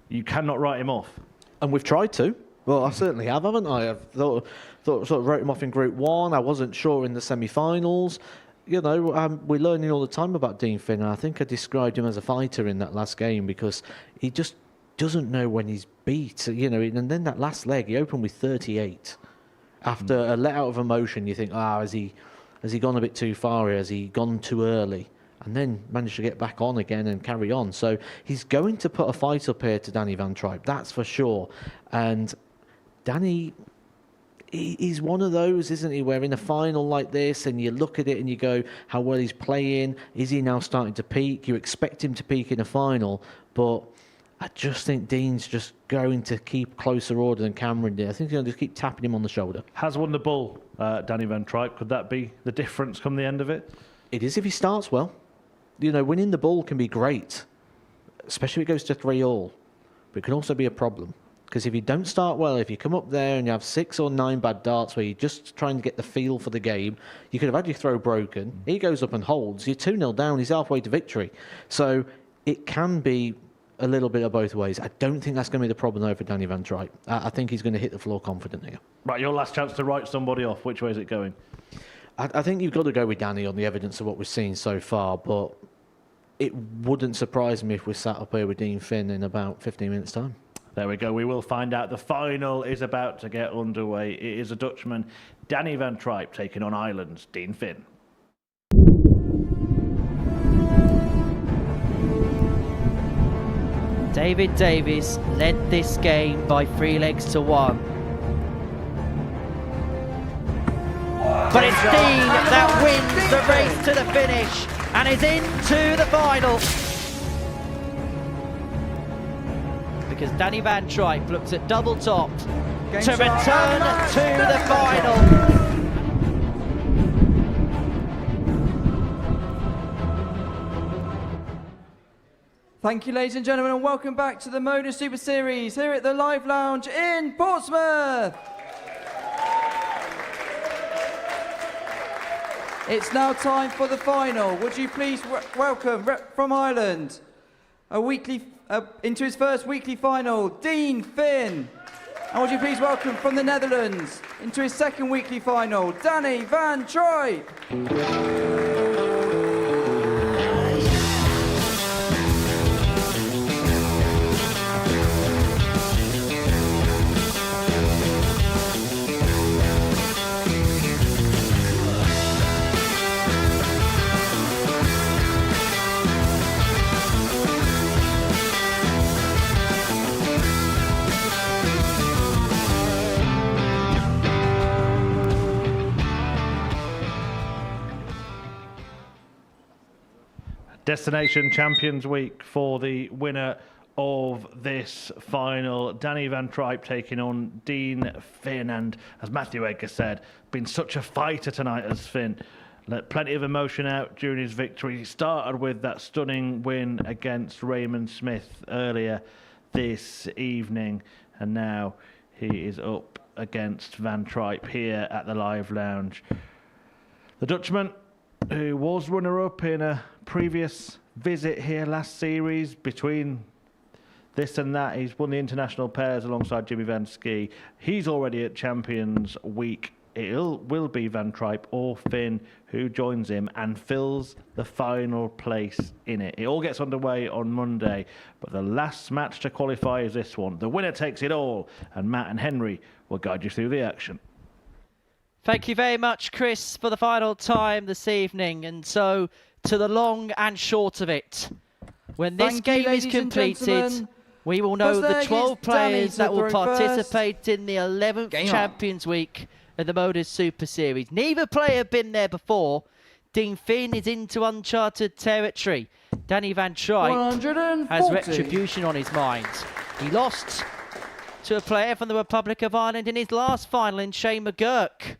Speaker 21: you cannot write him off.
Speaker 5: And we've tried to. Well, I certainly have, haven't I? I've thought sort of wrote him off in Group 1. I wasn't sure in the semi-finals. You know, we're learning all the time about Dean Finn. I think I described him as a fighter in that last game because he just doesn't know when he's beat. You know, and then that last leg, he opened with 38. After a let out of emotion, you think, has he gone a bit too far here? Has he gone too early? And then managed to get back on again and carry on. So he's going to put a fight up here to Danny van Trijp, that's for sure. And Danny, he's one of those, isn't he, where in a final like this and you look at it and you go, how well he's playing, is he now starting to peak? You expect him to peak in a final, but I just think Dean's just going to keep closer order than Cameron did. I think he's going to just keep tapping him on the shoulder.
Speaker 21: Has won the bull, Danny Van Trijp. Could that be the difference come the end of it?
Speaker 5: It is if he starts well. You know, winning the bull can be great, especially if it goes to 3-all, but it can also be a problem. Because if you don't start well, if you come up there and you have 6 or 9 bad darts where you're just trying to get the feel for the game, you could have had your throw broken. He goes up and holds. You're 2-0 down. He's halfway to victory. So it can be a little bit of both ways. I don't think that's going to be the problem, though, for Danny Van Trijp. I think he's going to hit the floor confident here.
Speaker 21: Right, your last chance to write somebody off. Which way is it going?
Speaker 5: I think you've got to go with Danny on the evidence of what we've seen so far, but it wouldn't surprise me if we're sat up here with Dean Finn in about 15 minutes' time.
Speaker 21: There we go. We will find out. The final is about to get underway. It is a Dutchman, Danny Van Trijp, taking on Ireland's Dean Finn.
Speaker 6: David Davies led this game by 3 legs to 1. But it's Dean that wins the race to the finish and is into the final. Because Danny Van Trijp looks at double top to return to the final.
Speaker 9: Thank you, ladies and gentlemen, and welcome back to the Modus Super Series here at the Live Lounge in Portsmouth. It's now time for the final. Would you please welcome, from Ireland, into his first weekly final, Dean Finn. And would you please welcome from the Netherlands, into his second weekly final, Danny Van Trijp.
Speaker 21: Destination Champions Week for the winner of this final, Danny Van Trijp taking on Dean Finn. And as Matthew Edgar said, been such a fighter tonight as Finn. Let plenty of emotion out during his victory. He started with that stunning win against Raymond Smith earlier this evening, and now he is up against Van Trijp here at the Live Lounge. The Dutchman, who was runner-up in a previous visit here last series, between this and that, he's won the international pairs alongside Jimmy Van Ski. He's already at Champions Week. It will be Van Trijp or Finn who joins him and fills the final place in it. It all gets underway on Monday, but the last match to qualify is this one. The winner takes it all, and Matt and Henry will guide you through the action.
Speaker 6: Thank you very much, Chris, for the final time this evening. And so, to the long and short of it, when this game is completed, we will know the 12 players that will participate in the 11th Champions Week of the Modus Super Series. Neither player been there before. Dean Finn is into uncharted territory. Danny Van Trijp has retribution on his mind. He lost to a player from the Republic of Ireland in his last final in Shane McGurk.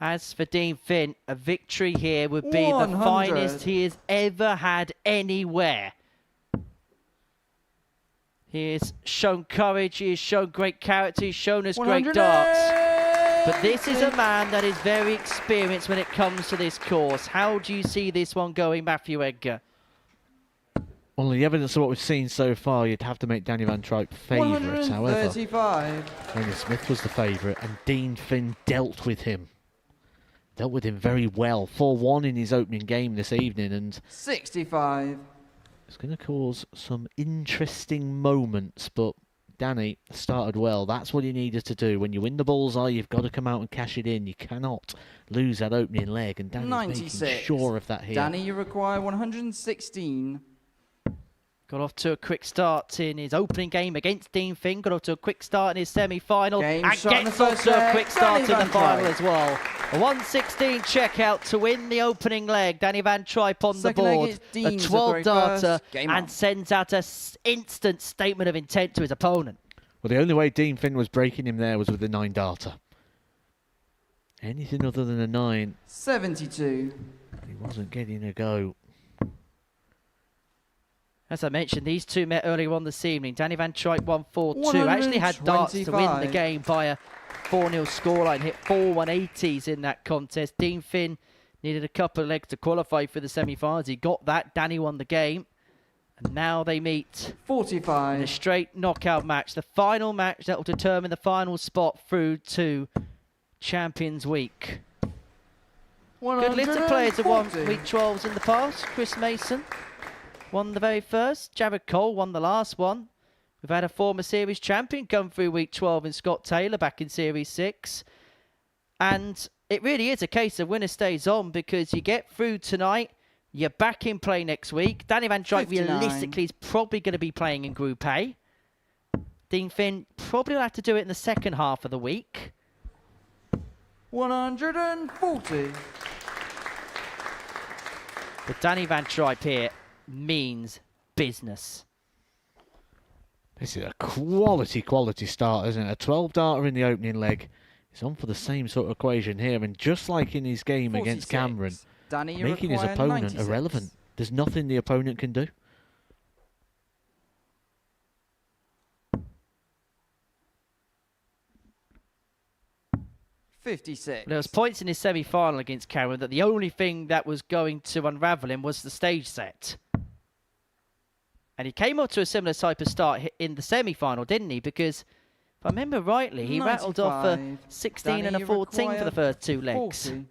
Speaker 6: As for Dean Finn, a victory here would be the finest he has ever had anywhere. He has shown courage, he has shown great character, he's shown us great darts. But this is a man that is very experienced when it comes to this course. How do you see this one going, Matthew Edgar?
Speaker 5: Well, the evidence of what we've seen so far, you'd have to make Danny Van Trijp favourite. However, Raymond Smith was the favourite, and Dean Finn dealt with him. Dealt with him very well. 4-1 in his opening game this evening, and
Speaker 9: 65.
Speaker 5: It's going to cause some interesting moments, but Danny started well. That's what he needed to do. When you win the bullseye, you've got to come out and cash it in. You cannot lose that opening leg, and Danny's 96. Making sure of that here.
Speaker 9: Danny, you require 116.
Speaker 6: Got off to a quick start in his opening game against Dean Finn. Got off to a quick start in his semi-final. And gets off to a quick start in the final as well. A 1:16 checkout to win the opening leg. Danny Van Trijp on the board. A 12 darter and sends out an instant statement of intent to his opponent.
Speaker 5: Well, the only way Dean Finn was breaking him there was with the 9 darter. Anything other than a 9.
Speaker 9: 72.
Speaker 5: He wasn't getting a go.
Speaker 6: As I mentioned, these two met earlier on this evening. Danny Van Trijp won 4-2. Actually had darts to win the game by a 4-0 scoreline. Hit 4 180s in that contest. Dean Finn needed a couple of legs to qualify for the semi-finals. He got that. Danny won the game. And now they meet
Speaker 9: 45
Speaker 6: in a straight knockout match. The final match that will determine the final spot through to Champions Week. Good list of players have won Week 12s in the past. Chris Mason won the very first. Jared Cole won the last one. We've had a former series champion come through Week 12 in Scott Taylor back in Series 6. And it really is a case of winner stays on, because you get through tonight, you're back in play next week. Danny Van Trijp realistically is probably going to be playing in Group A. Dean Finn probably will have to do it in the second half of the week.
Speaker 9: 140.
Speaker 6: But Danny Van Trijp here means business.
Speaker 5: This is a quality start, isn't it? A 12 darter in the opening leg. He's on for the same sort of equation here, and just like in his game
Speaker 9: 46.
Speaker 5: against Cameron,
Speaker 9: Danny,
Speaker 5: making his opponent
Speaker 9: 96.
Speaker 5: irrelevant. There's nothing the opponent can do.
Speaker 9: $56.
Speaker 6: There was points in his semi-final against Cameron that the only thing that was going to unravel him was the stage set. And he came up to a similar type of start in the semi-final, didn't he? Because if I remember rightly, he rattled off a 16 and a 14 for the first 2 legs.
Speaker 9: 40.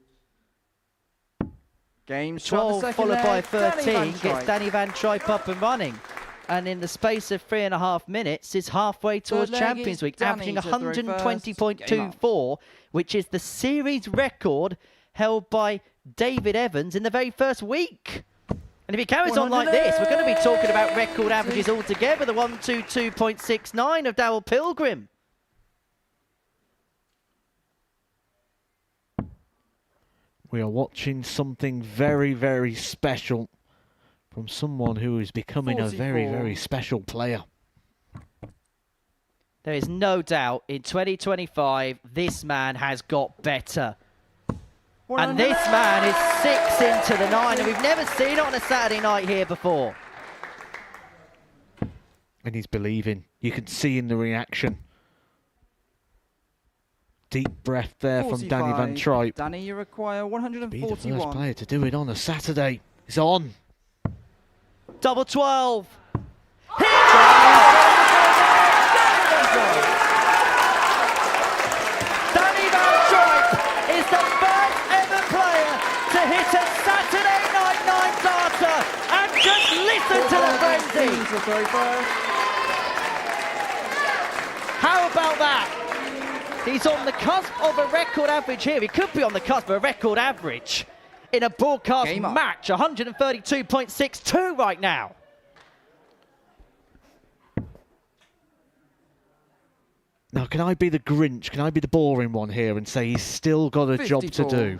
Speaker 9: Game
Speaker 6: 12 followed by 13 gets Danny Van Trijp up and running. And in the space of 3.5 minutes, is halfway towards Champions Week, averaging 120.24, which is the series record held by David Evans in the very first week. And if he carries on like this, we're going to be talking about record averages altogether. The 122.69 of Darrell Pilgrim.
Speaker 5: We are watching something very, very special from someone who is becoming
Speaker 9: 44.
Speaker 5: a very, very special player.
Speaker 6: There is no doubt in 2025, this man has got better. And this man is 6 into the 9, and we've never seen it on a Saturday night here before.
Speaker 5: And he's believing. You can see in the reaction. Deep breath there
Speaker 9: 45.
Speaker 5: from Danny Van Trijp.
Speaker 9: Danny, you require
Speaker 5: Be the
Speaker 9: 141.
Speaker 5: first player to do it on a Saturday. It's on.
Speaker 6: Double 12. Danny Van Trijp is the first ever player to hit a Saturday night 9 darter. And just listen to the frenzy. How about that? He's on the cusp of a record average here. He could be on the cusp of a record average in a broadcast match. 132.62 right now.
Speaker 5: Now, can I be the Grinch? Can I be the boring one here and say he's still got a job to do?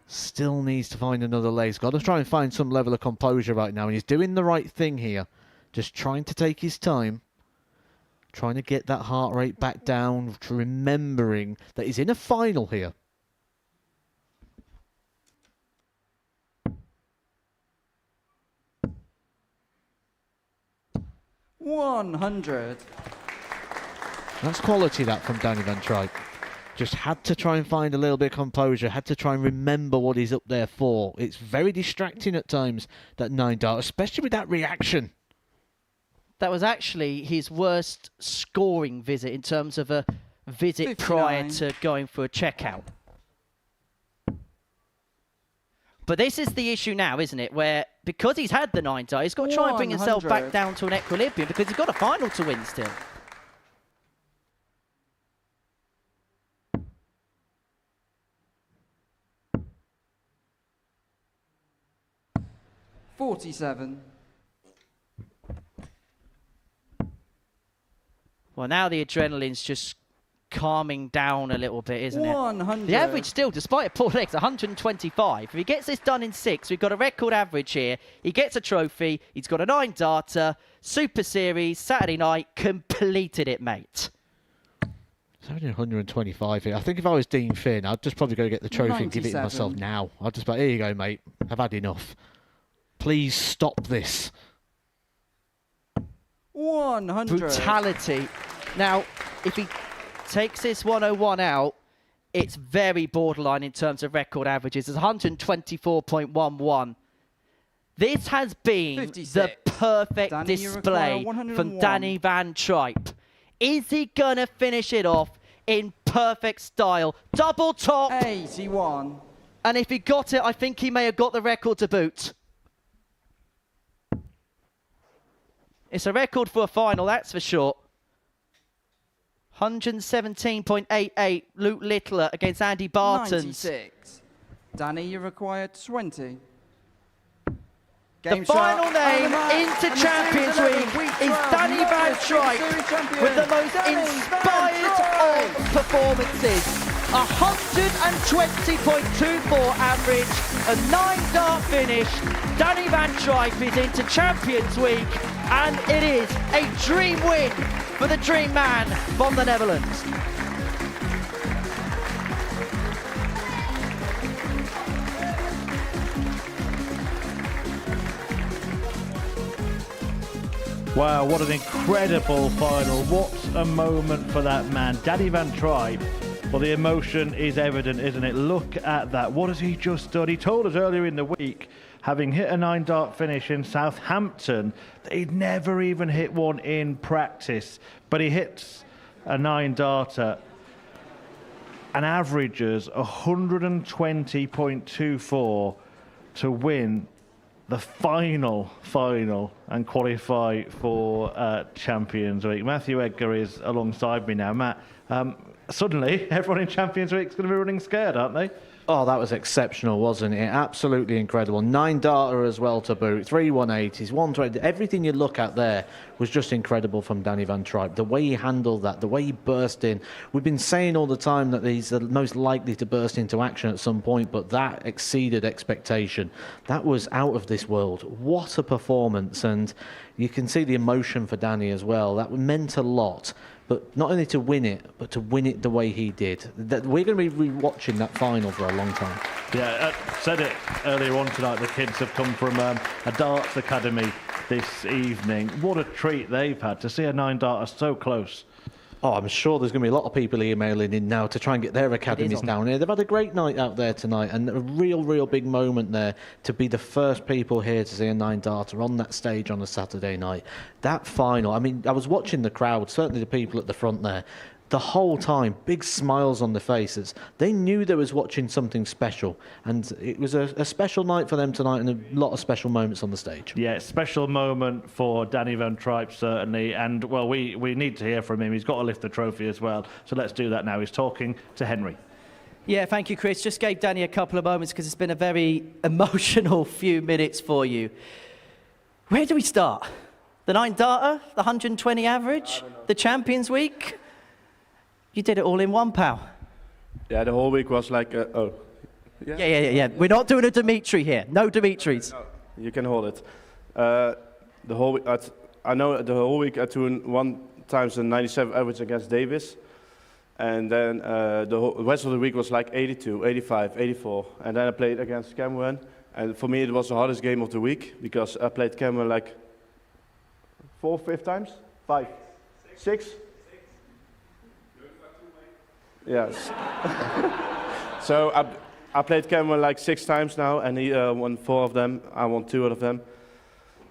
Speaker 5: Still needs to find another leg. He's got to try and find some level of composure right now. And he's doing the right thing here. Just trying to take his time. Trying to get that heart rate back down. Remembering that he's in a final here.
Speaker 9: $100.
Speaker 5: That's quality, that, from Danny Van Trijp. Just had to try and find a little bit of composure. Had to try and remember what he's up there for. It's very distracting at times, that 9 dart, especially with that reaction.
Speaker 6: That was actually his worst scoring visit in terms of a visit prior to going for a checkout. But this is the issue now, isn't it? Where, because he's had the 9 dart, he's got to try and bring himself back down to an equilibrium, because he's got a final to win still.
Speaker 9: $47.
Speaker 6: Well, now the adrenaline's just calming down a little bit, isn't
Speaker 9: 100.
Speaker 6: it? The average still, despite a poor legs, 125. If he gets this done in 6, we've got a record average here. He gets a trophy. He's got a 9-darter. Super Series, Saturday night. Completed it, mate.
Speaker 5: It's only 125 here. I think if I was Dean Finn, I'd just probably go get the trophy and give it to
Speaker 9: 97.
Speaker 5: myself now. I'd just be like, here you go, mate. I've had enough. Please stop this.
Speaker 9: 100.
Speaker 6: Brutality. Now, if he takes this 101 out, it's very borderline in terms of record averages. It's 124.11. This has been
Speaker 9: 56.
Speaker 6: the perfect
Speaker 9: Danny, you
Speaker 6: display
Speaker 9: require
Speaker 6: from
Speaker 9: 101.
Speaker 6: Danny Van Trijp. Is he going to finish it off in perfect style? Double top.
Speaker 9: 81.
Speaker 6: And if he got it, I think he may have got the record to boot. It's a record for a final, that's for sure. 117.88, Luke Littler against Andy Bartons.
Speaker 9: 96. Danny, you require 20.
Speaker 6: The final name into Champions Week is Danny Van Trijp with the most inspired of performances. 120.24 average, a 9-dart finish. Danny Van Trijp is into Champions Week, and it is a dream win for the Dream Man from the Netherlands.
Speaker 21: Wow, what an incredible final. What a moment for that man. Danny Van Trijp. Well, the emotion is evident, isn't it? Look at that. What has he just done? He told us earlier in the week, having hit a 9-dart finish in Southampton, that he'd never even hit one in practice. But he hits a 9-darter and averages 120.24 to win the final, and qualify for Champions Week. Matthew Edgar is alongside me now. Matt, suddenly everyone in Champions Week is going to be running scared, aren't they?
Speaker 5: Oh, that was exceptional, wasn't it? Absolutely incredible. 9-darter as well to boot. 3 180s, 120. Everything you look at there was just incredible from Danny Van Trijp. The way he handled that, the way he burst in. We've been saying all the time that he's the most likely to burst into action at some point, but that exceeded expectation. That was out of this world. What a performance. And you can see the emotion for Danny as well. That meant a lot. But not only to win it, but to win it the way he did. We're going to be rewatching that final for a long time.
Speaker 21: Yeah, said it earlier on tonight. The kids have come from a darts academy this evening. What a treat they've had to see a 9-darter so close.
Speaker 5: Oh, I'm sure there's going to be a lot of people emailing in now to try and get their academies down here. They've had a great night out there tonight, and a real big moment there to be the first people here to see a 9-darter on that stage on a Saturday night. That final, I mean, I was watching the crowd, certainly the people at the front there, the whole time, big smiles on their faces. They knew they was watching something special, and it was a special night for them tonight, and a lot of special moments on the stage.
Speaker 21: Yeah, special moment for Danny Van Trijp, certainly, and, well, we need to hear from him. He's got to lift the trophy as well, so let's do that now. He's talking to Henry.
Speaker 6: Yeah, thank you, Chris. Just gave Danny a couple of moments because it's been a very emotional few minutes for you. Where do we start? The 9-darter? The 120 average? The Champions Week? You did it all in one, pal.
Speaker 16: Yeah, the whole week was like, oh.
Speaker 6: Yeah. We're not doing a Dimitri here. No Dimitris.
Speaker 16: No, you can hold it. The whole week, I know the whole week I tuned 1 times the 97 average against Davies. And then the rest of the week was like 82, 85, 84. And then I played against Cameron. And for me, it was the hardest game of the week because I played Cameron like 4, 5 times? 5, 6? Yes. So I played Cameron like 6 times now, and he won 4 of them. I won 2 out of them.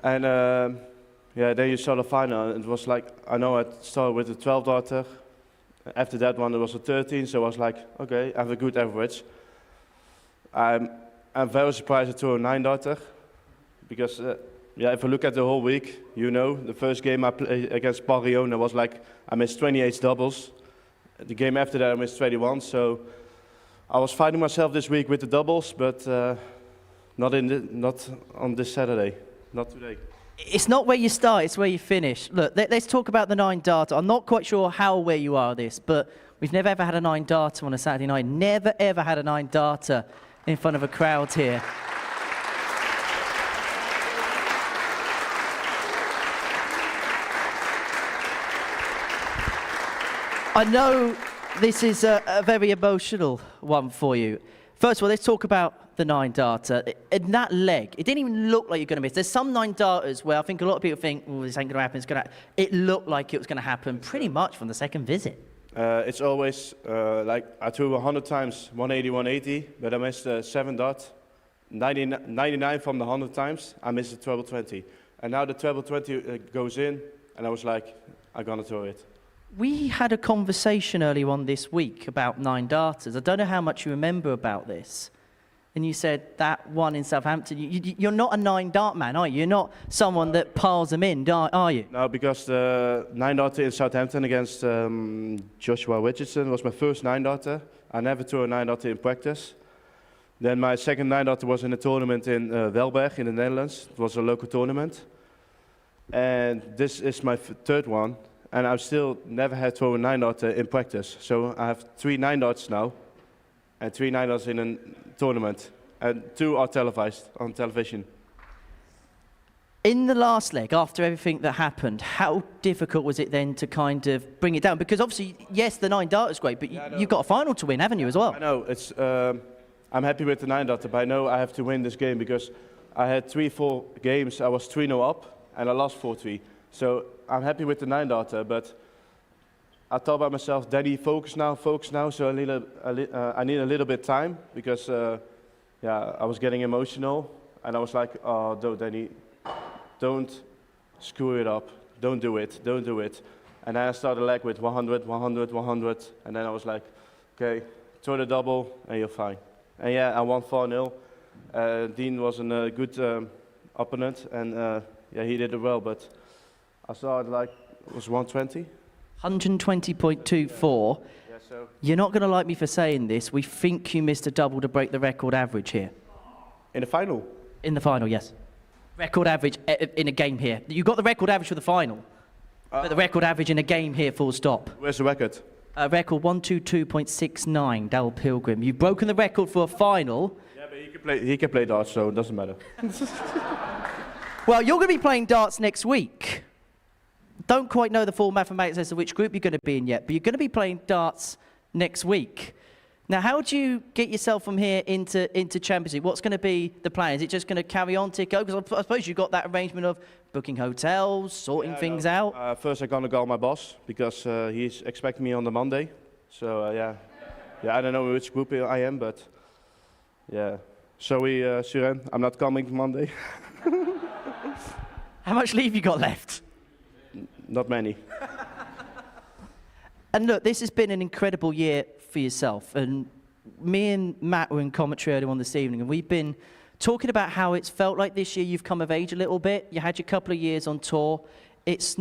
Speaker 16: And then you saw the final. And it was like, I know I started with a 12-darter. After that one, it was a 13. So I was like, okay, I have a good average. I'm very surprised I threw a 9-darter because if I look at the whole week, you know, the first game I played against Pariona was like I missed 28 doubles. The game after that I missed 21, so I was fighting myself this week with the doubles, but not on this Saturday, not today.
Speaker 6: It's not where you start, it's where you finish. Look, let's talk about the 9 darter. I'm not quite sure how aware you are of this, but we've never ever had a 9 darter on a Saturday night. Never ever had a 9 darter in front of a crowd here. I know this is a very emotional one for you. First of all, let's talk about the 9 darter. In that leg, it didn't even look like you're going to miss. There's some 9 darters where I think a lot of people think, oh, this ain't going to happen, it's going to. It looked like it was going to happen pretty much from the second visit.
Speaker 16: It's always like I threw 100 times, 180, 180, but I missed 7 darts. 99 from the 100 times, I missed the treble 20. And now the treble 20 goes in, and I was like, I'm going to throw it.
Speaker 6: We had a conversation earlier on this week about 9 darters. I don't know how much you remember about this. And you said that one in Southampton, you're not a 9 dart man, are you? You're not someone that piles them in, are you?
Speaker 16: No, because the 9 darter in Southampton against Joshua Richardson was my first 9 darter. I never threw a 9 darter in practice. Then my second 9 darter was in a tournament in Welberg in the Netherlands. It was a local tournament. And this is my third one. And I've still never had thrown a 9 darter in practice. So I have 3 9 darts now, and 3 9 darts in a tournament, and 2 are televised on television.
Speaker 6: In the last leg, after everything that happened, how difficult was it then to kind of bring it down? Because obviously, yes, the 9 darter is great, but you've got a final to win, haven't you, as well?
Speaker 16: I know. It's. I'm happy with the 9 darter, but I know I have to win this game because I had 3-4 games. I was 3-0 up, and I lost 4-3. So I'm happy with the 9 darter, but I thought by myself, Daddy, focus now. So I need a little bit time because, I was getting emotional, and I was like, oh, no, Daddy, don't screw it up. Don't do it. And then I started the leg with 100, 100, 100, and then I was like, okay, throw the double, and you're fine. And yeah, I won 4-0. Dean was a good opponent, and he did it well, but I saw it like, it was 120.
Speaker 6: 120.24.
Speaker 16: Yeah, so.
Speaker 6: You're not going to like me for saying this. We think you missed a double to break the record average here.
Speaker 16: In the final?
Speaker 6: In the final, yes. Record average in a game here. You got the record average for the final, but the record average in a game here, full stop.
Speaker 16: Where's the record?
Speaker 6: Record 122.69, Dal Pilgrim. You've broken the record for a final.
Speaker 16: Yeah, but he can play darts, so it doesn't matter.
Speaker 6: Well, you're going to be playing darts next week. Don't quite know the full mathematics as to which group you're going to be in yet, but you're going to be playing darts next week. Now, how do you get yourself from here into Champions League? What's going to be the plan? Is it just going to carry on, tick over? Because I suppose you've got that arrangement of booking hotels, sorting things out.
Speaker 16: First, I'm going to call my boss because he's expecting me on the Monday. So, I don't know which group I am, but yeah. Sorry, Suren, I'm not coming Monday.
Speaker 6: How much leave you got left?
Speaker 16: Not many.
Speaker 6: And look, this has been an incredible year for yourself. And me and Matt were in commentary earlier on this evening, and we've been talking about how it's felt like this year you've come of age a little bit. You had your couple of years on tour. It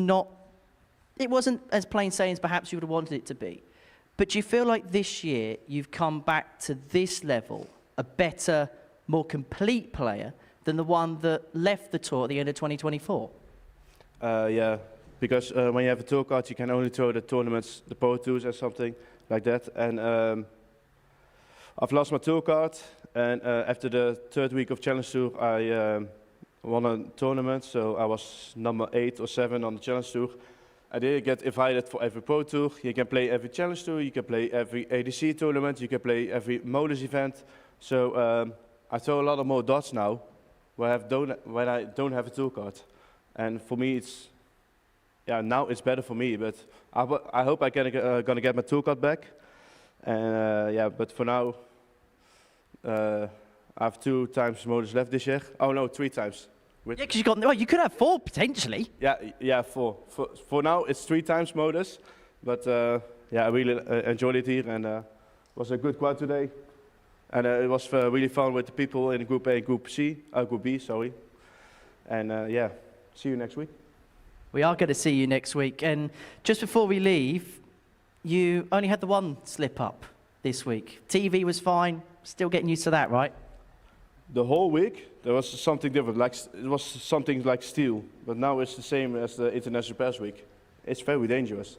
Speaker 6: wasn't as plain sailing as perhaps you would have wanted it to be. But do you feel like this year you've come back to this level, a better, more complete player than the one that left the tour at the end of 2024?
Speaker 16: Yeah, because when you have a tour card, you can only throw the tournaments, the Pro Tours or something like that. And I've lost my tour card, and after the third week of Challenge Tour, I won a tournament, so I was number 8 or 7 on the Challenge Tour. I didn't get invited for every Pro Tour. You can play every Challenge Tour, you can play every ADC tournament, you can play every Modus event. So I throw a lot of more darts now, when I don't have a tour card. And for me, now it's better for me, but I hope I'm gonna get my tour card back. And but for now, I have 2 times Modus left this year. Oh no, 3 times.
Speaker 6: Yeah, because you could have 4 potentially.
Speaker 16: Yeah, 4. For now, it's 3 times Modus, but I really enjoyed it here, and it was a good crowd today. And it was really fun with the people in Group A, Group B, sorry. And see you next week.
Speaker 6: We are going to see you next week. And just before we leave, you only had the 1 slip up this week. TV was fine. Still getting used to that, right?
Speaker 16: The whole week there was something different. Like it was something like steel, but now it's the same as the International Pairs Week. It's very dangerous.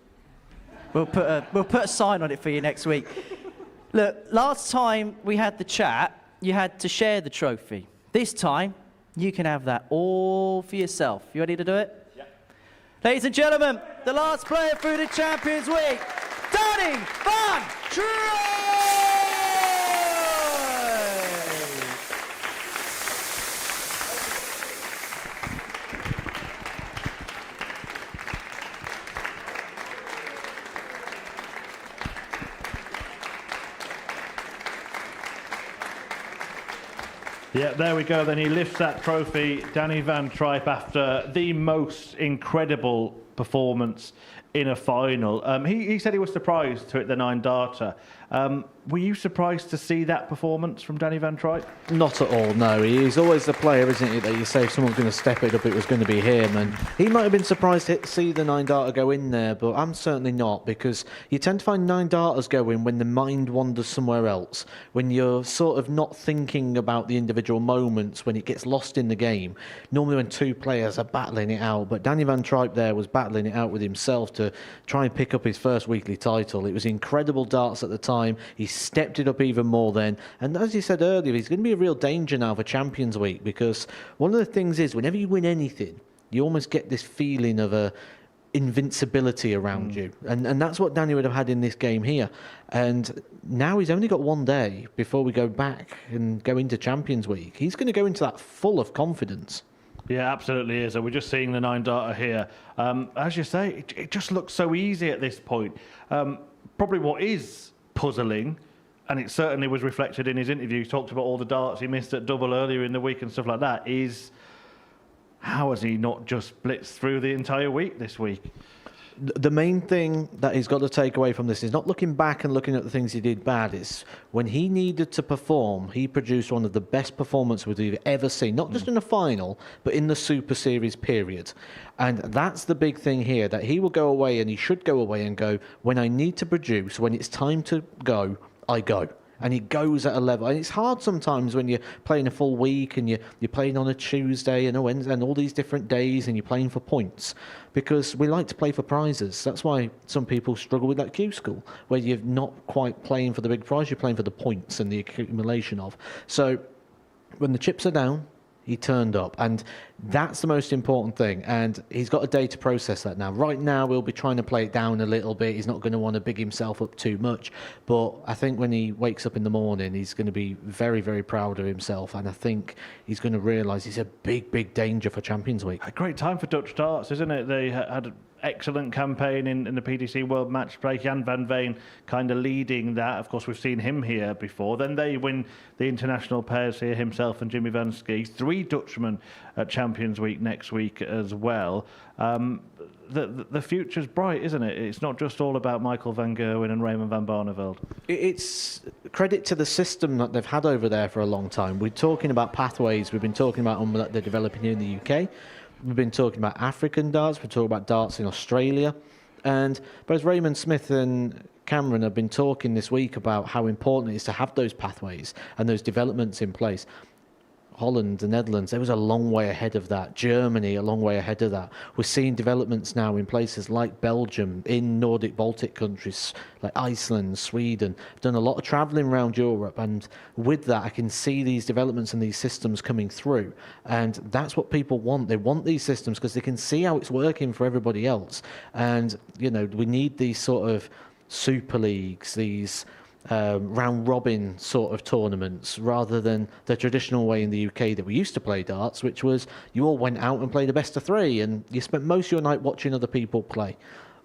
Speaker 6: We'll put a sign on it for you next week. Look, last time we had the chat, you had to share the trophy. This time, you can have that all for yourself. You ready to do it? Yeah. Ladies and gentlemen, the last player through the Champions Week, Danny van Trijp!
Speaker 21: Yeah, there we go. Then he lifts that trophy, Danny van Trijp, after the most incredible performance in a final. He said he was surprised to hit the 9-darter. Were you surprised to see that performance from Danny van Trijp?
Speaker 5: Not at all, no. He's always the player, isn't he, that you say if someone's going to step it up, it was going to be him. And he might have been surprised to see the 9-darter go in there, but I'm certainly not, because you tend to find 9-darters go in when the mind wanders somewhere else, when you're sort of not thinking about the individual moments, when it gets lost in the game. Normally when two players are battling it out, but Danny van Trijp there was battling it out with himself to try and pick up his first weekly title. It was incredible darts at the time. He stepped it up even more then. And as you said earlier, he's going to be a real danger now for Champions Week, because one of the things is whenever you win anything, you almost get this feeling of a invincibility around you. And that's what Danny would have had in this game here. And now he's only got one day before we go back and go into Champions Week. He's going to go into that full of confidence.
Speaker 21: Yeah, absolutely is. We're just seeing the 9-darter here. As you say, it just looks so easy at this point. Probably what is puzzling, and it certainly was reflected in his interview, he talked about all the darts he missed at double earlier in the week and stuff like that, is how has he not just blitzed through the entire week this week?
Speaker 5: The main thing that he's got to take away from this is not looking back and looking at the things he did bad. It's when he needed to perform, he produced one of the best performances we've ever seen, not just in the final, but in the Super Series period. And that's the big thing here, that he will go away, and he should go away and go, when I need to produce, when it's time to go, I go. And he goes at a level. And it's hard sometimes when you're playing a full week and you're playing on a Tuesday and a Wednesday and all these different days and you're playing for points, because we like to play for prizes. That's why some people struggle with that Q school, where you're not quite playing for the big prize, you're playing for the points and the accumulation of. So when the chips are down, he turned up, and that's the most important thing, and he's got a day to process that now. Right now, we'll be trying to play it down a little bit. He's not going to want to big himself up too much, but I think when he wakes up in the morning, he's going to be very, very proud of himself, and I think he's going to realise he's a big, big danger for Champions Week.
Speaker 21: A great time for Dutch darts, isn't it? They had excellent campaign in the PDC World Match Play. Jan van Veen kind of leading that. Of course, we've seen him here before. Then they win the international pairs here, himself and Jimmy van Schie. 3 Dutchmen at Champions Week next week as well. The future's bright, isn't it? It's not just all about Michael van Gerwen and Raymond van Barneveld.
Speaker 5: It's credit to the system that they've had over there for a long time. We're talking about pathways. We've been talking about them that they're developing here in the UK. We've been talking about African darts. We're talking about darts in Australia. And both Raymond Smith and Cameron have been talking this week about how important it is to have those pathways and those developments in place. Holland, the Netherlands, there was a long way ahead of that. Germany, a long way ahead of that. We're seeing developments now in places like Belgium, in Nordic Baltic countries like Iceland, Sweden. I've done a lot of travelling around Europe, and with that I can see these developments and these systems coming through, and that's what people want. They want these systems because they can see how it's working for everybody else. And you know, we need these sort of super leagues, these round robin sort of tournaments, rather than the traditional way in the UK that we used to play darts, which was you all went out and played a best of 3 and you spent most of your night watching other people play.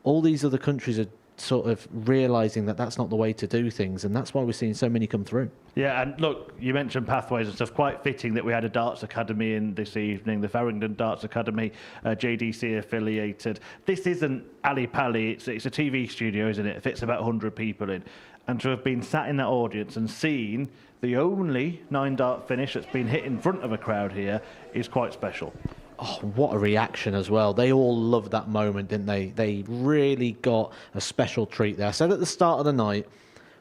Speaker 5: All these other countries are sort of realising that that's not the way to do things, and that's why we're seeing so many come through.
Speaker 21: Yeah, and look, you mentioned pathways and stuff. Quite fitting that we had a darts academy in this evening, the Farringdon Darts Academy, JDC affiliated. This isn't Ali Pali, it's a TV studio, isn't it? It fits about 100 people in. And to have been sat in that audience and seen the only 9-dart finish that's been hit in front of a crowd here is quite special.
Speaker 5: Oh, what a reaction as well. They all loved that moment, didn't they? They really got a special treat there. I said at the start of the night,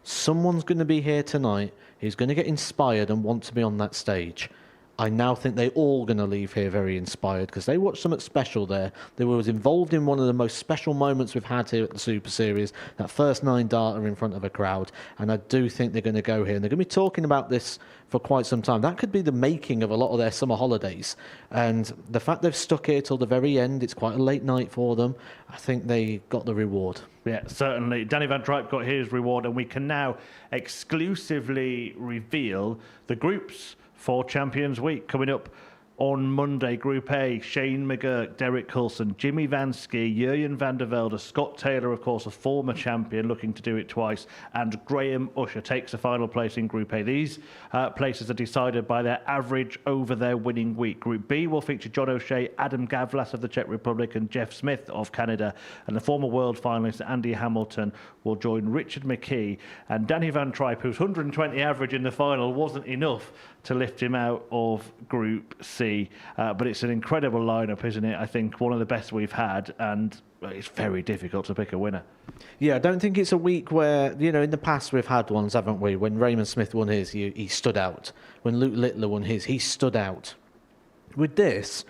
Speaker 5: someone's going to be here tonight who's going to get inspired and want to be on that stage. I now think they're all going to leave here very inspired because they watched something special there. They was involved in one of the most special moments we've had here at the Super Series, that first 9-darter in front of a crowd. And I do think they're going to go here. And they're going to be talking about this for quite some time. That could be the making of a lot of their summer holidays. And the fact they've stuck here till the very end, it's quite a late night for them, I think they got the reward.
Speaker 21: Yeah, certainly. Danny Van Trijp got his reward, and we can now exclusively reveal the groups for Champions Week coming up on Monday. Group A, Shane McGurk, Derek Coulson, Jimmy Van Ski, Jurjen van der Velde, Scott Taylor, of course, a former champion looking to do it twice, and Graham Usher takes a final place in Group A. These places are decided by their average over their winning week. Group B will feature John O'Shea, Adam Gavlas of the Czech Republic, and Jeff Smith of Canada, and the former world finalist Andy Hamilton will join Richard McKee, and Danny Van Trijp, whose 120 average in the final wasn't enough to lift him out of Group C. But it's an incredible lineup, isn't it? I think one of the best we've had, and it's very difficult to pick a winner.
Speaker 5: Yeah, I don't think it's a week where, you know, in the past we've had ones, haven't we? When Raymond Smith won his, he stood out. When Luke Littler won his, he stood out. With this,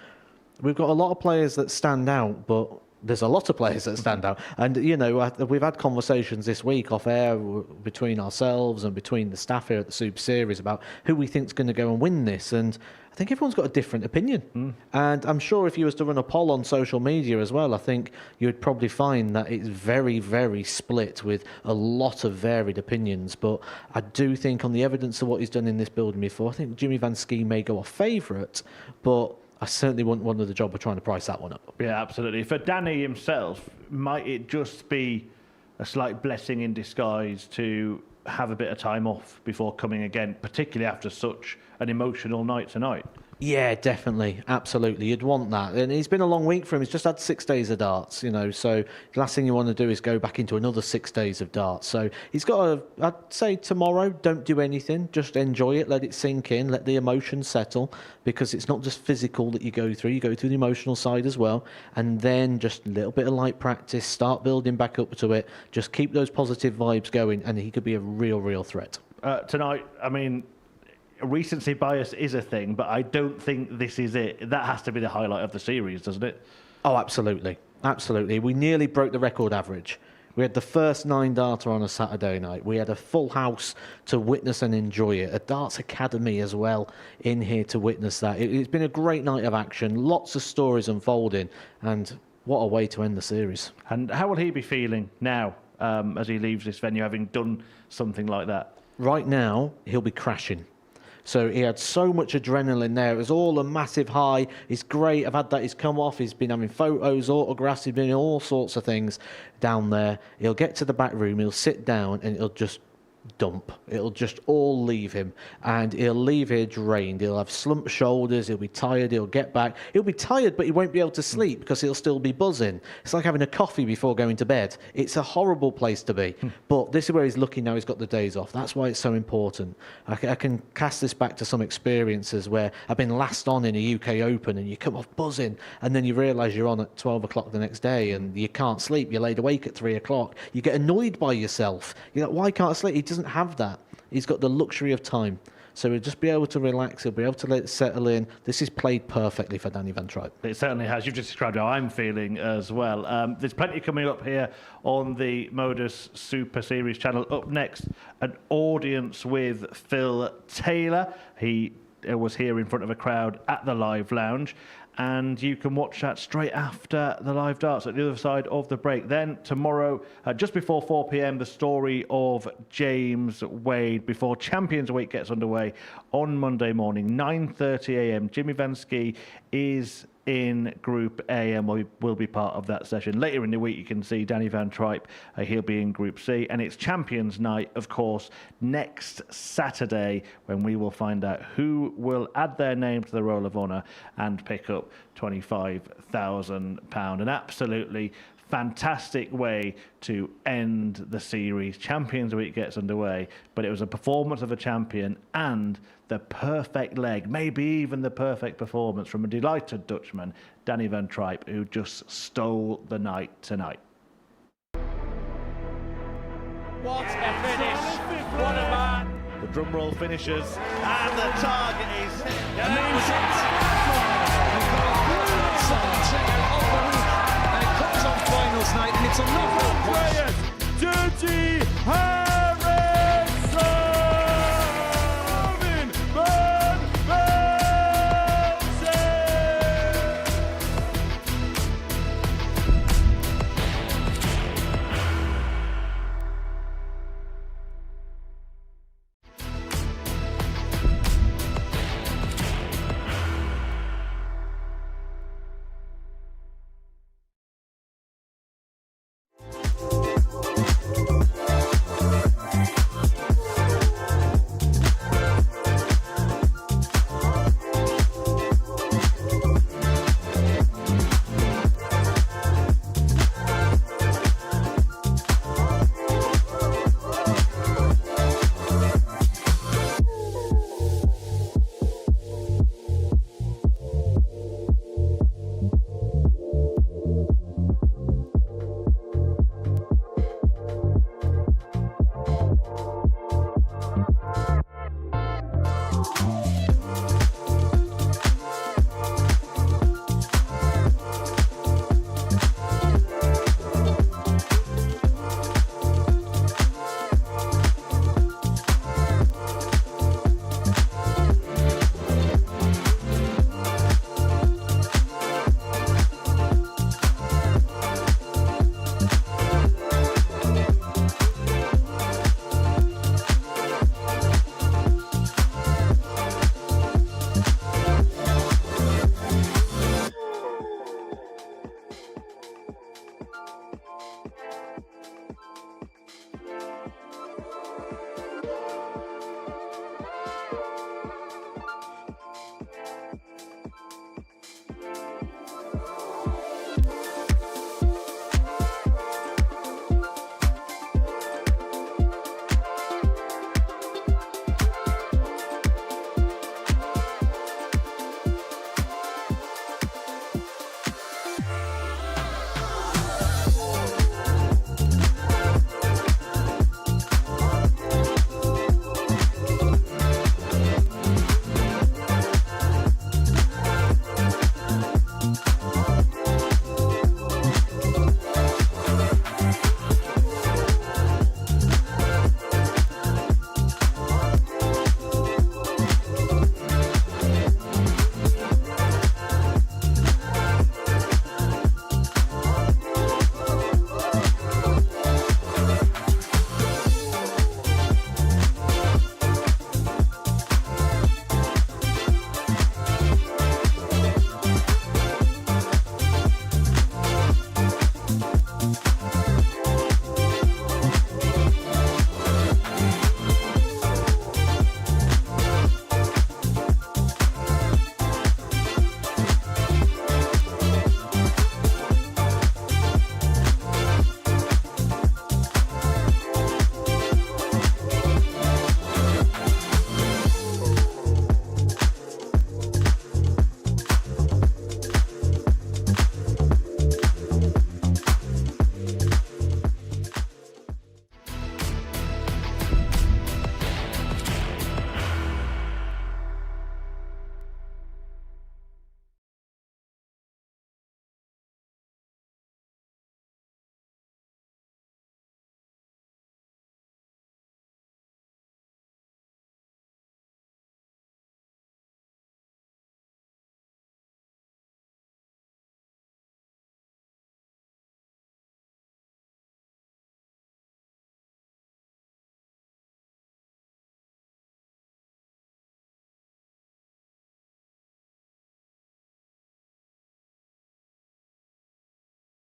Speaker 5: we've got a lot of players that stand out, but there's a lot of players that stand out. And, you know, we've had conversations this week off air between ourselves and between the staff here at the Super Series about who we think is going to go and win this. And I think everyone's got a different opinion. And I'm sure if you was to run a poll on social media as well, I think you would probably find that it's very, very split with a lot of varied opinions. But I do think on the evidence of what he's done in this building before, I think Jimmy Van Ski may go off favourite, but I certainly wouldn't want the job of trying to price that one up.
Speaker 21: Yeah, absolutely. For Danny himself, might it just be a slight blessing in disguise to have a bit of time off before coming again, particularly after such an emotional night tonight?
Speaker 5: Yeah, definitely. Absolutely. You'd want that. And it's been a long week for him. He's just had 6 days of darts, you know, so the last thing you want to do is go back into another 6 days of darts. So he's got I'd say tomorrow, don't do anything. Just enjoy it. Let it sink in. Let the emotions settle, because it's not just physical that you go through the emotional side as well. And then just a little bit of light practice, start building back up to it. Just keep those positive vibes going, and he could be a real, real threat.
Speaker 21: Tonight, I mean, recency bias is a thing, but I don't think this is it. That has to be the highlight of the series, doesn't it?
Speaker 5: Oh, absolutely. Absolutely. We nearly broke the record average. We had the first 9-darter on a Saturday night. We had a full house to witness and enjoy it. A darts academy as well in here to witness that. It's been a great night of action. Lots of stories unfolding, and what a way to end the series.
Speaker 21: And how will he be feeling now as he leaves this venue, having done something like that?
Speaker 5: Right now, he'll be crashing. So he had so much adrenaline there. It was all a massive high. It's great. I've had that. He's come off. He's been having photos, autographs. He's been doing all sorts of things down there. He'll get to the back room. He'll sit down and he'll just dump. It'll just all leave him, and he'll leave here drained. He'll have slumped shoulders. He'll be tired. He'll get back. He'll be tired, but he won't be able to sleep because he'll still be buzzing. It's like having a coffee before going to bed. It's a horrible place to be. But this is where he's lucky now. He's got the days off. That's why it's so important. I can cast this back to some experiences where I've been last on in a UK Open, and you come off buzzing, and then you realise you're on at 12 o'clock the next day, and you can't sleep. You're laid awake at 3 o'clock. You get annoyed by yourself. You're like, why can't I sleep? He doesn't have that. He's got the luxury of time. So he'll just be able to relax. He'll be able to let it settle in. This is played perfectly for Danny Van Trijp.
Speaker 21: It certainly has. You've just described how I'm feeling as well. There's plenty coming up here on the Modus Super Series channel. Up next, an audience with Phil Taylor. He was here in front of a crowd at the Live Lounge, and you can watch that straight after the live darts at the other side of the break. Then tomorrow, just before 4 p.m, the story of James Wade before Champions Week gets underway on Monday morning, 9:30 a.m. Jimmy Van Ski is in Group A and will be part of that session. Later in the week, you can see Danny Van Trijp. He'll be in Group C. And it's Champions Night, of course, next Saturday, when we will find out who will add their name to the Roll of Honour and pick up £25,000. An absolutely fantastic way to end the series. Champions Week gets underway, but it was a performance of a champion and the perfect leg, maybe even the perfect performance from a delighted Dutchman, Danny Van Trijp, who just stole the night tonight.
Speaker 10: What a finish! What a man!
Speaker 14: The drum roll finishes, and the target is hit.
Speaker 10: And that was it.
Speaker 3: And it comes on finals night, and it's another
Speaker 10: Dirty